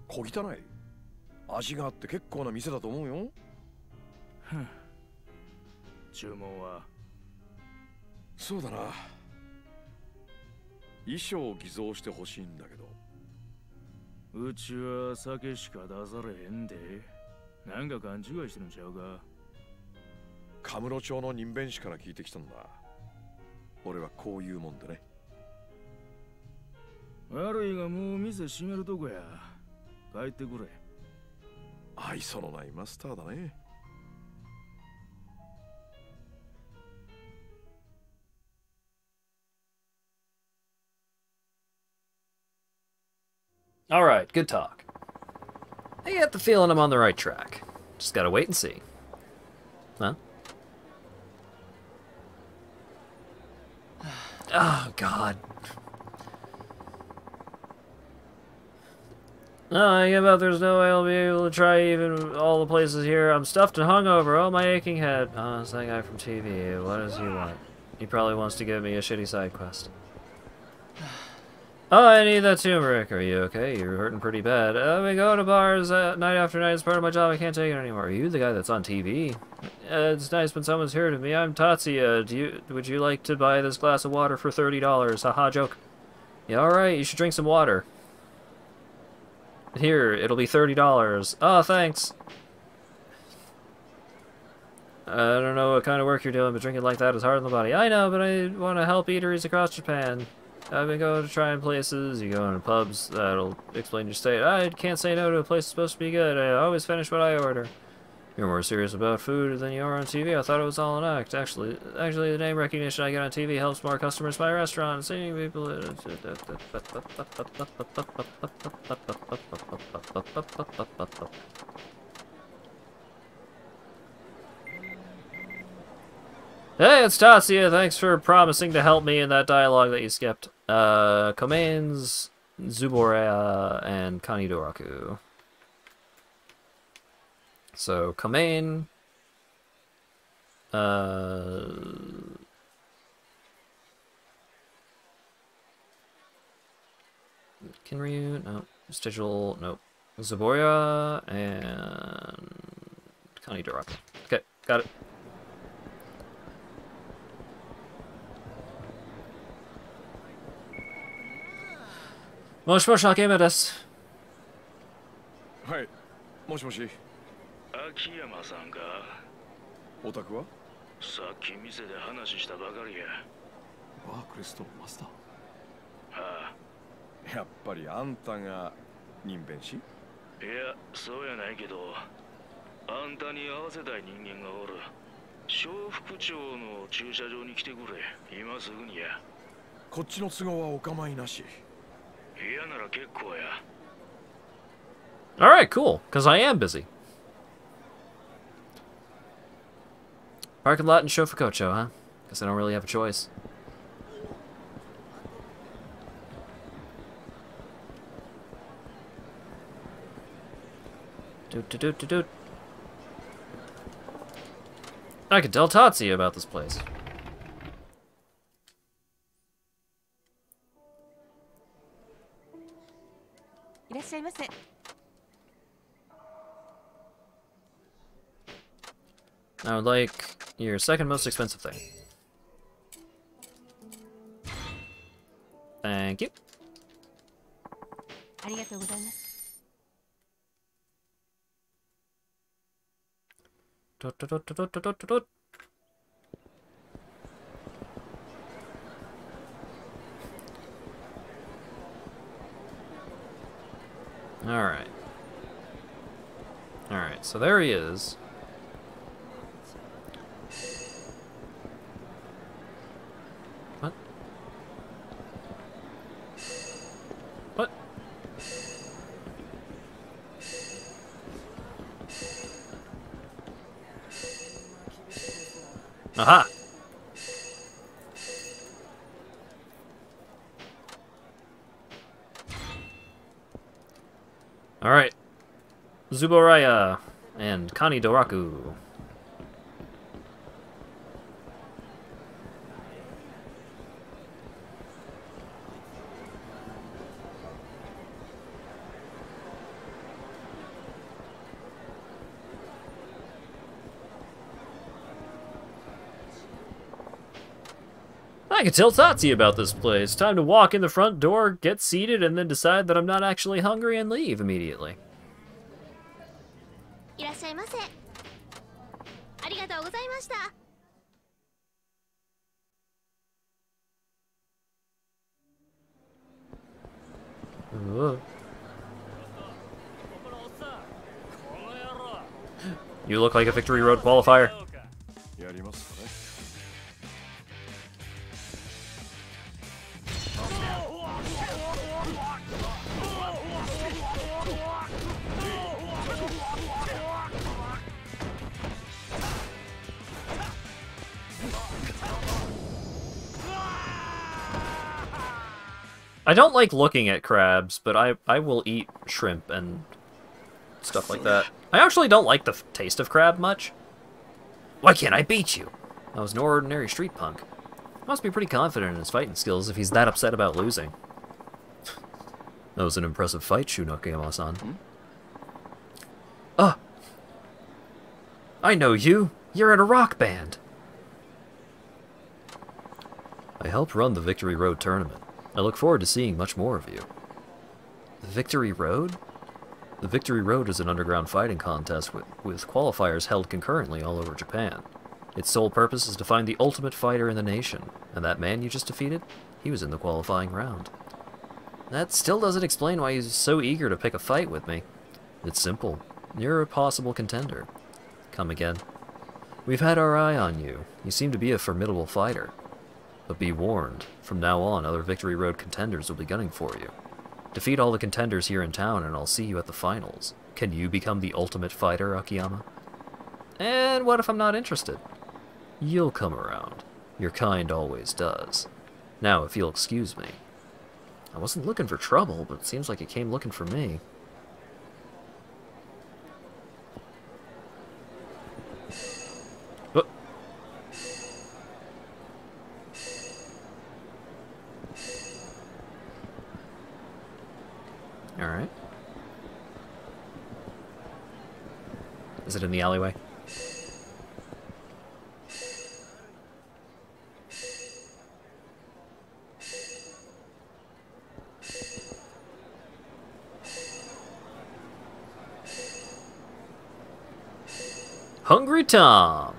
小汚い？味があって結構な店だと思うよ。注文は？そうだな。衣装を偽造してほしいんだけど。うちは酒しか出されへんで。なんか勘違いしてるんちゃうか。カムロ町の人弁士から聞いてきたんだ。俺はこういうもんでね。悪いがもう店閉めるとこや。帰ってくれ。愛想のないマスターだね。Alright, good talk. I get the feeling I'm on the right track. Just gotta wait and see. Huh? Oh, God. No, I give up. There's no way I'll be able to try even all the places here. I'm stuffed and hungover. Oh, my aching head. Oh, it's that guy from TV. What does he want? He probably wants to give me a shitty side quest. Oh, I need that turmeric. Are you okay? You're hurting pretty bad. We go to bars night after night. It's part of my job. I can't take it anymore. Are you the guy that's on TV? It's nice when someone's here to me. I'm Tatsuya. Would you like to buy this glass of water for $30? Haha, joke. Yeah, alright. You should drink some water. Here, it'll be $30. Oh, thanks. I don't know what kind of work you're doing, but drinking like that is hard on the body. I know, but I want to help eateries across Japan. I've been going to trying places, you go into pubs, that'll explain your state. I can't say no to a place that's supposed to be good. I always finish what I order. You're more serious about food than you are on TV. I thought it was all an act. Actually, the name recognition I get on TV helps more customers buy restaurants. Seeing people... Hey, it's Tatsuya. Thanks for promising to help me in that dialogue that you skipped. Komains, Zuborea, and Kanidoraku. So, Komain... Kinryu? No. Vestigial? Nope. Zaboria and Connie Doraka. Okay, got it. Moshi Akeme desu. はい、もしもし。秋山さんか。お宅は？さっき店で話したばかりや。バークレストのマスター。はあ、やっぱりあんたが人弁師？いや、そうやないけど、あんたに合わせたい人間がおる。小副長の駐車場に来てくれ。今すぐにや。こっちの都合はお構いなし。嫌なら結構や。Alright, cool, because I am busy. Parking lot in Shofukocho, huh? Guess I don't really have a choice. Doot. I could tell Tatsuya about this place. I would like your second most expensive thing. Thank you. Alright. Alright, so there he is. What? What? Aha! Alright. Zuboraya and Kani Doraku. I can tell Tatsuya about this place. Time to walk in the front door, get seated, and then decide that I'm not actually hungry and leave immediately. Ooh. You look like a Victory Road qualifier. I don't like looking at crabs, but I will eat shrimp and stuff like that. I actually don't like the taste of crab much. Why can't I beat you? I was an ordinary street punk. Must be pretty confident in his fighting skills if he's that upset about losing. That was an impressive fight, Shunokiyama-san. I know you! You're in a rock band! I helped run the Victory Road tournament. I look forward to seeing much more of you. The Victory Road? The Victory Road is an underground fighting contest with qualifiers held concurrently all over Japan. Its sole purpose is to find the ultimate fighter in the nation, and that man you just defeated? He was in the qualifying round. That still doesn't explain why he's so eager to pick a fight with me. It's simple. You're a possible contender. Come again. We've had our eye on you. You seem to be a formidable fighter. But be warned, from now on other Victory Road contenders will be gunning for you. Defeat all the contenders here in town and I'll see you at the finals. Can you become the ultimate fighter, Akiyama? And what if I'm not interested? You'll come around. Your kind always does. Now, if you'll excuse me. I wasn't looking for trouble, but it seems like it came looking for me. Alright. Is it in the alleyway? Hungry Tom.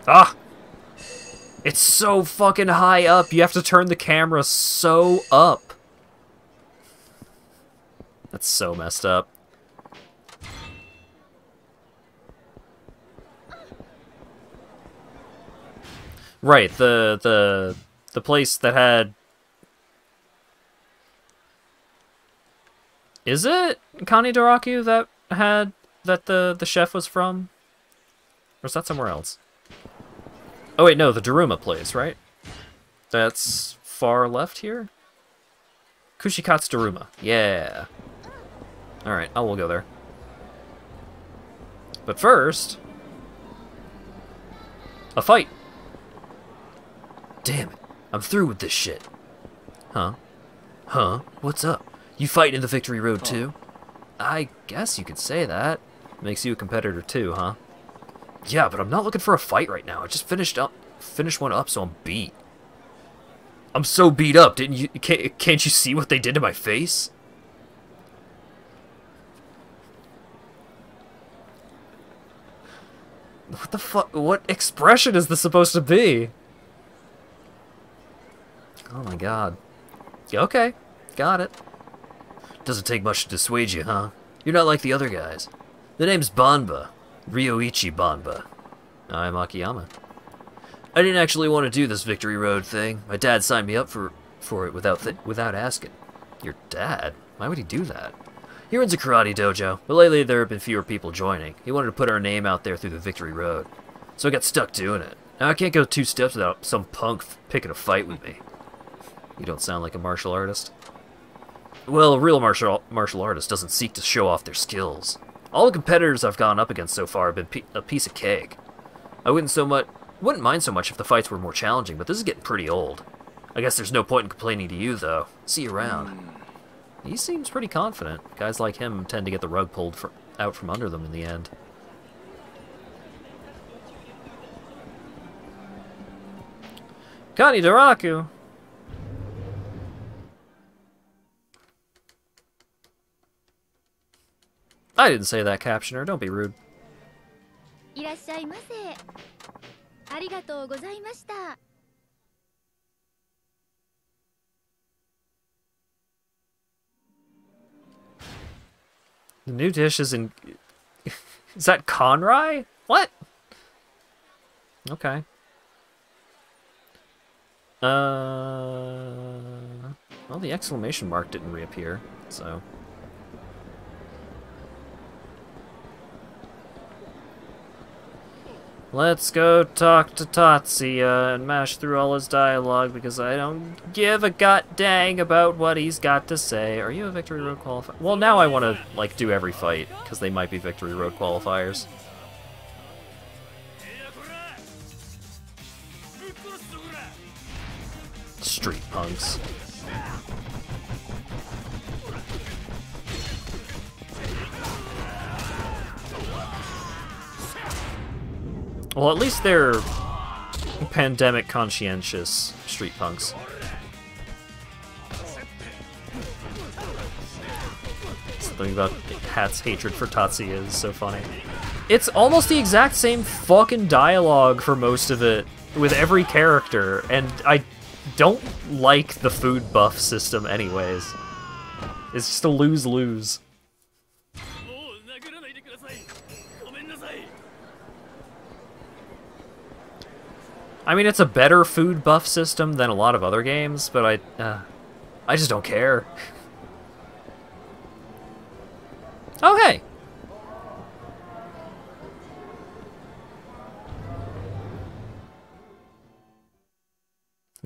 Ah! It's so fucking high up. You have to turn the camera so up. That's so messed up. Right, the place that had... Is it Kanidaraku that had... that the chef was from? Or is that somewhere else? Oh wait, no, the Daruma place, right? That's far left here? Kushikatsu Daruma. Yeah. Alright, I will go there. But first... a fight! Damn it, I'm through with this shit. Huh? Huh? What's up? You fighting in the Victory Road too? I guess you could say that. Makes you a competitor too, huh? Yeah, but I'm not looking for a fight right now. I just finished one up, so I'm beat. I'm so beat up, didn't you? Can't you see what they did to my face? What the fuck? What expression is this supposed to be? Oh my god. Okay, got it. Doesn't take much to dissuade you, huh? You're not like the other guys. The name's Banba. Ryoichi Banba. I'm Akiyama. I didn't actually want to do this Victory Road thing. My dad signed me up for it without asking. Your dad? Why would he do that? He runs a karate dojo, but lately there have been fewer people joining. He wanted to put our name out there through the Victory Road. So I got stuck doing it. Now I can't go 2 steps without some punk picking a fight with me. You don't sound like a martial artist. Well, a real martial artist doesn't seek to show off their skills. All the competitors I've gone up against so far have been a piece of cake. I wouldn't mind so much if the fights were more challenging, but this is getting pretty old. I guess there's no point in complaining to you, though. See you around. He seems pretty confident. Guys like him tend to get the rug pulled out from under them in the end. Kanidaraku! I didn't say that, Captioner. Don't be rude. いらっしゃいませ。ありがとうございました。The new dish is in... Is that Conrai? What? Okay. Well, the exclamation mark didn't reappear, so... Let's go talk to Tatsuya and mash through all his dialogue because I don't give a god dang about what he's got to say. Are you a Victory Road qualifier? Well, now I want to, like, do every fight because they might be Victory Road qualifiers. Street punks. Well, at least they're pandemic conscientious street punks. Something about Hat's hatred for Tatsuya is so funny. It's almost the exact same fucking dialogue for most of it, with every character, and I don't like the food buff system anyways. It's just a lose-lose. I mean, it's a better food buff system than a lot of other games, but I just don't care. Oh, hey!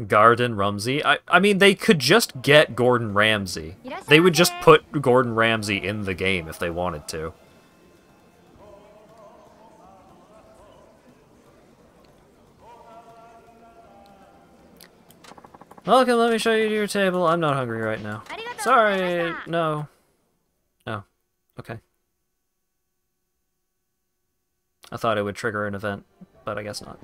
Gordon Ramsay. I mean, they could just get Gordon Ramsay. They would just put Gordon Ramsay in the game if they wanted to. Welcome, let me show you to your table. I'm not hungry right now. Sorry, no. Oh, okay. I thought it would trigger an event, but I guess not.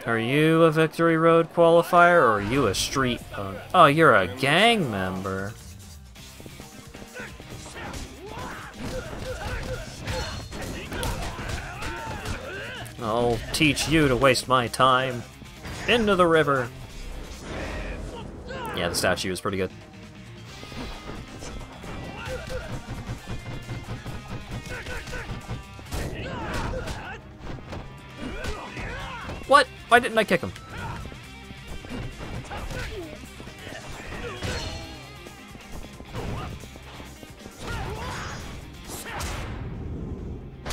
Are you a Victory Road qualifier, or are you a street punk? Oh, you're a gang member. I'll teach you to waste my time. Into the river. Yeah, the statue is pretty good. What? Why didn't I kick him?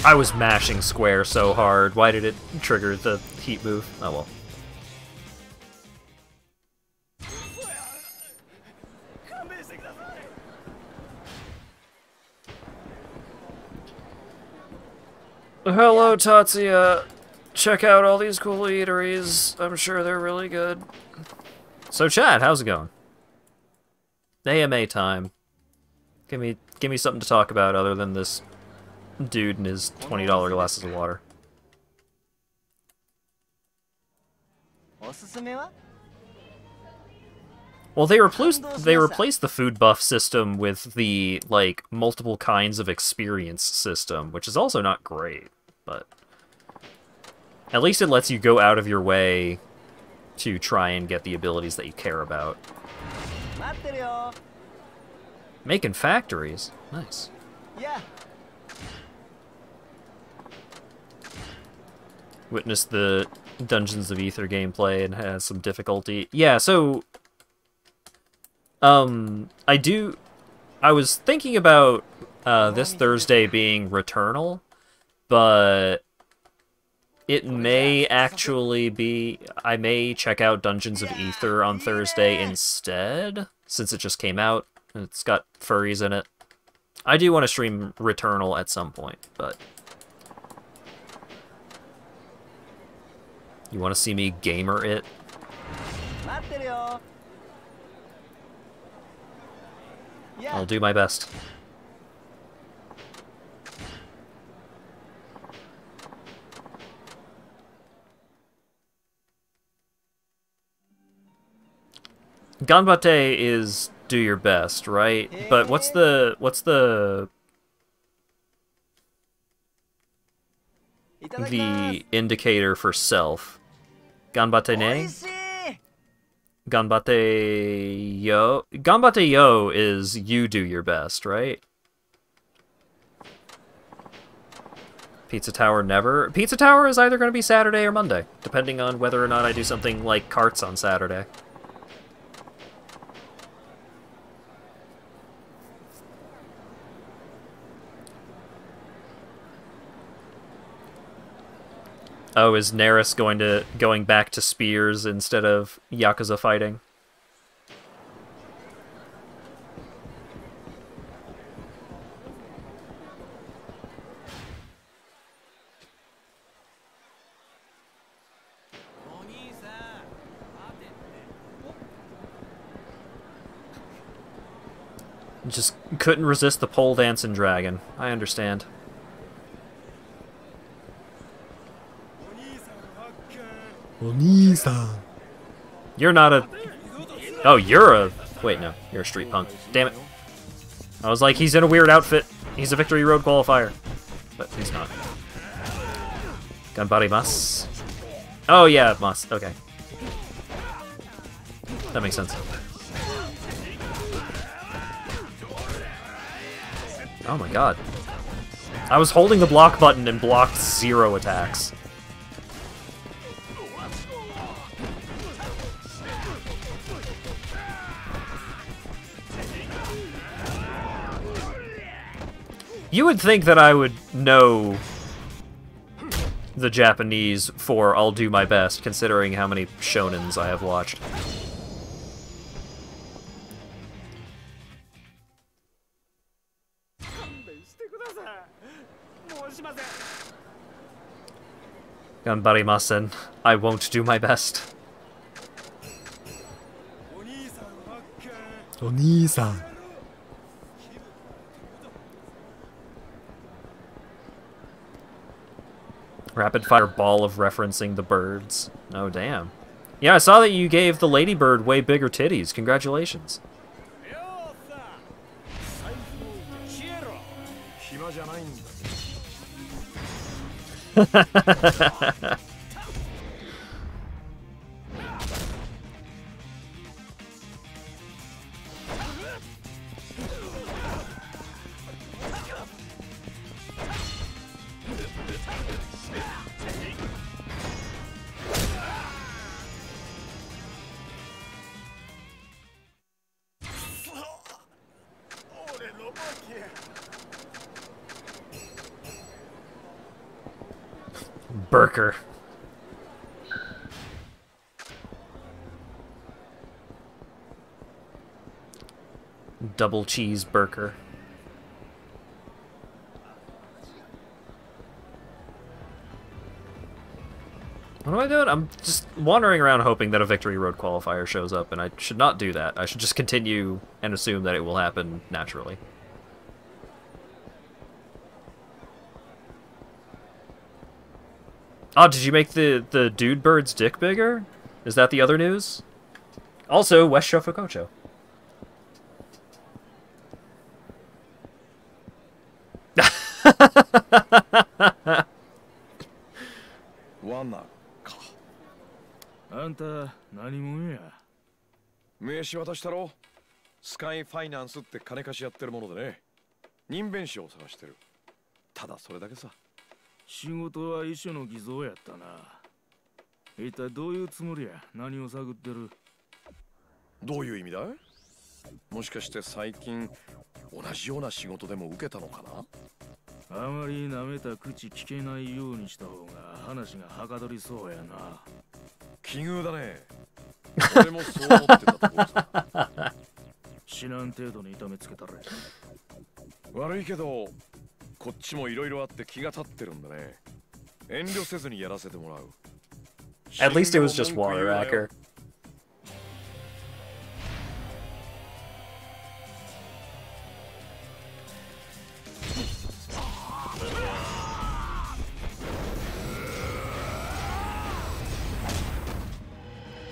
I was mashing square so hard. Why did it trigger the heat move? Oh well. Hello, Tatsuya. Check out all these cool eateries. I'm sure they're really good. So, chat, how's it going? AMA time. Give me something to talk about other than this dude and his $20 glasses of water. Well, they replaced the food buff system with the, like, multiple kinds of experience system, which is also not great, but at least it lets you go out of your way to try and get the abilities that you care about. Making factories. Nice. Yeah. Witness the Dungeons of Aether gameplay and has some difficulty. Yeah, so I was thinking about this Thursday being Returnal, but it may actually be... I may check out Dungeons of Aether on Thursday instead, since it just came out, and it's got furries in it. I do want to stream Returnal at some point, but... You want to see me gamer it? I'll do my best. Ganbatte is do your best, right? But what's the indicator for self? Ganbatte ne? Ganbatte yo? Ganbatte yo is you do your best, right? Pizza Tower never? Pizza Tower is either going to be Saturday or Monday, depending on whether or not I do something like carts on Saturday. Oh, is Neris going back to spears instead of Yakuza fighting? Just couldn't resist the pole dancing dragon. I understand. You're not a... Oh, you're a... Wait, no. You're a street punk. Damn it. I was like, he's in a weird outfit. He's a Victory Road qualifier. But he's not. Ganbare mas. Oh, yeah, mas. Okay. That makes sense. Oh my god. I was holding the block button and blocked 0 attacks. You would think that I would know the Japanese for I'll do my best, considering how many shonens I have watched. Ganbarimasen. I won't do my best. お兄さん. Rapid fire ball of referencing the birds. Oh, damn. Yeah, I saw that you gave the ladybird way bigger titties. Congratulations. 暇じゃないんだ。Burker. Double cheese burger. What am I doing? I'm just wandering around hoping that a Victory Road qualifier shows up, and I should not do that. I should just continue and assume that it will happen naturally. Oh, did you make the dude bird's dick bigger? Is that the other news? Also, West Shofukocho.罠か。あんた何者や。名刺渡したろ。スカイファイナンスって金貸しやってるものでね。人弁士を探してる。ただそれだけさ。仕事は遺書の偽造やったな。一体どういうつもりや。何を探ってる。どういう意味だ。もしかして最近同じような仕事でも受けたのかな。あまり舐めた口聞けないようにした方が話がはかどりそうやな。奇遇だね。俺もそう思ってたところさ。知らん程度に痛めつけたれ。悪いけどこっちもいろいろあって気が立ってるんだね。遠慮せずにやらせてもらう。At least it was just water, Acker.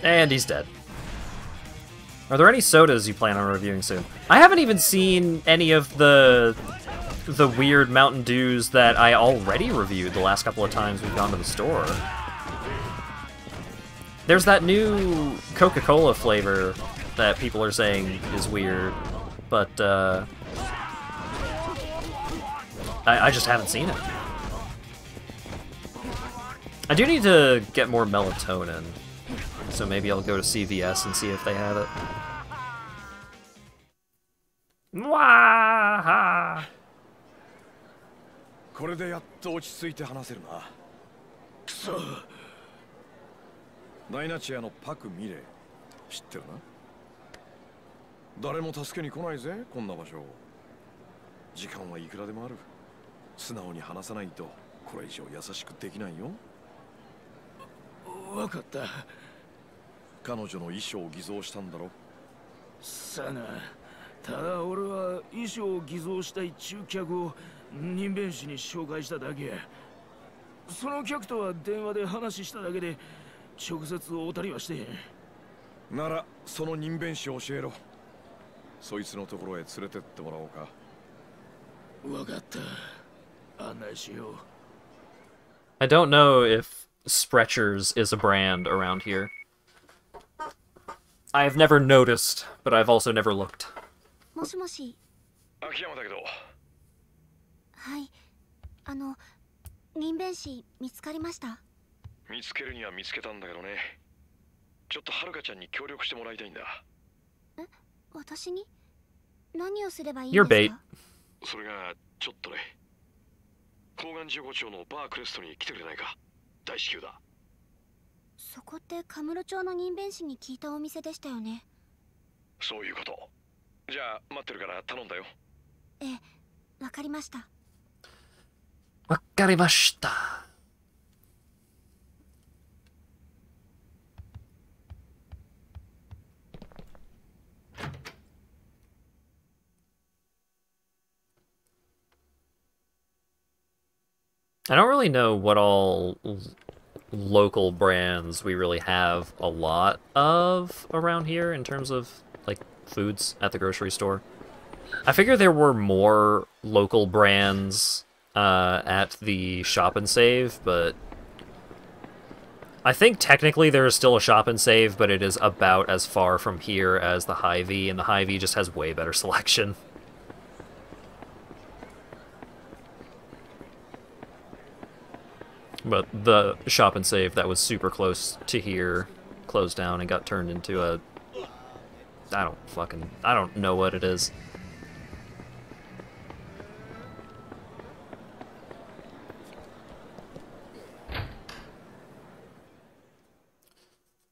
And he's dead. Are there any sodas you plan on reviewing soon? I haven't even seen any of the weird Mountain Dews that I already reviewed the last couple of times we've gone to the store. There's that new Coca-Cola flavor that people are saying is weird, but I just haven't seen it. I do need to get more melatonin, so maybe I'll go to CVS and see if they have it. Mwahaha! これでやっと落ち着いて話せるな。くそ。ダイナチアのパク・ミレイ知ってるな。誰も助けに来ないぜこんな場所。時間はいくらでもある。素直に話さないとこれ以上優しくできないよ。わかった。彼女の衣装を偽造したんだろ。さあな。ただ俺は衣装を偽造したい中客を人弁士に紹介しただけや。その客とは電話で話しただけで直接会うたりはしてへん。ならその人弁士を教えろ。そいつのところへ連れてってもらおうか。わかった。案内しよう。I don't know if Sprecher's is a brand around here. I've never noticed, but I've also never looked. もしもし。秋山だけど。はい。人弁士見つかりました。見つけるには見つけたんだけどね。ちょっとはるかちゃんに協力してもらいたいんだ。え、私に？何をすればいいんですか？ You're bait. それがちょっとね。高岩15町のバークレストに来てくれないか。大至急だ。そこってカムロ町の人弁士に聞いたお店でしたよね。そういうこと。じゃあ待ってるから頼んだよ。ええ、わかりました。わかりました。I don't really know what all local brands we really have a lot of around here in terms of, like, foods at the grocery store. I figure there were more local brands at the Shop and Save, but I think technically there is still a Shop and Save, but it is about as far from here as the Hy-Vee, and the Hy-Vee just has way better selection. But the Shop and Save that was super close to here closed down and got turned into a... I don't know what it is.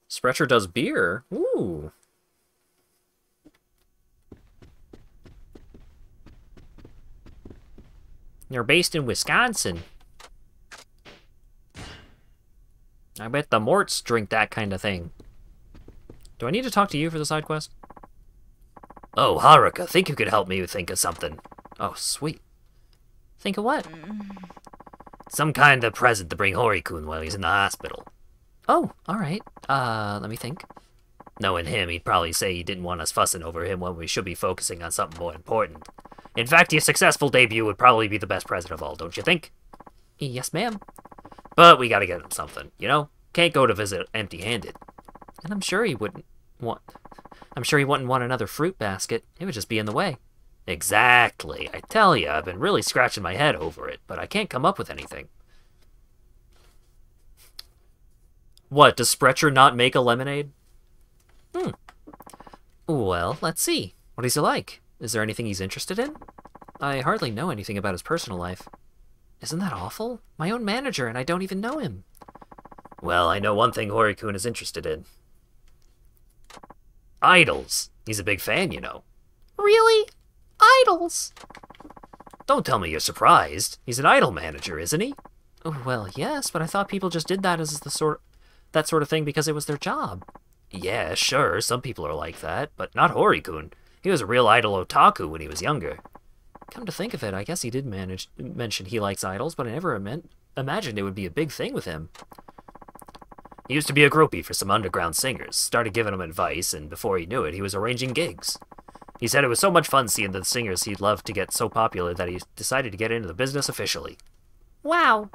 Sprecher does beer. Ooh. You're based in Wisconsin. I bet the Morts drink that kind of thing. Do I need to talk to you for the side quest? Oh, Haruka, think you could help me think of something. Oh, sweet. Think of what? Some kind of present to bring Hori-kun while he's in the hospital. Oh, alright. Let me think. Knowing him, he'd probably say he didn't want us fussing over him when we should be focusing on something more important. In fact, your successful debut would probably be the best present of all, don't you think? Yes, ma'am. But we gotta get him something, you know? Can't go to visit empty-handed. And I'm sure he wouldn't want another fruit basket. It would just be in the way. Exactly. I tell you, I've been really scratching my head over it, but I can't come up with anything. What, does Sprecher not make a lemonade? Well, let's see. What is he like? Is there anything he's interested in? I hardly know anything about his personal life. Isn't that awful? My own manager, and I don't even know him. Well, I know one thing Hori-kun is interested in. Idols. He's a big fan, you know. Really? Idols? Don't tell me you're surprised. He's an idol manager, isn't he? Oh, well, yes, but I thought people just did that as that sort of thing because it was their job. Yeah, sure, some people are like that, but not Hori-kun. He was a real idol otaku when he was younger. Come to think of it, I guess he did mention he likes idols, but I never imagined it would be a big thing with him. He used to be a groupie for some underground singers, started giving them advice, and before he knew it, he was arranging gigs. He said it was so much fun seeing the singers he'd loved to get so popular that he decided to get into the business officially. Wow.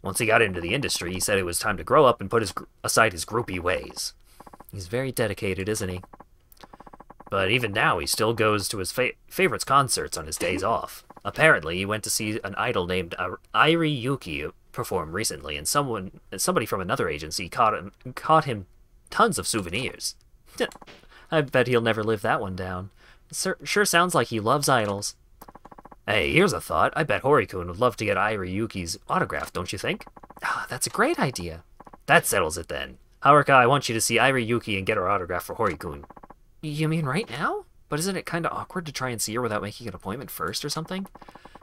Once he got into the industry, he said it was time to grow up and put aside his groupie ways. He's very dedicated, isn't he? But even now, he still goes to his favorites' concerts on his days off. Apparently, he went to see an idol named Airi Yuki perform recently, and somebody from another agency caught him tons of souvenirs. I bet he'll never live that one down. It sure sounds like he loves idols. Hey, here's a thought. I bet Hori-kun would love to get Airi Yuki's autograph, don't you think? Ah, that's a great idea. That settles it then. Haruka, I want you to see Airi Yuki and get her autograph for Hori-kun. You mean right now? But isn't it kind of awkward to try and see her without making an appointment first or something?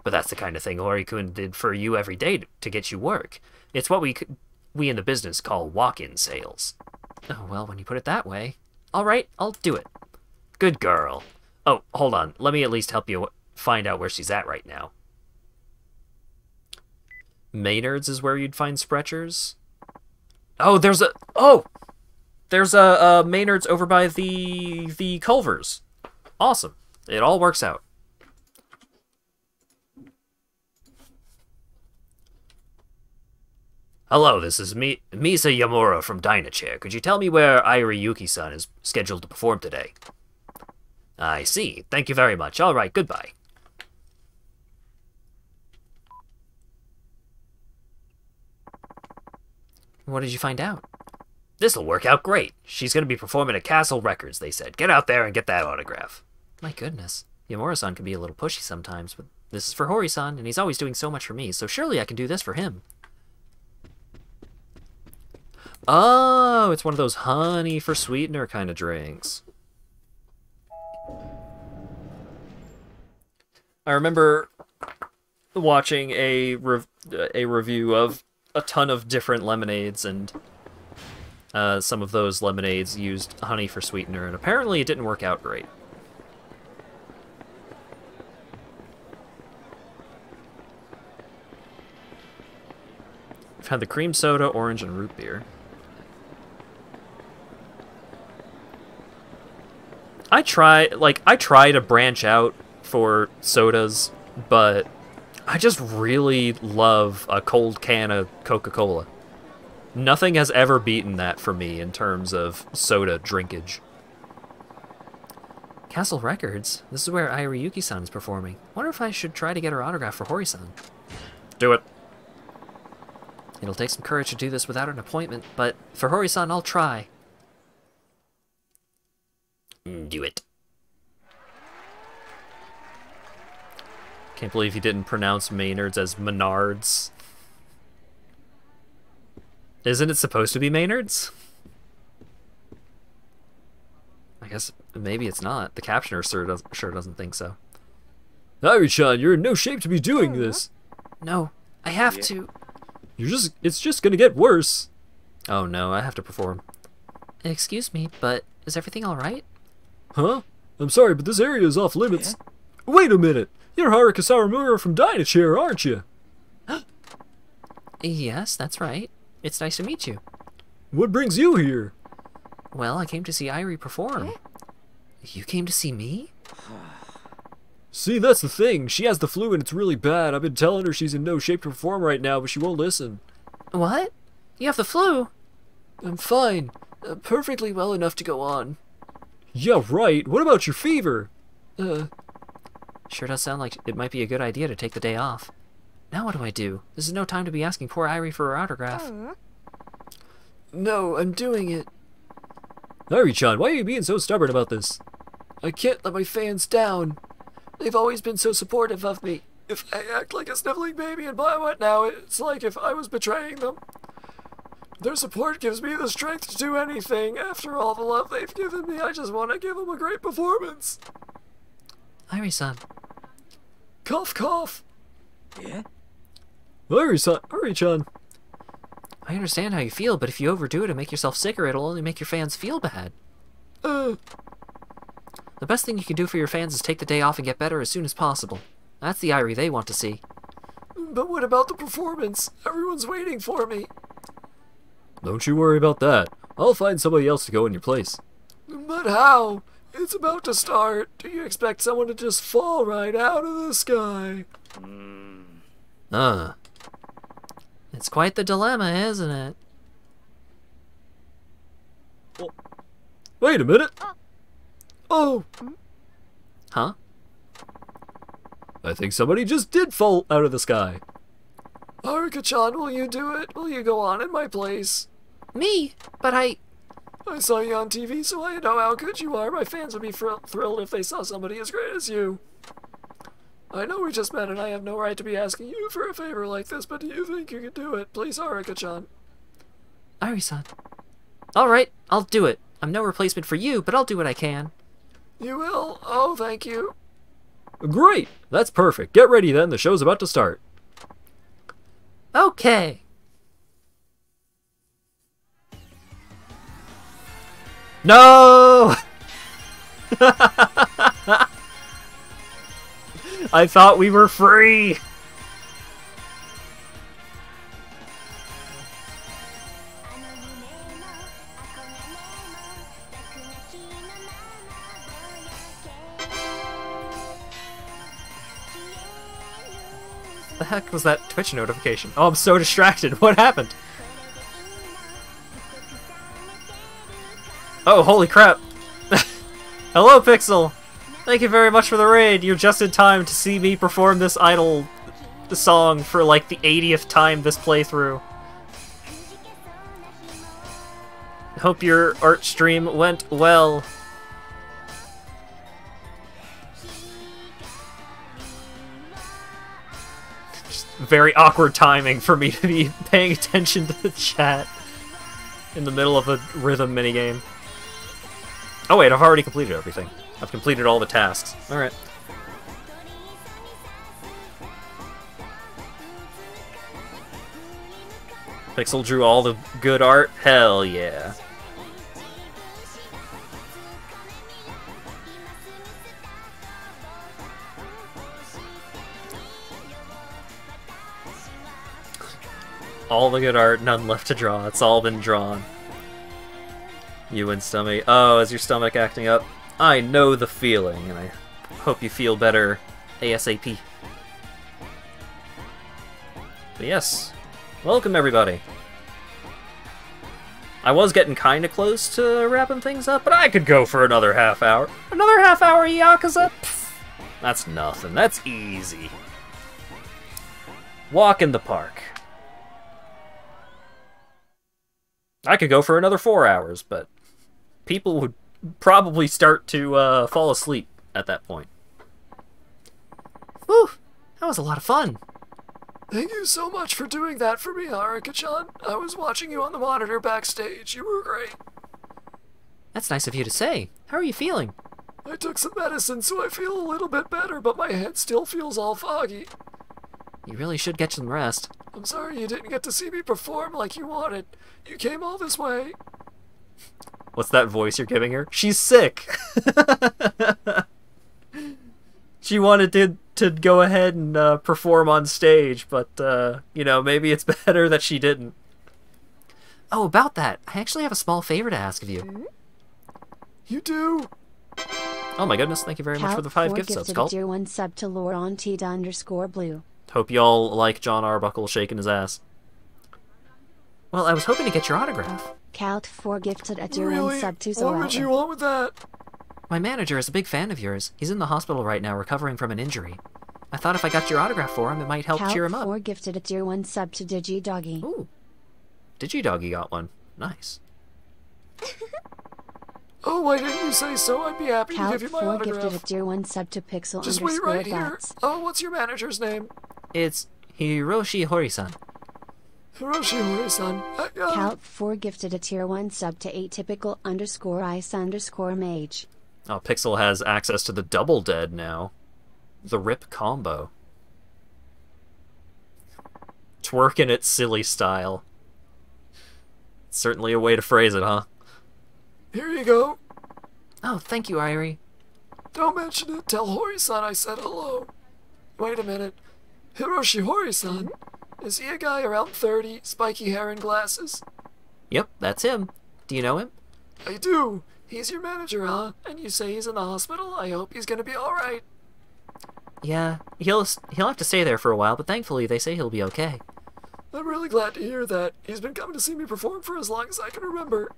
But that's the kind of thing Hori-kun did for you every day to get you work. It's what we in the business call walk-in sales. Oh, well, when you put it that way. All right, I'll do it. Good girl. Oh, hold on. Let me at least help you find out where she's at right now. Maynard's is where you'd find Sprechers. Oh, there's a Maynard's over by the Culvers. Awesome. It all works out. Hello, this is Misa Yamura from Dynachair. Could you tell me where Airi Yuki-san is scheduled to perform today? I see. Thank you very much. All right, goodbye. What did you find out? This'll work out great. She's going to be performing at Castle Records, they said. Get out there and get that autograph. My goodness. Yamura-san can be a little pushy sometimes, but this is for Hori-san, and he's always doing so much for me, so surely I can do this for him. Oh, it's one of those honey for sweetener kind of drinks. I remember watching a review of a ton of different lemonades, and some of those lemonades used honey for sweetener, and apparently it didn't work out great. I've had the cream soda, orange, and root beer. I try to branch out for sodas, but I just really love a cold can of Coca-Cola. Nothing has ever beaten that for me in terms of soda drinkage. Castle Records? This is where Iriyuki-san is performing. Wonder if I should try to get her autograph for Hori-san. Do it. It'll take some courage to do this without an appointment, but for Hori-san, I'll try. Do it. Can't believe he didn't pronounce Maynard's as Menards. Isn't it supposed to be Maynard's? I guess maybe it's not. The captioner sure doesn't think so. Ari-chan, you're in no shape to be doing this. No, I have to. It's just gonna get worse. Oh no, I have to perform. Excuse me, but is everything alright? Huh? I'm sorry, but this area is off limits. Wait a minute! You're Haruka Sawamura from Dynachair, aren't you? Yes, that's right. It's nice to meet you. What brings you here? Well, I came to see Irie perform. You came to see me? See, that's the thing. She has the flu and it's really bad. I've been telling her she's in no shape to perform right now, but she won't listen. What? You have the flu? I'm fine. Perfectly well enough to go on. Yeah, right. What about your fever? Sure does sound like it might be a good idea to take the day off. Now what do I do? This is no time to be asking poor Irie for her autograph. No, I'm doing it. Irie-chan, why are you being so stubborn about this? I can't let my fans down. They've always been so supportive of me. If I act like a sniveling baby and buy what now, it's like if I was betraying them. Their support gives me the strength to do anything. After all the love they've given me, I just want to give them a great performance. Irie-san. Cough, cough. Yeah? Irie-chan. I understand how you feel, but if you overdo it and make yourself sicker, it'll only make your fans feel bad. The best thing you can do for your fans is take the day off and get better as soon as possible. That's the Irie they want to see. But what about the performance? Everyone's waiting for me. Don't you worry about that. I'll find somebody else to go in your place. But how? It's about to start. Do you expect someone to just fall right out of the sky? It's quite the dilemma, isn't it? Oh. Wait a minute. Oh. Huh? I think somebody just did fall out of the sky. Haruka-chan, will you do it? Will you go on in my place? Me? But I saw you on TV, so I know how good you are. My fans would be thrilled if they saw somebody as great as you. I know we just met and I have no right to be asking you for a favor like this, but do you think you can do it? Please, Haruka-chan. Irie-san. Alright, I'll do it. I'm no replacement for you, but I'll do what I can. You will? Oh, thank you. Great! That's perfect. Get ready then, the show's about to start. Okay. No! I thought we were free! The heck was that Twitch notification? Oh, I'm so distracted. What happened? Oh, holy crap. Hello, Pixel! Thank you very much for the raid. You're just in time to see me perform this idol song for like the 80th time this playthrough. Hope your art stream went well. Just very awkward timing for me to be paying attention to the chat in the middle of a rhythm minigame. Oh wait, I've already completed everything. I've completed all the tasks. Alright. Pixel drew all the good art? Hell yeah. All the good art, none left to draw. It's all been drawn. You and stomach. Oh, is your stomach acting up? I know the feeling, and I hope you feel better ASAP. But yes, welcome everybody. I was getting kinda close to wrapping things up, but I could go for another half hour. Another half hour Yakuza? Pfft, that's nothing, that's easy. Walk in the park. I could go for another 4 hours, but people would probably start to fall asleep at that point. Whew, that was a lot of fun. Thank you so much for doing that for me, Haruka-chan. I was watching you on the monitor backstage. You were great. That's nice of you to say. How are you feeling? I took some medicine, so I feel a little bit better, but my head still feels all foggy. You really should get some rest. I'm sorry you didn't get to see me perform like you wanted. You came all this way. What's that voice you're giving her? She's sick! She wanted to go ahead and perform on stage, but, you know, maybe it's better that she didn't. Oh, about that, I actually have a small favor to ask of you. You do? Oh my goodness, thank you very much for the 5 gift subs, Cult. Tier 1 sub to Lauron _blue. Hope y'all like John Arbuckle shaking his ass. Well, I was hoping to get your autograph. Cal 4 gifted a tier 1 Really? sub to What Zoella. would you want with that? My manager is a big fan of yours. He's in the hospital right now recovering from an injury. I thought if I got your autograph for him, it might help cheer him up. 4 gifted a tier 1 sub to Digidoggy. Ooh. Digidoggy got one. Nice. Oh, why didn't you say so? I'd be happy to give you my 4 autograph. gifted a tier 1 sub to Pixel Just wait right here. Bots. Oh, what's your manager's name? It's Hiroshi Hori-san. Hiroshi Hori-san. Cal 4 gifted a tier 1 sub to atypical _ice _mage. Oh, Pixel has access to the double dead now. The rip combo. Twerking it silly style. Certainly a way to phrase it, huh? Here you go. Oh, thank you, Irie. Don't mention it. Tell Hori-san I said hello. Wait a minute. Hiroshi Hori-san? Is he a guy around 30, spiky hair and glasses? Yep, that's him. Do you know him? I do. He's your manager, huh? And you say he's in the hospital? I hope he's gonna be alright. Yeah, he'll have to stay there for a while, but thankfully they say he'll be okay. I'm really glad to hear that. He's been coming to see me perform for as long as I can remember.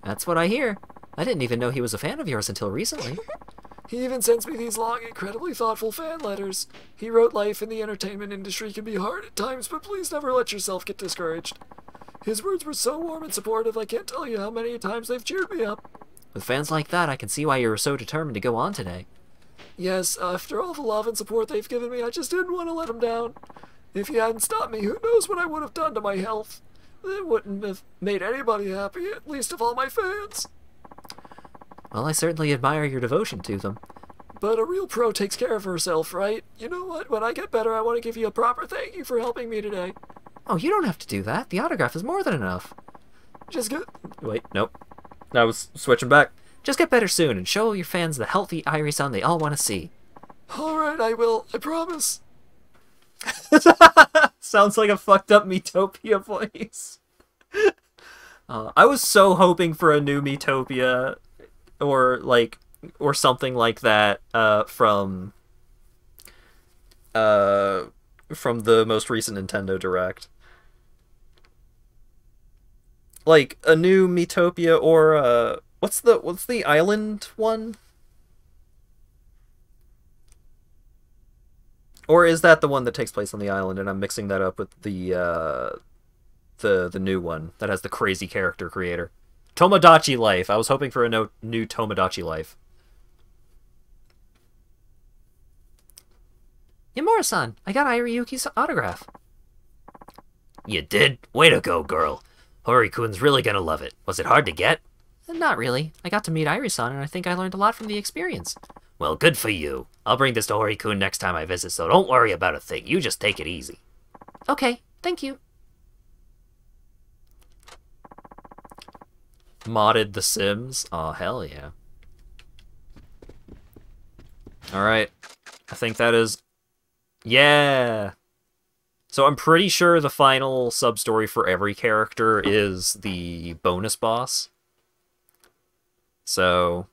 That's what I hear. I didn't even know he was a fan of yours until recently. He even sends me these long, incredibly thoughtful fan letters. He wrote life in the entertainment industry can be hard at times, but please never let yourself get discouraged. His words were so warm and supportive, I can't tell you how many times they've cheered me up. With fans like that, I can see why you were so determined to go on today. Yes, after all the love and support they've given me, I just didn't want to let them down. If he hadn't stopped me, who knows what I would have done to my health. It wouldn't have made anybody happy, at least of all my fans. Well, I certainly admire your devotion to them. But a real pro takes care of herself, right? You know what? When I get better, I want to give you a proper thank you for helping me today. Oh, you don't have to do that. The autograph is more than enough. Just get... Wait, nope. I was switching back. Just get better soon and show your fans the healthy Irie-san they all want to see. Alright, I will. I promise. Sounds like a fucked up Metopia voice. I was so hoping for a new Metopia or something like that from the most recent Nintendo Direct. Like a new Metopia or what's the island one? Or is that the one that takes place on the island and I'm mixing that up with the new one that has the crazy character creator? Tomodachi Life. I was hoping for a new Tomodachi Life. Yamura-san, I got Iriyuki's autograph. You did? Way to go, girl. Hori-kun's really gonna love it. Was it hard to get? Not really. I got to meet Irie-san, and I think I learned a lot from the experience. Well, good for you. I'll bring this to Hori-kun next time I visit, so don't worry about a thing. You just take it easy. Okay, thank you. Modded The Sims? Oh, hell yeah. Alright. I think that is... Yeah! So I'm pretty sure the final sub-story for every character is the bonus boss. So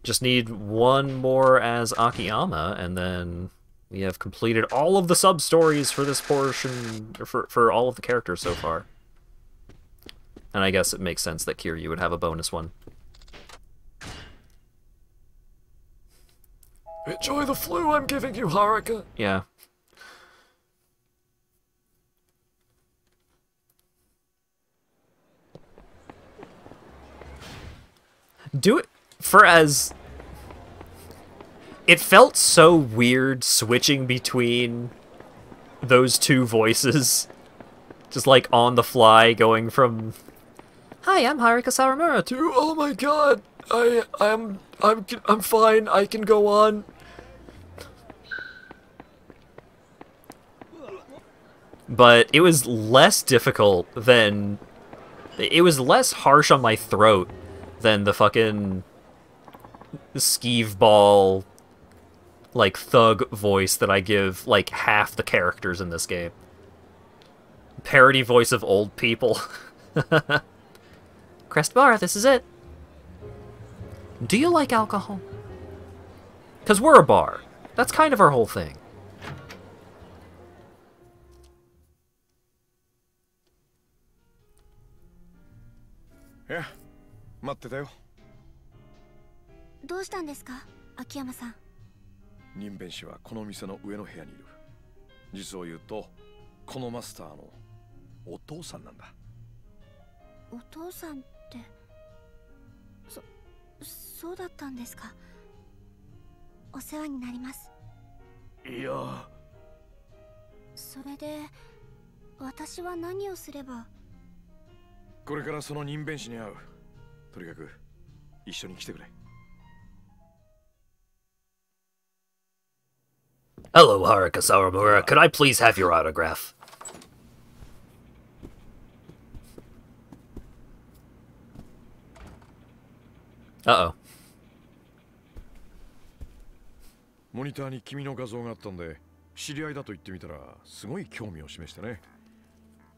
just need one more as Akiyama, and then we have completed all of the sub-stories for this portion, for all of the characters so far. And I guess it makes sense that Kiryu would have a bonus one. Enjoy the flu I'm giving you, Haruka. Yeah. Do it for as... It felt so weird switching between those two voices. Just like on the fly, going from... Hi, I'm Haruka Sawamura. To, oh my god, I'm fine, I can go on. But it was less difficult than... It was less harsh on my throat than the fucking skeeve ball, like, thug voice that I give, like, half the characters in this game. Parody voice of old people. Crest Bar, this is it. Do you like alcohol? Because we're a bar. That's kind of our whole thing. Yeah, 待ってたよ。どうしたんですか、秋山さん。任弁士はこの店の上の部屋にいる。実を言うと、このマスターのお父さんなんだ。お父さんって、そうだったんですか。お世話になります。いや。それで、私は何をすれば。これからその任弁士に会う。とにかく一緒に来てくれ。Hello, Haruka Sawamura. Could I please have your autograph? Uh-oh. モニターに君の画像があったんで、知り合いだと言ってみたらすごい興味を示してね。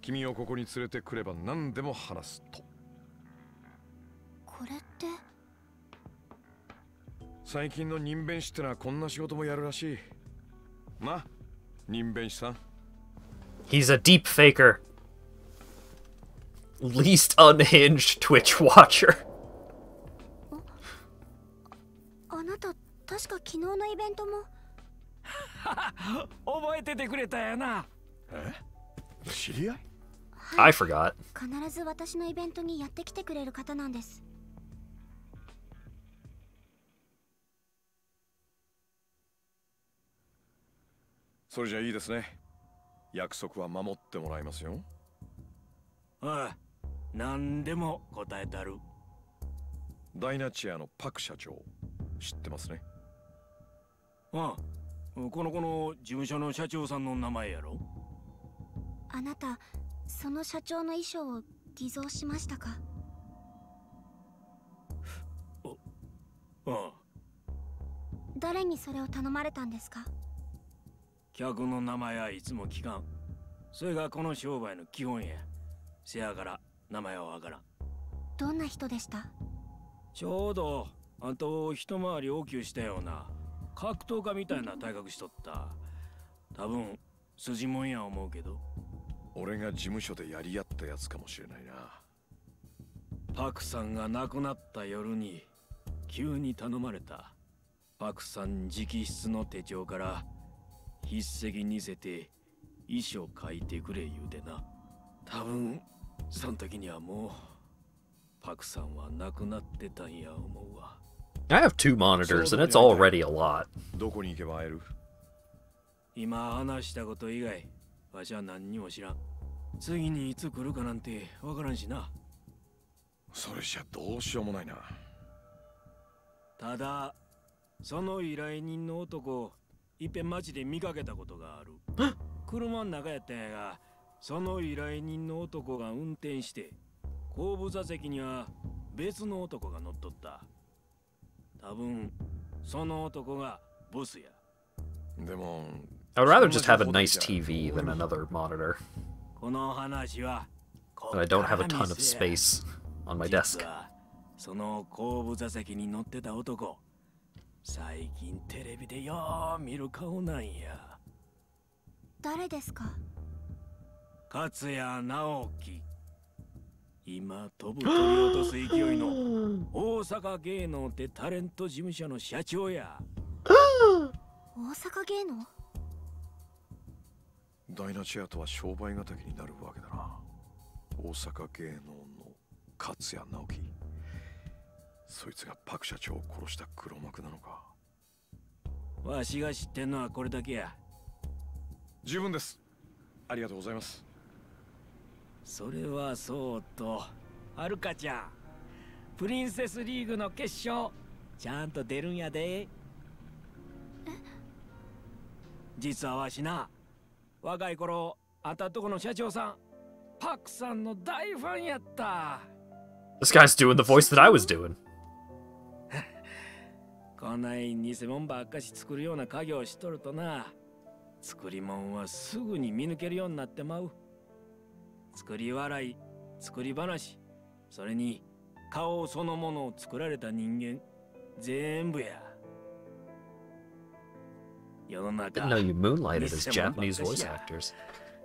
君をここに連れてくれば何でも話すと。これって。最近の任弁士ってのはこんな仕事もやるらしい。な、任弁士さん。He's a deep faker. Least unhinged Twitch watcher. あなた、確か昨日のイベントも。覚えててくれたやな。え？知り合い？I forgot. 必ず私のイベントにやってきてくれる方なんです。それじゃいいですね。約束は守ってもらいますよ。ああ、何でも答えたる。ダイナチアのパク社長、知ってますね。ああ、この子の事務所の社長さんの名前やろ。あなた、その社長の衣装を偽造しましたか？ああ。誰にそれを頼まれたんですか？客の名前はいつも聞かん。それがこの商売の基本や。せやから名前はわからん。どんな人でした？ちょうどあんたを一回り大きくしたような格闘家みたいな体格しとった。多分筋もんや思うけど。俺が事務所でやり合ったやつかもしれないな。パクさんが亡くなった夜に急に頼まれた。パクさん直筆の手帳から筆跡にせて遺書書いてくれ言うてな。多分その時にはもうパクさんは亡くなってたんや思うわ。I have 2 monitors and it's already a lot. どこに行けば会える？今話したこと以外わしは何にも知らん。次にいつ来るかなんてわからんしな。それじゃどうしようもないな。ただその依頼人の男いっぺん街で見かけたことがある。車の中やったんやが、その依頼人の男が運転して後部座席には別の男が乗っとった。多分その男がボスや。でも I would rather just have a nice TV than another monitor. But I don't have a ton of space on my desk. その後部座席に乗ってた男、最近テレビでよう見る顔なんや。誰ですか？勝谷直樹。今飛ぶ鳥を落とす勢いの大阪芸能ってタレント事務所の社長や。大阪芸能？ダイナチェアとは商売敵になるわけだな。大阪芸能の勝谷直樹。そいつがパク社長を殺した黒幕なのか。わしが知ってんのはこれだけや。十分です。ありがとうございます。それはそうと、はるかちゃん、プリンセスリーグの決勝、ちゃんと出るんやで。実はわしな、若い頃、あんたとこの社長さん、パクさんの大ファンやった。This guy's doing the voice that I was doing. こない偽物ばっかし作るような家業をしとるとな、作り物はすぐに見抜けるようになってまう。作り笑い、作り話、それに顔そのものを作られた人間、全部や。世の中、 Didn't know you moonlighted as Japanese voice actors.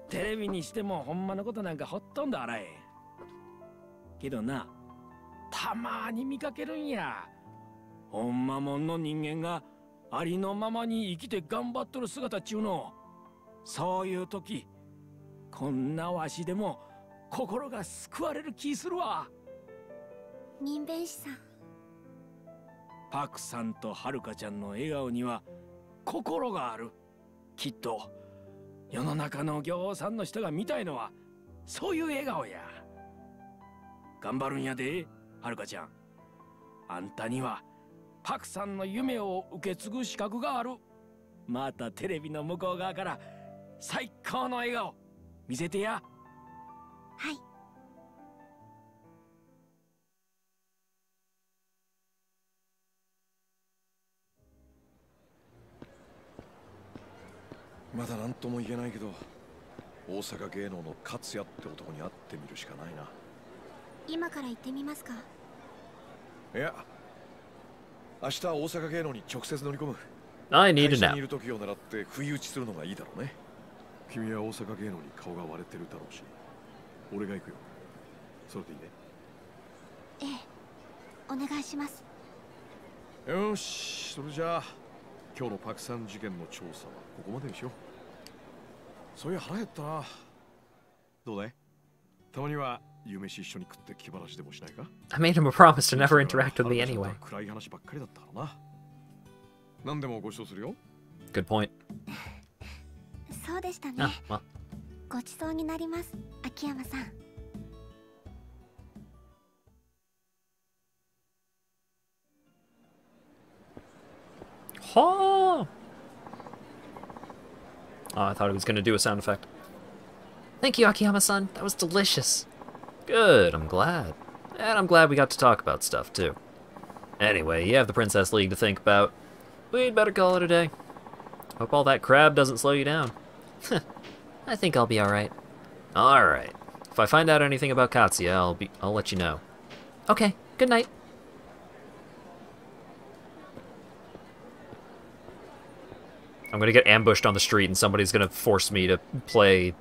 テレビにしてもほんまのことなんかほとんどあらへん。けどな、たまに見かけるんや。ほんまもんの人間がありのままに生きて頑張っとる姿っちゅうの。そういう時、こんなわしでも心が救われる気するわ。人弁士さん。パクさんとはるかちゃんの笑顔には心がある。きっと世の中の行さんの人が見たいのはそういう笑顔や。頑張るんやで、はるかちゃん。あんたにはパクさんの夢を受け継ぐ資格がある。またテレビの向こう側から最高の笑顔見せてや。はい。まだ何とも言えないけど、大阪芸能の勝也って男に会ってみるしかないな。今から行ってみますか？いや、明日大阪芸能に直接乗り込む。I need a 会社 nap. にいる時を狙って不意打ちするのがいいだろうね。君は大阪芸能に顔が割れてるだろうし、俺が行くよ。それでいいね。ええ、お願いします。よし、それじゃあ今日のパクさん事件の調査はここまでにしよう。そういや腹減ったな。どうだい？たまには夕飯一緒に食って気晴らしでもしないか？ I made him a promise to never interact with me anyway. 暗い話ばっかりだったからな。何でもご馳走するよ。Good point. そうでしたね。あ、ま。ごちそうになります、秋山さん。Oh, I thought he was going to do a sound effect. Thank you, Akiyama-san. That was delicious. Good, I'm glad. And I'm glad we got to talk about stuff, too. Anyway, you have the Princess League to think about. We'd better call it a day. Hope all that crab doesn't slow you down. I think I'll be alright. Alright. If I find out anything about Katsuya, I'll let you know. Okay, good night. I'm gonna get ambushed on the street and somebody's gonna force me to play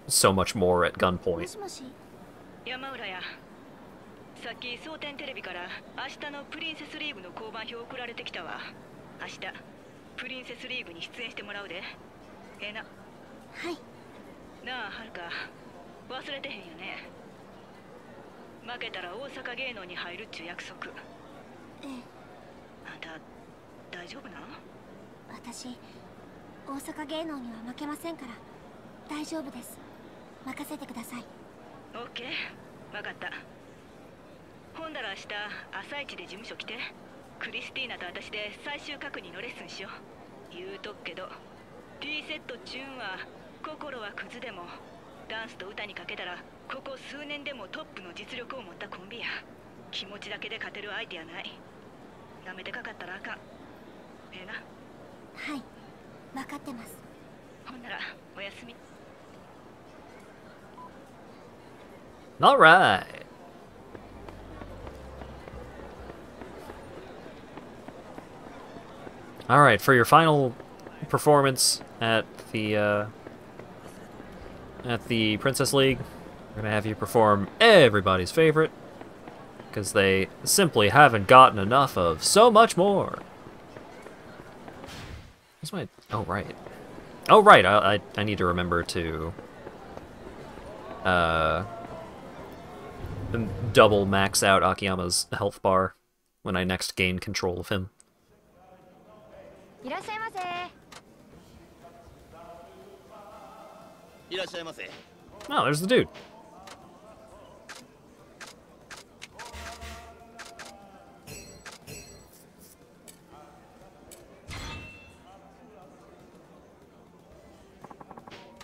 so much more at gunpoint. 山浦や。さっき蒼天テレビから明日のプリンセスリーグの交番表送られてきたわ。明日プリンセスリーグに出演してもらうで。ええな。はい。なあ、はるか。忘れてへんよね。負けたら大阪芸能に入るっちゅう約束。ええ。あんた大丈夫なの？私、大阪芸能には負けませんから大丈夫です。任せてください。オッケー、分かった。ほんだら明日朝一で事務所来て、クリスティーナと私で最終確認のレッスンしよう。言うとくけど T セットチューンは心はクズでもダンスと歌にかけたらここ数年でもトップの実力を持ったコンビや。気持ちだけで勝てる相手やない。なめてかかったらあかん。ええな。はい、分かってます。ほんならおやすみ。 All right. All right, for your final performance at the Princess League, we're gonna have you perform everybody's favorite, because they simply haven't gotten enough of so much more. What's my... Oh, right. Oh, right, I need to remember to... double max out Akiyama's health bar when I next gain control of him. いらっしゃいませ。いらっしゃいませ。 Oh, there's the dude.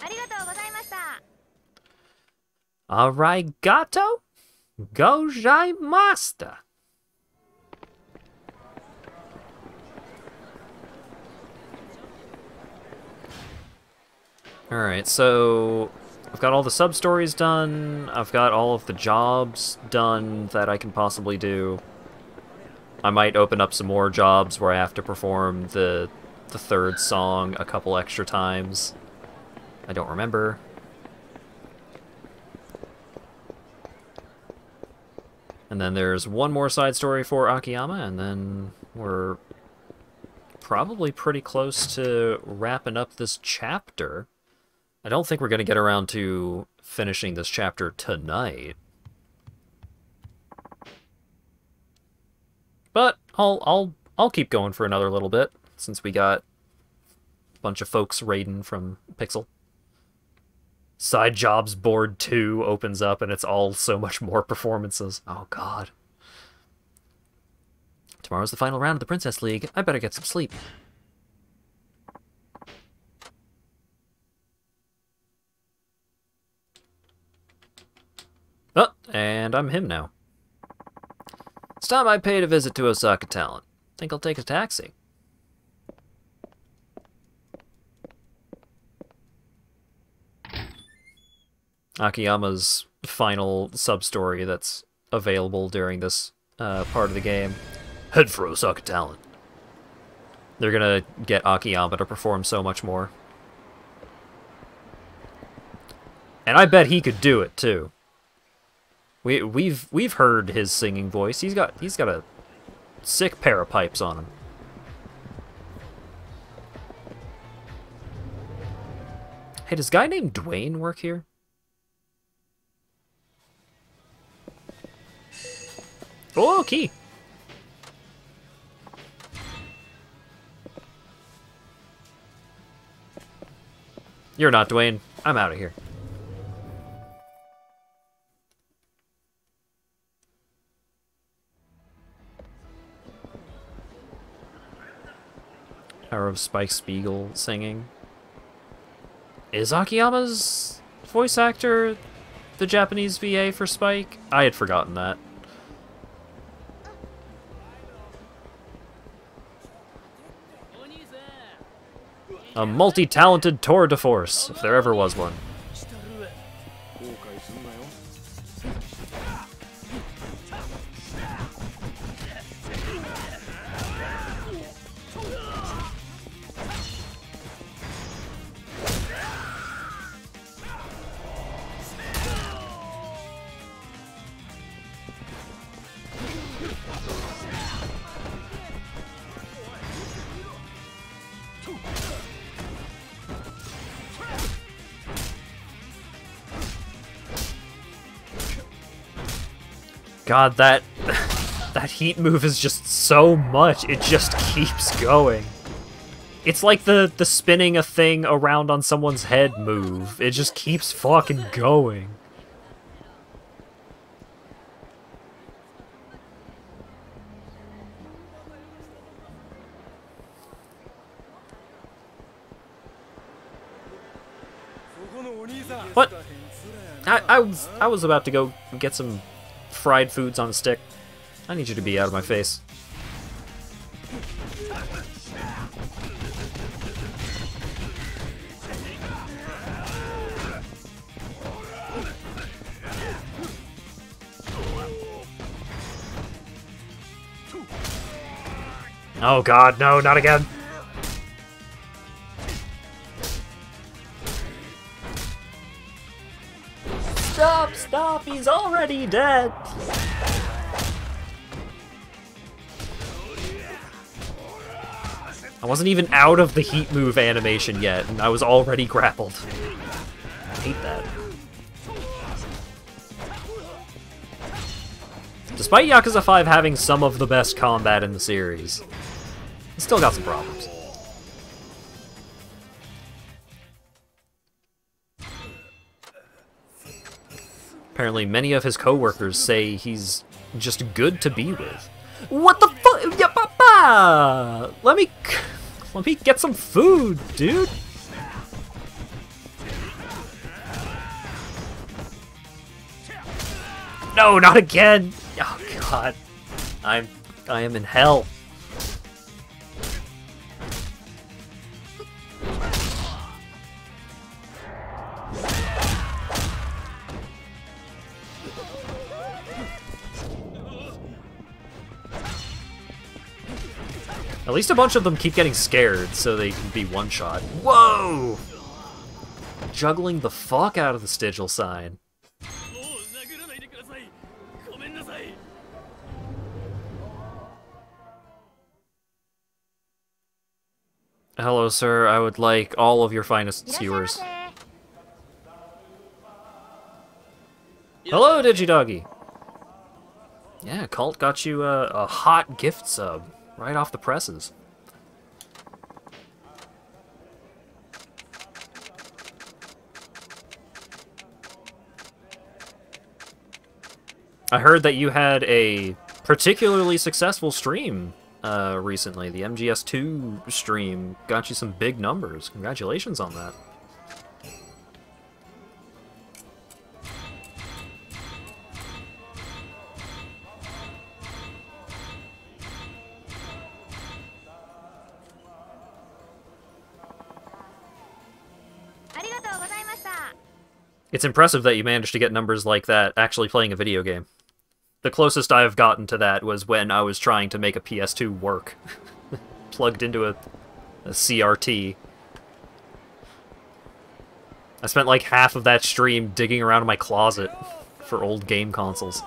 ありがとうございました。 Arigato gozaimashita. Alright, so I've got all the sub-stories done, I've got all of the jobs done that I can possibly do. I might open up some more jobs where I have to perform the third song a couple extra times. I don't remember. And then there's one more side story for Akiyama, and then we're probably pretty close to wrapping up this chapter. I don't think we're going to get around to finishing this chapter tonight. But I'll keep going for another little bit, since we got a bunch of folks raiding from Pixel. Side Jobs Board 2 opens up, and it's all so much more performances. Oh, God. Tomorrow's the final round of the Princess League. I better get some sleep. Oh, and I'm him now. It's time I paid a visit to Osaka Talent. Think I'll take a taxi. Akiyama's final sub-story that's available during this part of the game. Head for Osaka Talent. They're gonna get Akiyama to perform so much more. And I bet he could do it too. We've heard his singing voice. He's got a sick pair of pipes on him. Hey, does a guy named Dwayne work here? Oh, key. You're not Dwayne. I'm out of here. Power of Spike Spiegel singing. Is Akiyama's voice actor the Japanese VA for Spike? I had forgotten that. A multi-talented tour de force, if there ever was one. God, that heat move is just so much. It just keeps going. It's like the spinning a thing around on someone's head move. It just keeps fucking going. What? I was about to go get some fried foods on a stick. I need you to be out of my face. Oh god, no, not again! Stop, stop, he's already dead! I wasn't even out of the heat move animation yet, and I was already grappled. I hate that. Despite Yakuza 5 having some of the best combat in the series, it's still got some problems. Apparently many of his co-workers say he's just good to be with. What the fuck? Yeah, papa! Let me get some food, dude. No, not again. Oh god. I am in hell. At least a bunch of them keep getting scared, so they can be one-shot. Whoa! Juggling the fuck out of the Stigil sign. Hello, sir. I would like all of your finest skewers. Hello, Digidoggy. Yeah, Cult got you a hot gift sub. Right off the presses. I heard that you had a particularly successful stream recently. The MGS2 stream got you some big numbers. Congratulations on that. It's impressive that you managed to get numbers like that actually playing a video game. The closest I've gotten to that was when I was trying to make a PS2 work. Plugged into a CRT. I spent like half of that stream digging around in my closet for old game consoles.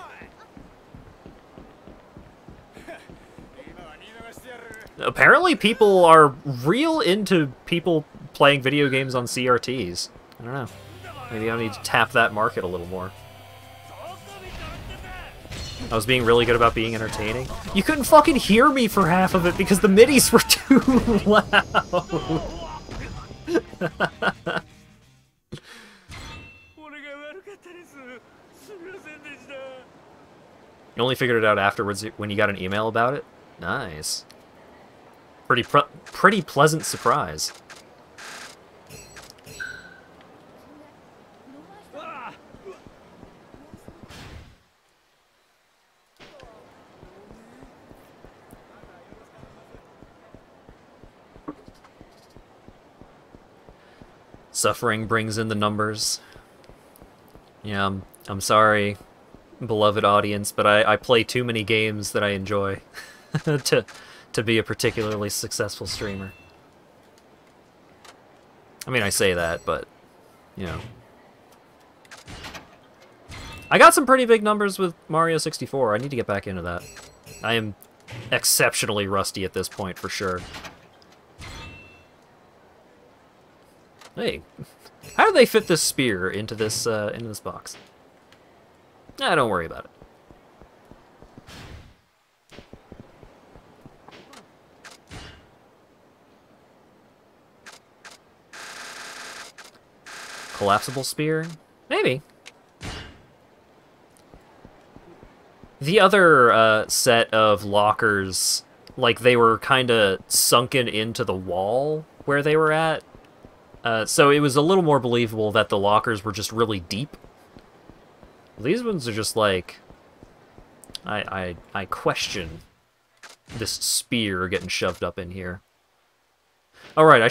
Apparently people are real into people playing video games on CRTs. I don't know. Maybe I need to tap that market a little more. I was being really good about being entertaining. You couldn't fucking hear me for half of it because the midis were too loud. You only figured it out afterwards when you got an email about it? Nice. Pretty pleasant surprise. Suffering brings in the numbers. Yeah, I'm sorry, beloved audience, but I play too many games that I enjoy to be a particularly successful streamer. I mean, I say that, but, you know. I got some pretty big numbers with Mario 64. I need to get back into that. I am exceptionally rusty at this point, for sure. Hey, how do they fit this spear into this box? Nah, don't worry about it. Collapsible spear? Maybe. The other set of lockers, like they were kind of sunken into the wall where they were at. So it was a little more believable that the lockers were just really deep. These ones are just like... I question this spear getting shoved up in here. Alright,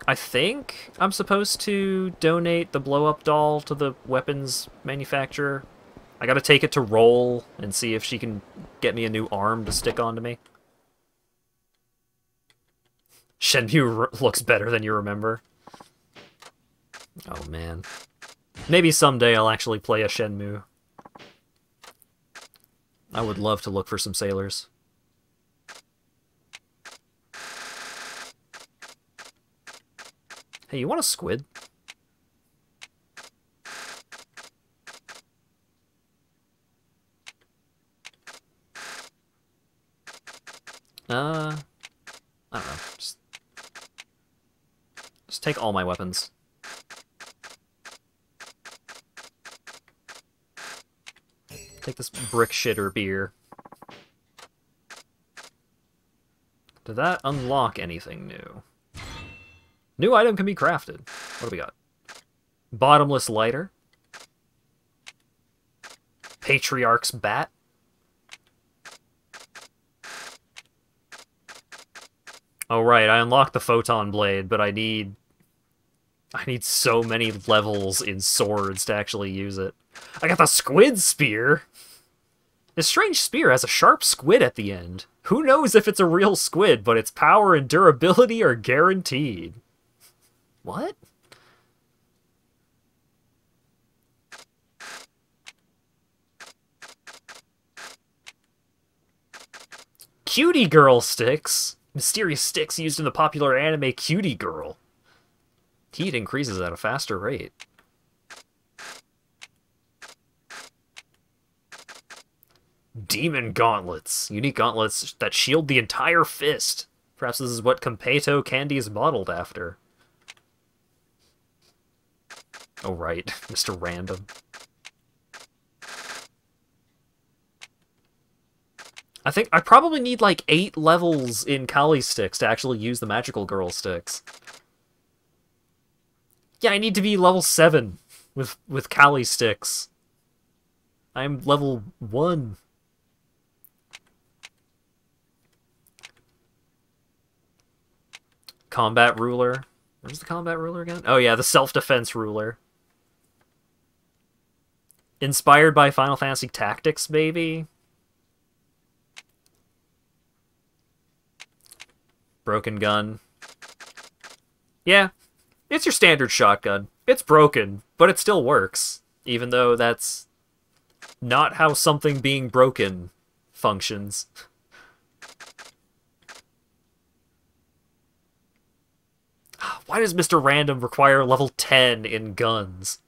I think I'm supposed to donate the blow-up doll to the weapons manufacturer. I gotta take it to Roll and see if she can get me a new arm to stick onto me. Shenmue looks better than you remember. Oh, man. Maybe someday I'll actually play a Shenmue. I would love to look for some sailors. Hey, you want a squid? I don't know. Just take all my weapons. Take this brick shitter beer. Did that unlock anything new? New item can be crafted. What do we got? Bottomless lighter. Patriarch's bat. Oh right, I unlocked the photon blade, but I need so many levels in swords to actually use it. I got the squid spear! This strange spear has a sharp squid at the end. Who knows if it's a real squid, but its power and durability are guaranteed. What? Cutie Girl sticks? Mysterious sticks used in the popular anime Cutie Girl. Heat increases at a faster rate. Demon gauntlets. Unique gauntlets that shield the entire fist. Perhaps this is what Kampeito candy is modeled after. Oh right, Mr. Random. I think I probably need like 8 levels in Kali sticks to actually use the magical girl sticks. Yeah, I need to be level 7 with Kali sticks. I'm level 1. Combat ruler. Where's the combat ruler again? Oh yeah, the self-defense ruler. Inspired by Final Fantasy Tactics, baby. Broken gun. Yeah, it's your standard shotgun. It's broken, but it still works. Even though that's not how something being broken functions. Why does Mr. Random require level 10 in guns?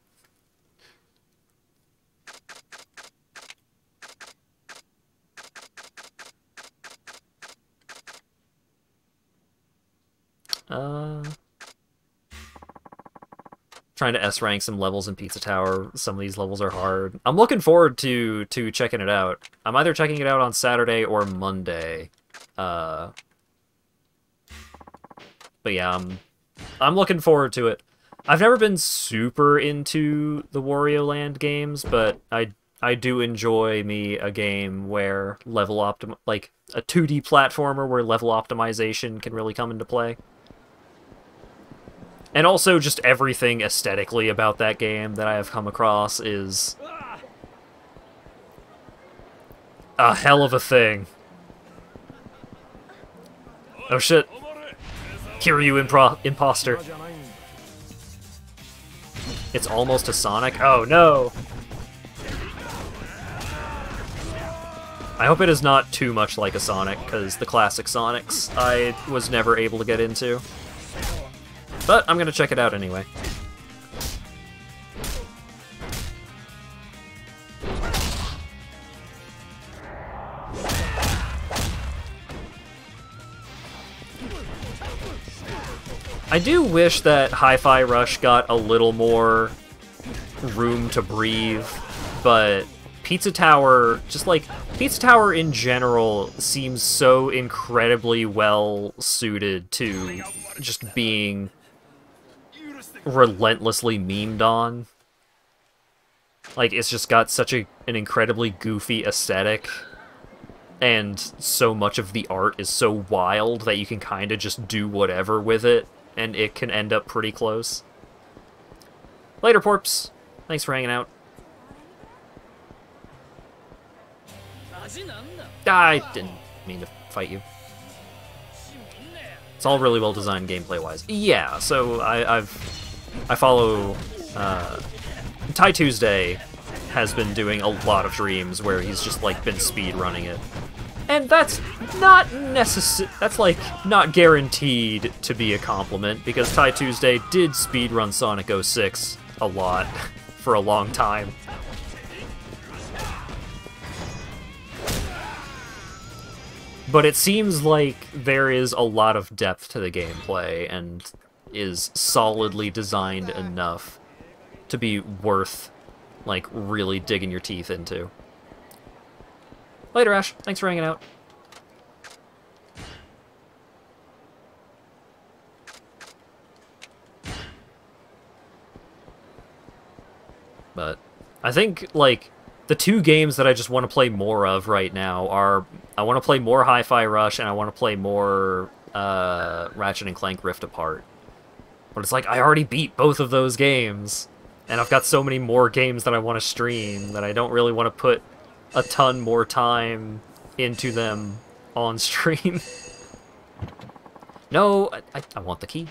Trying to S-rank some levels in Pizza Tower. Some of these levels are hard. I'm looking forward to checking it out. I'm either checking it out on Saturday or Monday. But yeah, I'm looking forward to it. I've never been super into the Wario Land games, but I do enjoy me a game where like a 2D platformer where level optimization can really come into play. And also just everything aesthetically about that game that I have come across is a hell of a thing. Oh shit. Kiryu imposter. It's almost a Sonic? Oh no! I hope it is not too much like a Sonic, because the classic Sonics I was never able to get into. But I'm gonna check it out anyway. I do wish that Hi-Fi Rush got a little more room to breathe, but Pizza Tower, just like, Pizza Tower in general seems so incredibly well suited to just being relentlessly memed on. Like, it's just got such an incredibly goofy aesthetic, and so much of the art is so wild that you can kind of just do whatever with it, and it can end up pretty close. Later, Porps. Thanks for hanging out. I didn't mean to fight you. It's all really well designed gameplay-wise. Yeah, so I follow... Ty Tuesday has been doing a lot of streams where he's just, like, been speedrunning it. And that's not that's, like, not guaranteed to be a compliment, because Ty Tuesday did speedrun Sonic 06 a lot for a long time. But it seems like there is a lot of depth to the gameplay and is solidly designed enough to be worth, like, really digging your teeth into. Later, Ash. Thanks for hanging out. But I think, like, the two games that I just want to play more of right now are... I want to play more Hi-Fi Rush, and I want to play more Ratchet & Clank Rift Apart. But it's like, I already beat both of those games, and I've got so many more games that I want to stream that I don't really want to put a ton more time into them on stream. No, I want the key.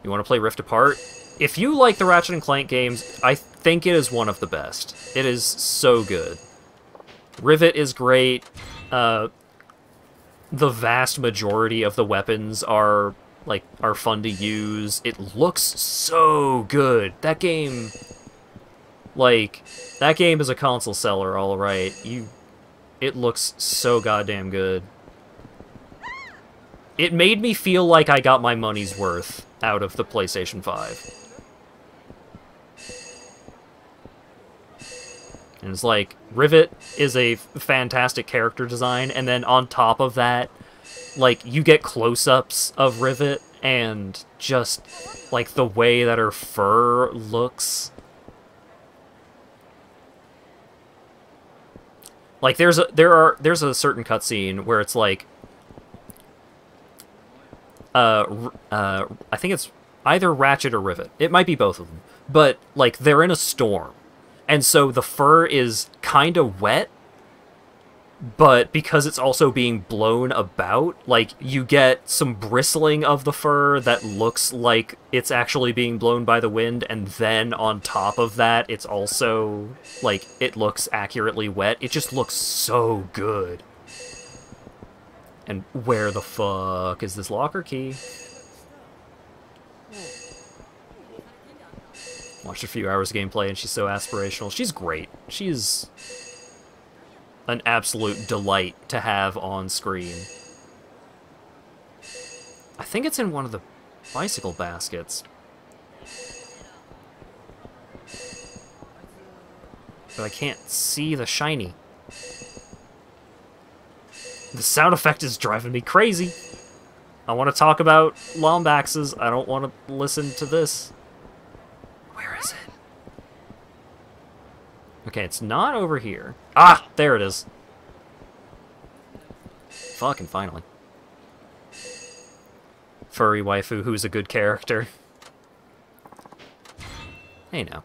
You want to play Rift Apart? If you like the Ratchet & Clank games, I think it is one of the best. It is so good. Rivet is great. The vast majority of the weapons are fun to use. It looks so good. That game, that game is a console seller, all right. It looks so goddamn good. It made me feel like I got my money's worth out of the PlayStation 5. And it's like, Rivet is a fantastic character design, and then on top of that, like, you get close-ups of Rivet, and just, like, the way that her fur looks. Like, there's a certain cutscene where it's like, I think it's either Ratchet or Rivet. It might be both of them. But, like, they're in a storm. And so the fur is kind of wet, but because it's also being blown about, like, you get some bristling of the fur that looks like it's actually being blown by the wind, and then on top of that, it's also, like, it looks accurately wet. It just looks so good. And where the fuck is this locker key? Watched a few hours of gameplay, and she's so aspirational. She's great. She's an absolute delight to have on screen. I think it's in one of the bicycle baskets. But I can't see the shiny. The sound effect is driving me crazy. I want to talk about Lombaxes. I don't want to listen to this. Where is it? Okay, it's not over here. Ah, there it is. Fucking finally. Furry waifu who's a good character. Hey now.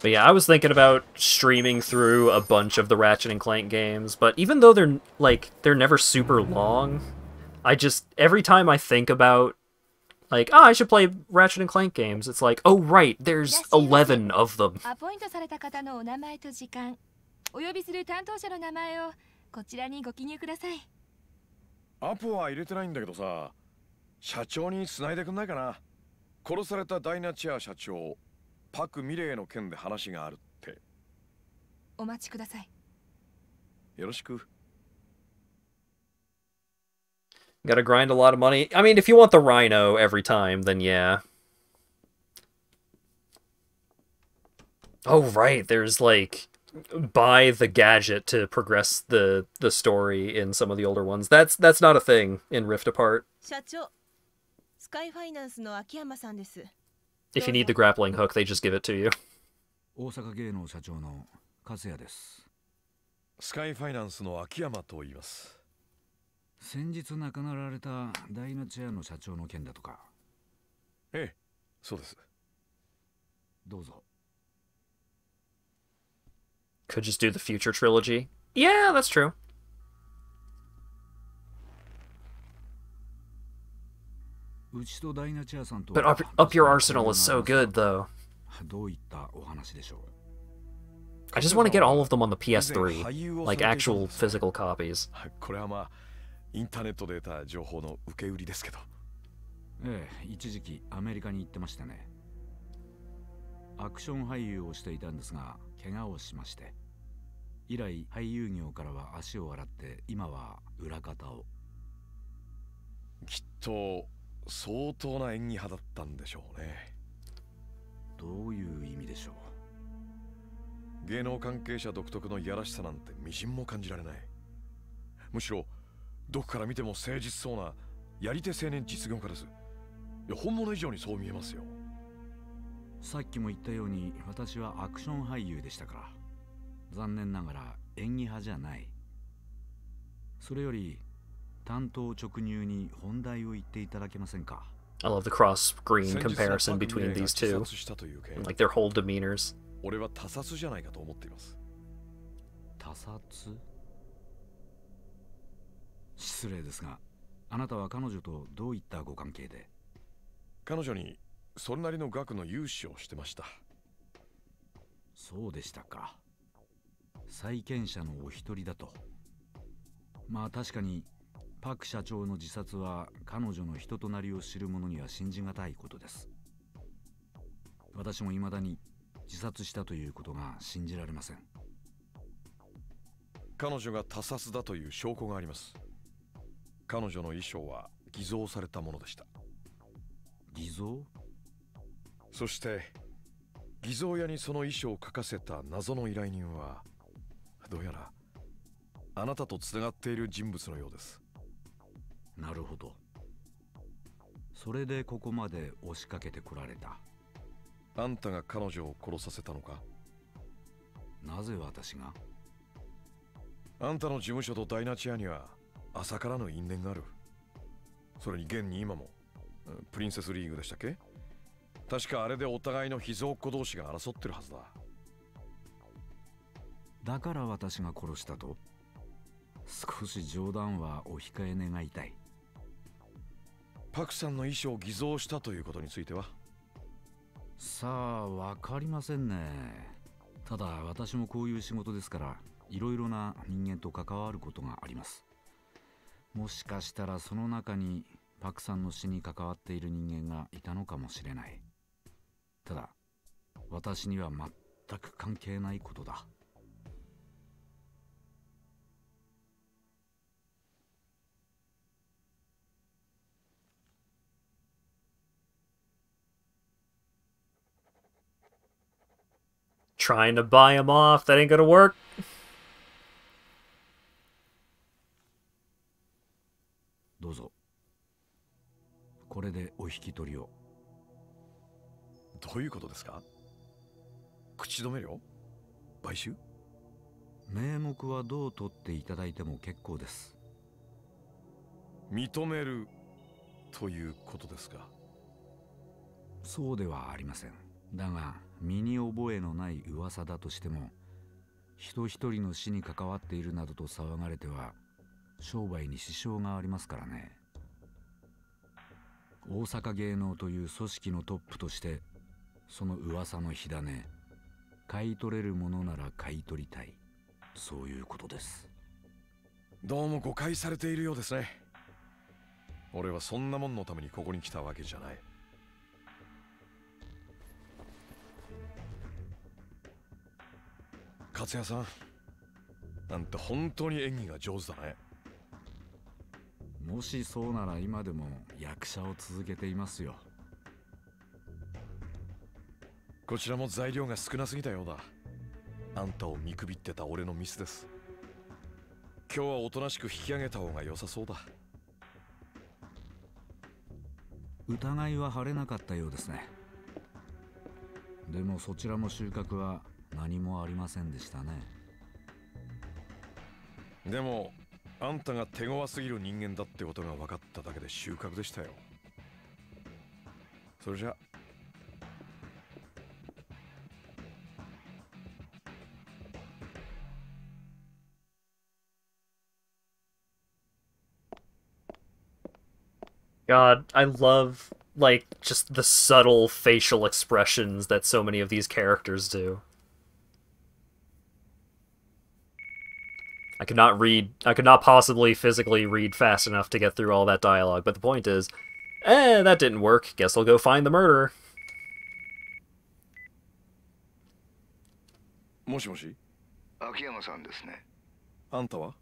But yeah, I was thinking about streaming through a bunch of the Ratchet & Clank games, but even though they're never super long, every time I think about, like, oh, I should play Ratchet & Clank games, it's like, oh right, there's 11 of them. アポイントされた方のお名前と時間、お呼びする担当者の名前をこちらにご記入ください。アポは入れてないんだけどさ、社長に繋いでくんないかな。殺されたダイナチア社長。パク・ミレイの件で話があるって。お待ちください。よろしく。Gotta grind a lot of money. I mean, if you want the rhino every time, then yeah. Oh, right, there's, like, buy the gadget to progress the story in some of the older ones. That's not a thing in Rift Apart. 社長、スカイファイナンスの秋山さんです。If you need the grappling hook, they just give it to you. 大阪芸能社長の勝也です。スカイファイナンスの秋山と言います。先日亡くなられたダイナチェアの社長の件だとか。ええ、そうです。どうぞ。 Could just do the future trilogy. Yeah, that's true. うちとダイナチアさんと But up your arsenal is so good, though. どういったお話でしょう。 I just want to get all of them on the PS3, like actual physical copies. これはまあインターネットで得た情報の受け売りですけど。ええ、一時期アメリカに行ってましたね。アクション俳優をしていたんですが、怪我をしまして。以来俳優業からは足を洗って、今は裏方を。きっと相当な演技派だったんでしょうね。どういう意味でしょう。芸能関係者独特のいやらしさなんてみじんも感じられない。むしろどこから見ても誠実そうなやり手青年実業家です。いや本物以上にそう見えますよ。さっきも言ったように私はアクション俳優でしたから、残念ながら演技派じゃない。それより担当直入に本題を言っていただけませんか。 I love the cross-screen comparison between these two, like their whole demeanors. 俺は他殺じゃないかと思っています。他殺？失礼ですが、あなたは彼女とどういったご関係で？彼女にそれなりの額の融資をしてました。そうでしたか。債権者のお一人だと。まあ確かにパク社長の自殺は彼女の人となりを知る者には信じがたいことです。私も未だに自殺したということが信じられません。彼女が他殺だという証拠があります。彼女の衣装は偽造されたものでした。偽造？そして偽造屋にその衣装を描かせた謎の依頼人はどうやらあなたとつながっている人物のようです。なるほど。それでここまで押しかけてこられた。あんたが彼女を殺させたのか？なぜ私が？あんたの事務所とダイナチアには朝からの因縁がある。それに現に今もプリンセスリーグでしたっけ？確かあれでお互いの秘蔵っ子同士が争ってるはずだ。だから私が殺したと？少し冗談はお控え願いたい。パクさんの衣装を偽造したということについては？さあ、わかりませんね。ただ私もこういう仕事ですから、いろいろな人間と関わることがあります。もしかしたらその中にパクさんの死に関わっている人間がいたのかもしれない。ただ私には全く関係ないことだ。Trying to buy him off, that ain't gonna work. どうぞ。これでお引き取りを。どういうことですか？口止め料？買収？名目はどう取っていただいても結構です。認めるということですか？そうではありません。だが身に覚えのない噂だとしても、人一人の死に関わっているなどと騒がれては商売に支障がありますからね。大阪芸能という組織のトップとして、その噂の火種、買い取れるものなら買い取りたい、そういうことです。どうも誤解されているようですね。俺はそんなもんのためにここに来たわけじゃない。勝也さん、あんた本当に演技が上手だね。もしそうなら今でも役者を続けていますよ。こちらも材料が少なすぎたようだ。あんたを見くびってた俺のミスです。今日はおとなしく引き上げた方が良さそうだ。疑いは晴れなかったようですね。でもそちらも収穫は何もありませんでしたね。でもあんたが手強すぎる人間だってことが分かっただけで収穫でしたよ。それじゃ。God, I love, like, just the subtle facial expressions that so many of these characters do. I could not possibly physically read fast enough to get through all that dialogue, but the point is, that didn't work. Guess I'll go find the murderer. もしもし、秋山さんですね。あんたは？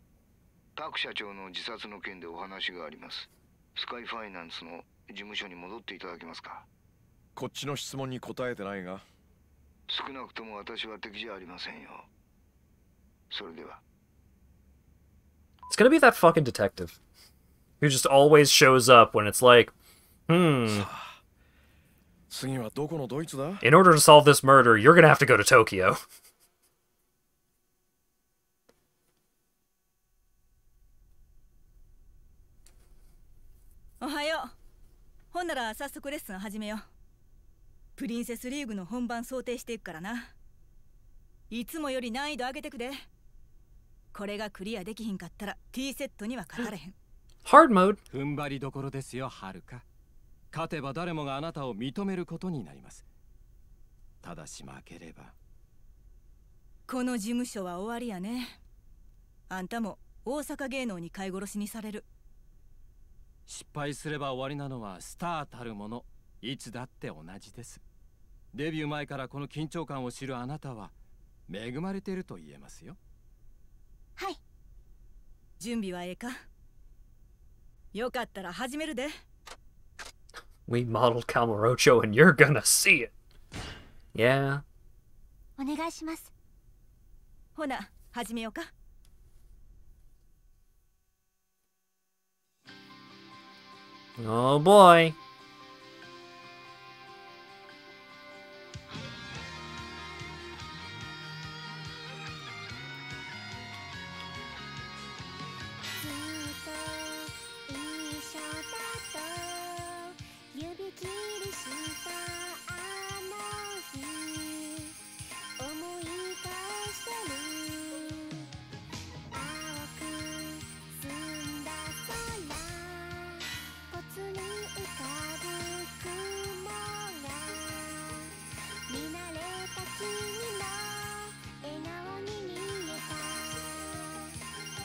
パク社長の自殺の件でお話があります。スカイファイナンスの事務所に戻っていただけますか？こっちの質問に答えてないが。少なくとも私は敵じゃありませんよ。それでは。 It's gonna be that fucking detective who just always shows up when it's like, in order to solve this murder, you're gonna have to go to Tokyo. おはよう。ほんなら早速レッスン始めよう。プリンセスリーグの本番想定していくからな。いつもより難易度上げてくで。これがクリアできひんかったら T セットには勝たれへん。Hard mode。踏ん張りどころですよ、はるか。勝てば誰もがあなたを認めることになります。ただし負ければ。この事務所は終わりやね。あんたも大阪芸能に飼い殺しにされる。失敗すれば終わりなのはスターたるもの、いつだって同じです。デビュー前からこの緊張感を知るあなたは恵まれていると言えますよ。はい。準備はええか？よかったら始めるで。We modeled Calmarocho and you're gonna see it. Yeah. お願いします。ほな、始めようか。Oh boy.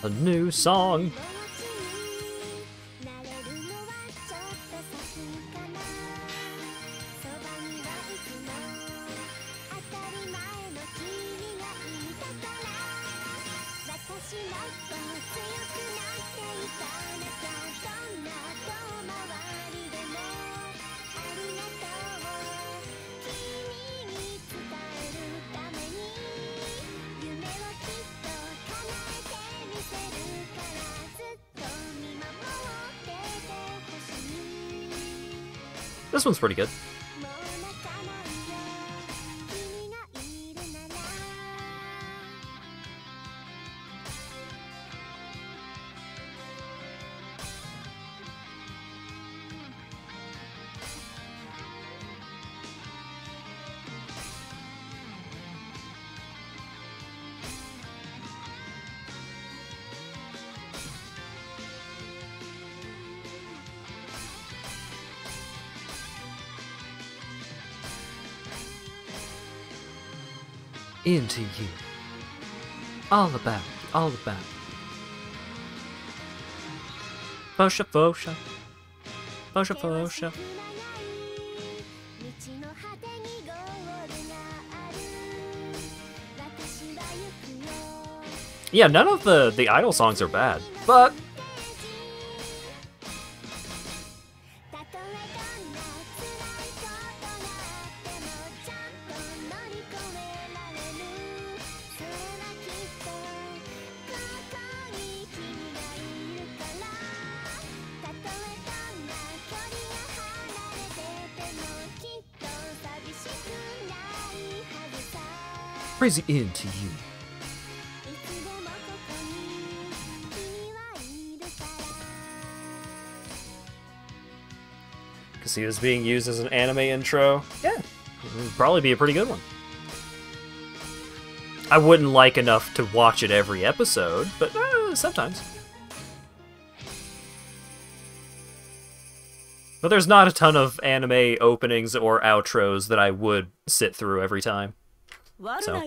A new song. This one's pretty good. Into you. All about. Fosha, fosha. Fosha, fosha. Yeah, none of the idol songs are bad, but crazy into you. Because he was being used as an anime intro. Yeah, it would probably be a pretty good one. I wouldn't like enough to watch it every episode, but sometimes. But there's not a ton of anime openings or outros that I would sit through every time. So.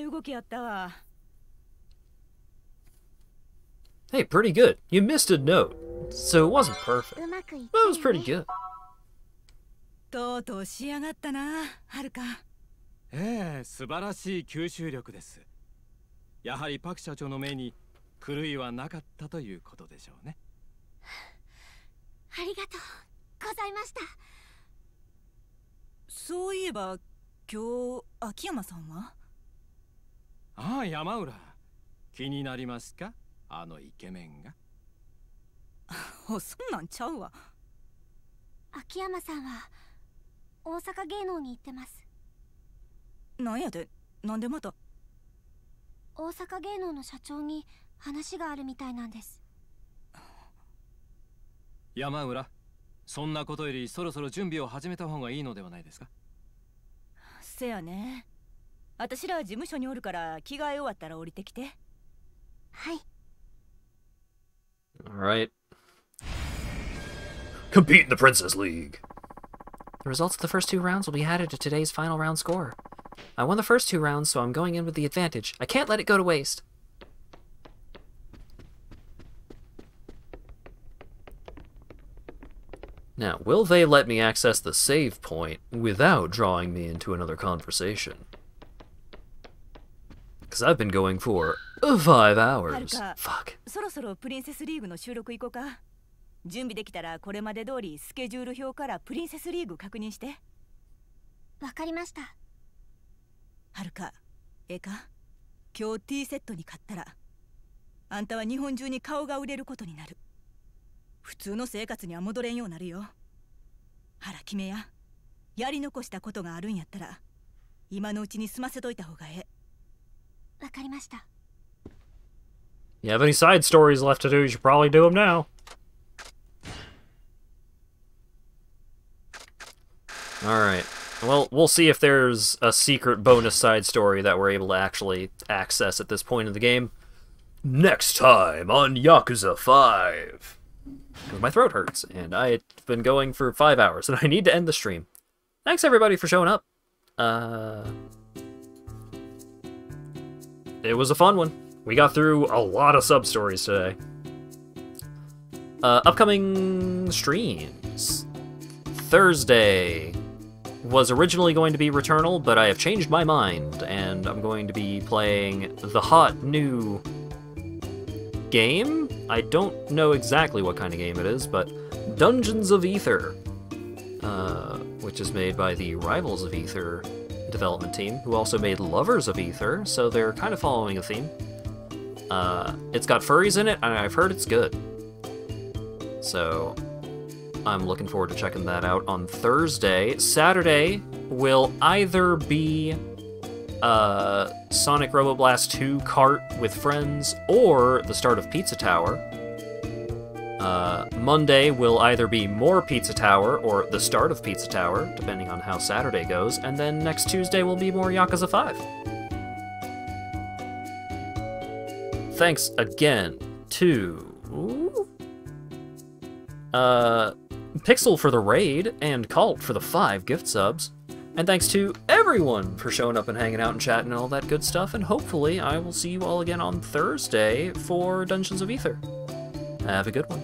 Hey, pretty good. You missed a note, so it wasn't perfect. But it was pretty good. とうとう仕上がったな、はるか。ええ、素晴らしい吸収力です。やはりパク社長の目に狂いはなかったということでしょうね。ありがとうございました。そういえば今日秋山さんは？ああ、山浦。気になりますか？あのイケメンが。そんなんちゃうわ。秋山さんは大阪芸能に行ってます。なんやで、なんでまた？大阪芸能の社長に話があるみたいなんです。山浦、そんなことよりそろそろ準備を始めた方がいいのではないですか？せやね。私ら事務所におるから着替え終わったら降りてきて。はい。Alright. Compete in the Princess League. The results of the first 2 rounds will be added to today's final round score. I won the first 2 rounds, so I'm going in with the advantage. I can't let it go to waste. Now, will they let me access the save point without drawing me into another conversation? Because I've been going for 5 hours. Fuck. そろそろプリンセスリーグの収録行こうか。準備できたらこれまで通りスケジュール表からプリンセスリーグ確認して。わかりました。はるか、ええか？今日 T セットに勝ったら、あんたは日本中に顔が売れることになる。普通の生活には戻れんようになるよ。腹決めや。やり残したことがあるんやったら、今のうちに済ませといた方がええ。わかりました。You have any side stories left to do, you should probably do them now. Alright. Well, we'll see if there's a secret bonus side story that we're able to actually access at this point in the game. Next time on Yakuza 5. Because my throat hurts, and I've been going for 5 hours, and I need to end the stream. Thanks everybody for showing up. It was a fun one. We got through a lot of sub-stories today. Upcoming streams. Thursday was originally going to be Returnal, but I have changed my mind, and I'm going to be playing the hot new game? I don't know exactly what kind of game it is, but Dungeons of Aether, which is made by the Rivals of Aether development team, who also made Lovers of Aether, so they're kind of following a theme. It's got furries in it, and I've heard it's good. So I'm looking forward to checking that out on Thursday. Saturday will either be Sonic Roboblast 2 Kart with friends or the start of Pizza Tower. Monday will either be more Pizza Tower or the start of Pizza Tower, depending on how Saturday goes, and then next Tuesday will be more Yakuza 5. Thanks again to Pixel for the raid and Cult for the 5 gift subs. And thanks to everyone for showing up and hanging out and chatting and all that good stuff, and hopefully I will see you all again on Thursday for Dungeons of Aether. Have a good one.